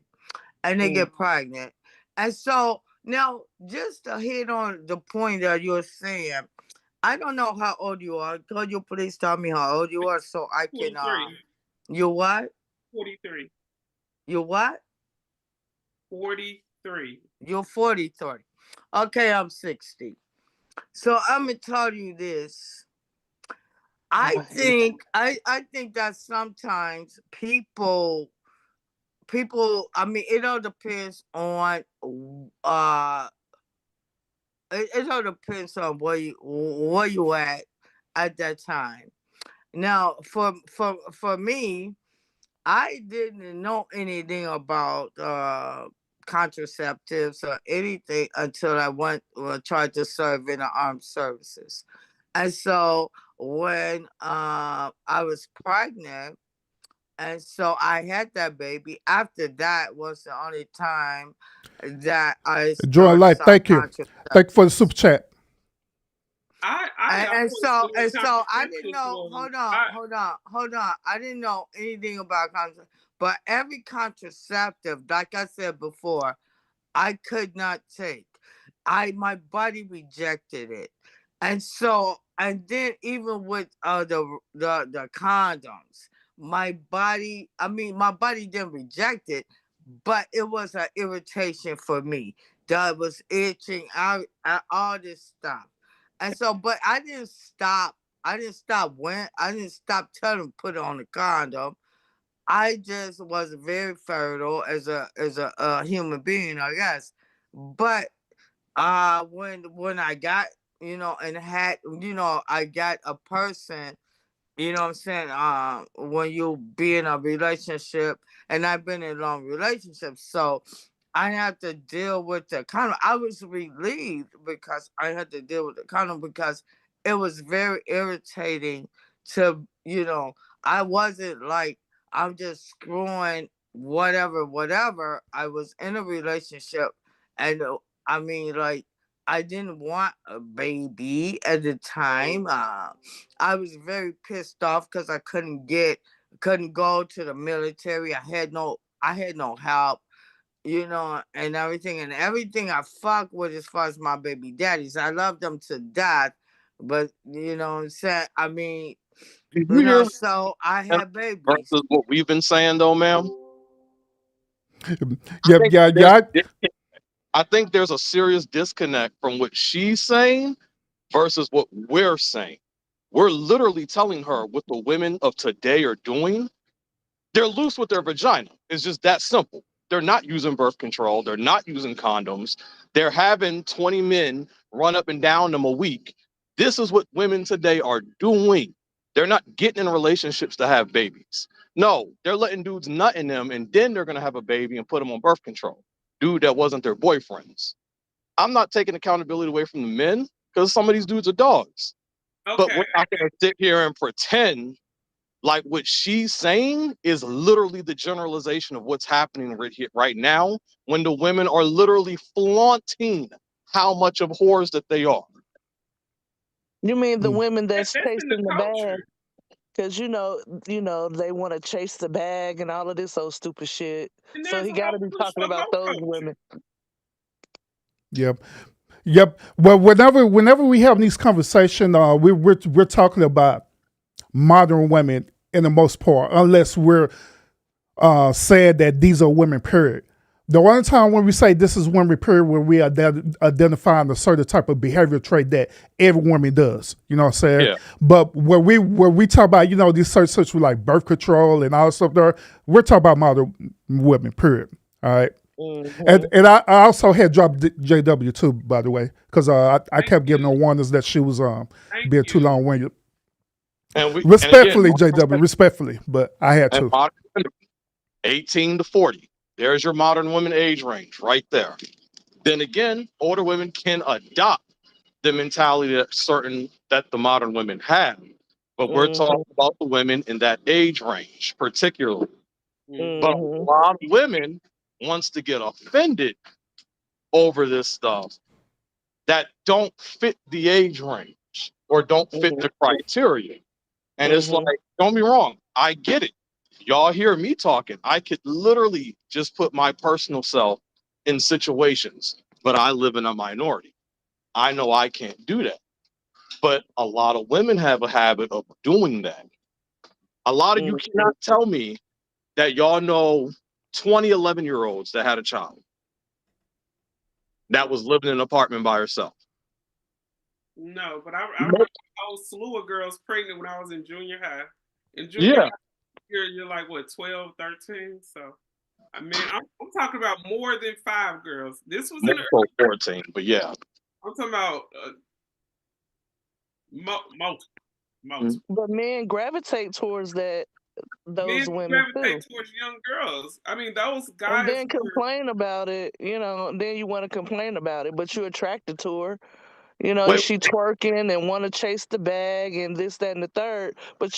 and they get pregnant, and so now just to hit on the point that you're saying. I don't know how old you are. Could you please tell me how old you are so I can 43. You what? 43. You what? 43. You're 43. Okay, I'm 60. So I'm gonna tell you this. I think that sometimes people I mean it all depends on it all depends on where you at that time. Now for me, I didn't know anything about contraceptives or anything until I tried to serve in the armed services. And so when I was pregnant, and so I had that baby. After that was the only time that I Joy started Life, some thank you. contraceptives. Thank you for the super chat. And so I didn't know. contraceptives Hold on. I didn't know anything about contraceptive, but every contraceptive, like I said before, I could not take. My body rejected it, and so and then even with the condoms, my body. I mean, my body didn't reject it, but it was an irritation for me. That was itching out, all this stuff. And so, but I didn't stop. I didn't stop telling them to put on the condom. I just was very fertile as a human being, I guess. But when I got and had I got a person, you know what I'm saying? When you be in a relationship, and I've been in long relationships, so I had to deal with the condom. I was relieved because I had to deal with the condom because it was very irritating to, I wasn't like, I'm just screwing whatever. I was in a relationship, and I mean, like, I didn't want a baby at the time. I was very pissed off because I couldn't go to the military. I had no help, and everything I fuck with as far as my baby daddies. I love them to death, but what I'm saying, I mean, Did you hear so I had babies. versus what we've been saying though, ma'am? I think there's a serious disconnect from what she's saying versus what we're saying. We're literally telling her what the women of today are doing. They're loose with their vagina. It's just that simple. They're not using birth control. They're not using condoms. They're having 20 men run up and down them a week. This is what women today are doing. They're not getting in relationships to have babies. No, they're letting dudes nut in them, and then they're going to have a baby and put them on birth control. Dude that wasn't their boyfriends. I'm not taking accountability away from the men because some of these dudes are dogs. But we're not going to sit here and pretend like what she's saying is literally the generalization of what's happening right now when the women are literally flaunting how much of whores that they are. You mean the women that's chasing the bag? Because they want to chase the bag and all of this old stupid shit. So he got to be talking about those women. Yep. Well, whenever we have these conversations, we're talking about modern women in the most part, unless we're saying that these are women. Period. The only time when we say this is women, period, where we are identifying a certain type of behavior trait that every woman does. You know what I'm saying? Yeah. But where we talk about these certain such like birth control and all that stuff there, we're talking about modern women. Period. All right. Mm-hmm. And I also had dropped JW too, by the way, because I kept giving her warnings that she was being too long-winded. Respectfully, JW, respectfully, but I had to. 18 to 40. There's your modern women age range right there. Then again, older women can adopt the mentality that the modern women have. But we're talking about the women in that age range, particularly. But a lot of women wants to get offended over this stuff that don't fit the age range or don't fit the criteria. And it's like, don't be wrong, I get it. Y'all hear me talking. I could literally just put my personal self in situations, but I live in a minority. I know I can't do that. But a lot of women have a habit of doing that. A lot of you cannot tell me that y'all know 20, 11-year-olds that had a child that was living in an apartment by herself. No, but I remember a whole slew of girls pregnant when I was in junior high. In junior high, you're like, what, 12, 13? So, I mean, I'm talking about more than 5 girls. This was in 14, but yeah. I'm talking about most. But men gravitate towards those women gravitate too. towards young girls. I mean, those guys. And then complain about it, then you want to complain about it, but you're attracted to her. She twerking and want to chase the bag and this, that, and the third. But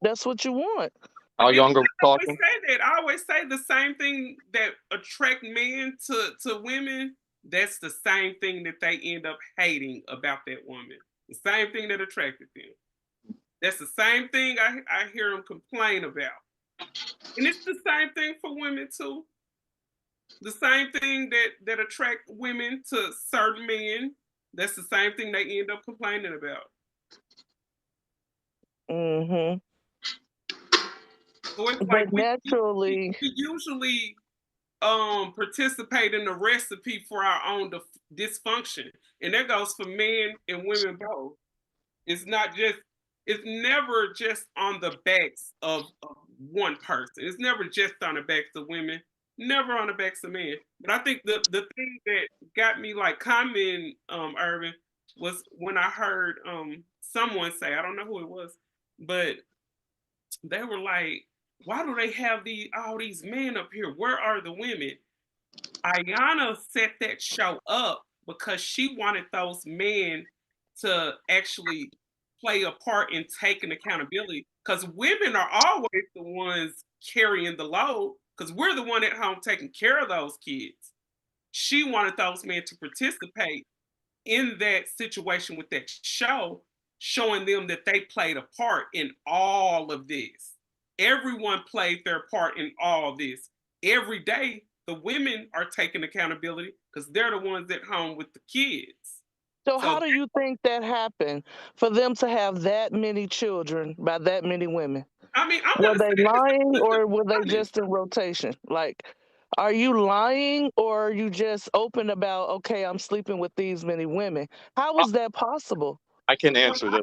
that's what you want. How younger we talking? I always say the same thing that attract men to women. That's the same thing that they end up hating about that woman. The same thing that attracted them. That's the same thing I hear them complain about. And it's the same thing for women too. The same thing that attract women to certain men. That's the same thing they end up complaining about. So it's like we usually participate in the recipe for our own dysfunction, and that goes for men and women both. It's never just on the backs of one person. It's never just on the backs of women, never on the backs of men. But I think the thing that got me like commenting, Irvin, was when I heard someone say, I don't know who it was, but they were like, why do they have all these men up here? Where are the women? Ayana set that show up because she wanted those men to actually play a part in taking accountability. Because women are always the ones carrying the load, because we're the one at home taking care of those kids. She wanted those men to participate in that situation with that show, showing them that they played a part in all of this. Everyone played their part in all this. Every day, the women are taking accountability because they're the ones at home with the kids. So how do you think that happened for them to have that many children by that many women? I mean, I'm Were gonna they say lying or were they honest. just in rotation? Like, are you lying or are you just open about, okay, I'm sleeping with these many women? How is that possible? I can Well, answer this.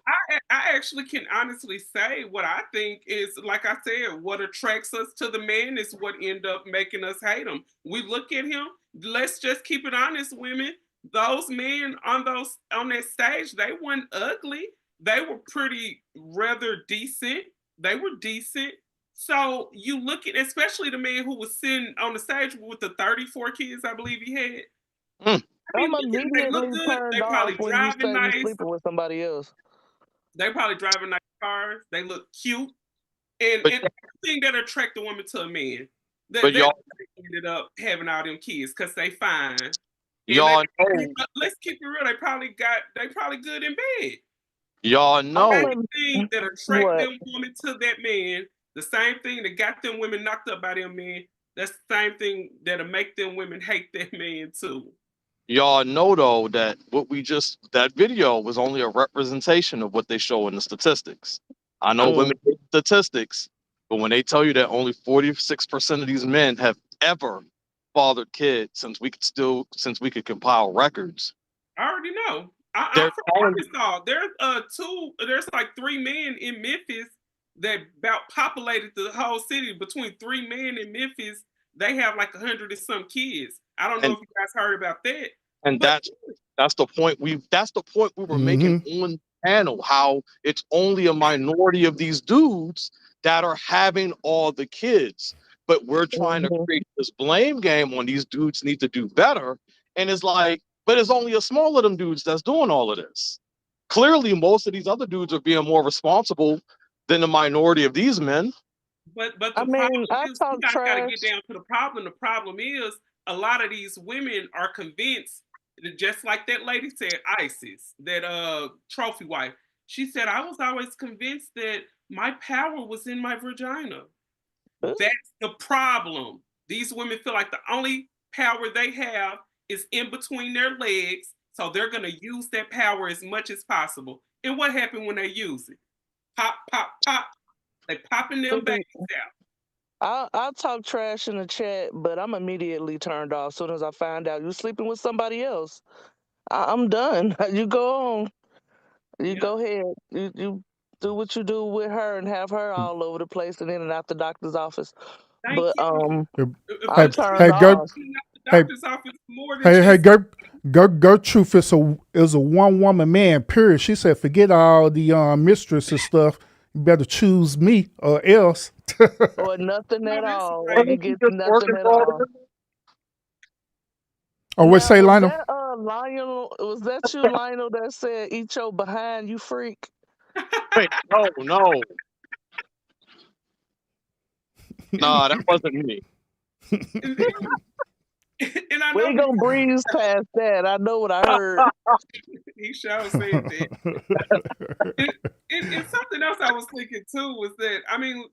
I actually can honestly say what I think is, like I said, what attracts us to the man is what end up making us hate him. We look at him. Let's just keep it honest, women. Those men on that stage, they weren't ugly. They were pretty rather decent. They were decent. So you look at, especially the man who was sitting on the stage with the 34 kids, I believe he had. Mm. I mean, I'm look at them. They look immediately good. turned They off probably when you driving say you nice. sleeping with somebody else. They probably driving nice cars. They look cute. And everything that attract a woman to a man, But that y'all- ended up having all them kids because they fine. And Y'all they- know, let's keep it real. They probably good in bed. y'all know. The thing that attract What? them women to that man, the same thing that got them women knocked up by them men, that's the same thing that'll make them women hate that man too. Y'all know though that that video was only a representation of what they show in the statistics. I know women hate statistics, but when they tell you that only 46% of these men have ever fathered kids since we could compile records. I already know. I'm They're from calling- Arkansas. There's like 3 men in Memphis that about populated the whole city. Between 3 men in Memphis, they have like 100 and some kids. I don't know if you guys heard about that. And that's the point we were making on the panel, how it's only a minority of these dudes that are having all the kids. But we're trying to create this blame game on these dudes need to do better. And it's like, but it's only a small of them dudes that's doing all of this. Clearly, most of these other dudes are being more responsible than the minority of these men. But the problem is, you guys got to get down to the problem. The problem is a lot of these women are convinced, just like that lady said, Isis, that trophy wife. She said, I was always convinced that my power was in my vagina. That's the problem. These women feel like the only power they have is in between their legs, so they're going to use that power as much as possible. And what happened when they use it? Pop, pop, pop. They popping them babies out. I'll talk trash in the chat, but I'm immediately turned off as soon as I find out you're sleeping with somebody else. I'm done. You go on. You go ahead. You do what you do with her and have her all over the place and in and out the doctor's office. I'm turned off. Gertrude is a one woman man. Period. She said, "Forget all the mistress and stuff. You better choose me or else." Or nothing at all. Or you get nothing at all. Or what say, Lionel? Lionel, was that you, Lionel, that said, "Eat your behind, you freak"? Wait, no. Nah, that wasn't me. And I We know ain't gonna breeze past that. I know what I heard. He sure said that. And something else I was thinking too was that, I mean,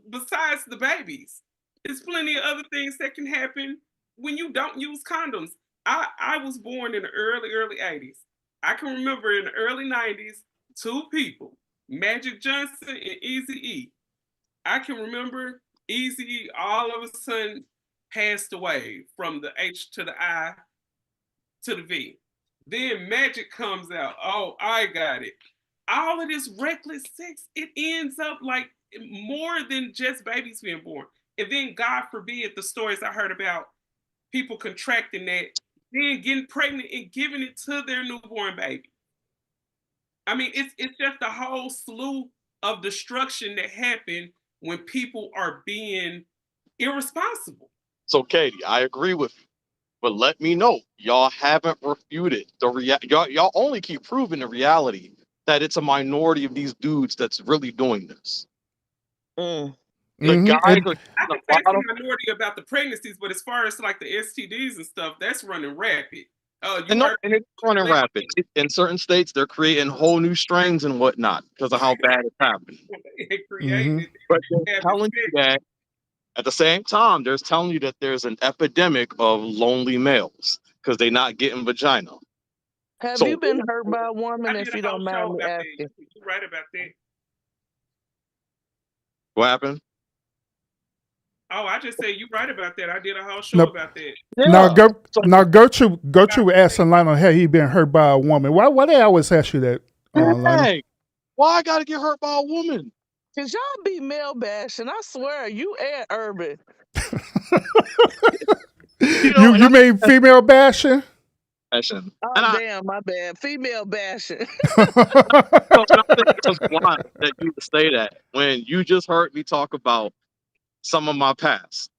besides the babies, there's plenty of other things that can happen when you don't use condoms. I was born in the early 80s. I can remember in the early 90s, 2 people, Magic Johnson and Eazy-E. I can remember Eazy-E all of a sudden passed away from the H to the I to the V. Then Magic comes out. Oh, I got it. All of this reckless sex, it ends up like more than just babies being born. And then, God forbid, the stories I heard about people contracting that, then getting pregnant and giving it to their newborn baby. I mean, it's just a whole slew of destruction that happened when people are being irresponsible. So, Katie, I agree with you, but let me know, y'all haven't refuted y'all only keep proving the reality that it's a minority of these dudes that's really doing this. The guys I can say it's a minority about the pregnancies, but as far as like the STDs and stuff, that's running rapid. Oh, And no, and it's running rapid. In certain states, they're creating whole new strains and whatnot because of how bad it's happening. Mhm. But they're telling you that at the same time, they're telling you that there's an epidemic of lonely males because they're not getting vagina. Have So you been hurt by a woman, I if did you a whole don't show mind me about asking? that. You're right about that. what happened? Oh, I just said you're right about that. I did a whole show Now, about that. now Gertrude asking Lionel, had he been hurt by a woman? Why they always ask you that, Lionel? Hey, why I gotta get hurt by a woman? Cause y'all be male bashing. I swear, you and Urban. You mean female bashing? Fashion. Oh damn, my bad. Female bashing. So, and I think it's wild that you would say that when you just heard me talk about some of my past.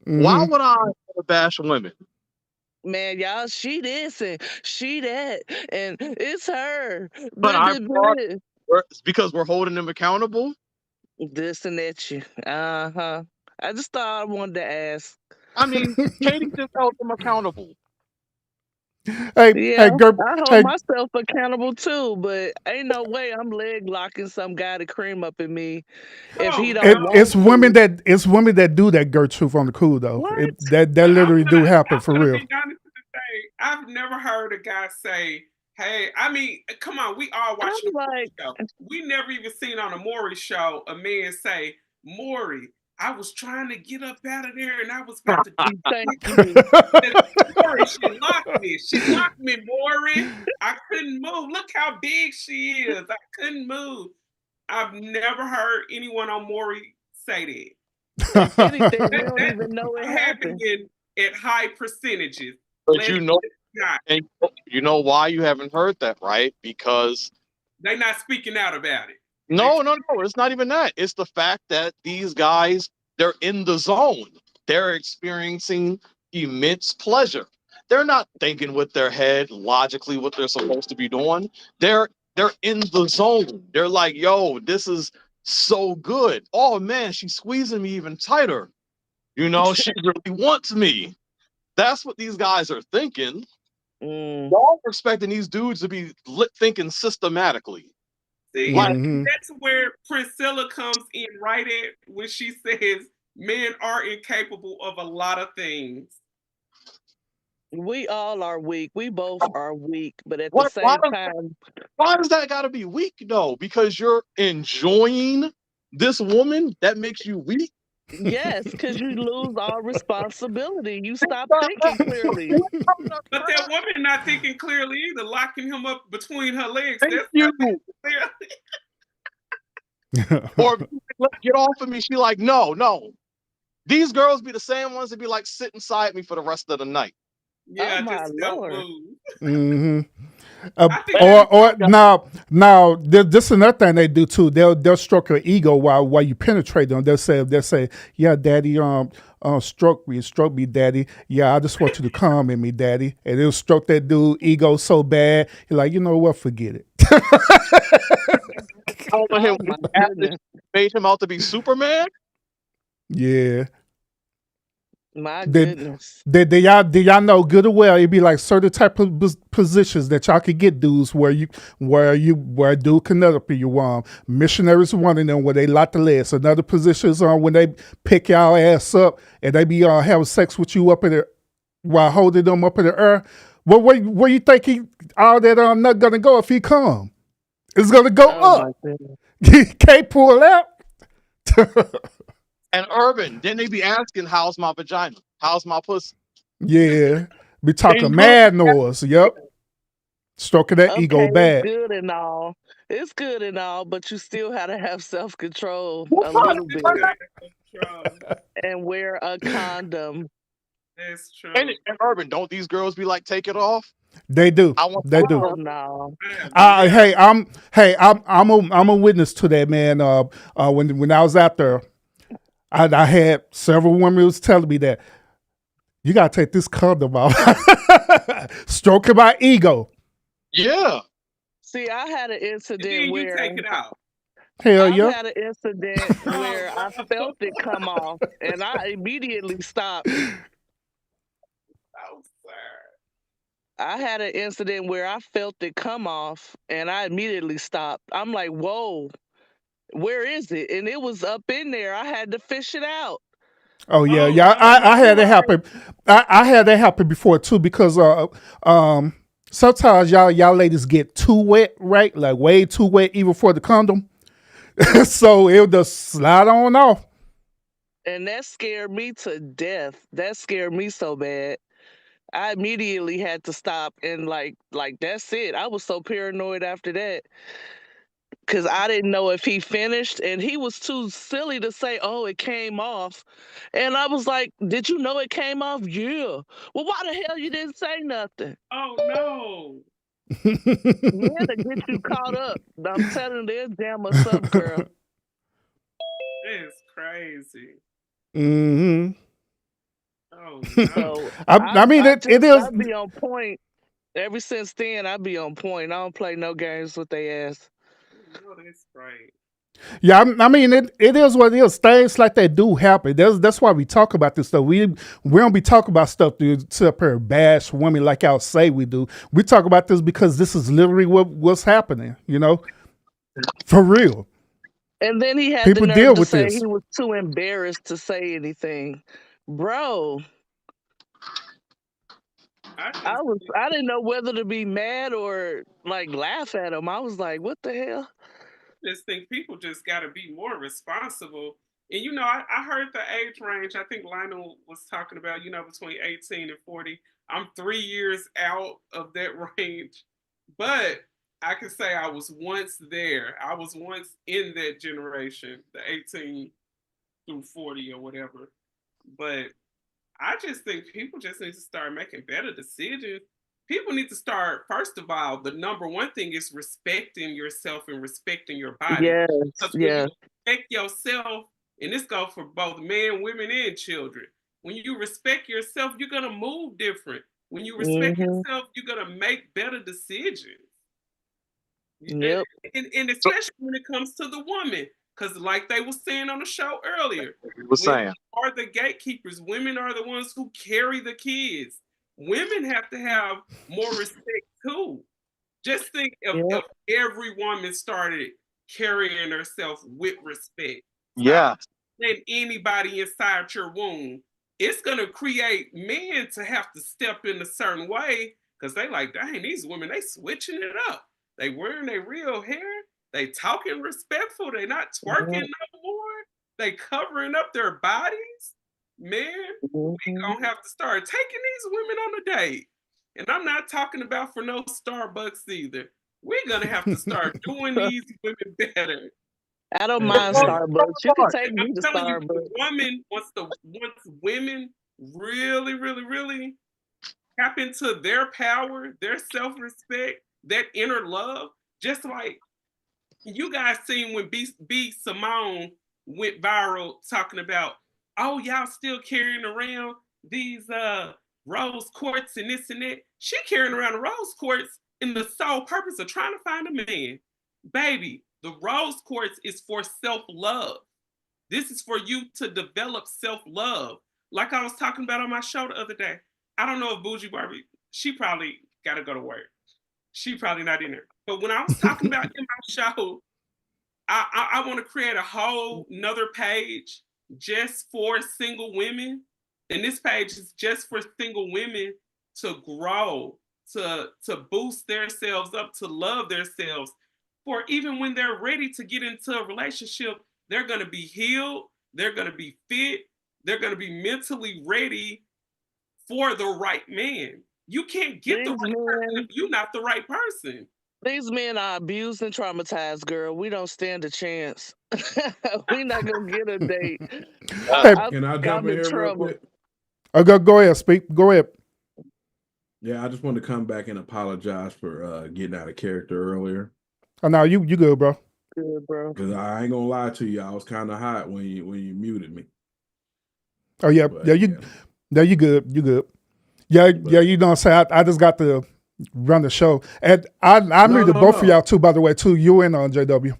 Why Mhm. would I bash women? Man, y'all, she this and she that, and it's her. But I brought This because we're holding them accountable. and that you. Uh-huh. I just thought I wanted to ask. I mean, Katie just held them accountable. Hey, Yeah, Gerb, I hold hey, myself accountable too, but ain't no way I'm leg locking some guy to cream up in me if he don't want it's women to. it's women that do that, Gertrude, on the cool though. What? That literally do happen for real. Be honest with the thing. I've never heard a guy say, "Hey," I mean, come on, we all watch the Maury show. We never even seen on a Maury show a man say, "Maury, I was trying to get up out of there and I was about to do Maury, she locked me. She locked me, Maury. I couldn't move. Look how big she is. I couldn't move." I've never heard anyone on Maury say that. Anything, we don't even know it happened. Happening at high percentages. But you know why you haven't heard that, right? Because they're not speaking out about it. No, it's not even that. It's the fact that these guys, they're in the zone. They're experiencing immense pleasure. They're not thinking with their head logically what they're supposed to be doing. They're in the zone. They're like, yo, this is so good. Oh man, she's squeezing me even tighter. You know, she really wants me. That's what these guys are thinking. Y'all are expecting these dudes to be thinking systematically. See, that's where Priscilla comes in right at when she says men are incapable of a lot of things. We all are weak. We both are weak, but at the same time, why does that gotta be weak though? Because you're enjoying this woman, that makes you weak? yes, because you lose all responsibility. You stop thinking clearly. But that woman not thinking clearly either, locking him up between her legs. That's you. clearly. Or get off of me. She like, no. These girls be the same ones that be like, sit inside me for the rest of the night. Yeah, my just don't Lord. move. Or now this another thing they do too. They'll stroke your ego while you penetrate them. They'll say, yeah, daddy, stroke me, daddy. Yeah, I just want you to come in me, daddy. And they'll stroke that dude ego so bad. You're like, you know what? Forget it. Made him out to be Superman. Yeah. My goodness. Did y'all know good or well? It'd be like certain type of positions that y'all could get dudes where a dude can nut up in your arm. Missionaries one of them where they lock the legs. Another position is when they pick y'all ass up and they be having sex with you up in the while holding them up in the air. Well, where you think all that nut gonna go if he come? It's gonna go up. He can't pull out. And Urban, then they be asking, how's my vagina? How's my pussy? Yeah. Be talking mad noise. Yep. Stroking that ego bad. It's good and all, but you still have to have self-control a little bit. And wear a condom. That's true. And Urban, don't these girls be like, take it off? They do. They do. Oh, no. Hey, I'm a witness to that, man. When I was out there, I had several women who was telling me that you gotta take this condom off. Stroking my ego. Yeah. See, I had an incident where you take it out. Hell yeah. I had an incident where I felt it come off and I immediately stopped. Oh, sir. I had an incident where I felt it come off and I immediately stopped. I'm like, whoa, where is it? And it was up in there. I had to fish it out. Oh yeah, yeah. I had that happen. I had that happen before too because sometimes y'all ladies get too wet, right? Like way too wet even for the condom. So it'll just slide on off. And that scared me to death. That scared me so bad. I immediately had to stop and like that's it. I was so paranoid after that. Cause I didn't know if he finished and he was too silly to say, oh, it came off. And I was like, did you know it came off? Yeah. Well, why the hell you didn't say nothing? Oh no. Yeah, to get you caught up. I'm telling you, they'll jam us up, girl. It's crazy. Mm-hmm. Oh So I mean it is. I be on point. Ever since then, I be on point. I don't play no games with their ass. no, that's right. Yeah, I mean it is what it is. Things like that do happen. That's why we talk about this stuff. We don't be talking about stuff to sit up here and bash women like y'all say we do. We talk about this because this is literally what's happening, you know? For real. And then he had People the deal nerve to with say this. he was too embarrassed to say anything. Bro, I didn't know whether to be mad or like laugh at him. I was like, what the hell? Just think people just got to be more responsible. And you know, I heard the age range. I think Lionel was talking about, you know, between 18 and 40. I'm 3 years out of that range, but I can say I was once there. I was once in that generation, the 18 through 40 or whatever. But I just think people just need to start making better decisions. People need to start, first of all, the number one thing is respecting yourself and respecting your body. Yes, Because when you yes. respect yourself, and this goes for both men, women, and children, when you respect yourself, you're going to move different. When you respect yourself, you're going to make better decisions. Yep. And especially when it comes to the woman, because like they were saying on the show earlier, was saying. women are the gatekeepers. Women are the ones who carry the kids. Women have to have more respect too. Just think if every woman started carrying herself with respect. Yeah. And anybody inside your womb, it's gonna create men to have to step in a certain way because they like, dang, these women, they switching it up. They wearing their real hair. They talking respectful. They not twerking no more. They covering up their bodies. Man, we gonna have to start taking these women on a date. And I'm not talking about for no Starbucks either. We're gonna have to start doing these women better. I don't mind Starbucks. You can take me I'm to telling you, Starbucks. the woman once women really, really, really tap into their power, their self-respect, that inner love, just like you guys seen when B Simone went viral talking about, oh, y'all still carrying around these rose quartz and this and that. She carrying around the rose quartz in the sole purpose of trying to find a man. Baby, the rose quartz is for self-love. This is for you to develop self-love. Like I was talking about on my show the other day. I don't know if Bougie Barbie, she probably got to go to work. She probably not in there. But when I was talking about in my show, I want to create a whole nother page just for single women. And this page is just for single women to grow, to boost themselves up, to love themselves. For even when they're ready to get into a relationship, they're going to be healed, they're going to be fit, they're going to be mentally ready for the right man. You can't get the right person if you're not the right person. These men are abused and traumatized, girl. We don't stand a chance. We not gonna get a date. Can I jump in here real quick? Go ahead, speak. Go ahead. Yeah, I just wanted to come back and apologize for getting out of character earlier. Oh no, you good, bro. Good, bro. Because I ain't gonna lie to you, I was kind of hot when you muted me. Oh yeah, you good. You good. Yeah, you know what I'm saying? I just got to run the show. And I muted both of y'all too, by the way, too. You and JW.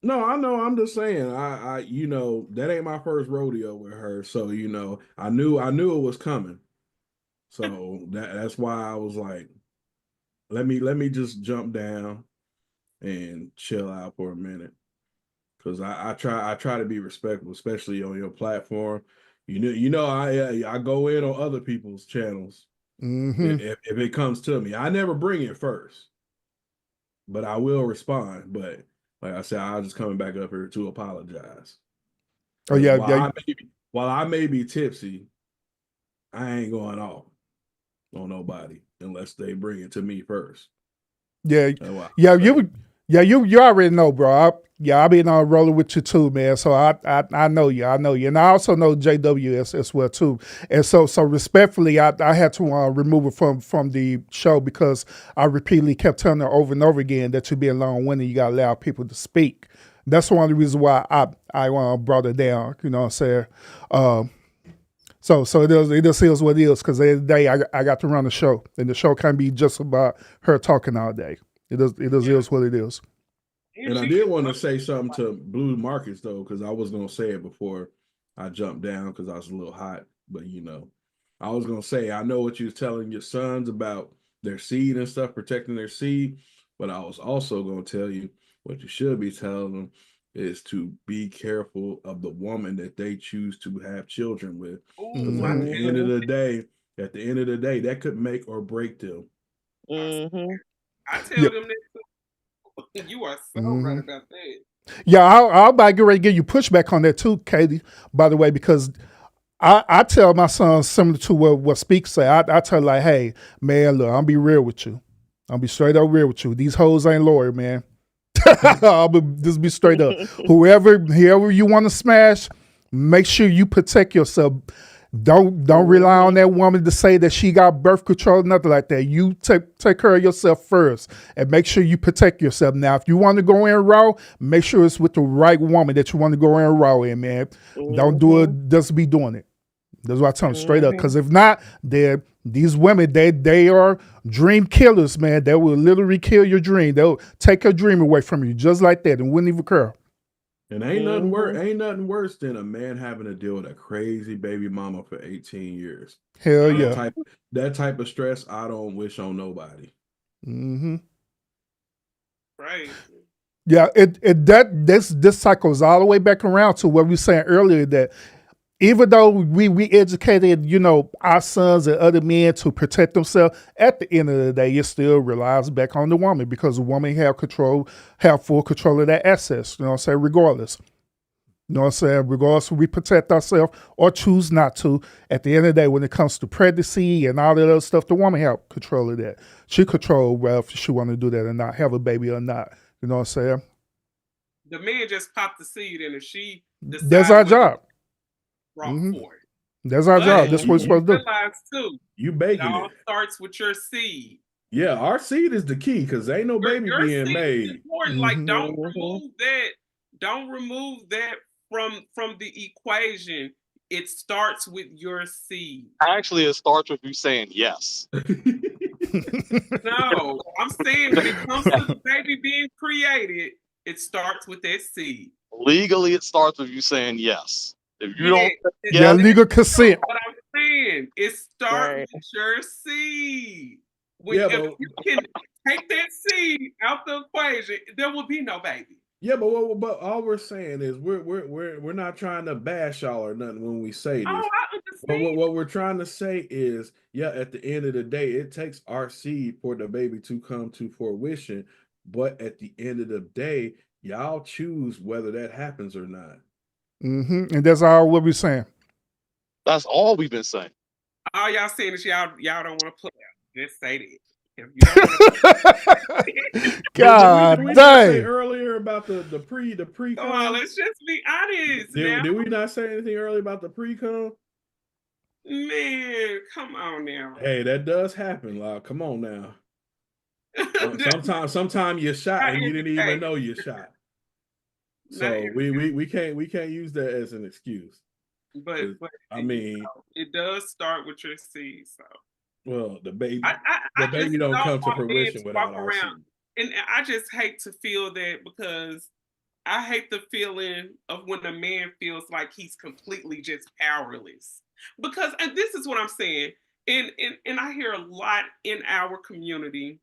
No, I know. I'm just saying. I you know, that ain't my first rodeo with her. So, you know, I knew it was coming. So that's why I was like, let me just jump down and chill out for a minute. Because I try to be respectful, especially on your platform. I go in on other people's channels if it comes to me. I never bring it first, but I will respond. But like I said, I'm just coming back up here to apologize. Oh yeah, While I may be tipsy, I ain't going off on nobody unless they bring it to me first. Yeah, you already know, bro. I've been on rolling with you too, man. So I know you, and I also know JW as well too. And so respectfully, I had to remove it from the show because I repeatedly kept telling her over and over again that you're being long-winded. You gotta allow people to speak. That's one of the reasons why I brought it down. You know what I'm saying? So it just is what it is, because the other day I got to run the show, and the show can't be just about her talking all day. It is what it is. And I did want to say something to Blue Marcus though, because I was gonna say it before I jumped down because I was a little hot. But I was gonna say, I know what you was telling your sons about their seed and stuff, protecting their seed, but I was also gonna tell you what you should be telling them is to be careful of the woman that they choose to have children with. Because at the end of the day, that could make or break them. I tell them that you are so right about that. Yeah, I'll about to get ready to give you pushback on that too, Katie, by the way, because I tell my son similar to what Speak say. I tell her, like, hey, man, look, I'll be real with you. I'll be straight up real with you. These hoes ain't loyal, man. Just be straight up. Whoever you want to smash, make sure you protect yourself. Don't rely on that woman to say that she got birth control, nothing like that. You take care of yourself first and make sure you protect yourself. Now, if you want to go in raw, make sure it's with the right woman that you want to go in raw in, man. Don't do it, just be doing it. That's what I tell them straight up. Because if not, these women, they are dream killers, man. They will literally kill your dream. They'll take your dream away from you just like that and wouldn't even care. And ain't nothing worse than a man having to deal with a crazy baby mama for 18 years. Hell yeah. That type of stress I don't wish on nobody. Right. Yeah, this cycles all the way back around to what we were saying earlier, that even though we educated, our sons and other men to protect themselves, at the end of the day, it still relies back on the woman, because the woman have full control of that assets, you know what I'm saying, regardless. You know what I'm saying? Regardless if we protect ourselves or choose not to, at the end of the day, when it comes to pregnancy and all that other stuff, the woman have control of that. She control if she want to do that or not, have a baby or not. You know what I'm saying? The man just popped the seed, and if she decides that's our job. For it. That's our job. That's what we're supposed to do. Realize too, you baking it all it. starts with your seed. Yeah, our seed is the key, because ain't no baby Your being seed made. is important. Like, don't remove that. Don't remove that from the equation. It starts with your seed. Actually, it starts with you saying yes. No, I'm saying when it comes to the baby being created, it starts with that seed. Legally, it starts with you saying yes. If you don't, legal consent. What I'm saying, it starts with your seed. If you can take that seed out the equation, there will be no baby. Yeah, but all we're saying is we're not trying to bash y'all or nothing when we say this. Oh, I understand. But what we're trying to say is, at the end of the day, it takes our seed for the baby to come to fruition. But at the end of the day, y'all choose whether that happens or not. And that's all we'll be saying. That's all we've been saying. All y'all saying is y'all don't want to play out. Just say that. If you don't God did we dang. say earlier about the pre-com? Come on, let's just be honest. Did we not say anything earlier about the pre-com? Man, come on now. Hey, that does happen. Like, come on now. Sometimes you're shot and you didn't even know you're shot. So we can't use that as an excuse. But I mean, it does start with your seed. So well, the baby just don't come to want fruition men to without walk our seed. around. And I just hate to feel that, because I hate the feeling of when a man feels like he's completely just powerless. And this is what I'm saying, and I hear a lot in our community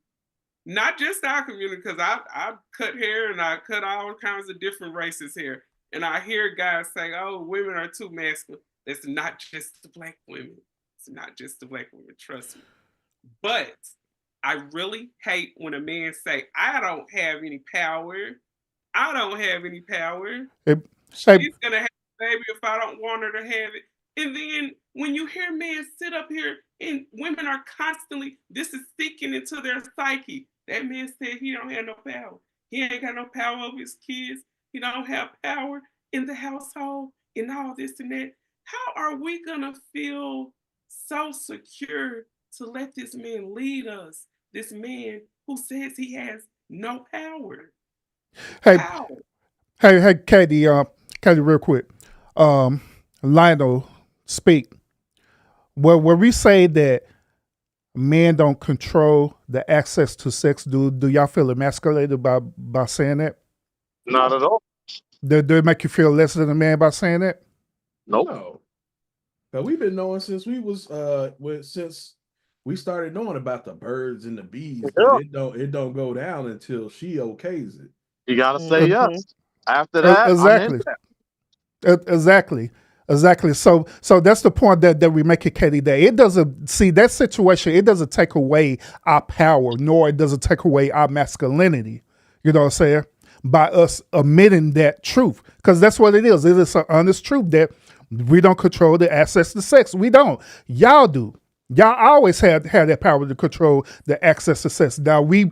Not just our community, because I cut hair and I cut all kinds of different races hair. And I hear guys say, oh, women are too masculine. It's not just the black women. It's not just the black women, trust me. But I really hate when a man say, I don't have any power. I don't have any power. She's gonna have a baby if I don't want her to have it. And then when you hear men sit up here and women are constantly, this is seeking into their psyche. That man said he don't have no power. He ain't got no power over his kids. He don't have power in the household and all this and that. How are we gonna feel so secure to let this man lead us? This man who says he has no power. Hey, How? hey, Katie, Katie, real quick. Lionel, speak. Well, where we say that men don't control the access to sex, do y'all feel emasculated by saying that? Not at all. Do it make you feel less than a man by saying that? Nope. No. But we've been knowing since we was since we started knowing about the birds and the bees. Yeah. It don't go down until she okays it. You gotta say yes. After that, Exactly. Exactly. So that's the point that we make it, Katie. That it doesn't see that situation. It doesn't take away our power, nor it doesn't take away our masculinity. You know what I'm saying? By us admitting that truth, because that's what it is. It is an honest truth that we don't control the access to sex. We don't. Y'all do. Y'all always had that power to control the access to sex. Now we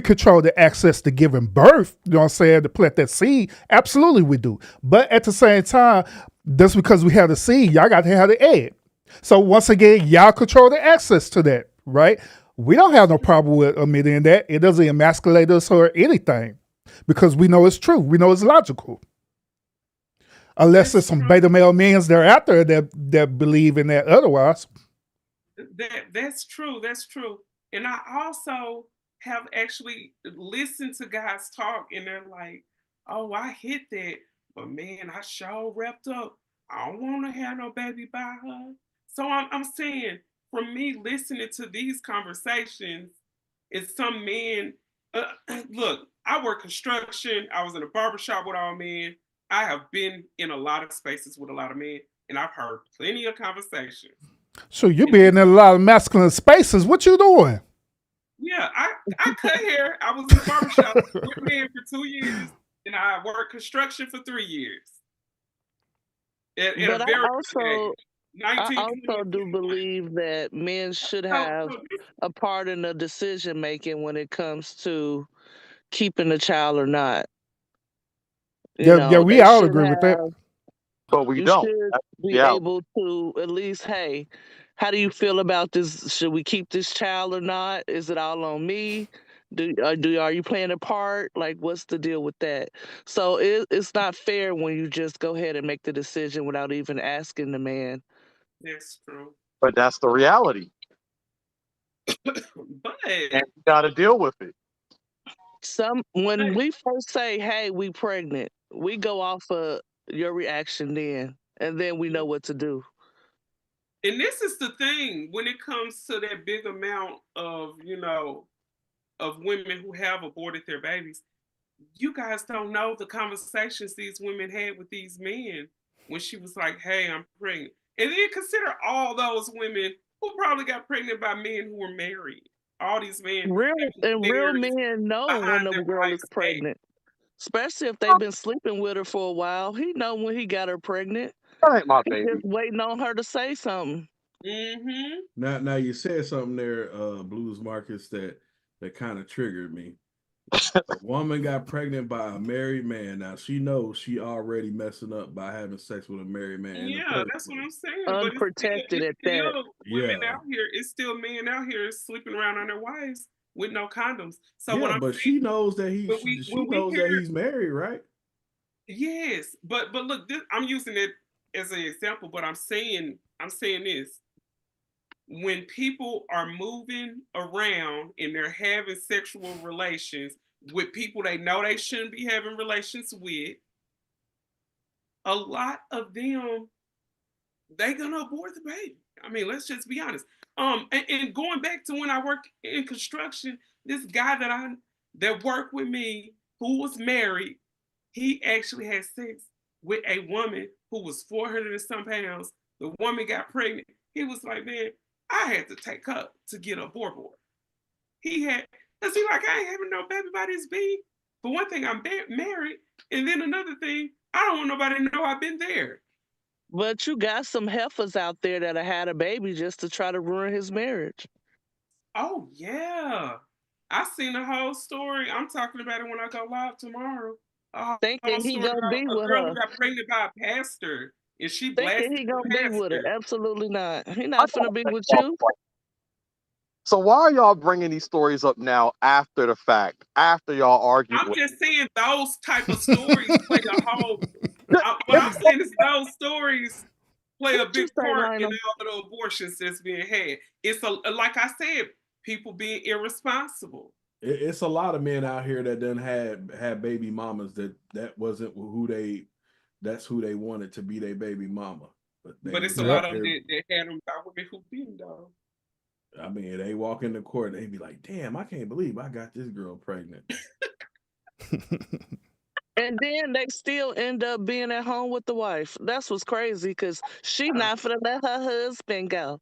control the access to giving birth, you know what I'm saying, to plant that seed. Absolutely we do. But at the same time, just because we have the seed, y'all got to have the egg. So once again, y'all control the access to that, right? We don't have no problem with admitting that. It doesn't emasculate us or anything because we know it's true. We know it's logical. Unless there's some beta male men that are out there that believe in that otherwise. That's true. That's true. And I also have actually listened to guys talk, and they're like, "Oh, I hit that, but man, I sure wrapped up. I don't want to have no baby by her." So I'm saying, from me listening to these conversations, it's some men. Look, I work construction. I was in a barbershop with all men. I have been in a lot of spaces with a lot of men, and I've heard plenty of conversations. So you being in a lot of masculine spaces. What you doing? Yeah, I cut hair. I was in the barbershop with men for 2 years, and I worked construction for 3 years. But I also do believe that men should have a part in the decision making when it comes to keeping a child or not. Yeah, we all agree with that. But we You don't. should be able to at least, hey, how do you feel about this? Should we keep this child or not? Is it all on me? Are you playing a part? Like, what's the deal with that? So it's not fair when you just go ahead and make the decision without even asking the man. That's true. But that's the reality. But And you gotta deal with it. When we first say, hey, we pregnant, we go off of your reaction then, and then we know what to do. And this is the thing when it comes to that big amount of, of women who have aborted their babies. You guys don't know the conversations these women had with these men when she was like, hey, I'm pregnant. And then consider all those women who probably got pregnant by men who were married. All these men. Real men know when the girl is pregnant. Especially if they've been sleeping with her for a while. He know when he got her pregnant. That ain't my He's baby. just waiting on her to say something. Mm-hmm. Now you said something there, Blues Marcus, that kind of triggered me. A woman got pregnant by a married man. Now she knows she already messing up by having sex with a married man. Yeah, that's what I'm saying. Unprotected at that. Women out here, it's still men out here sleeping around on their wives with no condoms. So yeah, but she knows that he's married, right? Yes, but look, I'm using it as an example, but I'm saying this. When people are moving around and they're having sexual relations with people they know they shouldn't be having relations with, a lot of them, they're gonna abort the baby. I mean, let's just be honest. And going back to when I worked in construction, This guy that worked with me who was married, he actually had sex with a woman who was 400 and some pounds. The woman got pregnant. He was like, man, I had to take her to get a board. He had, cause he like, I ain't having no baby by this big. For one thing, I'm married, and then another thing, I don't want nobody to know I've been there. But you got some heifers out there that have had a baby just to try to ruin his marriage. Oh yeah, I seen the whole story. I'm talking about it when I go live tomorrow. Thinking he gonna be A with girl her. who got pregnant by a pastor, and she Thinking blasted he the gonna be with her. pastor. Absolutely not. He not finna be with you. So why are y'all bringing these stories up now after the fact? After y'all argued I'm with just saying those type of stories play a whole. What I'm saying is those stories play a big part in all of the abortions that's being had. It's like I said, people being irresponsible. It's a lot of men out here that done had baby mamas that wasn't that's who they wanted to be their baby mama. But it's a lot of them that had them out with who didn't though. I mean, they walk in the court and they be like, damn, I can't believe I got this girl pregnant. And then they still end up being at home with the wife. That's what's crazy because she not finna let her husband go.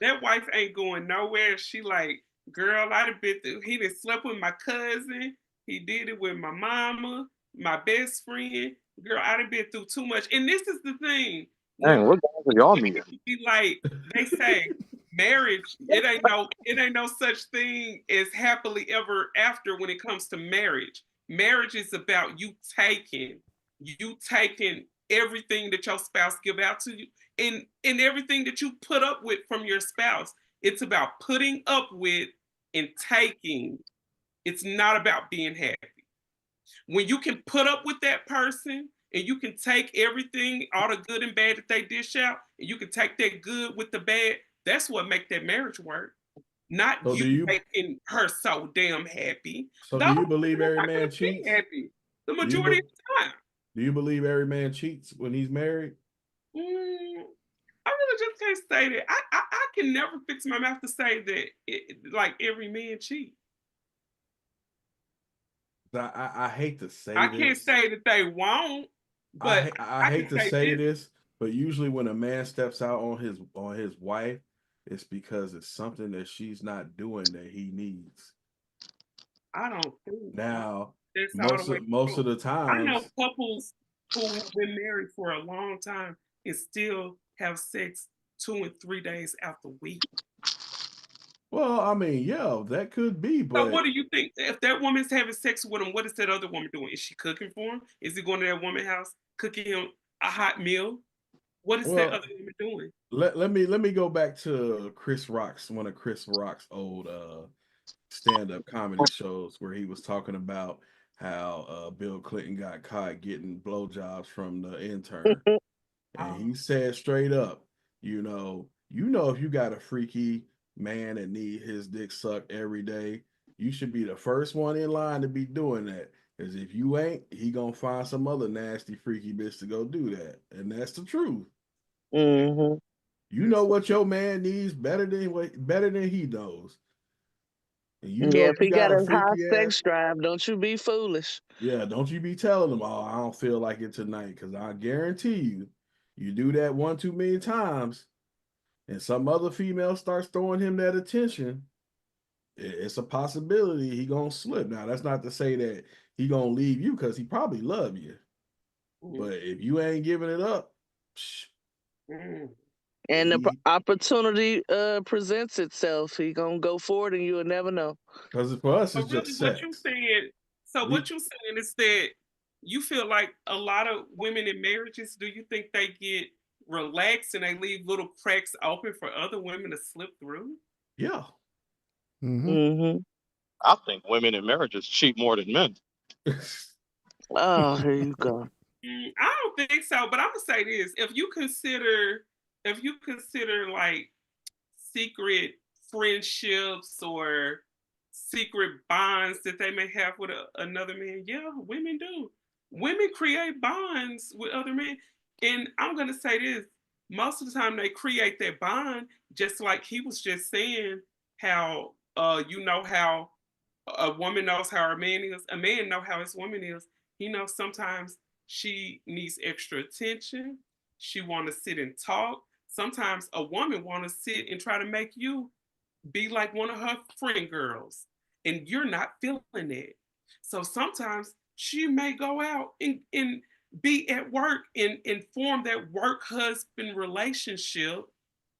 That wife ain't going nowhere. She like, girl, I done been through. He done slept with my cousin. He did it with my mama, my best friend. Girl, I done been through too much. And this is the thing. Dang, what guys are y'all meeting? Be like, they say marriage, it ain't no such thing as happily ever after when it comes to marriage. Marriage is about you taking everything that your spouse give out to you and everything that you put up with from your spouse. It's about putting up with and taking. It's not about being happy. When you can put up with that person and you can take everything, all the good and bad that they dish out, and you can take that good with the bad, that's what make that marriage work. Not So you making her so damn happy. So do you believe every man cheats? Happy the majority of the time. Do you believe every man cheats when he's married? I really just can't say that. I can never fix my mouth to say that like every man cheats. I hate to say I this. can't say that they won't, but I hate to say this, but usually when a man steps out on his wife, it's because it's something that she's not doing that he needs. I don't think now. Most of the time, I know couples who have been married for a long time and still have sex 2 and 3 days out the week. Well, I mean, yeah, that could be, but so what do you think? If that woman's having sex with him, what is that other woman doing? Is she cooking for him? Is he going to that woman's house cooking him a hot meal? What is that other woman doing? Let me go back to one of Chris Rock's old stand-up comedy shows where he was talking about how Bill Clinton got caught getting blowjobs from the intern. And he said straight up, you know, if you got a freaky man that need his dick sucked every day, you should be the first one in line to be doing that. Because if you ain't, he gonna find some other nasty freaky bitch to go do that. And that's the truth. Mm-hmm. You know what your man needs better than he knows. And you know if he got a high sex ass, drive, don't you be foolish. Yeah, don't you be telling him, oh, I don't feel like it tonight. Because I guarantee you do that one too many times, and some other female starts throwing him that attention, it's a possibility he gonna slip. Now, that's not to say that he gonna leave you, because he probably love you. But if you ain't giving it up, and the opportunity presents itself, he gonna go forward, and you'll never know. Because for us, it's really, just what sex. you saying? So what you saying is that you feel like a lot of women in marriages, do you think they get relaxed and they leave little cracks open for other women to slip through? Yeah. Mm-hmm. I think women in marriages cheat more than men. Oh, here you go. I don't think so, but I'm gonna say this: if you consider like secret friendships or secret bonds that they may have with another man, yeah, women do. Women create bonds with other men, and I'm gonna say this: most of the time they create that bond, just like he was just saying, how how a woman knows how her man is. A man know how his woman is. He knows sometimes she needs extra attention. She want to sit and talk. Sometimes a woman want to sit and try to make you be like one of her friend girls, and you're not feeling it. So sometimes she may go out and be at work and form that work husband relationship,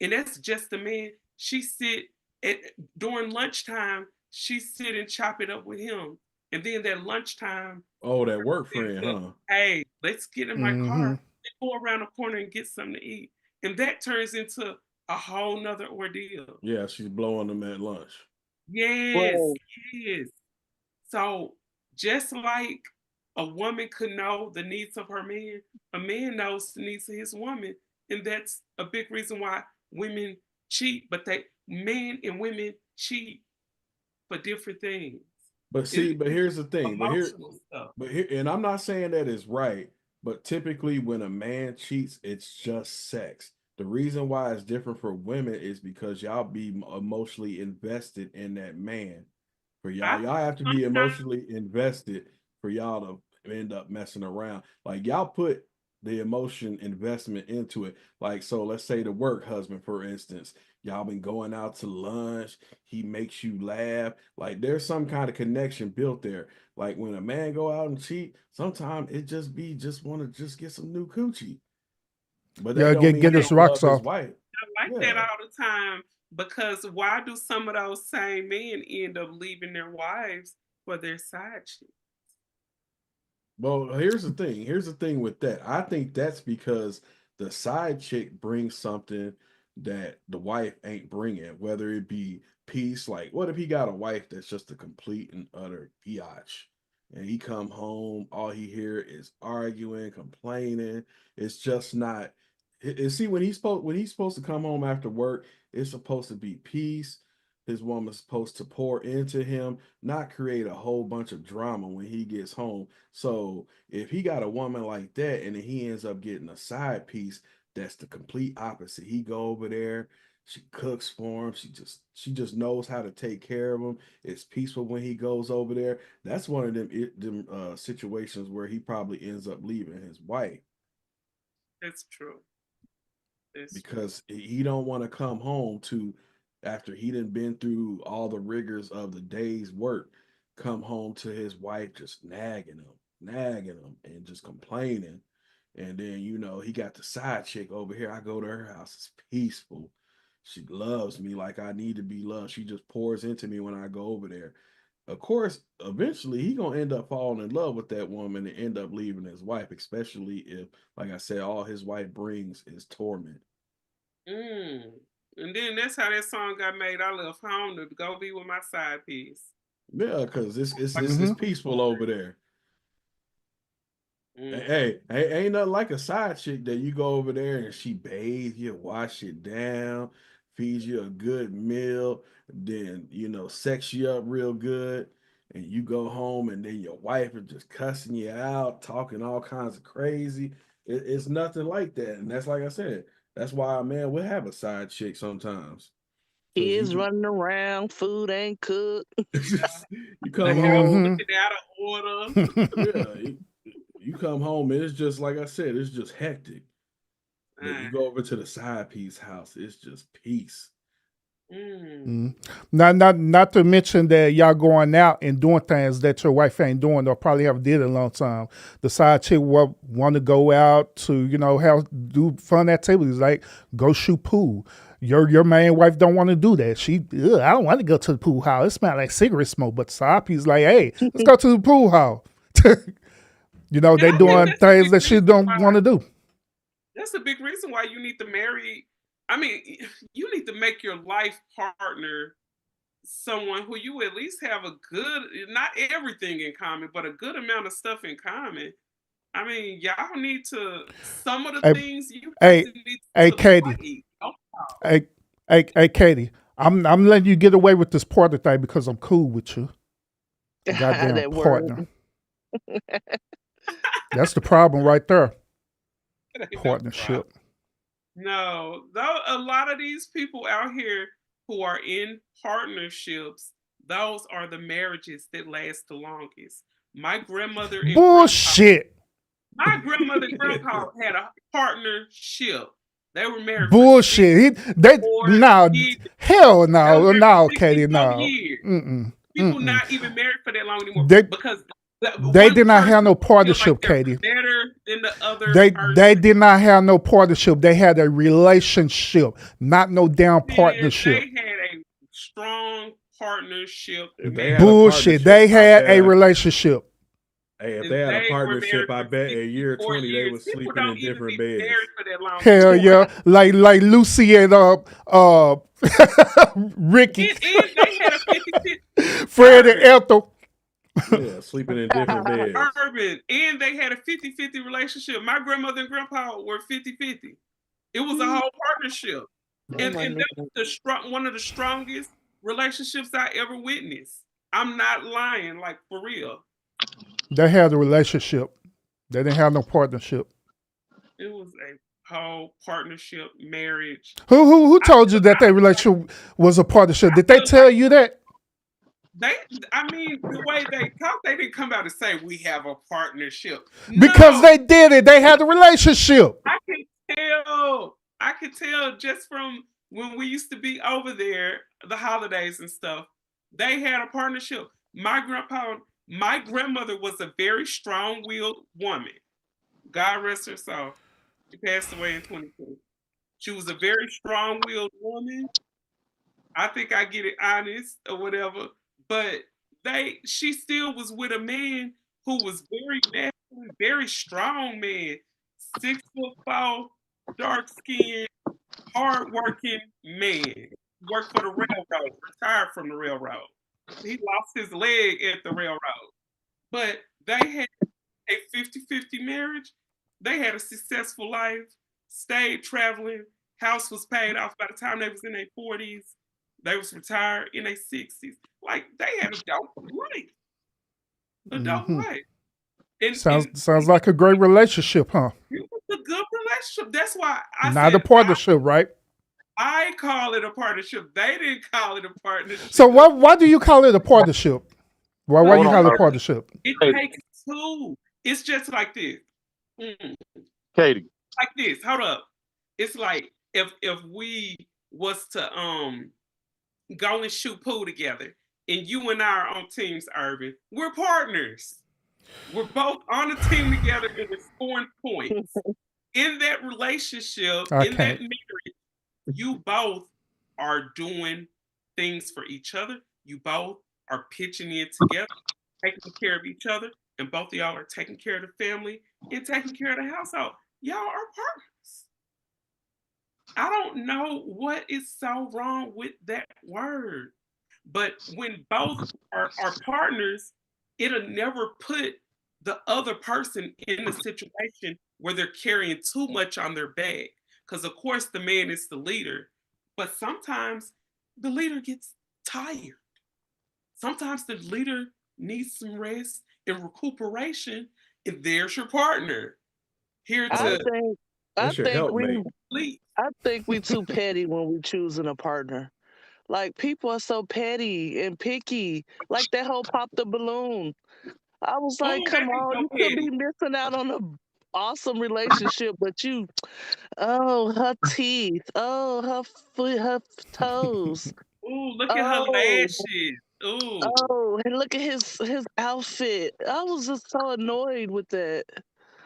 and that's just the man. She sit at during lunchtime. She sit and chop it up with him, and then that lunchtime, Oh, that work friend, huh? hey, let's get in my Mm-hmm. car and go around the corner and get something to eat, and that turns into a whole nother ordeal. Yeah, she's blowing them at lunch. Yes, Right. yes. So just like a woman could know the needs of her man, a man knows the needs of his woman, and that's a big reason why women cheat. But men and women cheat for different things. But see, but here's the thing. Emotional stuff. But here, and I'm not saying that is right, but typically when a man cheats, it's just sex. The reason why it's different for women is because y'all be emotionally invested in that man. For y'all have to be emotionally invested for y'all to end up messing around. Like y'all put the emotion investment into it. Like, so let's say the work husband, for instance, y'all been going out to lunch, he makes you laugh. Like there's some kind of connection built there. Like when a man go out and cheat, sometimes it just want to just get some new coochie. But that Yeah, don't mean get he his don't rocks love his off. wife. I like that all the time, because why do some of those same men end up leaving their wives for their side chick? Well, here's the thing. Here's the thing with that. I think that's because the side chick brings something that the wife ain't bringing, whether it be peace. Like, what if he got a wife that's just a complete and utter biatch, and he come home, all he hear is arguing, complaining. It's just not. See, when he's supposed to come home after work, it's supposed to be peace. His woman's supposed to pour into him, not create a whole bunch of drama when he gets home. So if he got a woman like that and then he ends up getting a side piece, that's the complete opposite. He go over there, she cooks for him, she just knows how to take care of him. It's peaceful when he goes over there. That's one of them situations where he probably ends up leaving his wife. That's true. Because he don't want to come home to, after he done been through all the rigors of the day's work, come home to his wife just nagging him and just complaining. And then, he got the side chick over here. I go to her house, it's peaceful. She loves me like I need to be loved. She just pours into me when I go over there. Of course, eventually he gonna end up falling in love with that woman and end up leaving his wife, especially if, like I said, all his wife brings is torment. And then that's how that song got made. I left home to go be with my side piece. Yeah, because it's peaceful over there. Hey, ain't nothing like a side chick that you go over there and she bathes you, wash you down, feeds you a good meal, then sex you up real good, and you go home and then your wife is just cussing you out, talking all kinds of crazy. It's nothing like that, and that's like I said. That's why a man will have a side chick sometimes. Kids running around, food ain't cooked. You come home, out of order. yeah. You come home and it's just like I said, it's just hectic. But you go over to the side piece house, it's just peace. Not to mention that y'all going out and doing things that your wife ain't doing or probably haven't did in a long time. The side chick want to go out to do fun activities like go shoot pool. Your main wife don't want to do that. I don't want to go to the pool house. It smells like cigarette smoke. But the side piece like, hey, let's go to the pool house. They doing things that she don't want to do. That's a big reason why you need to marry. I mean, you need to make your life partner someone who you at least have a good, not everything in common, but a good amount of stuff in common. I mean, y'all need to, some of the things you need to Katie. Hey, Katie, I'm letting you get away with this partner thing because I'm cool with you. Goddamn partner. That's the problem right there. Partnership. No, though a lot of these people out here who are in partnerships, those are the marriages that last the longest. My grandmother and Bullshit. my grandmother and grandpa had a partnership. They were married Bullshit. Hell no, no, Katie, 64 no. years. Mm-mm. People Mm-mm. not even married for that long anymore They- because They did not have no partnership, Katie. better than the other They did not have no partnership. They had a relationship, not no damn partnership. They had a strong partnership. If they had a Bullshit. partnership, They I had a bet- relationship. Hey, if they had a They were partnership, I married for bet in year 64 20 they years. was People sleeping in don't even different be beds. married for that long. Hell yeah. Like Lucy and Ricky. And they had a 50-50 Fred and Ethel. Yeah, sleeping in different beds. Urban, and they had a 50-50 relationship. My grandmother and grandpa were 50-50. It was a whole partnership. And that was one of the strongest relationships I ever witnessed. I'm not lying, like for real. They had a relationship. They didn't have no partnership. It was a whole partnership, marriage. Who told you that their relationship was a partnership? Did they tell you that? I mean, the way they talk, they didn't come out and say we have a partnership. Because No. they did it. They had a relationship. I can tell just from when we used to be over there, the holidays and stuff. They had a partnership. My grandmother was a very strong-willed woman. God rest her soul. She passed away in 2020. She was a very strong-willed woman. I think I get it honest or whatever. But she still was with a man who was very masculine, very strong man, 6'4", dark-skinned, hard-working man. Worked for the railroad, retired from the railroad. He lost his leg at the railroad. But they had a 50-50 marriage. They had a successful life, stayed traveling, house was paid off by the time they was in their 40s. They was retired in their 60s. Like, they had a dope life. A dope life. And Sounds like a great relationship, huh? it was a good relationship. That's why I Not said a partnership, right? I call it a partnership. They didn't call it a partnership. So why do you call it a partnership? Why do you call it a partnership? It takes two. It's just like this. Katie. Like this. Hold up. It's like if we was to go and shoot pool together, and you and I are on teams, Urban, we're partners. We're both on a team together and we're scoring points. In that relationship, in that marriage, you both are doing things for each other. You both are pitching in together, taking care of each other, and both of y'all are taking care of the family and taking care of the household. Y'all are partners. I don't know what is so wrong with that word, but when both are partners, it'll never put the other person in a situation where they're carrying too much on their back. Because of course the man is the leader, but sometimes the leader gets tired. Sometimes the leader needs some rest and recuperation, and there's your partner. Here to I think we too petty when we choosing a partner. Like, people are so petty and picky. Like that whole pop the balloon. I was like, come on, you could be missing out on an awesome relationship, but her teeth, her foot, her toes. Ooh, look at her lashes. Ooh. Oh, and look at his outfit. I was just so annoyed with that.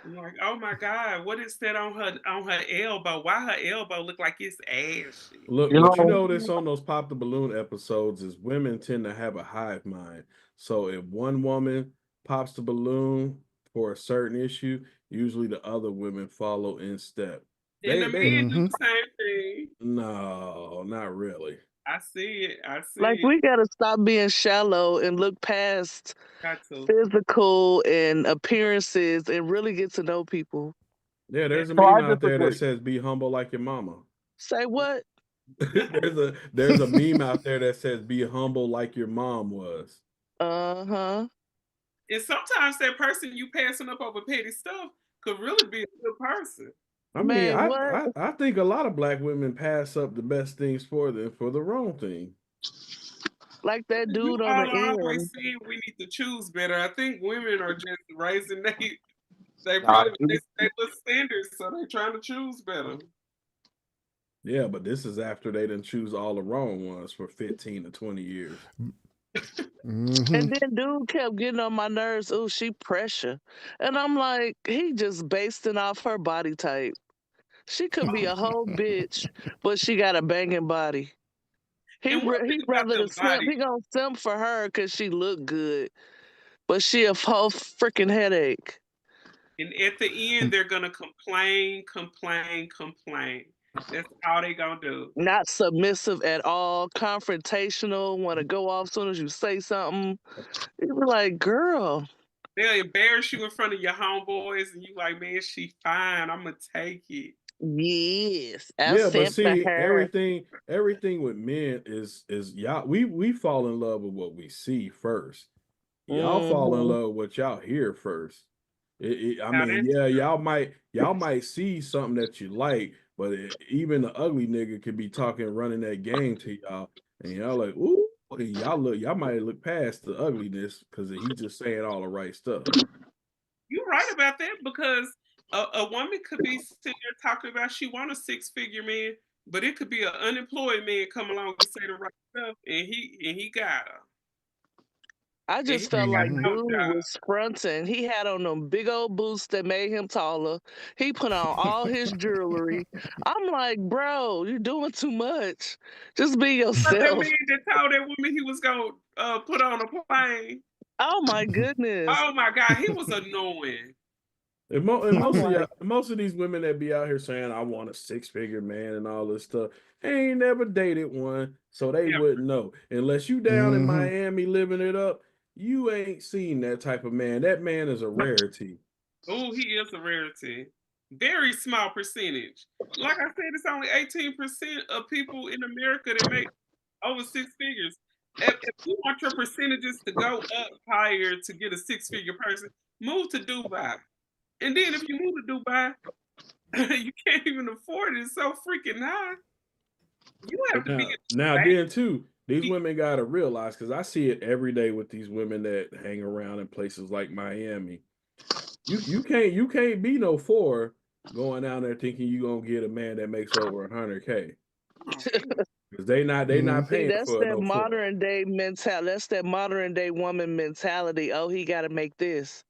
Like, oh my God, what is that on her elbow? Why her elbow look like it's ashy? Look, what you notice on those Pop the Balloon episodes is women tend to have a hive mind. So if one woman pops the balloon for a certain issue, usually the other women follow in step. And the men do the same thing. No, not really. I see it. Like, we gotta stop being shallow and look past physical and appearances and really get to know people. Yeah, there's a meme out there that says "Be humble like your mama." Say what? there's a meme out there that says "Be humble like your mom was." And sometimes that person you passing up over petty stuff could really be a good person. I mean, I think a lot of black women pass up the best things for them for the wrong thing. Like that You dude on all the always end. saying we need to choose better. I think women are just raising they I probably do. they look standards, so they're trying to choose better. Yeah, but this is after they didn't choose all the wrong ones for 15 to 20 years. Mm-hmm. And then dude kept getting on my nerves. Oh, she pressure. And I'm like, he just basting off her body type. She could be a whole bitch, but she got a banging body. He And one thing he about rather the to simp. body, He gonna simp for her because she look good, but she a whole freaking headache. and at the end, they're gonna complain. That's all they gonna do. Not submissive at all, confrontational, want to go off as soon as you say something. You be like, girl. They'll embarrass you in front of your homeboys, and you like, man, she fine. I'm gonna take it. Yes, I Yeah, but sent for see, her. everything with men is y'all. We fall in love with what we see first. Y'all fall in Hmm. love with what y'all hear first. I Now mean, that's yeah, y'all might see something that you like, but even the ugly nigga could be talking, running that game to y'all, and y'all like, ooh, and y'all might look past the ugliness because he just saying all the right stuff. you're right about that because a woman could be sitting there talking about she want a 6-figure man, but it could be an unemployed man come along and say the right stuff, and he got her. I And he just felt ain't got like Mm-hmm. no dude job. was fronting. He had on them big old boots that made him taller. He put on all his jewelry. I'm like, bro, you're doing too much. Just be But that yourself. man that told that woman he was gonna put on a plane. Oh my goodness. Oh my God, he was annoying. And, and I'm like, most of these women that be out here saying I want a 6-figure man and all this stuff, they ain't never dated one, so they Yeah. wouldn't know. Unless you down in Mm-hmm. Miami living it up, you ain't seen that type of man. That man is a rarity. Oh, he is a rarity. Very small percentage. Like I said, it's only 18% of people in America that make over 6 figures. If you want your percentages to go up higher to get a 6-figure person, move to Dubai. And then if you move to Dubai, you can't even afford it. It's so freaking high. You have But to be now in then too, these the women gotta realize, because I see it every day with these women that hang around in places like Miami. You can't be no 4 going down there thinking you gonna get a man that makes over 100K. Because they not see, paying that's for that no 4. modern day mentality. That's that modern day woman mentality. Oh, he got to make this.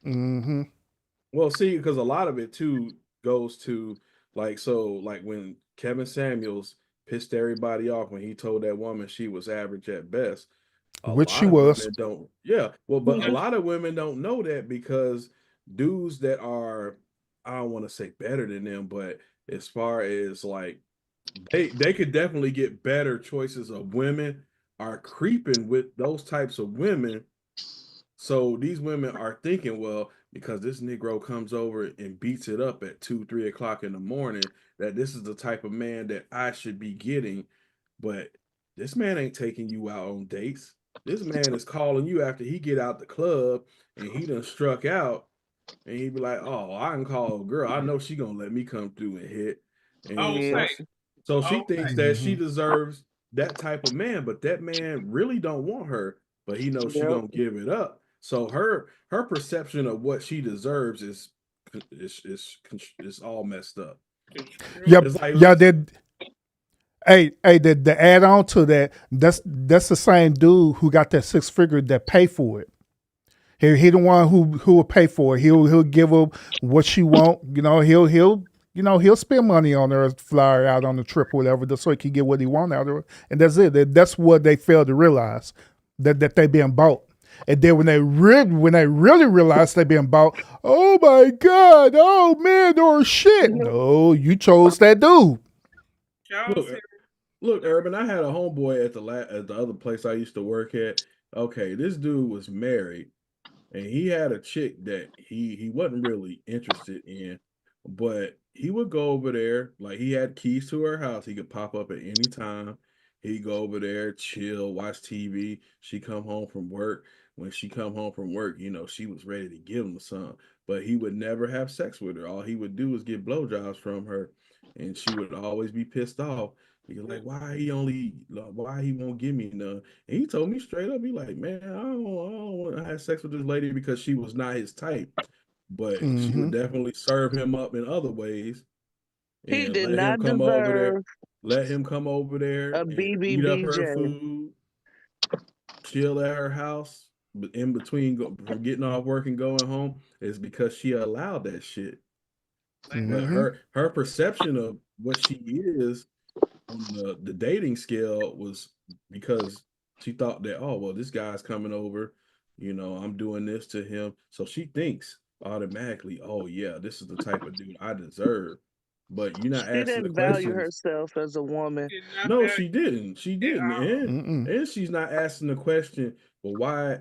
Mm-hmm. Well, see, because a lot of it too goes to like when Kevin Samuels pissed everybody off when he told that woman she was average at best. A Which she lot of was. women don't, yeah. Well, but a lot of women don't know that because dudes that are, I don't want to say better than them, but as far as like they could definitely get better choices of women are creeping with those types of women. So these women are thinking, well, because this Negro comes over and beats it up at 2, 3 o'clock in the morning, that this is the type of man that I should be getting. But this man ain't taking you out on dates. This man is calling you after he get out the club and he done struck out, and he be like, "Oh, I can call a girl. I know she gonna let me come through and hit." And old Yes. face. so she Old thinks face. that she Mm-hmm. deserves that type of man, but that man really don't want her, but he knows she Yep. gonna give it up. So her perception of what she deserves is all messed up. Yep. It's like Yeah, hey, the add on to that, that's the same dude who got that 6-figure that pay for it. He the one who will pay for it. He'll give her what she want. He'll spend money on her, fly her out on the trip or whatever, just so he can get what he want out of her. And that's it. That's what they fail to realize, that they being bought. And then when they really realize they being bought, oh my God, oh man, or shit. No, you chose that dude. Look, Urban. I had a homeboy at the other place I used to work at. Okay, this dude was married, and he had a chick that he wasn't really interested in, but he would go over there. Like, he had keys to her house. He could pop up at any time. He'd go over there, chill, watch TV. She come home from work. When she come home from work, she was ready to give him some, but he would never have sex with her. All he would do is get blowjobs from her, and she would always be pissed off. He's like, why he won't give me none? And he told me straight up, he like, man, I don't want to have sex with this lady because she was not his type, but she would definitely serve him up in other ways He and did not deserve let him come over there a and eat up her BBBJ. food, chill at her house, but in between from getting off work and going home is because she allowed that shit. But her perception of what she is on the dating scale was because she thought that, oh well, this guy's coming over, I'm doing this to him, so she thinks automatically, oh yeah, this is the type of dude I deserve. But you're not She asking the didn't value questions. herself as a woman. No, she didn't. And she's not asking the question, well, why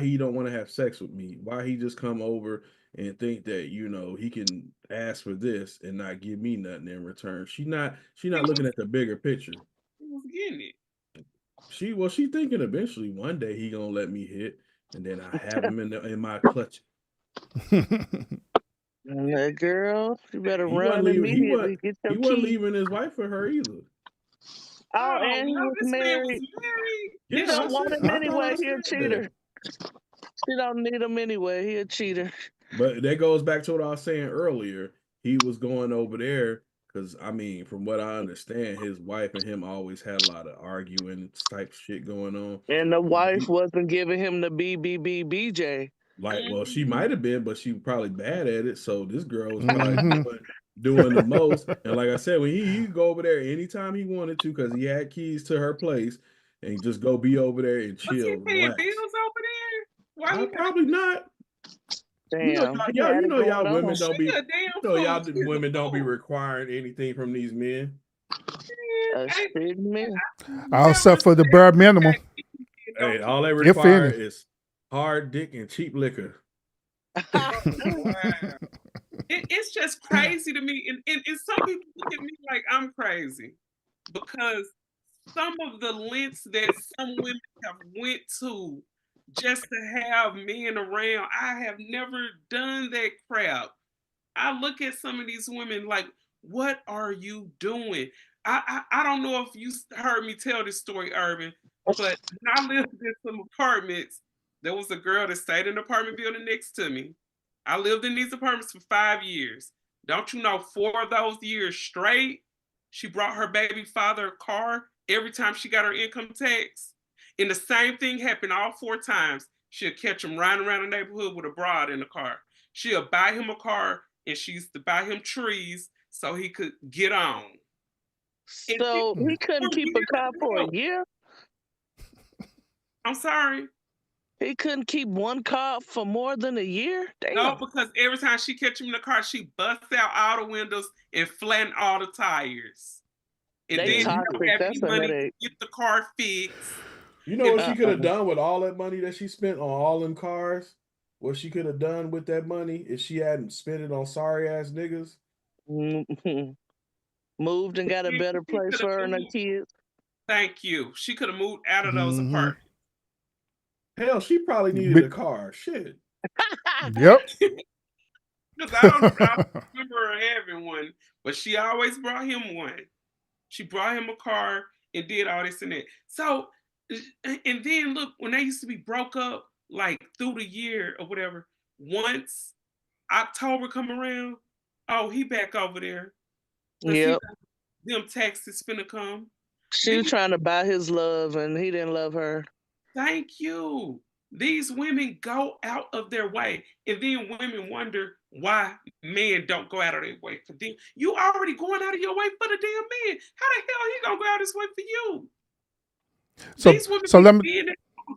he don't want to have sex with me? Why he just come over and think that, he can ask for this and not give me nothing in return. She not looking at the bigger picture. He was getting it. She thinking eventually one day he gonna let me hit, and then I have him in my clutch. Girl, you better He run immediately. Get your he wasn't key. leaving his wife for her either. Oh, and he was this man was married. married. She don't want him anyway. He a cheater. That. She don't need him anyway. He a cheater. But that goes back to what I was saying earlier. He was going over there because, from what I understand, his wife and him always had a lot of arguing type shit going on. And the wife wasn't giving him the BBBJ. Like, well, she might have been, but she was probably bad at it. So this girl was probably doing the most. And like I said, when he could go over there anytime he wanted to, because he had keys to her place, and just go be over there and chill. Was he paying bills over there? Why probably not. Damn. Y'all women don't be. Y'all women don't be requiring anything from these men. Except for the bare minimum. Hey, all they require is hard dick and cheap liquor. It's just crazy to me, and some people look at me like I'm crazy because some of the lengths that some women have went to just to have men around, I have never done that crap. I look at some of these women like, what are you doing? I don't know if you heard me tell this story, Urban, but when I lived in some apartments, there was a girl that stayed in the apartment building next to me. I lived in these apartments for 5 years. Don't you know, 4 of those years straight, she brought her baby father a car every time she got her income tax. And the same thing happened all 4 times. She'll catch him riding around the neighborhood with a broad in the car. She'll buy him a car, and she used to buy him trees so he could get on. So he couldn't keep a car for a year? I'm sorry? He couldn't keep one car for more than a year? Damn. No, because every time she catch him in the car, she busts out all the windows and flatten all the tires. And then toxic. you have That's money a to headache. get the car fixed. You know what she could have done with all that money that she spent on all them cars? What she could have done with that money if she hadn't spent it on sorry ass niggas? Moved and got a better place for her and her kids. Thank you. She could have moved out of those apartments. Hell, she probably needed a car. Shit. Yep. Because I don't remember her having one, but she always brought him one. She brought him a car and did all this and that. So, and then look, when they used to be broke up, like through the year or whatever, once October come around, oh, he back over there. Yep. Them taxes finna come. She was trying to buy his love, and he didn't love her. Thank you. These women go out of their way, and then women wonder why men don't go out of their way for them. You already going out of your way for the damn man. How the hell he gonna go out his way for you? So, These women so let me. being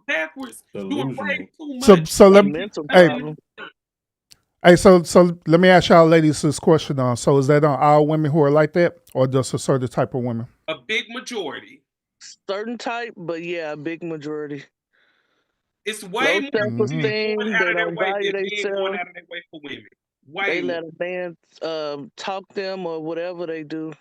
backwards, doing way too much. So let me. Hey, so let me ask y'all ladies this question. So is that on all women who are like that, or just a certain type of women? A big majority. Certain type, but yeah, a big majority. It's way more self-esteem. going They out of their don't way value than men going themselves. out of their way for women. They Way let more. a man talk them or whatever they do.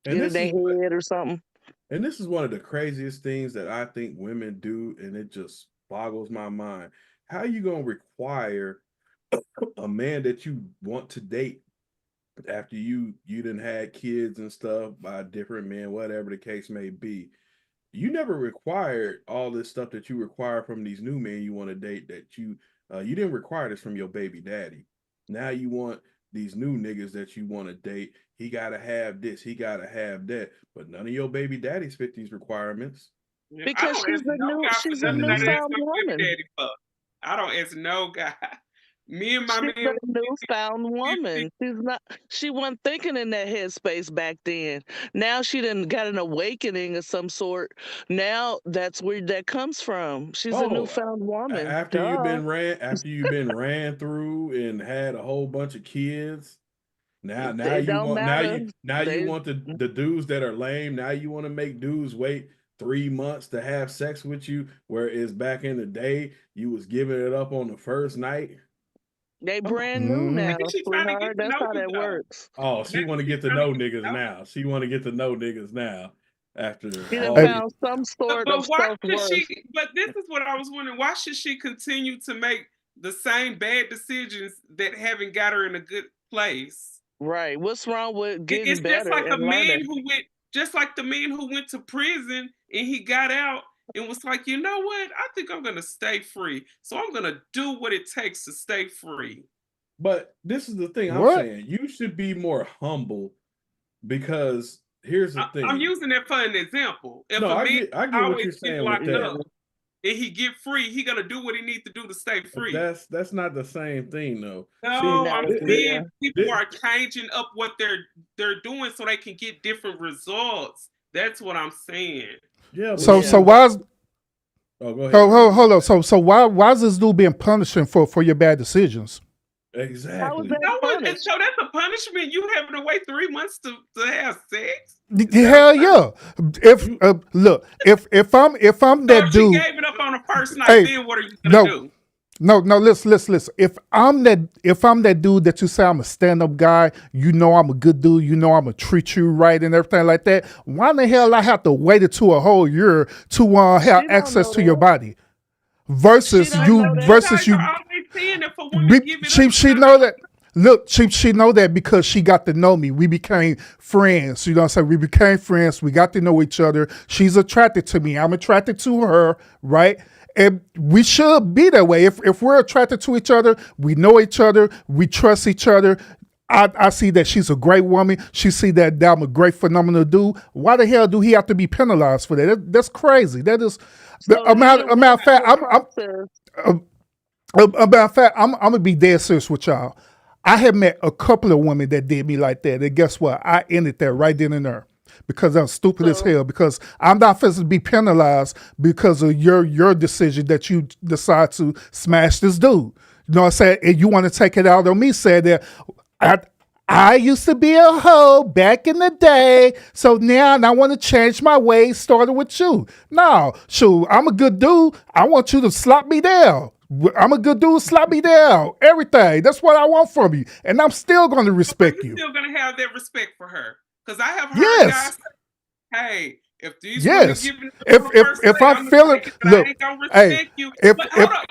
And Get in this their is head or something. And this is one of the craziest things that I think women do, and it just boggles my mind. How you gonna require a man that you want to date after you done had kids and stuff by different men, whatever the case may be, you never required all this stuff that you require from these new men you want to date. That you didn't require this from your baby daddy. Now you want these new niggas that you want to date. He gotta have this, he gotta have that, but none of your baby daddies fit these requirements. Because she's a newfound woman. I don't ask no guy. Me and my She's man. a newfound woman. She wasn't thinking in that headspace back then. Now she done got an awakening of some sort. Now that's where that comes from. She's a newfound woman. After you've been ran through and had a whole bunch of kids. Now you want the dudes that are lame. Now you want to make dudes wait 3 months to have sex with you, whereas back in the day you was giving it up on the first night. They brand new now, sweetheart. That's how that works. Oh, she want to get to know niggas now. She want to get to know niggas now. After she found some sort of why should self-worth. but this is what I was wondering. Why should she continue to make the same bad decisions that haven't got her in a good place? Right. What's wrong with getting It's better? just like and learning? the man who went to prison and he got out and was like, you know what? I think I'm gonna stay free. So I'm gonna do what it takes to stay free. But this is the thing I'm saying. You should be more humble, because here's the thing. I'm using that for an example. If No, a I man get what always you're get saying locked with that. up and he get free, he gonna do what he needs to do to stay free. That's not the same thing, though. No, I'm saying people are changing up what they're doing so they can get different results. That's what I'm saying. Yeah. So why is go ahead. hold on. So why is this dude being punishing for your bad decisions? Exactly. So that's a punishment. You having to wait 3 months to have sex? Hell yeah! If look, if I'm that So dude, she gave it up on the first night. Hey, Then what are you gonna do? No, listen. If I'm that dude that you say I'm a stand-up guy, you know I'm a good dude, you know I'm gonna treat you right and everything like that. Why the hell I have to wait until a whole year to have access to your body? Versus you. Chief, she know that. Look, Chief, she know that because she got to know me. We became friends. You know what I'm saying? We became friends. We got to know each other. She's attracted to me. I'm attracted to her, right? And we should be that way. If we're attracted to each other, we know each other, we trust each other. I see that she's a great woman. She see that I'm a great, phenomenal dude. Why the hell do he have to be penalized for that? That's crazy. That is the amount of fact. I'm gonna be dead serious with y'all. I have met a couple of women that did me like that. And guess what? I ended that right then and there. Because I'm stupid as hell. Because I'm not supposed to be penalized because of your decision that you decide to smash this dude. You know what I'm saying? And you want to take it out on me, saying that I used to be a hoe back in the day, so now I want to change my ways, started with you. No, shoot, I'm a good dude. I want you to slap me down. I'm a good dude, slap me down. Everything. That's what I want from you. And I'm still going to respect you. Still going to have that respect for her. Because I have heard guys say, hey, if these women giving if I'm feeling, look, hey,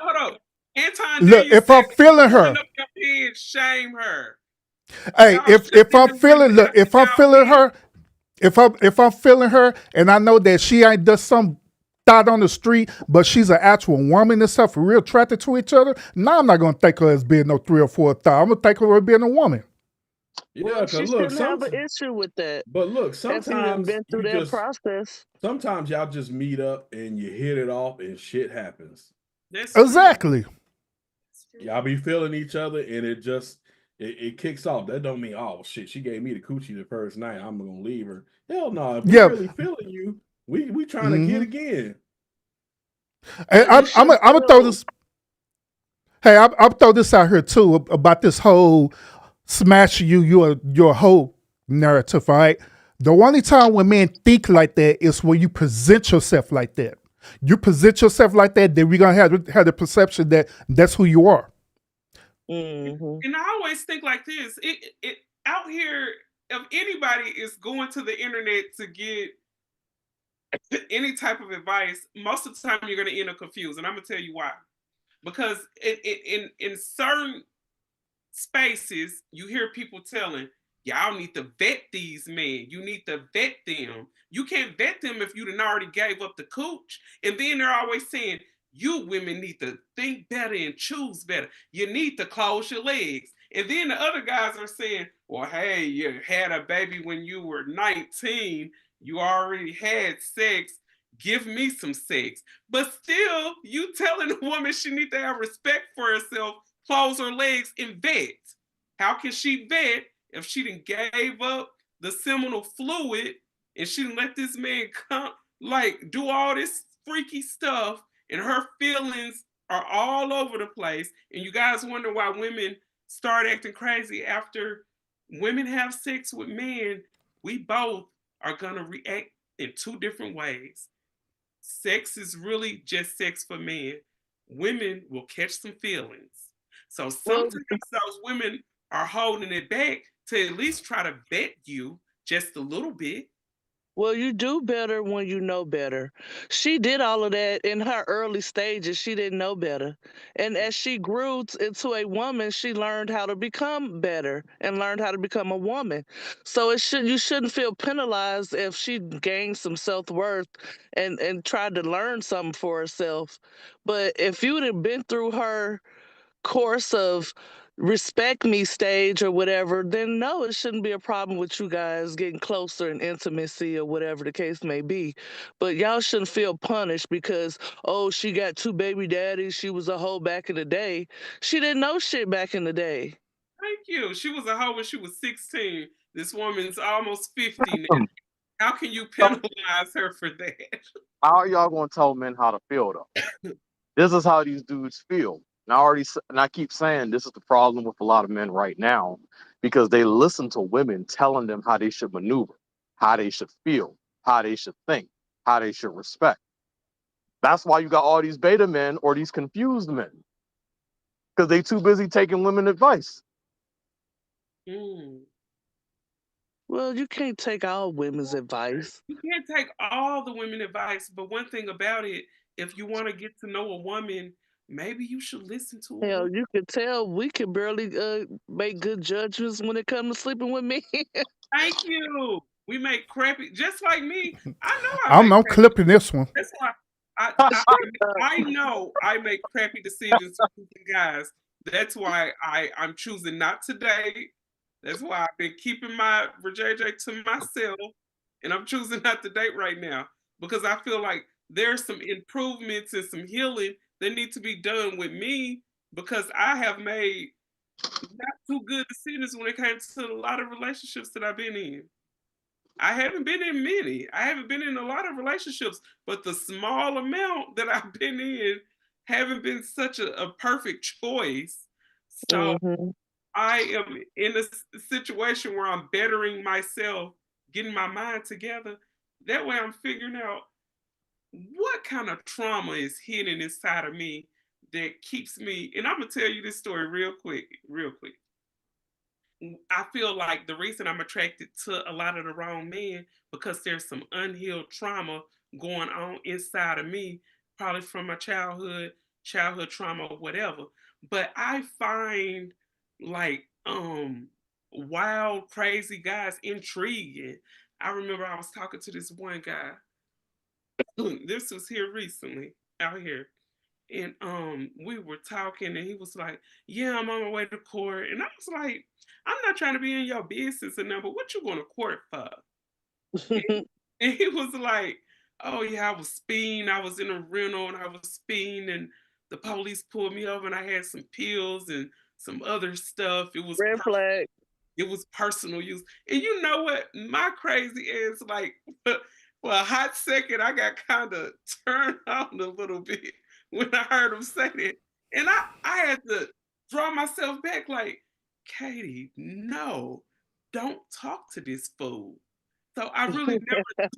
hold on. Anton, look, if I'm feeling her, shame her. Hey, if I'm feeling, look, if I'm feeling her, and I know that she ain't just some thought on the street, but she's an actual woman and stuff, real attracted to each other. Now I'm not gonna think her as being no 3 or 4 thought. I'm gonna think of her as being a woman. Well, she shouldn't have an issue with that. But look, sometimes been through that process. Sometimes y'all just meet up and you hit it off, and shit happens. Exactly. Y'all be feeling each other, and it kicks off. That don't mean, oh shit, she gave me the coochie the first night, I'm gonna leave her. Hell no. If we really feeling you, we trying to get again. And I'm gonna throw this. Hey, I'm throw this out here too about this whole smash you're a hoe narrative, right? The only time when men think like that is when you present yourself like that. You present yourself like that, then we're gonna have the perception that that's who you are. Mm-hmm. And I always think like this: it out here, if anybody is going to the internet to get any type of advice, most of the time you're going to end up confused, and I'm going to tell you why. Because in certain spaces, you hear people telling y'all need to vet these men. You need to vet them. You can't vet them if you done already gave up the cooch. And then they're always saying, you women need to think better and choose better. You need to close your legs. And then the other guys are saying, well, hey, you had a baby when you were 19. You already had sex. Give me some sex. But still, you telling a woman she need to have respect for herself, close her legs, and vet. How can she vet if she done gave up the seminal fluid and she done let this man come, like, do all this freaky stuff, and her feelings are all over the place, and you guys wonder why women start acting crazy after women have sex with men? We both are gonna react in two different ways. Sex is really just sex for men. Women will catch some feelings. So sometimes those women are holding it back to at least try to vet you just a little bit. Well, you do better when you know better. She did all of that in her early stages. She didn't know better. And as she grew into a woman, she learned how to become better and learned how to become a woman. So you shouldn't feel penalized if she gained some self-worth and tried to learn something for herself. But if you'd have been through her course of respect me stage or whatever, then no, it shouldn't be a problem with you guys getting closer in intimacy or whatever the case may be. But y'all shouldn't feel punished because, oh, she got 2 baby daddies, she was a hoe back in the day. She didn't know shit back in the day. Thank you. She was a hoe when she was 16. This woman's almost 50 now. How can you penalize her for that? How are y'all gonna tell men how to feel though? This is how these dudes feel. And I keep saying this is the problem with a lot of men right now, because they listen to women telling them how they should maneuver, how they should feel, how they should think, how they should respect. That's why you got all these beta men or these confused men, because they too busy taking women advice. Well, you can't take all women's advice. You can't take all the women advice, but one thing about it, if you want to get to know a woman, maybe you should listen to a Hell, woman. you can tell we can barely make good judgments when it comes to sleeping with men. Thank you. We make crappy, just like me. I know I'm clipping this one. That's why I know I make crappy decisions with you guys. That's why I'm choosing not to date. That's why I've been keeping my JJ to myself, and I'm choosing not to date right now because I feel like there's some improvements and some healing that need to be done with me because I have made not too good decisions when it comes to a lot of relationships that I've been in. I haven't been in many. I haven't been in a lot of relationships, but the small amount that I've been in haven't been such a perfect choice. So I am in a situation where I'm bettering myself, getting my mind together. That way I'm figuring out what kind of trauma is hidden inside of me that keeps me, and I'm gonna tell you this story real quick. I feel like the reason I'm attracted to a lot of the wrong men because there's some unhealed trauma going on inside of me, probably from my childhood trauma or whatever. But I find like wild, crazy guys intriguing. I remember I was talking to this one guy. This was here recently, out here. And we were talking and he was like, yeah, I'm on my way to court. And I was like, I'm not trying to be in your business and but what you going to court for? And he was like, oh yeah, I was speeding. I was in a rental and I was speeding and the police pulled me over and I had some pills and some other stuff. It was red flag. It was personal use. And you know what? My crazy is like, for a hot second, I got kind of turned on a little bit when I heard him say that. And I had to draw myself back like, Katie, no, don't talk to this fool. So I really never,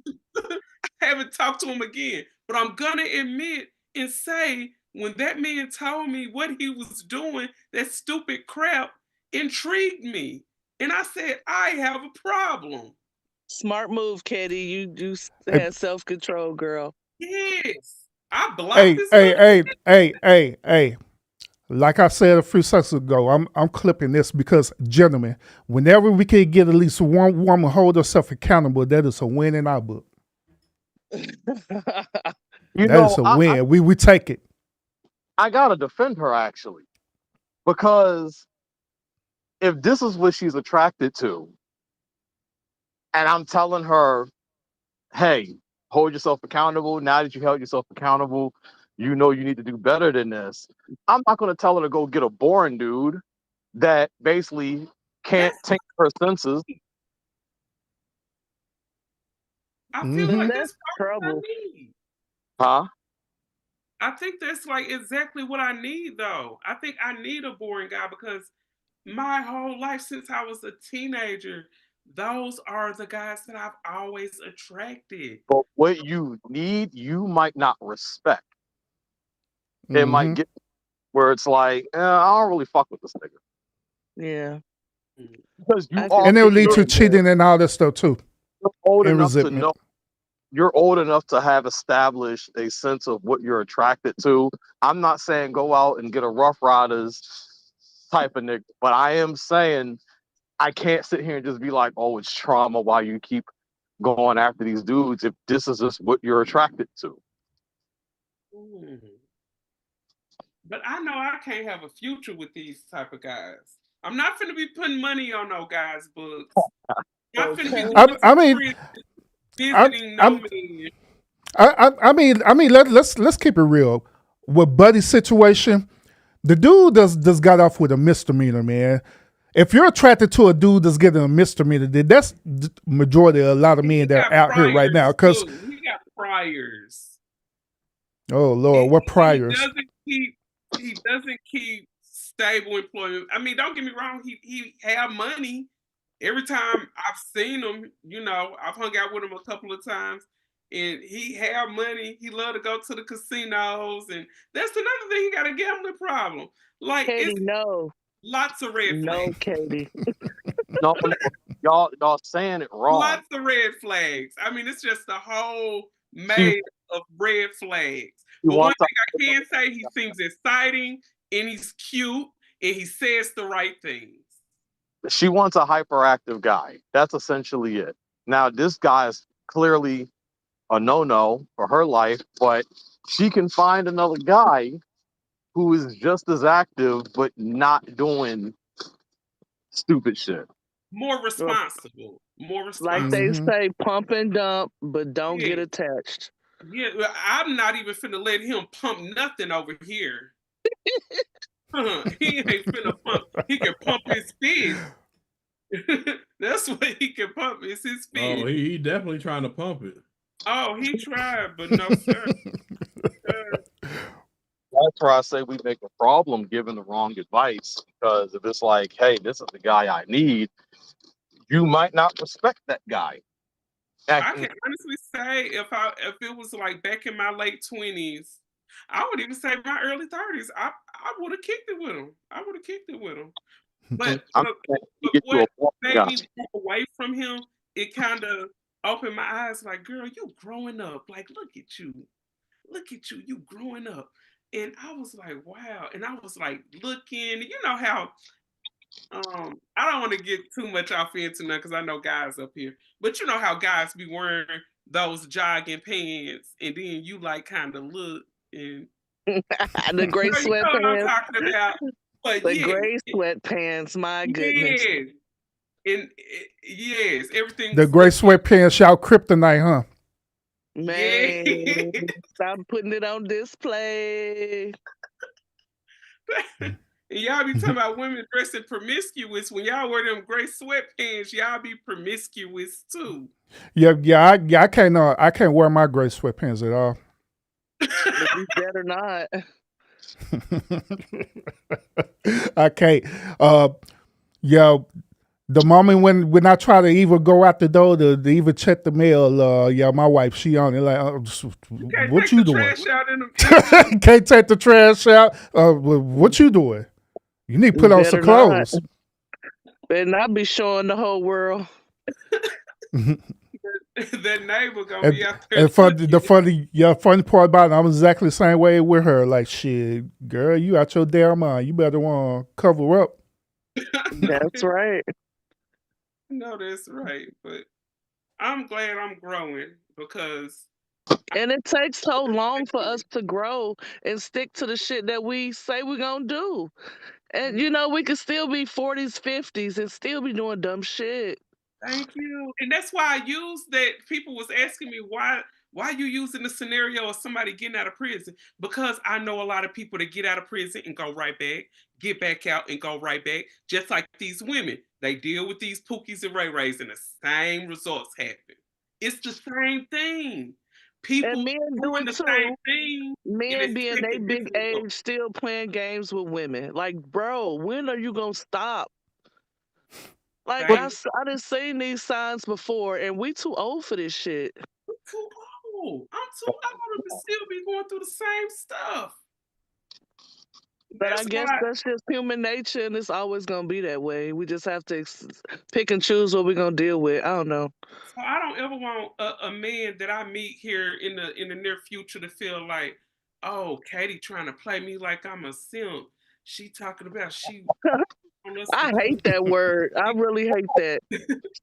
I haven't talked to him again. But I'm going to admit and say, when that man told me what he was doing, that stupid crap intrigued me. And I said, I have a problem. Smart move, Katie. You had self-control, girl. Yes. I blocked this. Hey. Like I said a few seconds ago, I'm clipping this because, gentlemen, whenever we can get at least one woman hold herself accountable, that is a win in our book. That is a win. We take it. I gotta defend her actually, because if this is what she's attracted to, and I'm telling her, hey, hold yourself accountable. Now that you held yourself accountable, you know you need to do better than this. I'm not going to tell her to go get a boring dude that basically can't take her senses. I feel like That's that's probably what trouble. I need. Huh? I think that's like exactly what I need, though. I think I need a boring guy because my whole life since I was a teenager, those are the guys that I've always attracted. But what you need, you might not respect. It might get where it's like, I don't really fuck with this nigga. Yeah. Because you And it'll lead to cheating and all that stuff too. You're old And enough to resentment. know. You're old enough to have established a sense of what you're attracted to. I'm not saying go out and get a Rough Riders type of nigga, but I am saying I can't sit here and just be like, oh, it's trauma while you keep going after these dudes if this is just what you're attracted to. Mm. But I know I can't have a future with these type of guys. I'm not finna be putting money on no guys' books. Not finna be going I to mean, prison, visiting no man. I mean, let's keep it real. With Buddy's situation, the dude just got off with a misdemeanor, man. If you're attracted to a dude that's getting a misdemeanor, then that's the majority of a lot of men that are out here right now. Because He got priors. oh Lord, what priors? He doesn't keep stable employment. I mean, don't get me wrong. He have money. Every time I've seen him, you know, I've hung out with him a couple of times, and he have money. He love to go to the casinos, and that's another thing. He got a gambling problem. Like Katie, it's no. lots of red No, flags. Katie. No, y'all saying it wrong. Lots of red flags. I mean, it's just a whole maze of red flags. But one thing I can say, he seems exciting, and he's cute, and he says the right things. She wants a hyperactive guy. That's essentially it. Now, this guy is clearly a no-no for her life, but she can find another guy who is just as active, but not doing stupid shit. More responsible. More responsible. Like they say, pump and dump, but don't get attached. Yeah, well, I'm not even finna let him pump nothing over here. He ain't finna pump. He can pump his fist. That's what he can pump is his fist. Oh, he definitely trying to pump it. Oh, he tried, but no, sir. That's where I say we make a problem giving the wrong advice, because if it's like, hey, this is the guy I need, you might not respect that guy. I can honestly say if it was like back in my late 20s, I would even say my early 30s, I would have kicked it with him. I would have kicked it with him. But what made me walk away from him, it kind of opened my eyes like, girl, you growing up. Like, look at you. Look at you. You growing up. And I was like, wow. And I was like looking, you know how I don't want to get too much off into that because I know guys up here, but you know how guys be wearing those jogging pants, and then you like kind of look and The gray you know what I'm sweatpants. talking about. But The yeah, gray sweatpants, my goodness. and yes, everything. The gray sweatpants, y'all kryptonite, huh? Man, stop putting it on display. And y'all be talking about women dressing promiscuous. When y'all wear them gray sweatpants, y'all be promiscuous too. Yeah. I can't wear my gray sweatpants at all. You better not. I can't. The moment when I try to even go out the door to even check the mail, my wife, she on it like, what you doing? Can't take the trash out. What you doing? You need to put on some clothes. Better not be showing the whole world. that neighbor gonna be out there. And funny part about it, I'm exactly the same way with her. Like, shit, girl, you out your damn mind. You better want to cover up. That's right. No, that's right. But I'm glad I'm growing because And it takes so long for us to grow and stick to the shit that we say we're gonna do. And you know, we could still be 40s, 50s and still be doing dumb shit. thank you. And that's why I use that. People was asking me why you using the scenario of somebody getting out of prison? Because I know a lot of people that get out of prison and go right back, get back out and go right back. Just like these women. They deal with these Pookies and Ray Rays and the same results happen. It's the same thing. People And men do doing it the too. same thing. Men being they expecting big different results. age still playing games with women. Like, bro, when are you gonna stop? Like, I done seen these signs before, and we too old for this shit. I'm too old. I'm too old to still be going through the same stuff. But That's I guess why- that's just human nature, and it's always gonna be that way. We just have to pick and choose what we're gonna deal with. I don't know. So I don't ever want a man that I meet here in the near future to feel like, oh, Katie trying to play me like I'm a simp. She talking about she. I hate that word. I really hate that.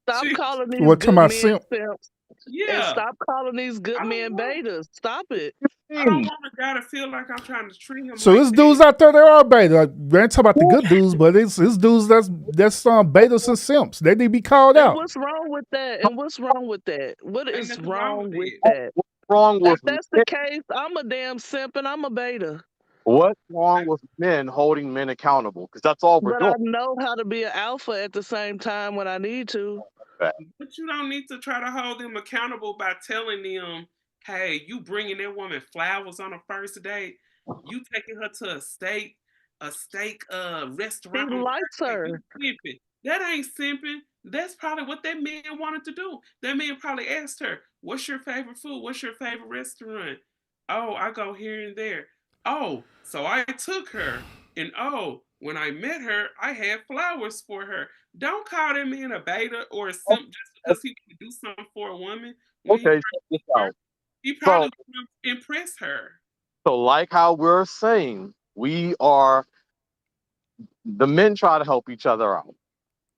Stop calling these What, good talking about men simp? simps. And Yeah. stop calling these good men betas. Stop it. I don't want a guy to feel like I'm trying to treat him So like there's dudes out there that are beta. Like, we ain't talking about the good dudes, but it's dudes that's betas and simps. They need to be called And out. what's wrong with that? And what's wrong with that? What is nothing wrong with it. that? What's wrong If with that's the case, I'm a damn simp and I'm a beta. what's wrong with men holding men accountable? Because that's all we're But doing. I know how to be an alpha at the same time when I need to. But you don't need to try to hold them accountable by telling them, hey, you bringing that woman flowers on a first date, you taking her to a steak restaurant. He on likes first date, her. you simping. That ain't simping. That's probably what that man wanted to do. That man probably asked her, what's your favorite food? What's your favorite restaurant? Oh, I go here and there. Oh, so I took her. And oh, when I met her, I had flowers for her. Don't call that man a beta or a simp just because he can do something for a woman. When Okay, check this out. he probably want to impress her. So, like how we're saying, the men try to help each other out.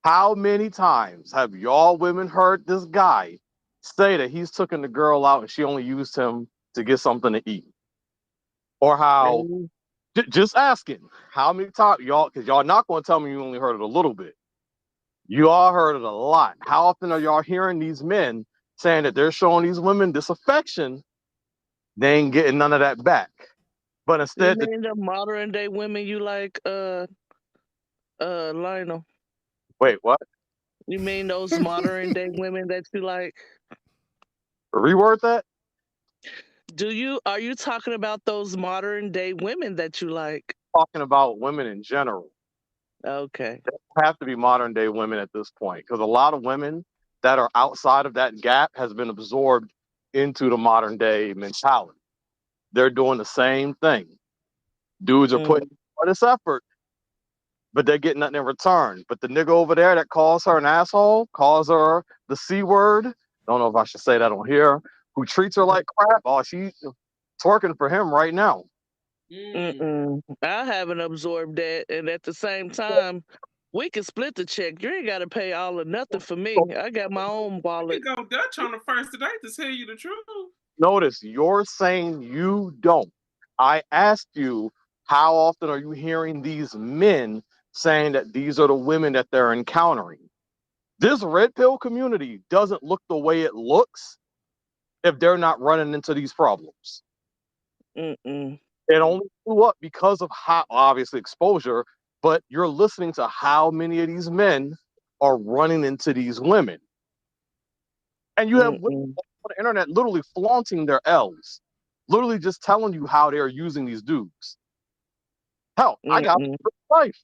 How many times have y'all women heard this guy say that he's taking the girl out and she only used him to get something to eat? Or how, just asking, how many times, y'all, because y'all not going to tell me you only heard it a little bit. You all heard it a lot. How often are y'all hearing these men saying that they're showing these women this affection? They ain't getting none of that back. But instead, You mean the modern day women you like, Lionel? wait, what? You mean those modern day women that you like? Reword that? Are you talking about those modern day women that you like? Talking about women in general. Okay. They have to be modern day women at this point because a lot of women that are outside of that gap has been absorbed into the modern day mentality. They're doing the same thing. Dudes are putting all this effort, but they're getting nothing in return. But the nigga over there that calls her an asshole, calls her the C word, don't know if I should say that on here, who treats her like crap, oh, she's twerking for him right now. I haven't absorbed that, and at the same time, we can split the check. You ain't got to pay all or nothing for me. I got my own wallet. You go Dutch on the first date to tell you the truth. Notice you're saying you don't. I asked you, how often are you hearing these men saying that these are the women that they're encountering? This red pill community doesn't look the way it looks if they're not running into these problems. It only blew up because of hot, obviously, exposure, but you're listening to how many of these men are running into these women. And you have women on the internet literally flaunting their L's, literally just telling you how they're using these dudes. Hell, I got life.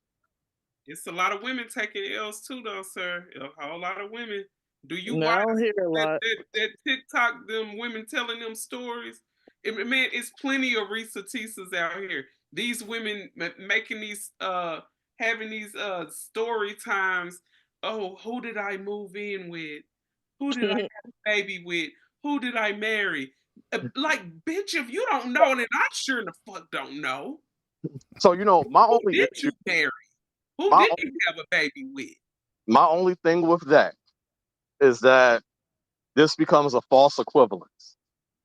It's a lot of women taking L's too, though, sir. A whole lot of women. Do you No, I watch don't hear a lot. that TikTok, them women telling them stories? Man, it's plenty of Risa Tisas out here. These women making these, having these story times. Oh, who did I move in with? Who did I have a baby with? Who did I marry? Like, bitch, if you don't know, then I sure the fuck don't know. So, you know, my Who only did issue, you marry? Who my, did you have a baby with? my only thing with that is that this becomes a false equivalence,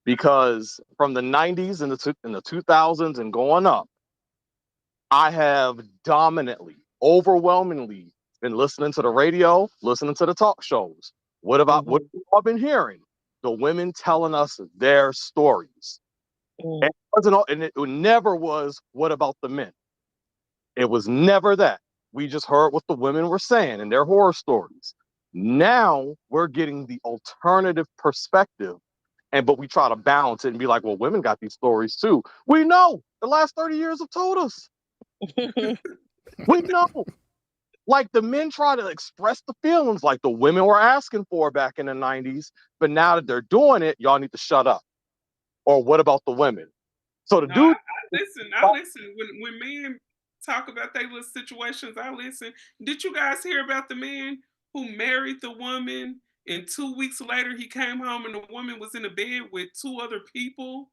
because from the 90s and the 2000s and going up, I have dominantly, overwhelmingly been listening to the radio, listening to the talk shows. What I've been hearing? The women telling us their stories. And it wasn't and it never was, what about the men? It was never that. We just heard what the women were saying and their horror stories. Now we're getting the alternative perspective, but we try to balance it and be like, well, women got these stories too. We know the last 30 years have told us. We know. Like, the men try to express the feelings like the women were asking for back in the 90s, but now that they're doing it, y'all need to shut up. Or what about the women? So the dude, I listen. When men talk about their little situations, I listen. Did you guys hear about the man who married the woman and 2 weeks later he came home and the woman was in the bed with 2 other people?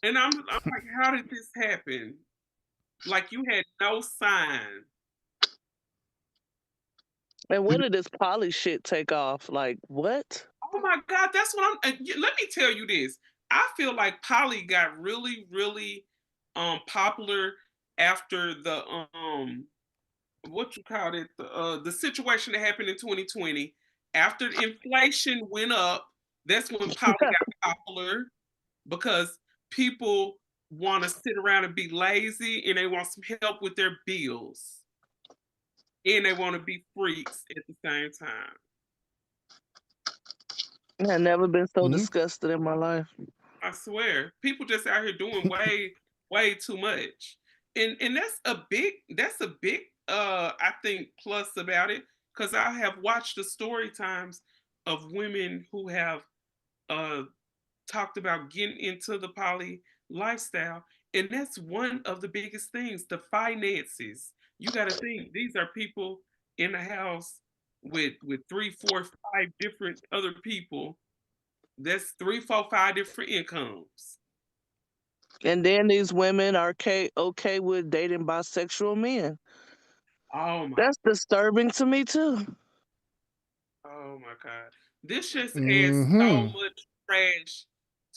And I'm like, how did this happen? Like, you had no sign. And when did this poly shit take off? Like, what? Oh my God, that's what let me tell you this. I feel like poly got really, really popular after the what you call it, the situation that happened in 2020. After inflation went up, that's when poly got popular, because people want to sit around and be lazy and they want some help with their bills. And they want to be freaks at the same time. I've never been so disgusted in my life. I swear. People just out here doing way too much. And that's a big I think plus about it, because I have watched the story times of women who have talked about getting into the poly lifestyle, and that's one of the biggest things, the finances. You got to think, these are people in the house with 3, 4, 5 different other people. That's 3, 4, 5 different incomes. And then these women are okay with dating bisexual men. Oh my! That's disturbing to me too. Oh my God! This just adds so much trash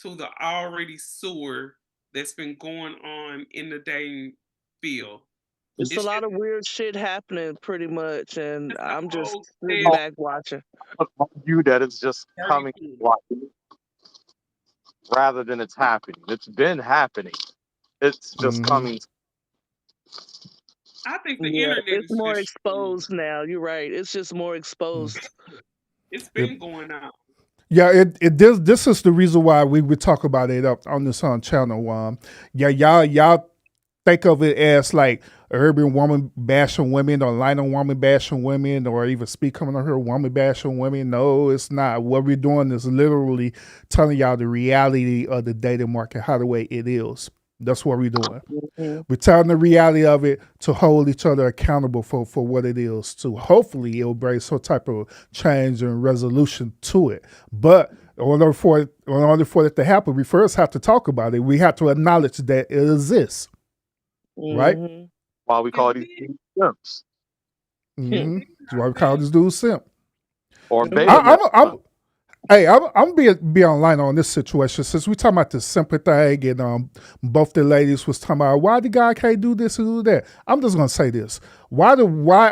to the already sewer that's been going on in the dating field. It's a lot of weird shit happening, pretty much, and I'm just sitting back watching. You that it's just coming rather than it's happening. It's been happening. It's just coming. I think the internet is more exposed now. You're right. It's just more exposed. It's been going on. Yeah, this is the reason why we would talk about it up on this channel. Y'all think of it as like urban woman bashing women or Lino woman bashing women, or even Speak coming on her woman bashing women. No, it's not. What we're doing is literally telling y'all the reality of the dating market, how the way it is. That's what we're doing. We're telling the reality of it to hold each other accountable for what it is. To hopefully it'll bring some type of change and resolution to it. But in order for it to happen, we first have to talk about it. We have to acknowledge that it exists. Right? Why we call these simps. That's why we call this dude simp. Or I'm be online on this situation, since we talking about the simple thing, and both the ladies was talking about why the guy can't do this and do that. I'm just gonna say this: why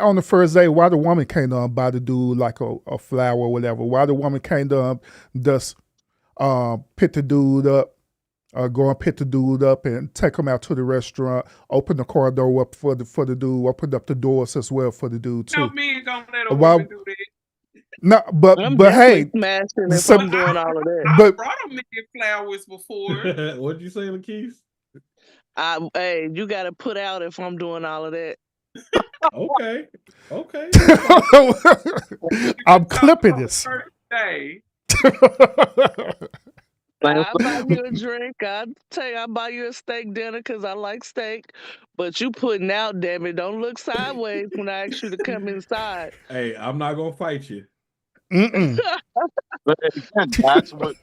on the first day, why the woman can't buy the dude like a flower or whatever? Why the woman can't just pick the dude up? Go and pick the dude up and take him out to the restaurant, open the car door up for the dude, open up the doors as well for the dude too. No man gonna let a woman do that. No, but hey, smashing if I'm doing all of that. I brought them in flowers before. What'd you say, Lakeith? Hey, you got to put out if I'm doing all of that. Okay. I'm clipping this. I'll buy you a drink. I'll buy you a steak dinner because I like steak. But you putting out, damn it. Don't look sideways when I ask you to come inside. Hey, I'm not gonna fight you. Mm-mm. But again, that's what.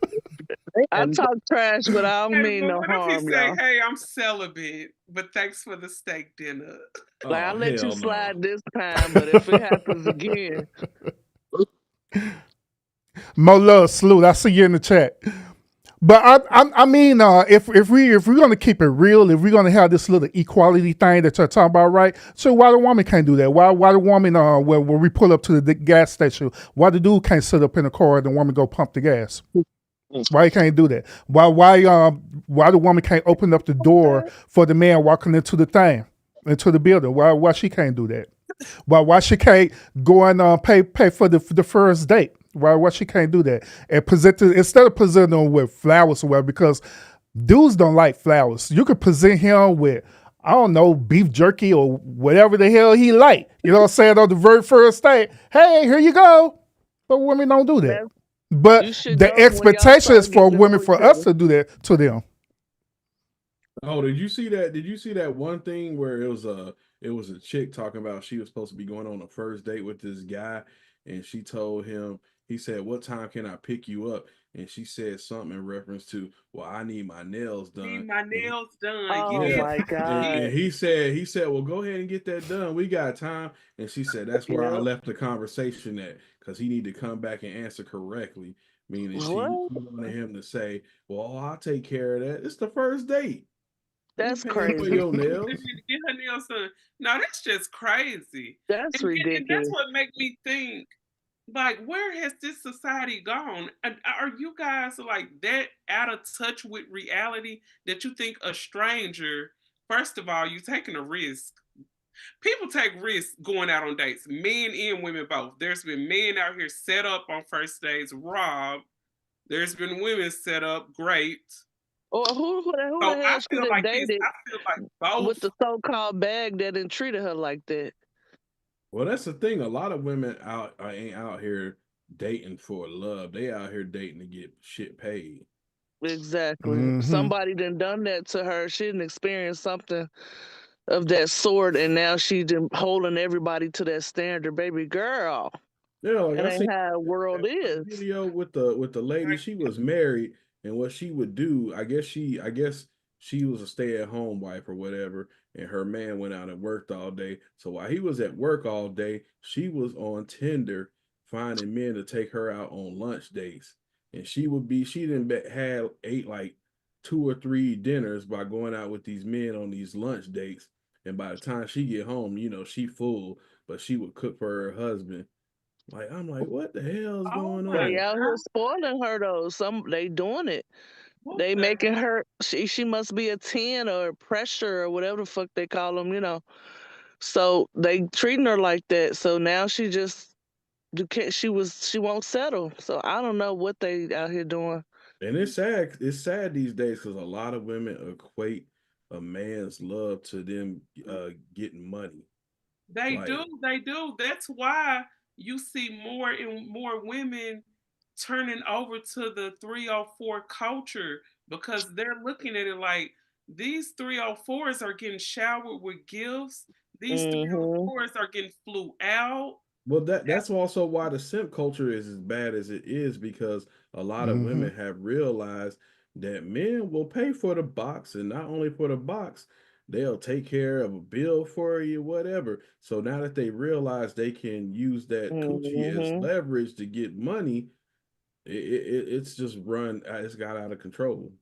I talk trash, but I don't Hey, mean but no what if harm, he say, y'all. "Hey, I'm celibate, but thanks for the steak dinner"? Like, I'll Oh, let you hell no. slide this time, but if it happens again, More love, salute. I see you in the chat. But I mean, if we're gonna keep it real, if we're gonna have this little equality thing that you're talking about, right? So why the woman can't do that? Why the woman when we pull up to the gas station, why the dude can't sit up in the car and the woman go pump the gas? Why he can't do that? Why the woman can't open up the door for the man walking into the building? Why she can't do that? Why she can't go and pay for the first date? Why she can't do that? And instead of presenting them with flowers or whatever, because dudes don't like flowers. You could present him with, I don't know, beef jerky or whatever the hell he like. You know what I'm saying? On the very first date, hey, here you go. But women don't do that. But the expectation is for women, for us to do that to them. Oh, did you see that? Did you see that one thing where it was a chick talking about she was supposed to be going on a first date with this guy, and she told him, he said, "What time can I pick you up?" And she said something in reference to, "Well, I need my nails done." Need my nails done. Oh Yes. my God. And he said, "Well, go ahead and get that done. We got time." And she said, "That's where I Yep. left the conversation at, because he need to come back and answer correctly." Meaning she wanted him to say, "Well, I'll take care of that. It's the first date. That's You paying for crazy. your They nails." need to get her nails done. No, that's just crazy. That's And ridiculous. that's what makes me think, like, where has this society gone? And are you guys like that out of touch with reality that you think a stranger, first of all, you're taking a risk. People take risks going out on dates, men and women both. There's been men out here set up on first dates, robbed. There's been women set up, great. Or who So the I hell should feel have like this. dated I feel like both. with the so-called bag that didn't treated her like that? Well, that's the thing. A lot of women ain't out here dating for love. They out here dating to get shit paid. Exactly. Mhm. Somebody done that to her. She didn't experience something of that sort, and now she done holding everybody to that standard. Baby girl, Yeah, like that I seen ain't how the world that is. video with the lady. She was married, and what she would do, I guess she was a stay-at-home wife or whatever, and her man went out and worked all day. So while he was at work all day, she was on Tinder finding men to take her out on lunch dates. And she didn't had ate like 2 or 3 dinners by going out with these men on these lunch dates. And by the time she get home, she full, but she would cook for her husband. Like, I'm like, what the hell is going They on? out here spoiling her though. They doing it. They making her. She must be a 10 or a pressure or whatever the fuck they call them. So they treating her like that. So now she won't settle. So I don't know what they out here doing. And it's sad. It's sad these days because a lot of women equate a man's love to them getting money. They Like, do. They do. That's why you see more and more women turning over to the 304 culture, because they're looking at it like these 304s are getting showered with gifts. These 304s are getting flew out. well, that's also why the simp culture is as bad as it is, because a lot of women have realized that men will pay for the box, and not only for the box, they'll take care of a bill for you, whatever. So now that they realize they can use that coochie as leverage to get money, it's just it's got out of control.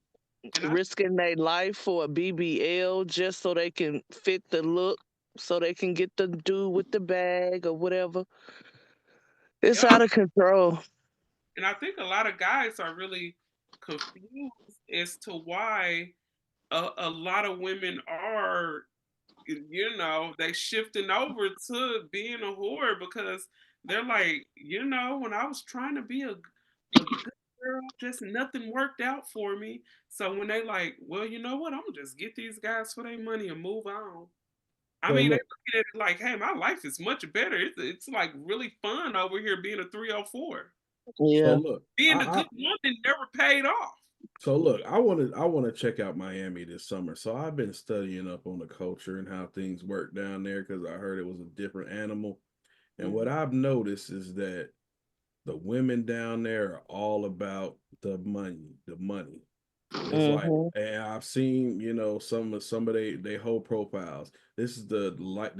Risking their life for a BBL just so they can fit the look, so they can get the dude with the bag or whatever. It's out of control. And I think a lot of guys are really confused as to why a lot of women are, they shifting over to being a whore, because they're like, when I was trying to be a good girl, just nothing worked out for me. So when they like, well, you know what? I'm gonna just get these guys for their money and move on. I So mean, they look, look at it like, hey, my life is much better. It's like really fun over here being a 304. Yeah. so look, Being a I, good woman never paid off. So look, I want to check out Miami this summer. So I've been studying up on the culture and how things work down there because I heard it was a different animal. And what I've noticed is that the women down there are all about the money, the money. It's like, and I've seen, some of they whole profiles. This is the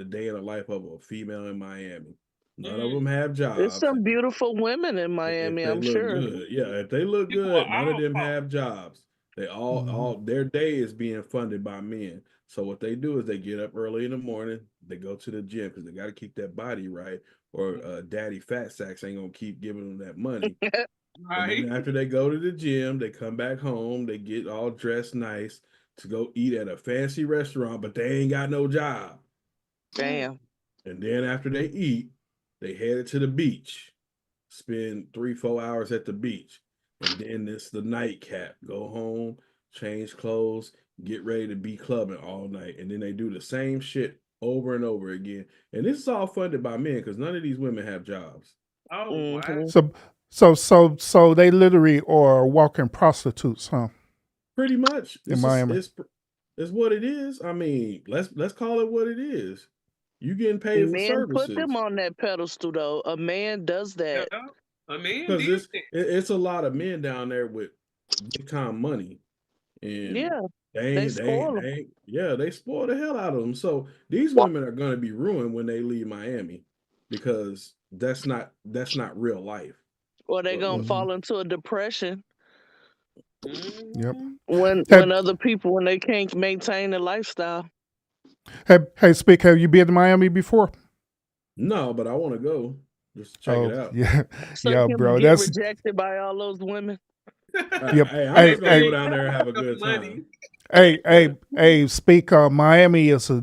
day in the life of a female in Miami. None of them have There's jobs. some beautiful women in If Miami, they I'm look sure. good, yeah. If they look People good, are none of all them fault. have jobs. They all their day is being funded by men. So what they do is they get up early in the morning, they go to the gym because they got to keep that body right, or daddy fat sacks ain't gonna keep giving them that money. And Right. then after they go to the gym, they come back home, they get all dressed nice to go eat at a fancy restaurant, but they ain't got no job. Damn. And then after they eat, they headed to the beach, spend 3-4 hours at the beach, and then it's the nightcap. Go home, change clothes, get ready to be clubbing all night, and then they do the same shit over and over again. And this is all funded by men because none of these women have jobs. Oh wow. So they literally are walking prostitutes, huh? Pretty much. In Miami. It's what it is. I mean, let's call it what it is. You getting paid for Men put services. them on that pedestal, though. A man does that. Yeah. A man Because did it's a lot of men down there with big time money, and Yeah, they spoil 'em. they spoil the hell out of them. So these women are going to be ruined when they leave Miami because that's not real life. Or they gonna Mhm. fall into a depression Yep. when other people when they can't maintain the lifestyle. Hey, Speak, have you been to Miami before? No, but I want to go just to check it out. Yeah, So yeah, you bro. can get That's rejected by all those women. yep. Hey, I'm Hey, just gonna go down there and have a good time. Hey, Speak. Miami it's a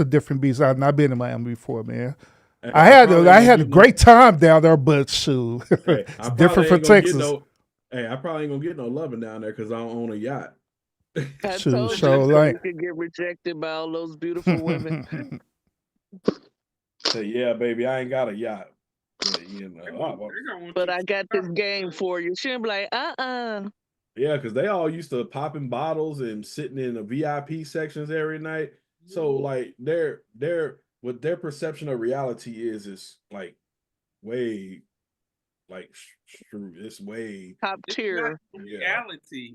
different beast. I've not been to Miami before, man. Hey, I had a great time down there, but shoot, Hey, it's different from Texas. I probably ain't gonna get no loving down there because I don't own a yacht. I Shoot, told so you like, you could get rejected by all those beautiful women. Say, yeah, baby, I ain't got a yacht. Yeah, But I got this game for you. She'll be like, yeah, because they all used to popping bottles and sitting in the VIP sections every night. So like their what their perception of reality is like way like it's way top tier. reality.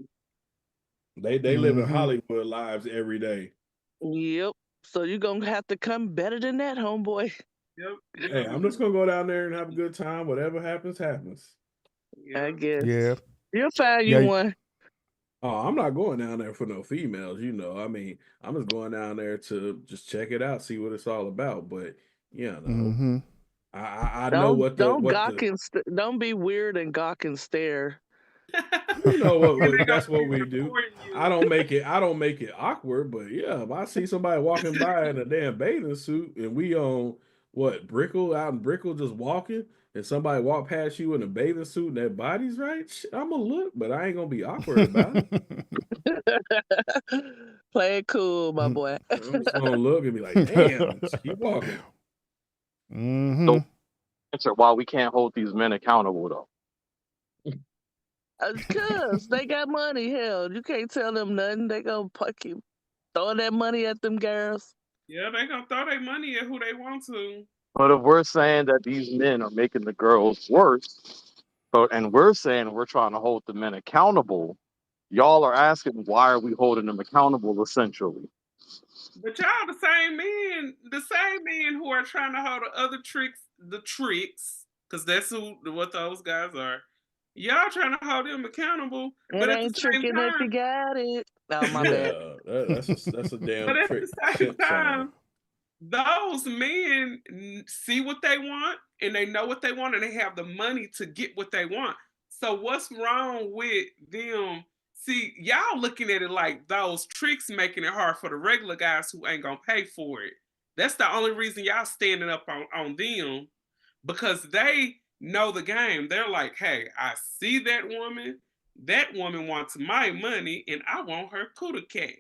They live in Mhm. Hollywood lives every day. Yep. So you're gonna have to come better than that, homeboy. Yep. Hey, I'm just gonna go down there and have a good time. Whatever happens, happens. I guess. Yeah. You'll find Yeah. you one. Oh, I'm not going down there for no females, I mean, I'm just going down there to just check it out, see what it's all about. But Mm-hmm. I know what Don't gawk and don't be weird and gawk and stare. you know what that's what we do. I don't make it awkward, but yeah, if I see somebody walking by in a damn bathing suit and we on Brickell out in Brickell just walking and somebody walk past you in a bathing suit and their body's right, I'm gonna look, but I ain't gonna be awkward about it. Play it cool, my boy. I'm just gonna look and be like, damn, just keep walking. Mm-hmm. So answer why we can't hold these men accountable though. Cause they got money. Hell, you can't tell them nothing. They gonna keep throwing that money at them girls. Yeah, they gonna throw their money at who they want to. But if we're saying that these men are making the girls worse, and we're saying we're trying to hold the men accountable, y'all are asking why are we holding them accountable essentially? But y'all the same men who are trying to hold the tricks, because that's what those guys are. Y'all trying to hold them accountable, It but at ain't the same tricking if you time, got it. Oh, my bad. That's a damn but at trick. the same time, those men see what they want and they know what they want and they have the money to get what they want. So what's wrong with them? See, y'all looking at it like those tricks making it hard for the regular guys who ain't gonna pay for it. That's the only reason y'all standing up on them, because they know the game. They're like, hey, I see that woman. That woman wants my money and I want her cootie cat.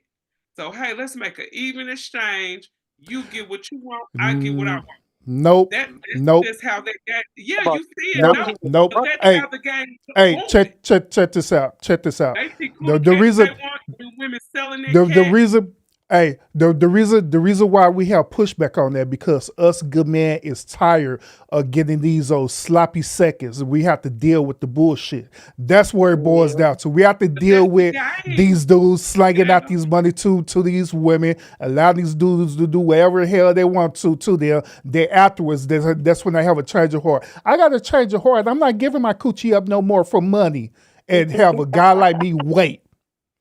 So hey, let's make an even exchange. You get what you want, I get what I want. Nope. That's Nope. just how they got. Yeah, But you see it. Nope. No, Nope. but that's Hey, how the game took hey, on. check this out. Check this out. They see The cool cats reason they want, and women selling their the cat. reason hey the reason why we have pushback on that because us good men is tired of getting these old sloppy seconds. We have to deal with the bullshit. That's where it boils down to. We have to deal with these dudes slanging out these money to these women, allow these dudes to do whatever the hell they want to them. Then afterwards, that's when they have a change of heart. I got a change of heart. I'm not giving my coochie up no more for money and have a guy like me wait.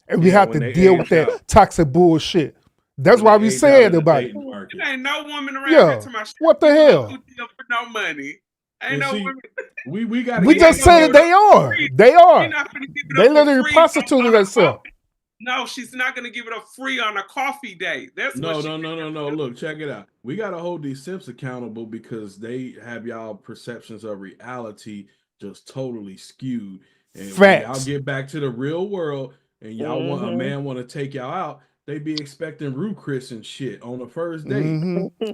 And we Yeah, have when to they deal with age that out. toxic bullshit. That's When why they we age out saying in the about it. dating market. There ain't no woman around Yeah. here to my What the hell? for no money. Ain't And no see, women. we gotta We get just to saying the they are. They She are. not gonna give it They up for literally free prostituted on a themselves. coffee. No, she's not gonna give it up free on a coffee date. That's No, what she. no. Look, check it out. We gotta hold these simps accountable because they have y'all perceptions of reality just totally skewed. And when y'all Facts. get back to the real world and y'all want a man want to take y'all out, they be expecting Rue Chris and shit on the first date.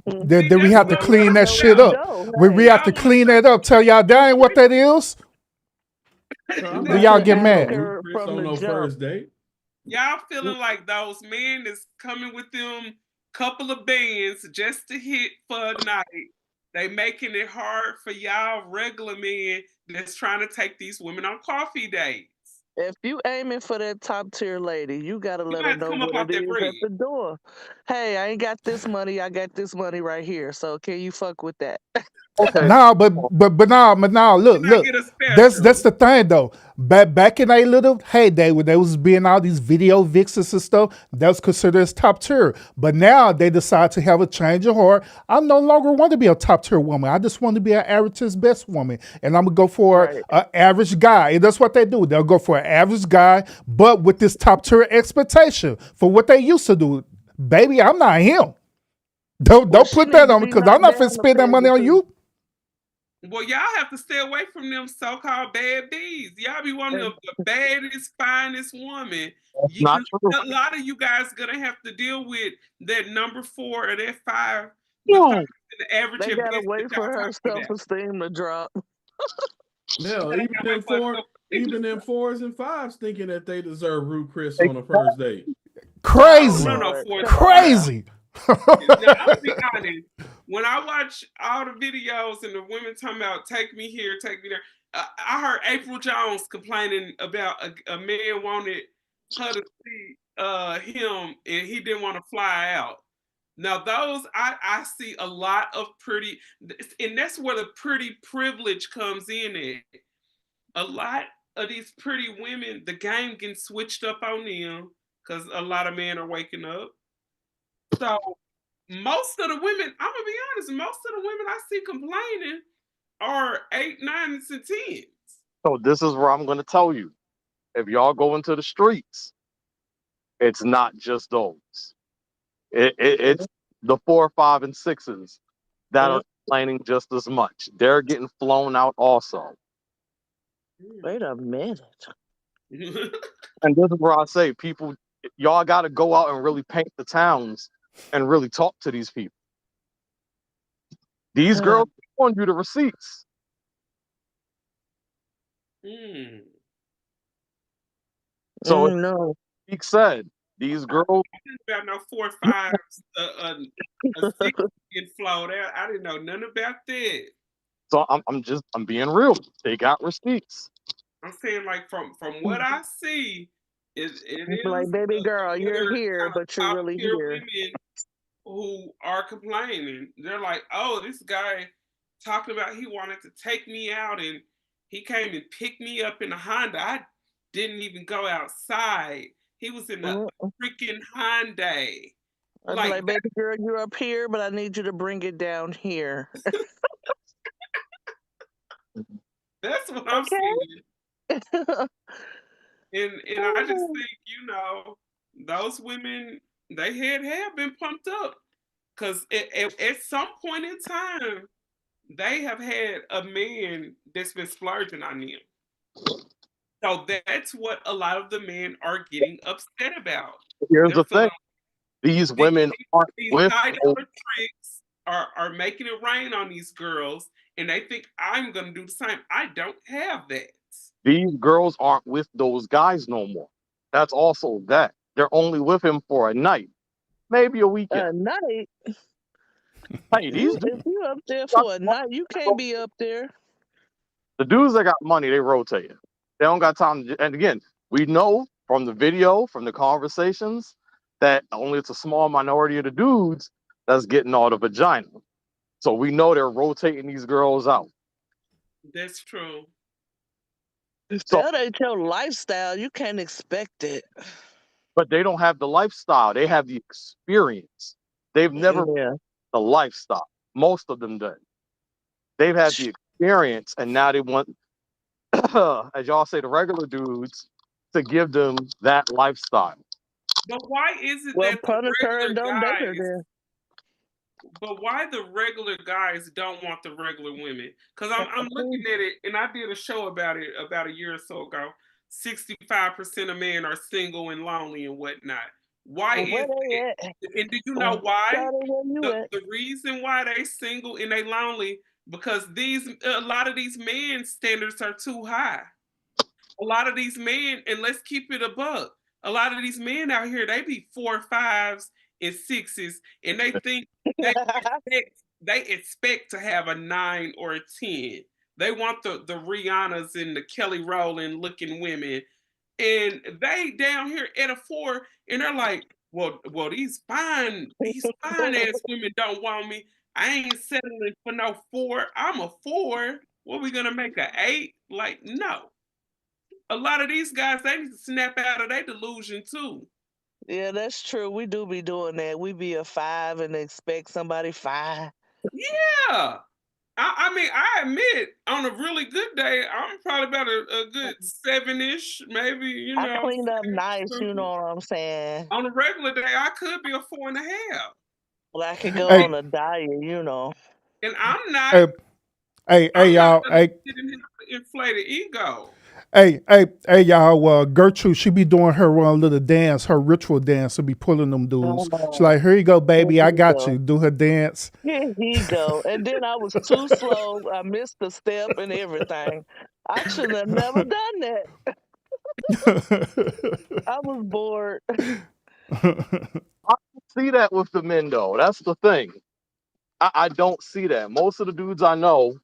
Then we have to clean that shit up. We have to clean that up. Tell y'all that ain't what that is. I'm Then not y'all taking get no mad. Rue Chris on no first date. Y'all feeling like those men is coming with them couple of bands just to hit for a night. They making it hard for y'all regular men that's trying to take these women on coffee dates. If you aiming for that top tier lady, you gotta let her gotta know come up what off it that is bread. at the door. Hey, I ain't got this money. I got this money right here. So can you fuck with that? Okay. No, but now, look. Get a That's the thing though. Back in a little heyday when they was being all these video vixens and stuff, that was considered as top tier. But now they decide to have a change of heart. I no longer want to be a top tier woman. I just want to be an average's best woman, and I'm gonna go for an average guy. And that's what they do. They'll go for an average guy, but with this top tier expectation for what they used to do. Baby, I'm not him. Don't put that on me because I'm not finna spend that money on you. Well, y'all have to stay away from them so-called bad bees. Y'all be wanting the baddest, finest woman. Not true. A lot of you guys gonna have to deal with that number 4 or that 5. No. The average. They gotta best wait that for y'all her talking about. self-esteem to drop. No, even them 4s and 5s thinking that they deserve Rue Chris on the first date. Crazy. Crazy. Now, I'll be honest. When I watch all the videos and the women talking about take me here, take me there, I heard April Jones complaining about a man wanted her to see him and he didn't want to fly out. Now those I see a lot of pretty, and that's where the pretty privilege comes in at. A lot of these pretty women, the game getting switched up on them because a lot of men are waking up. So most of the women, I'm gonna be honest, most of the women I see complaining are 8, 9s, and 10s. So this is where I'm going to tell you. If y'all go into the streets, it's not just those. It's the 4, 5, and 6s that are complaining just as much. They're getting flown out also. Wait a minute. And this is where I say, people, y'all got to go out and really paint the towns and really talk to these people. These girls want you the receipts. So no. He said, these girls. I didn't know about no 4, 5s, a 6 getting flowed out. I didn't know nothing about that. So I'm being real. They got receipts. I'm saying like from what I see, it is like, baby girl, you're here, but you're really here. Women who are complaining. They're like, oh, this guy talking about he wanted to take me out and he came and picked me up in a Honda. I didn't even go outside. He was in a freaking Hyundai. I'd be like, baby girl, you're up here, but I need you to bring it down here. That's what I'm saying. And I just think, those women, they have been pumped up. Because at some point in time, they have had a man that's been splurging on them. So that's what a lot of the men are getting upset about. Here's the thing. These women aren't these with $9 tricks are making it rain on these girls, and they think I'm gonna do the same. I don't have that. These girls aren't with those guys no more. That's also that. They're only with him for a night, maybe a weekend. A night. Hey, these If you up there for a night, you can't be up there. the dudes that got money, they rotate. They don't got time to, and again, we know from the video, from the conversations, that only it's a small minority of the dudes that's getting all the vagina. So we know they're rotating these girls out. That's true. So, That ain't your lifestyle. You can't expect it. but they don't have the lifestyle. They have the experience. They've never the lifestyle. Most of them did. They've had the experience, and now they want, as y'all say, the regular dudes to give them that lifestyle. But why is it Well, that the punish her and regular don't date her guys? then. But why the regular guys don't want the regular women? Because I'm looking at it, and I did a show about it about a year or so ago. 65% of men are single and lonely and whatnot. Why Well, where is they it? at? And do you know why? Charlie, where you at? The reason why they single and they lonely, because a lot of these men standards are too high. A lot of these men, and let's keep it a buck, a lot of these men out here, they be 4, 5s, and 6s, and they think they expect to have a 9 or a 10. They want the Rihannas and the Kelly Rowland looking women, and they down here at a 4, and they're like, well, these fine ass women don't want me. I ain't settling for no 4. I'm a 4. What, we gonna make a 8? Like, no. A lot of these guys, they need to snap out of their delusion too. Yeah, that's true. We do be doing that. We be a 5 and expect somebody 5. Yeah. I mean, I admit, on a really good day, I'm probably about a good 7-ish, maybe, you know. I cleaned up 7 nice, you something. know what I'm saying? On a regular day, I could be a 4.5. Well, I could go Hey. on a diet, you know. And I'm not. Hey, y'all. Hey, Inflated ego. hey, y'all. Gertrude, she be doing her little dance, her ritual dance, to be pulling them dudes. She's like, here you go, baby. I got you. Do her dance. Here he go. And then I was too slow. I missed the step and everything. I should have never done that. I was bored. I don't see that with the men, though. That's the thing. I don't see that. Most of the dudes I know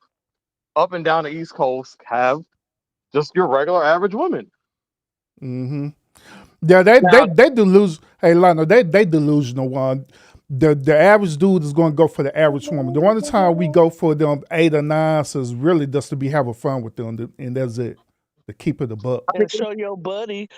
up and down the East Coast have just your regular average women. Mm-hmm. Yeah, they delusion. Hey, Lionel, they delusional one. The average dude is going to go for the average woman. The only time we go for them 8 or 9s is really just to be having fun with them, and that's it. To keep it a buck. And show your buddy,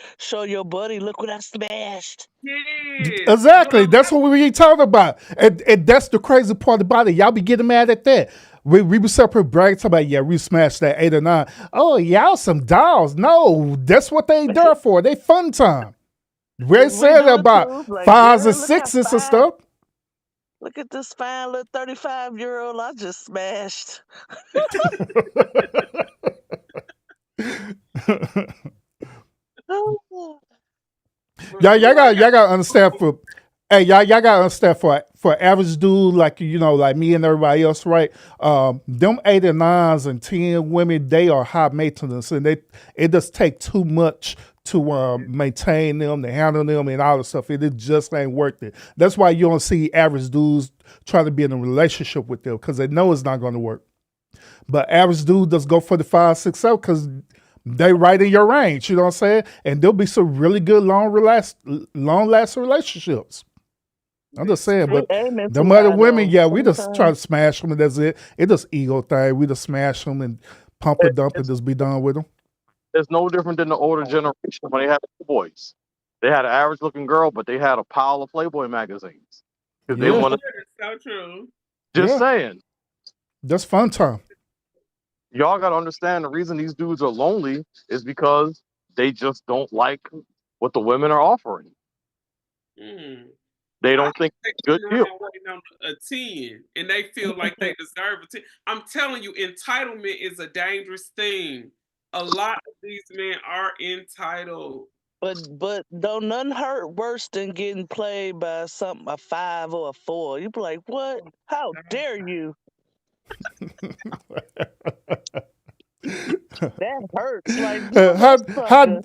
look what I smashed. Yes. Exactly. That's what we be talking about. And that's the crazy part about it. Y'all be getting mad at that. We be separate bragging talking about, yeah, we smashed that 8 or 9. Oh, y'all some dolls. No, that's what they there for. They fun time. We ain't saying about like, 5s and girl, look how 6s and fine. stuff. Look at this fine little 35-year-old I just smashed. Y'all gotta understand for y'all gotta understand for average dude like like me and everybody else, right? Them 8 and 9s and 10 women, they are high maintenance, and it just take too much to maintain them, to handle them, and all the stuff. It just ain't worth it. That's why you don't see average dudes trying to be in a relationship with them, because they know it's not going to work. But average dude does go for the 5, 6, 7 because they right in your range. You know what I'm saying? And there'll be some really good long lasting relationships. I'm just saying, but the other women, yeah, we just try to smash them, and that's it. It's just ego thing. We just smash them and pump and dump and just be done with them. It's no different than the older generation when they had Playboys. They had an average looking girl, but they had a pile of Playboy magazines. Because they wanted. So true. Just saying. That's fun time. Y'all got to understand the reason these dudes are lonely is because they just don't like what the women are offering. They don't think it's good deal. Waiting on a 10, and they feel like they deserve a 10. I'm telling you, entitlement is a dangerous thing. A lot of these men are entitled. But don't nothing hurt worse than getting played by a 5 or a 4. You be like, what? How dare you? That hurts. Like, how, motherfucker.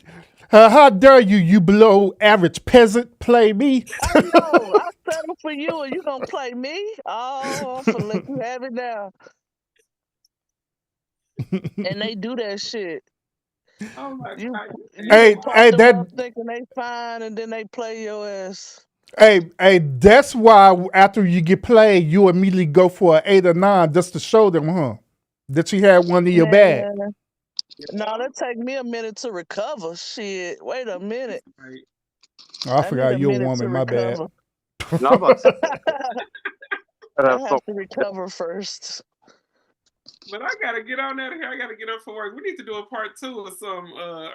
how dare you, you below average peasant, play me? I know. I settle for you, and you gonna play me? Oh, I'm finna let you have it now. And they do that shit. Oh my You God. Hey, pop hey, them up that, thinking they fine, and then they play your ass. hey, that's why after you get played, you immediately go for an 8 or 9 just to show them, huh? That you had one in your bag. Man, no, that take me a minute to recover. Shit, wait a minute. Right. Oh, I I need forgot a you're a minute to woman. My bad. recover. No, I'm about to say, I have have to recover first. But I gotta get on out of here. I gotta get up for work. We need to do a part 2 or some.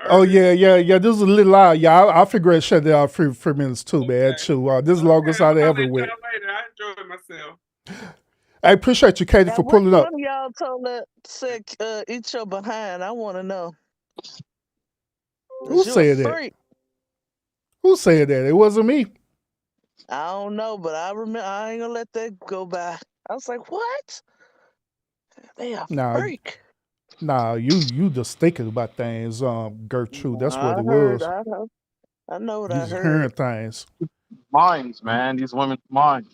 Oh Urban. yeah. This is a little loud. Yeah, I'll figure it shut it out for minutes too, man. Too. This is the longest Okay, I've I'll ever let went. y'all later. I enjoyed myself. I appreciate you, Katie, Now, for which pulling up. one of y'all told that said eat your behind? I want to know. Who 'Cause you a said that? freak. Who said that? It wasn't me. I don't know, but I remember. I ain't gonna let that go by. I was like, what? They a Nah, freak. you just thinking about things, Gertrude. That's what I it heard. was. I know what You I just heard. hearing things. minds, man. These women's minds.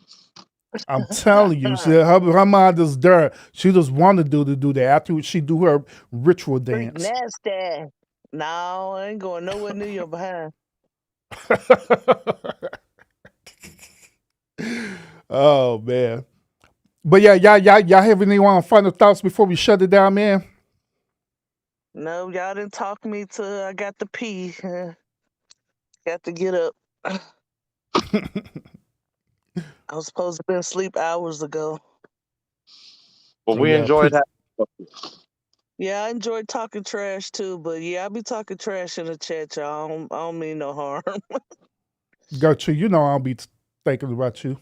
I'm telling you, see, her mind is there. She just wanted to do that after she do her ritual Freak dance. nasty. No, I ain't going nowhere near your behind. Oh man. But yeah, y'all have any final thoughts before we shut it down, man? No, y'all didn't talk me to I got to pee. Got to get up. I was supposed to been asleep hours ago. But Oh, we yeah, enjoyed that. Yeah, I enjoyed talking trash too, but yeah, I be talking trash in the chat, y'all. I don't mean no harm. Gertrude, you know I'll be thinking about you.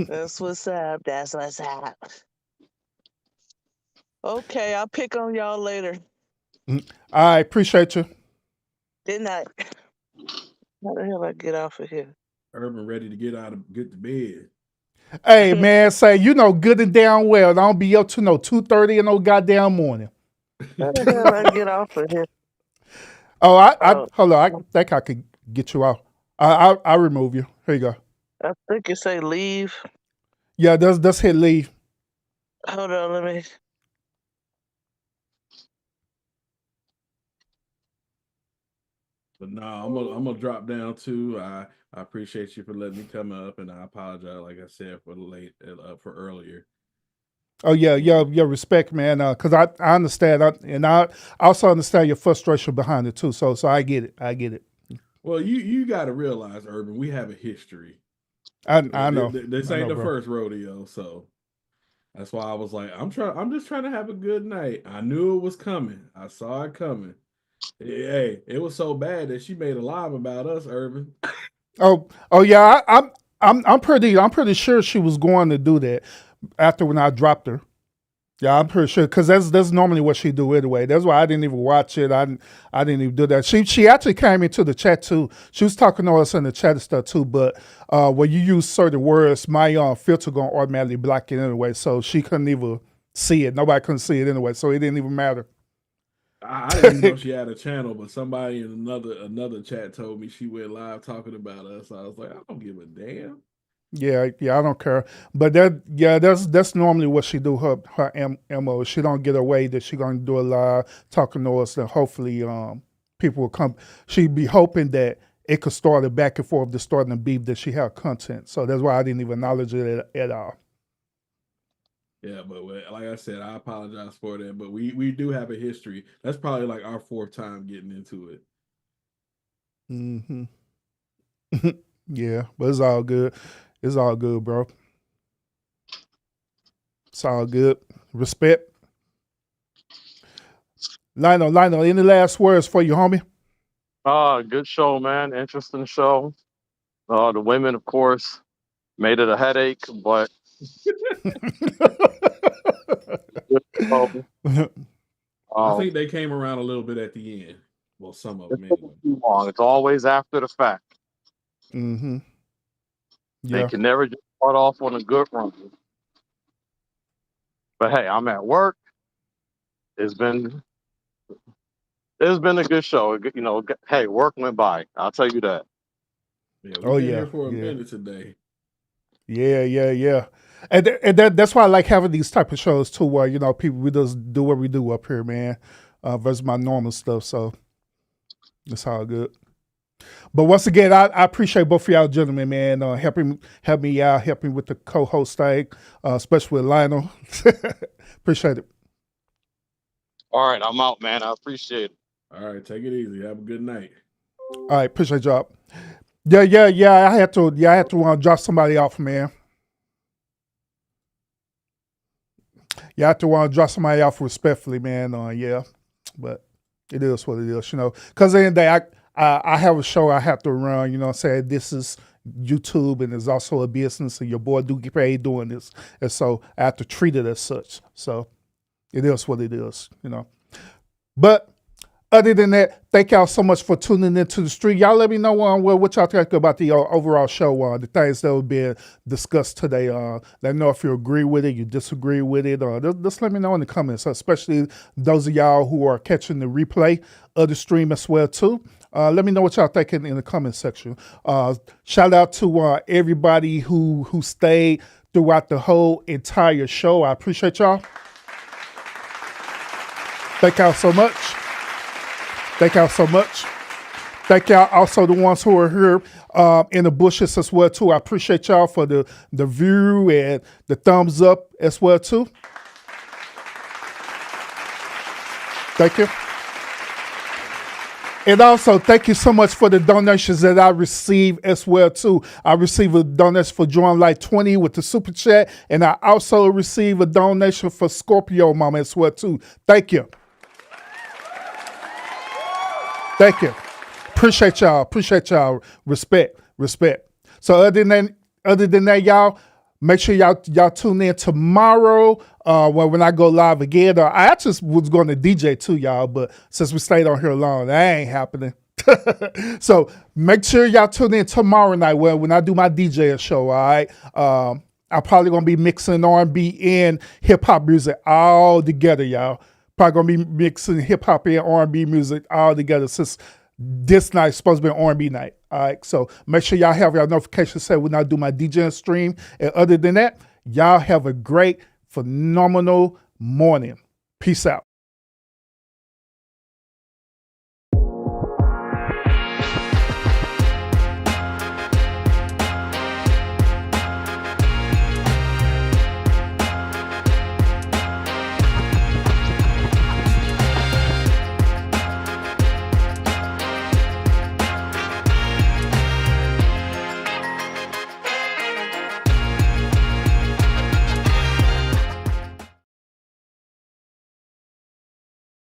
That's what's up. That's what's up. Okay, I'll pick on y'all later. I appreciate you. Good night. How the hell I get off of here? Urban ready to get to bed. Hey man, say you know good and damn well I don't be up to no 2:30 in no goddamn morning. How the hell I get off of here? Oh, I hold on. I think I could get you out. I remove you. Here you go. I think it say leave. Yeah, that's hit leave. Hold on, let me. But no, I'm gonna drop down too. I appreciate you for letting me come up, and I apologize, like I said, for for earlier. Oh yeah, respect, man. Cause I understand, and I also understand your frustration behind it too. So I get it. Well, you got to realize, Urban, we have a history. I know. This I ain't know, the bro. first rodeo, so that's why I was like, I'm just trying to have a good night. I knew it was coming. I saw it coming. Hey, it was so bad that she made a live about us, Urban. Oh yeah, I'm pretty sure she was going to do that after when I dropped her. Yeah, I'm pretty sure because that's normally what she do anyway. That's why I didn't even watch it. I didn't even do that. She actually came into the chat too. She was talking to us in the chat and stuff too. But when you use certain words, my filter gonna automatically block it anyway. So she couldn't even see it. Nobody couldn't see it anyway. So it didn't even matter. I didn't even know she had a channel, but somebody in another chat told me she went live talking about us. I was like, I don't give a damn. Yeah, I don't care. But that's normally what she do. Her MO. She don't get away that she gonna do a live talking to us, and hopefully people will come. She'd be hoping that it could start a back and forth to starting to beef that she have content. So that's why I didn't even acknowledge it at all. Yeah, but like I said, I apologize for that. But we do have a history. That's probably like our 4th time getting into it. Mm-hmm. Yeah, but it's all good. It's all good, bro. It's all good. Respect. Lionel, any last words for you, homie? Good show, man. Interesting show. The women, of course, made it a headache, but I think they came around a little bit at the end. Well, some of It's them taking anyway. too long. It's always after the fact. Mm-hmm. They Yeah. can never just start off on a good run. But hey, I'm at work. It's been a good show. You know, hey, work went by. I'll tell you that. Yeah, we've Oh been yeah. here for a Yeah. minute today. Yeah. And that's why I like having these type of shows too, where you know people we just do what we do up here, man, versus my normal stuff. So it's all good. But once again, I appreciate both of y'all gentlemen, man, help me out, help me with the co-host thing, especially with Lionel. Appreciate it. All right, I'm out, man. I appreciate it. All right, take it easy. Have a good night. All right, appreciate y'all. Yeah. I had to drop somebody off, man. You have to drop somebody off respectfully, man. Yeah, but it is what it is, you know. Because at the end of the day, I have a show I have to run. You know what I'm saying? This is YouTube, and it's also a business, and your boy do get paid doing this, and so I have to treat it as such. So it is what it is, you know. But other than that, thank y'all so much for tuning into the street. Y'all let me know what y'all think about the overall show, the things that have been discussed today. Let me know if you agree with it, you disagree with it, or just let me know in the comments, especially those of y'all who are catching the replay of the stream as well too. Let me know what y'all thinking in the comment section. Shout out to everybody who stayed throughout the whole entire show. I appreciate y'all. Thank y'all so much. Thank y'all so much. Thank y'all also the ones who are here in the bushes as well too. I appreciate y'all for the view and the thumbs up as well too. Thank you. And also, thank you so much for the donations that I received as well too. I received a donation for Join Light 20 with the super chat, and I also received a donation for Scorpio Mama as well too. Thank you. Thank you. Appreciate y'all. Respect. So other than that, y'all, make sure y'all tune in tomorrow when I go live again. I actually was going to DJ too, y'all, but since we stayed on here long, that ain't happening. So make sure y'all tune in tomorrow night when I do my DJ show, all right? I'm probably going to be mixing R&B and hip-hop music all together, y'all. Probably going to be mixing hip-hop and R&B music all together since this night is supposed to be an R&B night. All right, so make sure y'all have your notifications set when I do my DJing stream. And other than that, y'all have a great, phenomenal morning. Peace out.